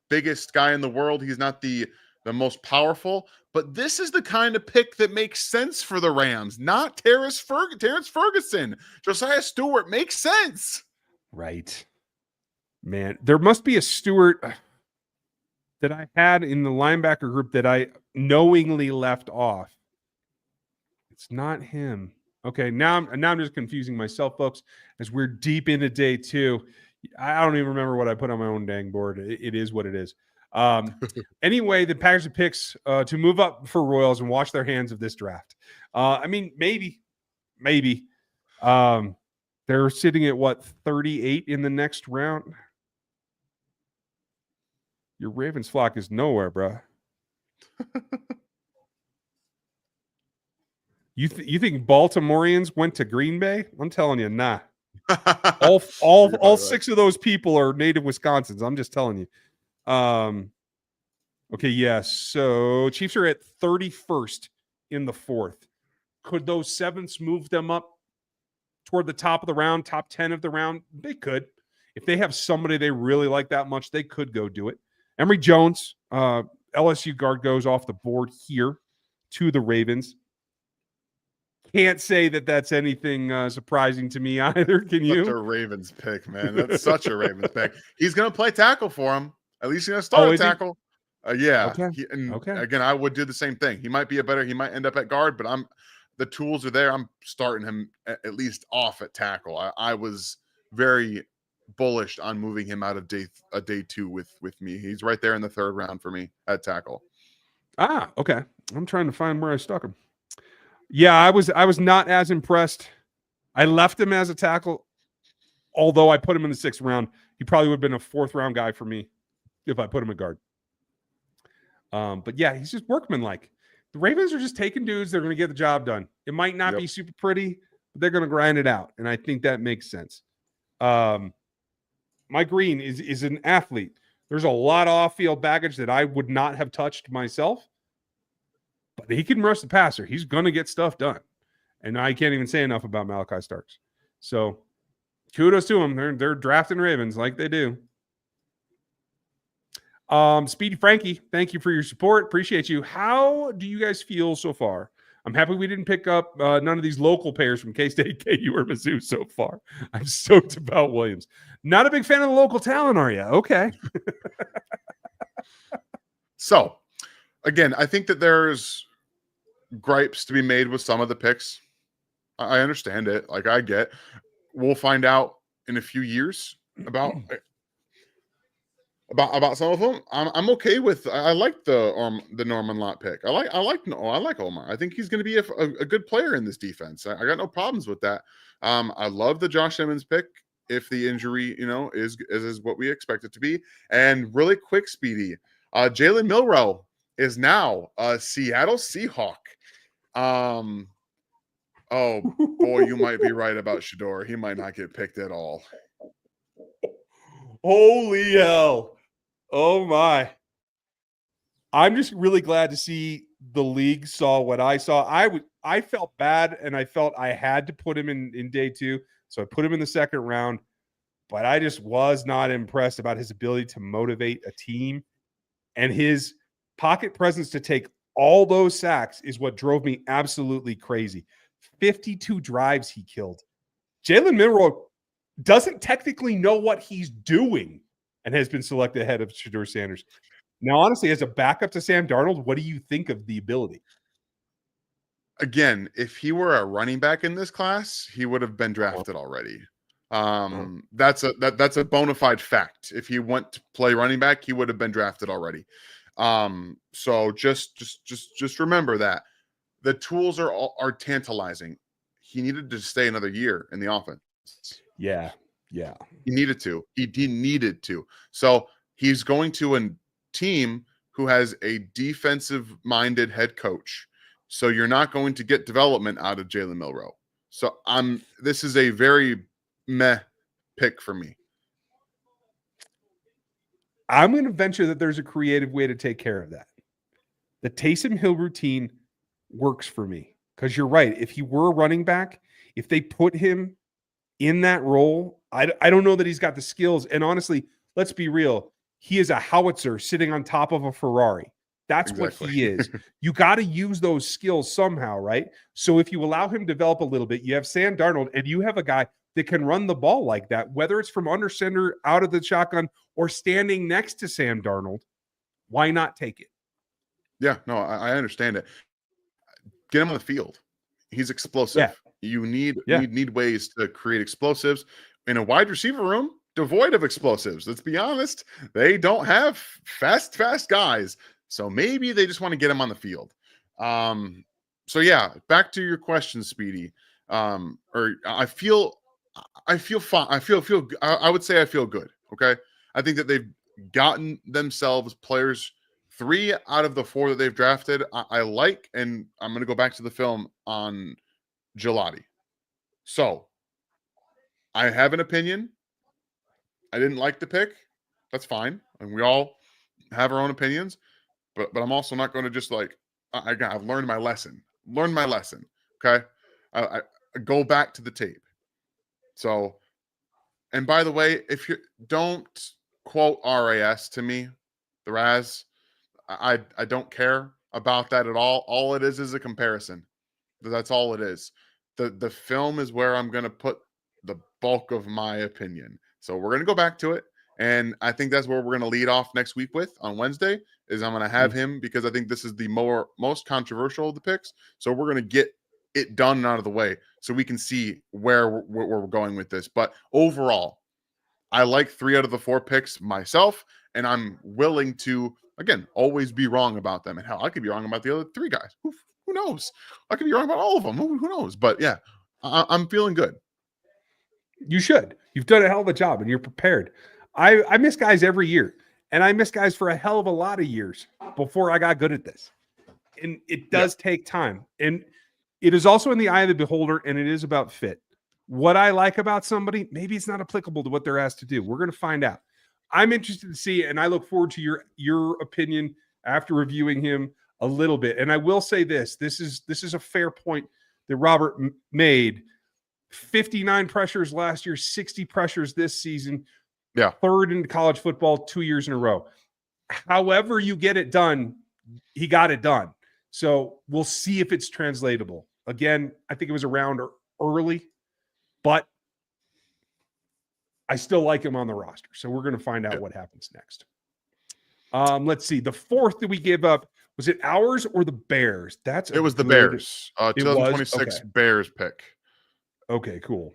biggest guy in the world. He's not the most powerful, but this is the kind of pick that makes sense for the Rams. Not Terrence Ferguson. Josiah Stewart makes sense. Right. Man, there must be a Stewart that I had in the linebacker group that I knowingly left off. It's not him. Okay, now I'm just confusing myself, folks, as we're deep into day 2. I don't even remember what I put on my own dang board. It is what it is. Anyway, the Packers have picks to move up for Royals and wash their hands of this draft. I mean, maybe. They're They're sitting at what, 38 in the next round? Your Ravens flock is nowhere, bro. You think Baltimoreans went to Green Bay? I'm telling you, nah. All You're probably right. 6 of those people are native Wisconsins. I'm just telling you. Okay, yes. So Chiefs are at 31st in the 4th. Could those 7ths move them up toward the top of the round, top 10 of the round? They could. If they have somebody they really like that much, they could go do it. Emory Jones, LSU guard, goes off the board here to the Ravens. Can't say that that's anything surprising to me either. Can you? Such a Ravens pick, man. That's such a Ravens pick. He's going to play tackle for him. At least he's going to start a tackle. Yeah. Okay. Again, I would do the same thing. He might end up at guard, but the tools are there. I'm starting him at least off at tackle. I was very bullish on moving him out of day 2 with me. He's right there in the 3rd round for me at tackle. Okay. I'm trying to find where I stuck him. Yeah, I was not as impressed. I left him as a tackle, although I put him in the 6th round. He probably would have been a 4th round guy for me if I put him at guard. But yeah, he's just workmanlike. The Ravens are just taking dudes. They're going to get the job done. It might not be super pretty, but they're going to grind it out, and I think that makes sense. My Green is an athlete. There's a lot of off-field baggage that I would not have touched myself, but he can rush the passer. He's going to get stuff done. And I can't even say enough about Malachi Starks. So kudos to him. They're drafting Ravens like they do. Speedy Frankie, thank you for your support. Appreciate you. How do you guys feel so far? I'm happy we didn't pick up none of these local pairs from K-State, KU, or Mizzou so far. I'm stoked about Williams. Not a big fan of the local talent, are you? Okay. So, again, I think that there's gripes to be made with some of the picks. I understand it. Like, I get. We'll find out in a few years about some of them. I'm okay with. I like the Norman-Lott pick. I like Omar. I think he's going to be a good player in this defense. I got no problems with that. I love the Josh Simmons pick if the injury is what we expect it to be. And really quick, Speedy, Jalen Milroe is now a Seattle Seahawk. Oh boy, you might be right about Shedeur. He might not get picked at all. Holy hell. Oh my. I'm just really glad to see the league saw what I saw. I felt bad, and I felt I had to put him in day 2. So I put him in the 2nd round, but I just was not impressed about his ability to motivate a team, and his pocket presence to take all those sacks is what drove me absolutely crazy. 52 drives he killed. Jalen Milroe doesn't technically know what he's doing and has been selected ahead of Shedeur Sanders. Now, honestly, as a backup to Sam Darnold, what do you think of the ability? Again, if he were a running back in this class, he would have been drafted already. That's a bona fide fact. If he went to play running back, he would have been drafted already. So just remember that the tools are tantalizing. He needed to stay another year in the offense. Yeah. He needed to. He needed to. So he's going to a team who has a defensive-minded head coach. So you're not going to get development out of Jalen Milroe. So this is a very meh pick for me. I'm going to venture that there's a creative way to take care of that. The Taysom Hill routine works for me because you're right. If he were a running back, if they put him in that role, I don't know that he's got the skills. And honestly, let's be real. He is a howitzer sitting on top of a Ferrari. That's exactly what he is. You got to use those skills somehow, right? So if you allow him to develop a little bit, you have Sam Darnold, and you have a guy that can run the ball like that, whether it's from under center, out of the shotgun, or standing next to Sam Darnold. Why not take it? Yeah, no, I understand it. Get him on the field. He's explosive. Yeah. You need ways to create explosives in a wide receiver room devoid of explosives. Let's be honest. They don't have fast guys. So maybe they just want to get him on the field. So yeah, back to your question, Speedy. Or I feel I feel fine. I would say I feel good. Okay. I think that they've gotten themselves players. 3 out of the 4 that they've drafted, I like, and I'm going to go back to the film on Gillotte. So I have an opinion. I didn't like the pick. That's fine. And we all have our own opinions, but I'm also not going to just like, I've learned my lesson. Okay. I go back to the tape. So, and by the way, if you don't quote RAS to me, the Raz, I don't care about that at all. All it is a comparison. That's all it is. The film is where I'm going to put the bulk of my opinion. So we're going to go back to it. And I think that's where we're going to lead off next week with on Wednesday is I'm going to have him because I think this is the most controversial of the picks. So we're going to get it done and out of the way so we can see where we're going with this. But overall, I like 3 out of the 4 picks myself, and I'm willing to, again, always be wrong about them. And hell, I could be wrong about the other 3 guys. Who knows? I could be wrong about all of them. Who knows? But yeah, I'm feeling good. You should. You've done a hell of a job, and you're prepared. I miss guys every year, and I miss guys for a hell of a lot of years before I got good at this. And it does take time. And it is also in the eye of the beholder, and it is about fit. What I like about somebody, maybe it's not applicable to what they're asked to do. We're going to find out. I'm interested to see, and I look forward to your opinion after reviewing him a little bit. And I will say this is a fair point that Robert made. 59 pressures last year, 60 pressures this season. Yeah. 3rd in college football 2 years in a row. However you get it done, he got it done. So we'll see if it's translatable. Again, I think it was around early, but I still like him on the roster. So we're going to find out what happens next. Let's see. The 4th that we gave up, was it ours or the Bears? It was the Bears. 2026 okay. Bears pick. Okay, cool.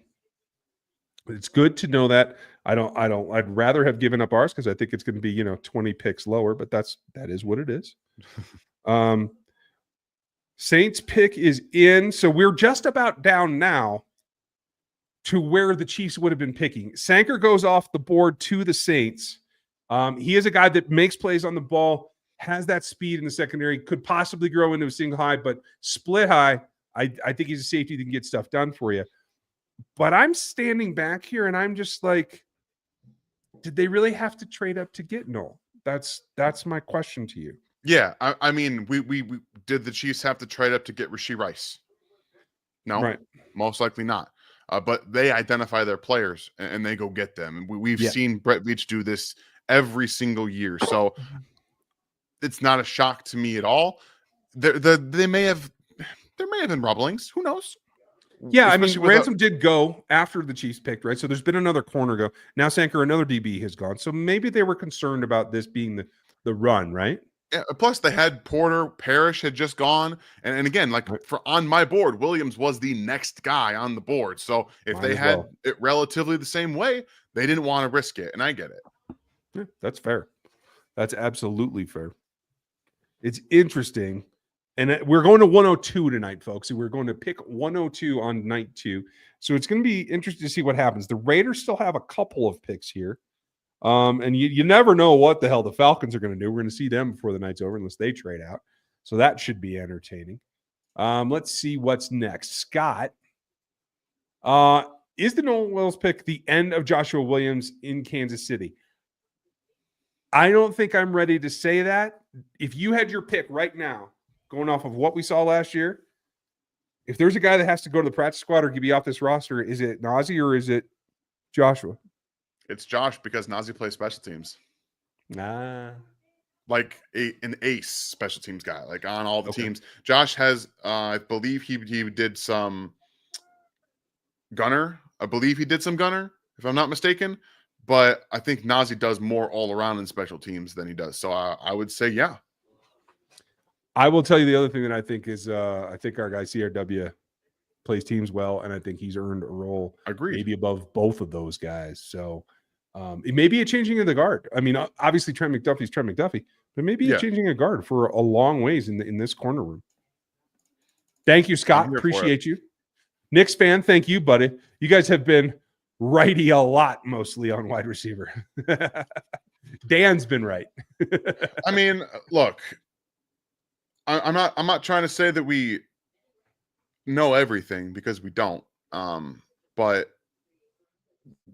It's good to know that. I'd rather have given up ours because I think it's going to be, 20 picks lower, but that is what it is. Saints pick is in. So we're just about down now to where the Chiefs would have been picking. Sanker goes off the board to the Saints. He is a guy that makes plays on the ball, has that speed in the secondary, could possibly grow into a single high, but split high, I think he's a safety that can get stuff done for you. But I'm standing back here and I'm just like, did they really have to trade up to get Noel? That's my question to you. Yeah, I mean, we did the Chiefs have to trade up to get Rashee Rice? No, right. Most likely not. But they identify their players and they go get them. And we've seen Brett Veach do this every single year. So it's not a shock to me at all. There may have been rumblings. Who knows? Yeah, I mean, Ransom did go after the Chiefs picked, right? So there's been another corner go. Now Sanker, another DB has gone. So maybe they were concerned about this being the run, right? Yeah, plus they had Porter, Parrish had just gone. And again, like on my board, Williams was the next guy on the board. So if they had it relatively the same way, they didn't want to risk it. And I get it. Yeah, that's fair. That's absolutely fair. It's interesting. And we're going to 102 tonight, folks. We're going to pick 102 on night 2. So it's going to be interesting to see what happens. The Raiders still have a couple of picks here. And you never know what the hell the Falcons are going to do. We're going to see them before the night's over unless they trade out. So that should be entertaining. Let's see what's next. Scott, is the Nolan Wills pick the end of Joshua Williams in Kansas City? I don't think I'm ready to say that. If you had your pick right now, going off of what we saw last year, if there's a guy that has to go to the practice squad or be off this roster, is it Nazi or is it Joshua? It's Josh because Nazi plays special teams. Like an ace special teams guy, like on all the teams. Josh has, I believe he did some gunner. I believe he did some gunner, if I'm not mistaken. But I think Nazi does more all around in special teams than he does. So I would say, yeah. I will tell you the other thing that I think is I think our guy CRW plays teams well, and I think he's earned a role maybe above both of those guys. So it may be a changing of the guard. I mean, obviously Trent McDuffie's Trent McDuffie, but maybe a changing a guard for a long ways in this corner room. Thank you, Scott. Appreciate you. Knicks fan, thank you, buddy. You guys have been righty a lot, mostly on wide receiver. Dan's been right. I mean, look, I'm not trying to say that we know everything because we don't. But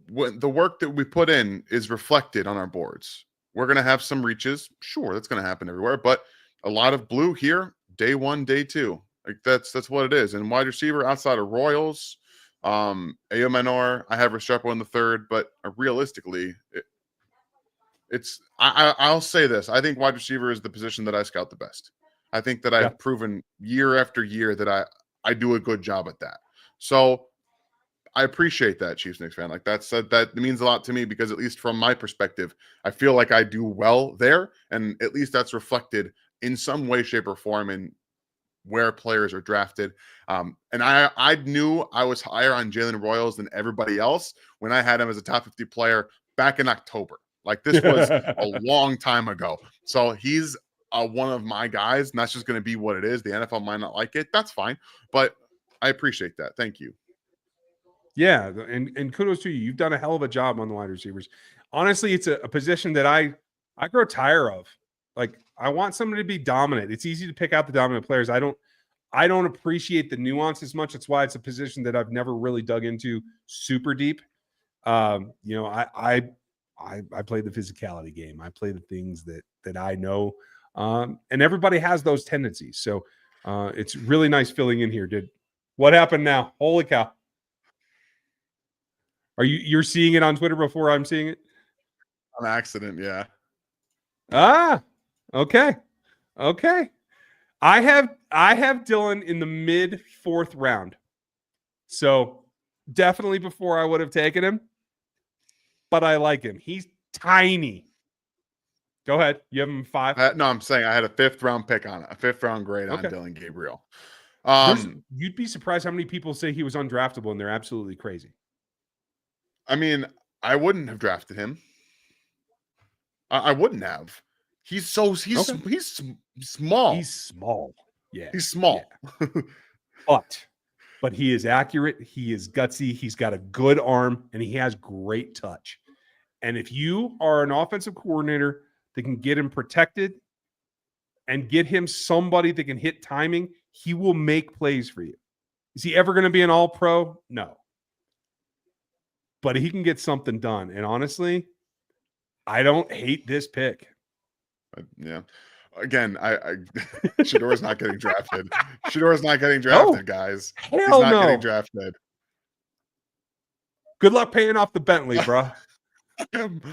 when the work that we put in is reflected on our boards. We're gonna have some reaches, sure, that's gonna happen everywhere, but a lot of blue here, day one, day two. Like that's what it is. And wide receiver outside of Royals, Ayo Menor, I have Restrepo in the third, but realistically, I'll say this. I think wide receiver is the position that I scout the best. I think that I've proven year after year that I do a good job at that. So I appreciate that, Chiefs Knicks fan. Like that means a lot to me because at least from my perspective, I feel like I do well there, and at least that's reflected in some way, shape, or form in where players are drafted. And I knew I was higher on Jalen Royals than everybody else when I had him as a top 50 player back in October. Like this was a long time ago. So he's one of my guys, and that's just going to be what it is. The NFL might not like it. That's fine. But I appreciate that. Thank you. Yeah, and kudos to you. You've done a hell of a job on the wide receivers. Honestly, it's a position that I grow tired of. Like I want somebody to be dominant. It's easy to pick out the dominant players. I don't appreciate the nuance as much. That's why it's a position that I've never really dug into super deep. You know, I play the physicality game. I play the things that I know. And everybody has those tendencies. So it's really nice filling in here. What happened now? Holy cow. You're seeing it on Twitter before I'm seeing it? An accident, yeah. Okay. I have Dealin in the mid 4th round. So definitely before I would have taken him, but I like him. He's tiny. Go ahead. You have him 5? No, I'm saying I had a 5th round pick on it, a 5th round grade on Dillon Gabriel. You'd be surprised how many people say he was undraftable, and they're absolutely crazy. I mean, I wouldn't have drafted him. I wouldn't have. He's small. He's small. Yeah. He's small. Yeah. But he is accurate. He is gutsy. He's got a good arm, and he has great touch. And if you are an offensive coordinator that can get him protected and get him somebody that can hit timing, he will make plays for you. Is he ever going to be an all-pro? No. But he can get something done. And honestly, I don't hate this pick. Yeah. Again, Shador's not getting drafted. Shador's not getting drafted, guys. He's not getting drafted. Good luck paying off the Bentley, bro.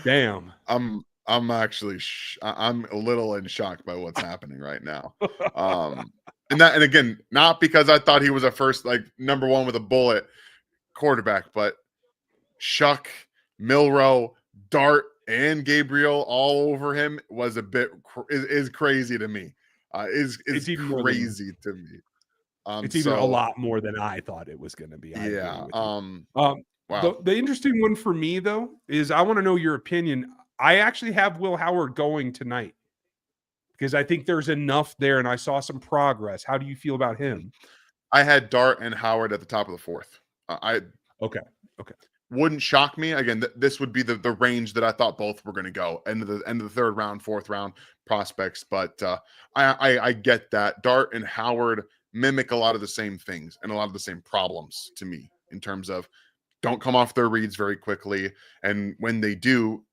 Damn. I'm actually I'm a little in shock by what's happening right now. And again, not because I thought he was a first number 1 with a bullet quarterback, but Shuck, Milroe, Dart, and Gabriel all over him was a bit is crazy to me. Is crazy to me. It's even a lot more than I thought it was going to be. Yeah. Wow. The interesting one for me though is I want to know your opinion. I actually have Will Howard going tonight because I think there's enough there, and I saw some progress. How do you feel about him? I had Dart and Howard at the top of the 4th. Okay. Wouldn't shock me. Again, this would be the range that I thought both were going to go. End of the 3rd round, 4th round prospects. But I get that. Dart and Howard mimic a lot of the same things and a lot of the same problems to me in terms of don't come off their reads very quickly. And when they do,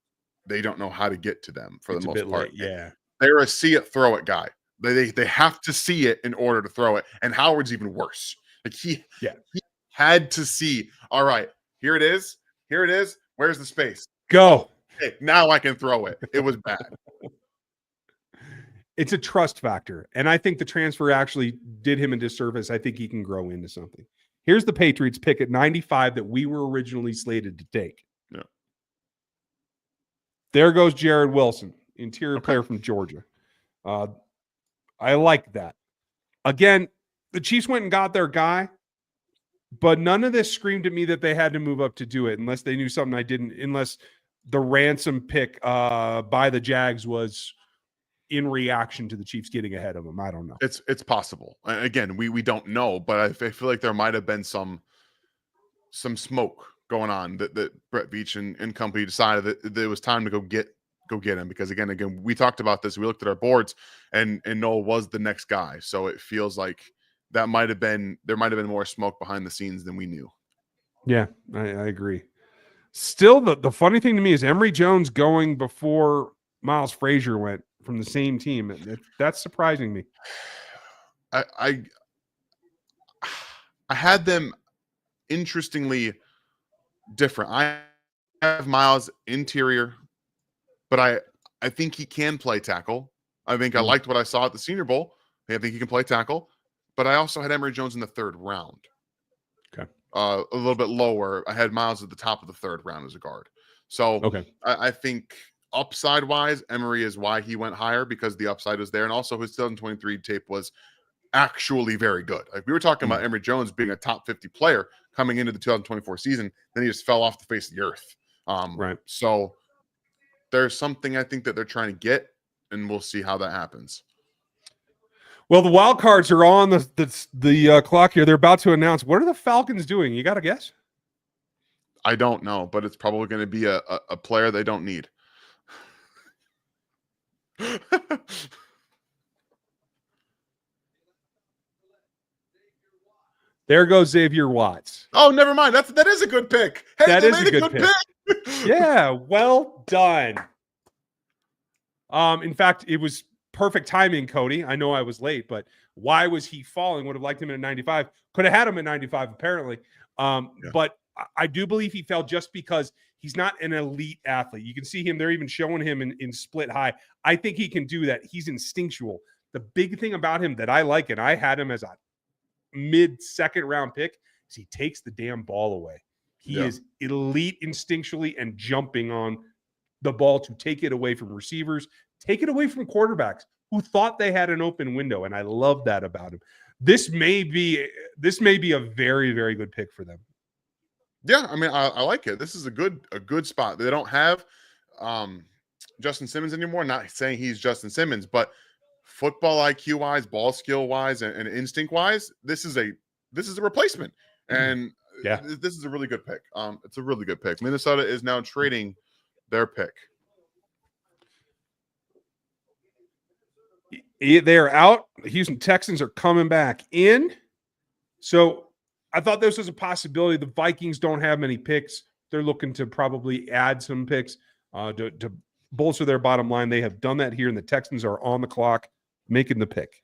they don't know how to get to them for the most part. Yeah. They're a see it, throw it guy. They have to see it in order to throw it. And Howard's even worse. Like he had to see, all right, here it is. Where's the space? Go. Okay, now I can throw it. It was bad. It's a trust factor. And I think the transfer actually did him a disservice. I think he can grow into something. Here's the Patriots pick at 95 that we were originally slated to take. Yeah. There goes Jared Wilson, interior player from Georgia. I like that. Again, the Chiefs went and got their guy, but none of this screamed at me that they had to move up to do it unless they knew something I didn't, unless the ransom pick by the Jags was in reaction to the Chiefs getting ahead of them. I don't know. It's possible. Again, we don't know, but I feel like there might have been some smoke going on that Brett Veach and company decided that it was time to go get him, because again, we talked about this. We looked at our boards, and Noel was the next guy. So it feels like there might have been more smoke behind the scenes than we knew. Yeah, I agree. Still, the funny thing to me is Emory Jones going before Miles Frazier went from the same team. That's surprising me. I had them interestingly different. I have Miles interior, but I think he can play tackle. I think I liked what I saw at the Senior Bowl. I think he can play tackle, but I also had Emory Jones in the 3rd round. Okay. A little bit lower. I had Miles at the top of the 3rd round as a guard. So okay. I think upside wise, Emory is why he went higher, because the upside was there. And also his 2023 tape was actually very good. Like, we were talking about Emory Jones being a top 50 player coming into the 2024 season. Then he just fell off the face of the earth. Right. So there's something I think that they're trying to get, and we'll see how that happens. Well, the wild cards are on the clock here. They're about to announce. What are the Falcons doing? You got to guess? I don't know, but it's probably going to be a player they don't need. There goes Xavier Watts. Oh, never mind. That is a good pick. Hey, that is a good pick. Yeah, well done. In fact, it was perfect timing, Cody. I know I was late, but why was he falling? Would have liked him at 95. Could have had him at 95, apparently. But I do believe he fell just because he's not an elite athlete. You can see him. They're even showing him in split high. I think he can do that. He's instinctual. The big thing about him that I like, and I had him as a mid-second round pick, is he takes the damn ball away. He is elite instinctually and jumping on the ball to take it away from receivers, take it away from quarterbacks who thought they had an open window. And I love that about him. This may be a very, very good pick for them. Yeah, I mean, I like it. This is a good spot. They don't have Justin Simmons anymore. Not saying he's Justin Simmons, but football IQ wise, ball skill wise, and instinct wise, this is a replacement. And this is a really good pick. It's a really good pick. Minnesota is now trading their pick. They are out. The Houston Texans are coming back in. So I thought this was a possibility. The Vikings don't have many picks. They're looking to probably add some picks to bolster their bottom line. They have done that here, and the Texans are on the clock making the pick.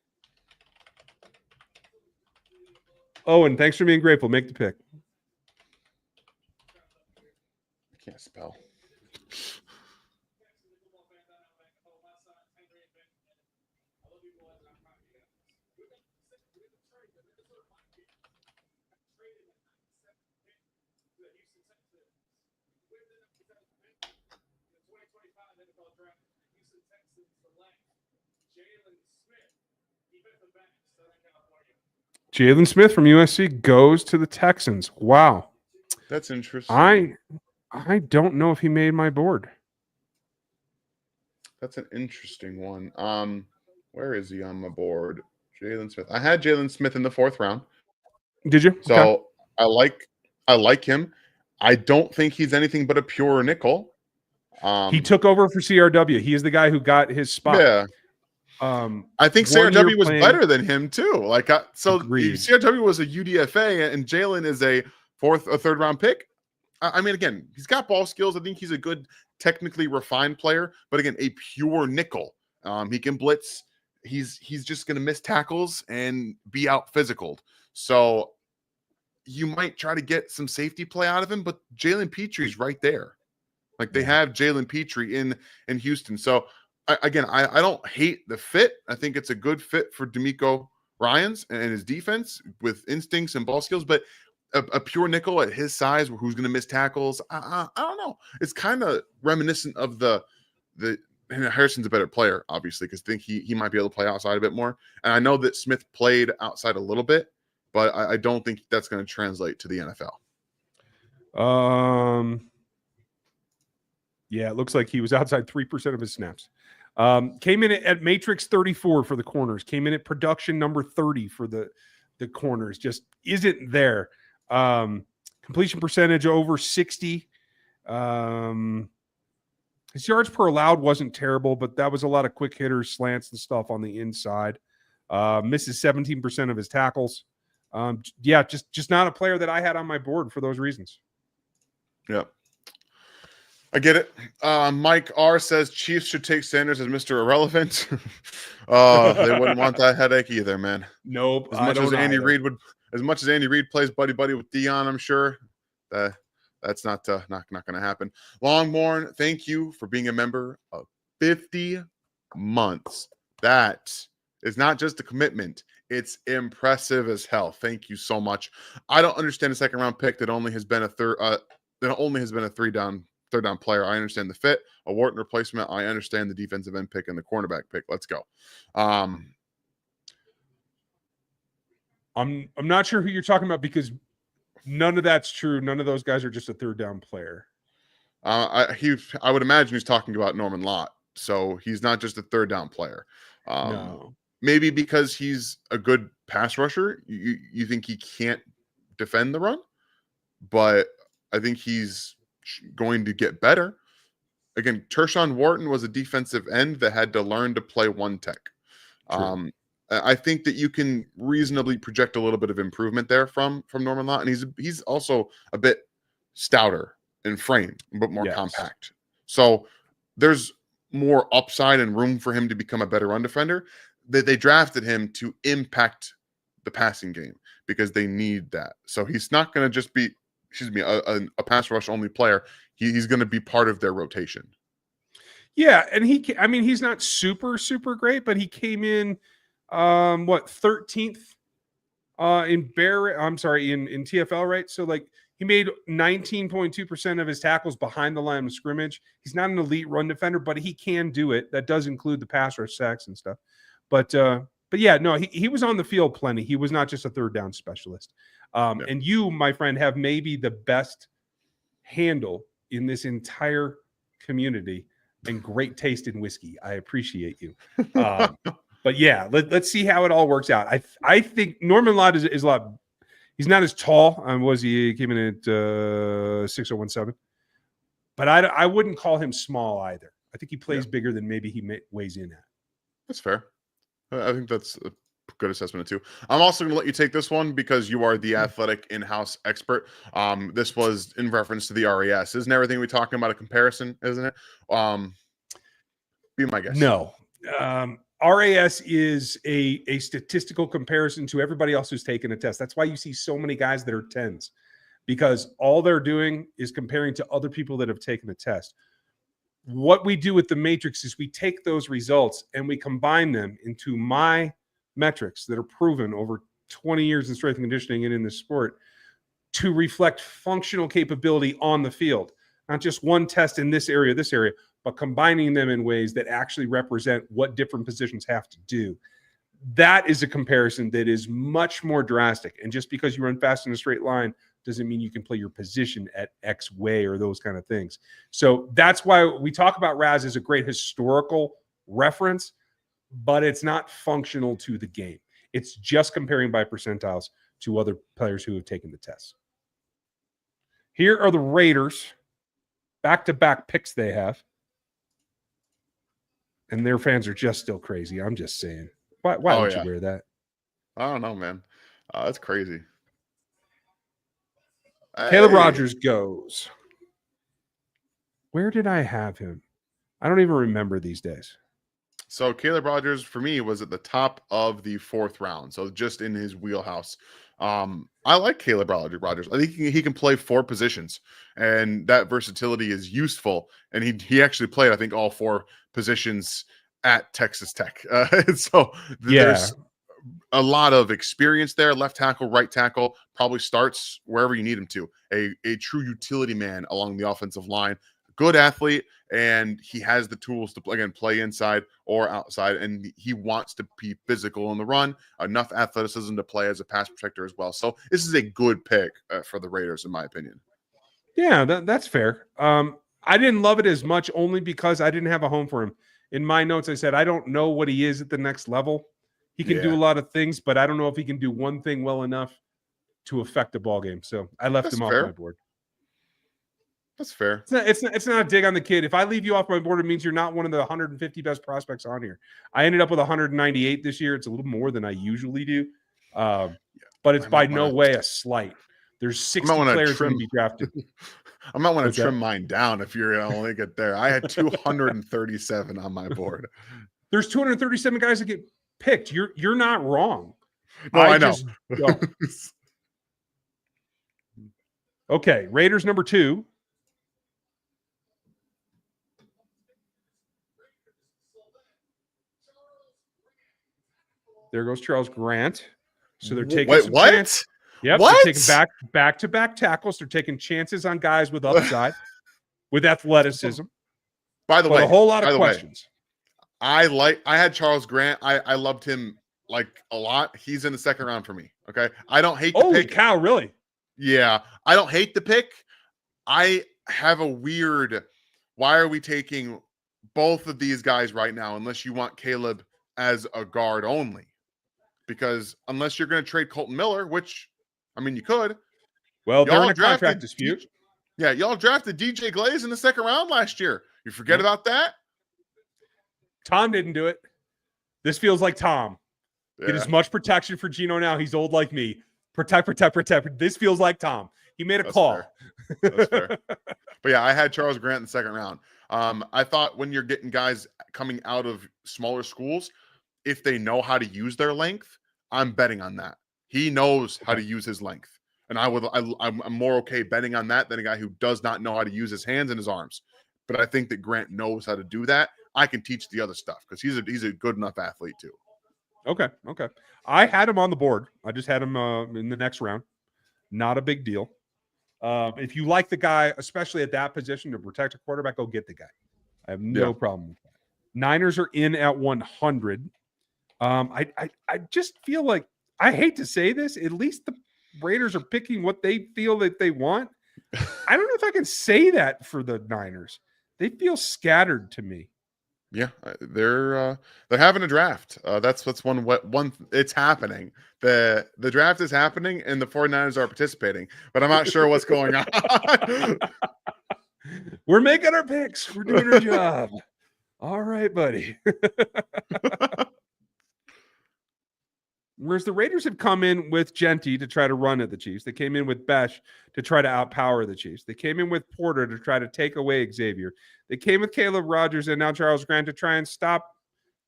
Oh, and thanks for being grateful. Make the pick. I can't spell. Jalen Smith from USC goes to the Texans. Wow. That's interesting. I don't know if he made my board. That's an interesting one. Where is he on my board? Jalen Smith. I had Jalen Smith in the 4th round. Did you? So okay. I like him. I don't think he's anything but a pure nickel. He took over for CRW. He is the guy who got his spot. Yeah. I think CRW was better than him too. CRW was a UDFA, and Jalen is a 4th or 3rd round pick. I mean, again, he's got ball skills. I think he's a good, technically refined player, but again, a pure nickel. He can blitz. He's just going to miss tackles and be out physicaled. So you might try to get some safety play out of him, but Jalen Petry's right there. Like, they have Jalen Petry in Houston. So I don't hate the fit. I think it's a good fit for D'Amico Ryans and his defense with instincts and ball skills, but a pure nickel at his size who's going to miss tackles, I don't know. It's kind of reminiscent of the Harrison's a better player, obviously, because I think he might be able to play outside a bit more. And I know that Smith played outside a little bit, but I don't think that's going to translate to the NFL. Yeah, it looks like he was outside 3% of his snaps. Came in at matrix 34 for the corners. Came in at production number 30 for the corners. Just isn't there. Completion percentage over 60. His yards per allowed wasn't terrible, but that was a lot of quick hitters, slants, and stuff on the inside. Misses 17% of his tackles. Just not a player that I had on my board for those reasons. Yeah. I get it. Mike R says Chiefs should take Sanders as Mr. Irrelevant. They wouldn't want that headache either, man. Nope. As much as Andy Reid plays buddy with Dion, I'm sure that's not going to happen. Longborn, thank you for being a member of 50 months. That is not just a commitment; it's impressive as hell. Thank you so much. I don't understand a second round pick that only has been a third down player. I understand the fit, a Wharton replacement. I understand the defensive end pick and the cornerback pick. Let's go. I'm not sure who you're talking about because none of that's true. None of those guys are just a third down player. I would imagine he's talking about Norman-Lott, so he's not just a third down player. No. Maybe because he's a good pass rusher, you think he can't defend the run, but I think he's going to get better. Again, Tershawn Wharton was a defensive end that had to learn to play one tech. I think that you can reasonably project a little bit of improvement there from Norman-Lott, and he's also a bit stouter in frame, but more compact. So there's more upside and room for him to become a better run defender. They drafted him to impact the passing game because they need that. So he's not going to just be, a pass rush only player. He's going to be part of their rotation. Yeah, and he's not super great, but he came in 13th in TFL, right? So like he made 19.2% of his tackles behind the line of scrimmage. He's not an elite run defender, but he can do it. That does include the pass rush sacks and stuff. But yeah, no, he was on the field plenty. He was not just a third down specialist. And you, my friend, have maybe the best handle in this entire community and great taste in whiskey. I appreciate you. But yeah, let's see how it all works out. I think Norman-Lott is a lot. He's not as tall. He came in at 6'17", but I wouldn't call him small either. I think he plays bigger than maybe he weighs in at. That's fair. I think that's a good assessment too. I'm also going to let you take this one because you are the athletic in-house expert. This was in reference to the RAS. Isn't everything we're talking about a comparison, isn't it? Be my guess. No. RAS is a statistical comparison to everybody else who's taken a test. That's why you see so many guys that are 10s, because all they're doing is comparing to other people that have taken the test. What we do with the matrix is we take those results and we combine them into my metrics that are proven over 20 years in strength and conditioning and in this sport to reflect functional capability on the field, not just one test in this area, but combining them in ways that actually represent what different positions have to do. That is a comparison that is much more drastic. And just because you run fast in a straight line doesn't mean you can play your position at X way or those kind of things. So that's why we talk about RAS as a great historical reference, but it's not functional to the game. It's just comparing by percentiles to other players who have taken the test. Here are the Raiders, back-to-back picks they have. And their fans are just still crazy. I'm just saying. Why would you wear that? I don't know, man. That's crazy. Caleb Rogers goes. Where did I have him? I don't even remember these days. So Caleb Rogers, for me, was at the top of the 4th round. So just in his wheelhouse. I like Caleb Rogers. I think he can play 4 positions, and that versatility is useful. And he actually played, I think, all 4 positions at Texas Tech. So there's a lot of experience there. Left tackle, right tackle, probably starts wherever you need him to. A true utility man along the offensive line. Good athlete, and he has the tools to play inside or outside, and he wants to be physical in the run, enough athleticism to play as a pass protector as well. So this is a good pick for the Raiders, in my opinion. Yeah, that's fair. I didn't love it as much only because I didn't have a home for him. In my notes, I said, I don't know what he is at the next level. He can do a lot of things, but I don't know if he can do one thing well enough to affect the ball game. So I left That's him off fair. my board. That's fair. It's not a dig on the kid. If I leave you off my board, it means you're not one of the 150 best prospects on here. I ended up with 198 this year. It's a little more than I usually do. But it's by no way a slight. There's 60 players going to be drafted. I might want to trim mine down if you're going to only get there. I had 237 on my board. There's 237 guys that get picked. You're not wrong. No, I know. Okay, Raiders number 2. There goes Charles Grant. So they're taking some chances. Yep, what? They're taking back-to-back tackles. They're taking chances on guys with upside, with athleticism. By the way, a whole lot of questions. I had Charles Grant. I loved him like a lot. He's in the second round for me. Okay. I don't hate the Holy pick. cow, really? Yeah. I don't hate the pick. I have a weird, why are we taking both of these guys right now unless you want Caleb as a guard only? Because unless you're going to trade Colton Miller, which, I mean, you could. Well, they're in a contract dispute. Yeah, y'all drafted DJ Glaze in the second round last year. You forget about that? Tom didn't do it. This feels like Tom. Yeah. Get as much protection for Gino now. He's old like me. Protect. This feels like Tom. He made a call. Fair. That's fair. But yeah, I had Charles Grant in the second round. I thought when you're getting guys coming out of smaller schools, if they know how to use their length, I'm betting on that. He knows how to use his length. And I'm more okay betting on that than a guy who does not know how to use his hands and his arms. But I think that Grant knows how to do that. I can teach the other stuff because he's a good enough athlete too. Okay. I had him on the board. I just had him in the next round. Not a big deal. If you like the guy, especially at that position to protect a quarterback, go get the guy. I have no problem with that. Niners are in at 100. I just feel like, I hate to say this, at least the Raiders are picking what they feel that they want. I don't know if I can say that for the Niners. They feel scattered to me. Yeah, they're having a draft. That's one it's happening. The draft is happening and the 49ers are participating, but I'm not sure what's going on. We're making our picks. We're doing our job. All right, buddy. Whereas the Raiders have come in with Genty to try to run at the Chiefs. They came in with Besh to try to outpower the Chiefs. They came in with Porter to try to take away Xavier. They came with Caleb Rogers and now Charles Grant to try and stop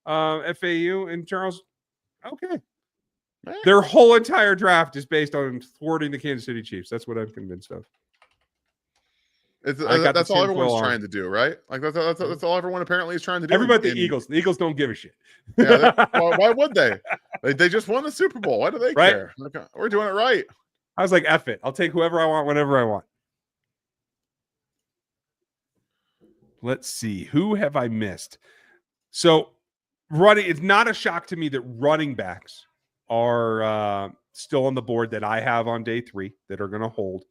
FAU. And Charles, okay. Their whole entire draft is based on thwarting the Kansas City Chiefs. That's what I'm convinced of. That's all everyone's trying to do, right? Like that's all everyone apparently is trying to do. Everybody, the Eagles. The Eagles don't give a shit. Yeah, why would they? They just won the Super Bowl. Why do they care? Like, we're doing it right. I was like, F it. I'll take whoever I want, whenever I want. Let's see. Who have I missed? So running, it's not a shock to me that running backs are still on the board that I have on day 3 that are going to hold.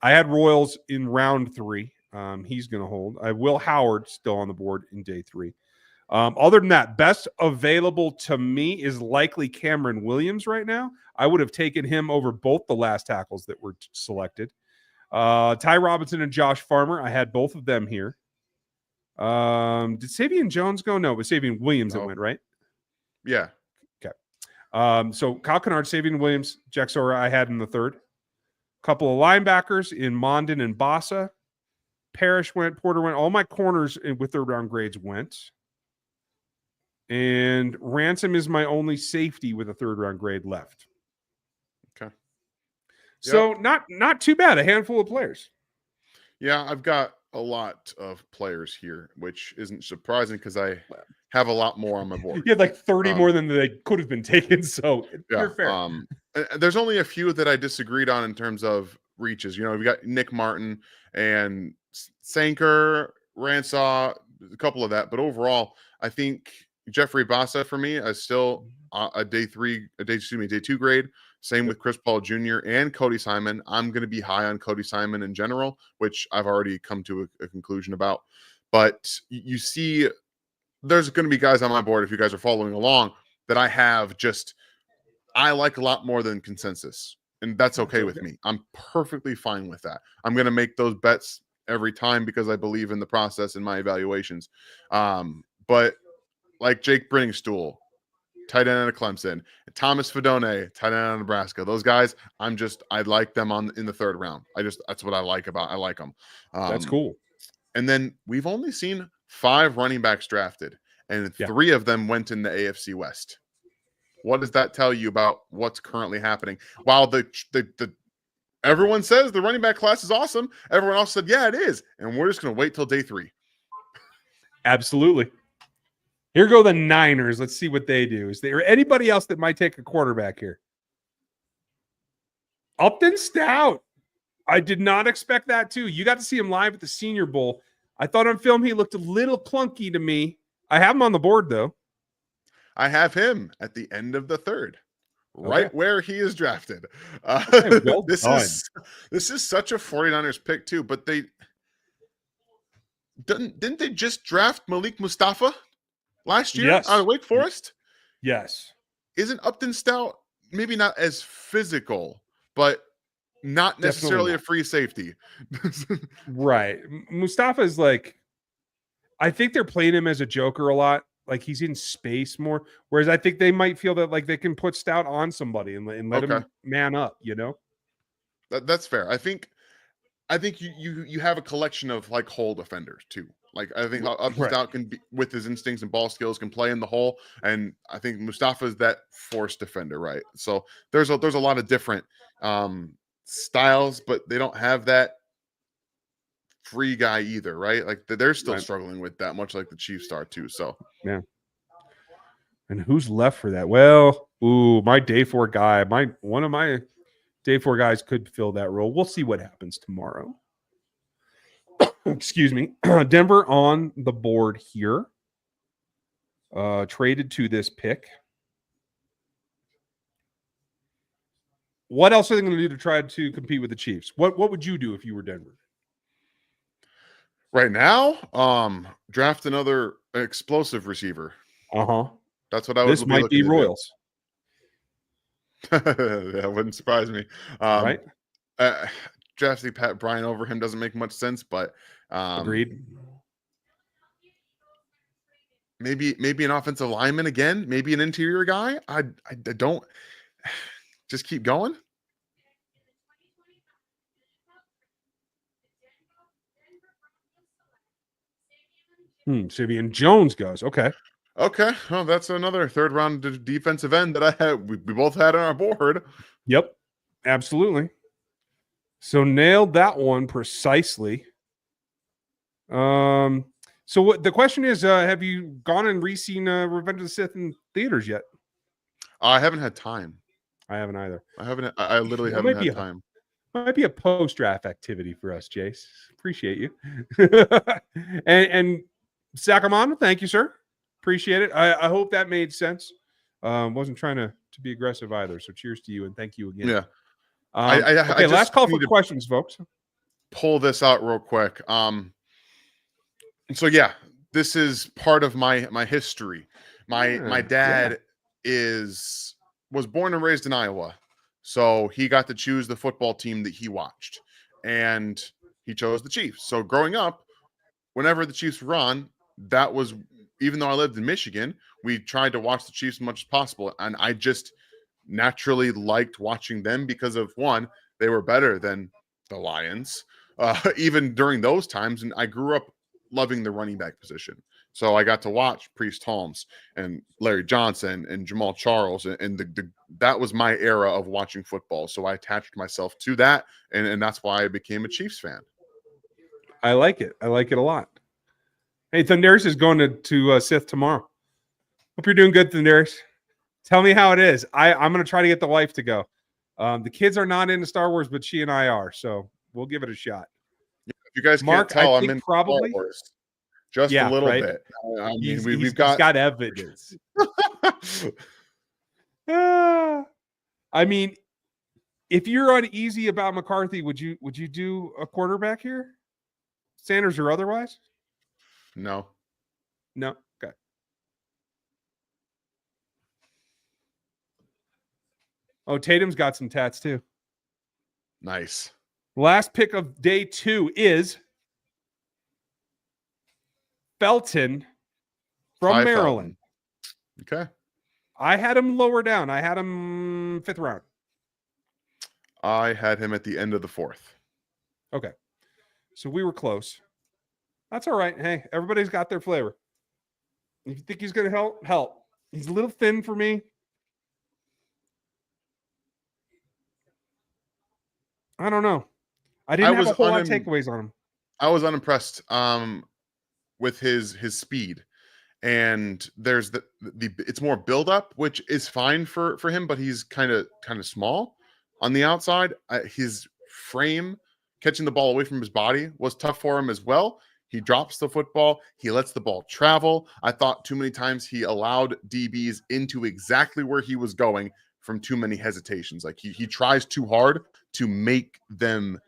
I had Royals in round 3. He's going to hold. I have Will Howard still on the board in day 3. Other than that, best available to me is likely Cameron Williams right now. I would have taken him over both the last tackles that were selected. Ty Robinson and Josh Farmer. I had both of them here. Did Savion Jones go? No, it was Savion Williams that went, right? Yeah. Okay. So Kyle Kennard, Savion Williams, Jack Sora I had in the 3rd. Couple of linebackers in Mondin and Bossa. Parrish went, Porter went. All my corners with 3rd round grades went. And Ransom is my only safety with a 3rd round grade left. Okay. So not too bad. A handful of players. Yeah, I've got a lot of players here, which isn't surprising because I have a lot more on my board. You had like 30 more than they could have been taken. So you're fair. There's only a few that I disagreed on in terms of reaches. You know, we got Nick Martin and Sanker, Ransaw, a couple of that. But overall, I think Jeffrey Bossa for me is still a day 2 grade. Same with Chris Paul Jr. and Cody Simon. I'm going to be high on Cody Simon in general, which I've already come to a conclusion about. But you see, there's going to be guys on my board, if you guys are following along, that I have I like a lot more than consensus. and that's okay with me. I'm perfectly fine with that. I'm going to make those bets every time because I believe in the process in my evaluations. But like Jake Brenningstool, tight end out of Clemson, Thomas Fedone, tight end out of Nebraska. Those guys, I like them in the third round. That's what I like them. That's cool. And then we've only seen 5 running backs drafted, and 3 of them went in the AFC West. What does that tell you about what's currently happening? While the everyone says the running back class is awesome, everyone else said, yeah, it is. And we're just going to wait till day 3. Absolutely. Here go the Niners. Let's see what they do. Is there anybody else that might take a quarterback here? Upton Stout. I did not expect that too. You got to see him live at the Senior Bowl. I thought on film he looked a little clunky to me. I have him on the board though. I have him at the end of the 3rd, right where he is drafted. Well this done. this is such a 49ers pick too, but they didn't they just draft Malik Mustafa last year out of Wake Forest? Yes. Isn't Upton Stout maybe not as physical, but not necessarily a free safety? Right. Mustafa is like, I think they're playing him as a joker a lot. Like he's in space more. Whereas I think they might feel that like they can put Stout on somebody and let him man up, you know? That's fair. I think you have a collection of like hole defenders too. Like I think Upton Stout can be, with his instincts and ball skills, can play in the hole, and I think Mustafa is that force defender, right? So there's a lot of different styles, but they don't have that free guy either, right? Like they're still struggling with that, much like the Chiefs are too. So yeah. And who's left for that? Well, my day 4 guy, one of my day 4 guys could fill that role. We'll see what happens tomorrow. Excuse me. Denver on the board here. Traded to this pick. What else are they going to do to try to compete with the Chiefs? What would you do if you were Denver? Right now, draft another explosive receiver. That's what I would. This might be Royals. That wouldn't surprise me. Right? Drafting Pat Bryant over him doesn't make much sense, but agreed. Maybe an offensive lineman again. Maybe an interior guy. I don't. Just keep going. Simeon Jones goes. Okay. Well, that's another 3rd round defensive end that I had. We both had on our board. Yep. Absolutely. So nailed that one precisely. So what the question is, have you gone and re-seen Revenge of the Sith in theaters yet? I haven't had time. I haven't either. I literally haven't had time. Might be a post-draft activity for us, Jace. Appreciate you. and Sacramento, thank you, sir. Appreciate it. I hope that made sense. Wasn't trying to be aggressive either. So cheers to you and thank you again. Yeah. Okay, last call for questions, folks. Pull this out real quick. So yeah, this is part of my history. My dad was born and raised in Iowa, so he got to choose the football team that he watched, and he chose the Chiefs. So growing up, whenever the Chiefs were on, that was, even though I lived in Michigan, we tried to watch the Chiefs as much as possible, and I just naturally liked watching them because of, one, they were better than the Lions, even during those times, and I grew up loving the running back position. So I got to watch Priest Holmes and Larry Johnson and Jamal Charles, and that was my era of watching football. So I attached myself to that, and that's why I became a Chiefs fan. I like it. I like it a lot. Hey, Thunderis is going to Sith tomorrow. Hope you're doing good, Thunderis. Tell me how it is. I'm going to try to get the wife to go. The kids are not into Star Wars, but she and I are, so we'll give it a shot. Yeah, if you guys Mark, can't tell, I'm in probably Star Wars. Just a little bit. I mean, we've got evidence. I mean, if you're uneasy about McCarthy, would you do a quarterback here, Sanders or otherwise? No. Okay. Oh, Tatum's got some tats too. Nice. Last pick of day 2 is Felton from Ty Maryland. Felton. Okay. I had him lower down. I had him 5th round. I had him at the end of the 4th. Okay. So we were close. That's all right. Hey, everybody's got their flavor. If you think he's going to help. He's a little thin for me. I don't know. I didn't have a whole lot of takeaways on him. I was unimpressed with his speed. And there's the it's more build up, which is fine for him, but he's kind of small on the outside. His frame, catching the ball away from his body, was tough for him as well. He drops the football. He lets the ball travel. I thought too many times he allowed DBs into exactly where he was going from too many hesitations. Like he tries too hard to make them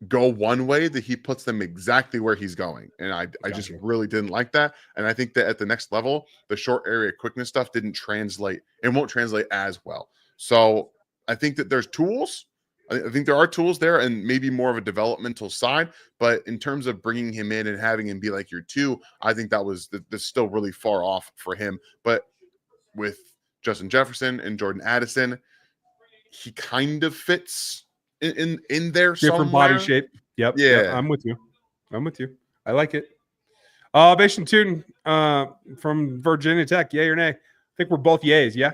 go one way, that he puts them exactly where he's going. And I just really didn't like that. And I think that at the next level, the short area quickness stuff didn't translate and won't translate as well. So I think that there's tools. I think there are tools there and maybe more of a developmental side. But in terms of bringing him in and having him be like your 2, I think that's still really far off for him. But with Justin Jefferson and Jordan Addison, he kind of fits in there different somewhere. Body shape. Yep. Yeah. Yep, I'm with you. I like it. Bashan Tootin from Virginia Tech, yay or nay? I think we're both yays, yeah?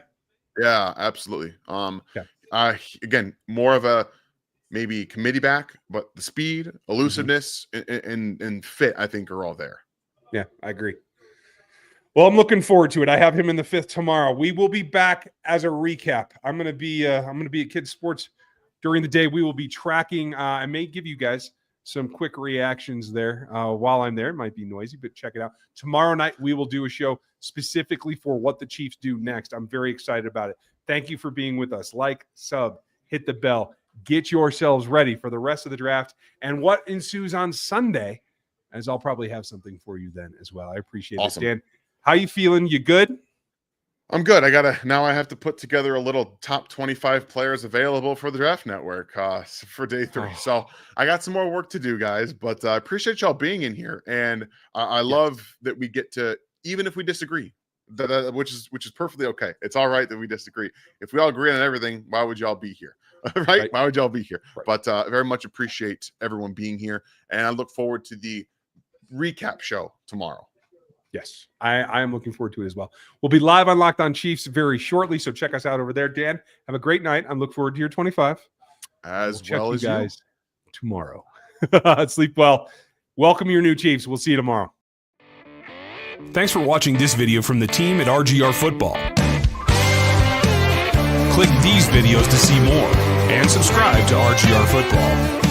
Yeah, absolutely. Okay. Again, more of a maybe committee back, but the speed, elusiveness, and fit, I think, are all there. Yeah, I agree. Well, I'm looking forward to it. I have him in the 5th tomorrow. We will be back as a recap. I'm gonna be at Kids Sports during the day. We will be tracking. I may give you guys some quick reactions there while I'm there. It might be noisy, but check it out. Tomorrow night, we will do a show specifically for what the Chiefs do next. I'm very excited about it. Thank you for being with us. Like, sub, hit the bell. Get yourselves ready for the rest of the draft and what ensues on Sunday, as I'll probably have something for you then as well. I appreciate it. Dan, how you feeling? You good? I'm good. I have to put together a little top 25 players available for the Draft Network for day 3. So I got some more work to do, guys, but I appreciate y'all being in here. And I love that we get to, even if we disagree, which is perfectly okay. It's all right that we disagree. If we all agree on everything, why would y'all be here? right? Why would y'all be here? Right. But very much appreciate everyone being here. And I look forward to the recap show tomorrow. Yes, I am looking forward to it as well. We'll be live on Locked On Chiefs very shortly, so check us out over there. Dan, have a great night. I'm looking forward to your 25. As well as you guys tomorrow. Sleep well. Welcome your new Chiefs. We'll see you tomorrow. Thanks for watching this video from the team at RGR Football. Click these videos to see more and subscribe to RGR Football.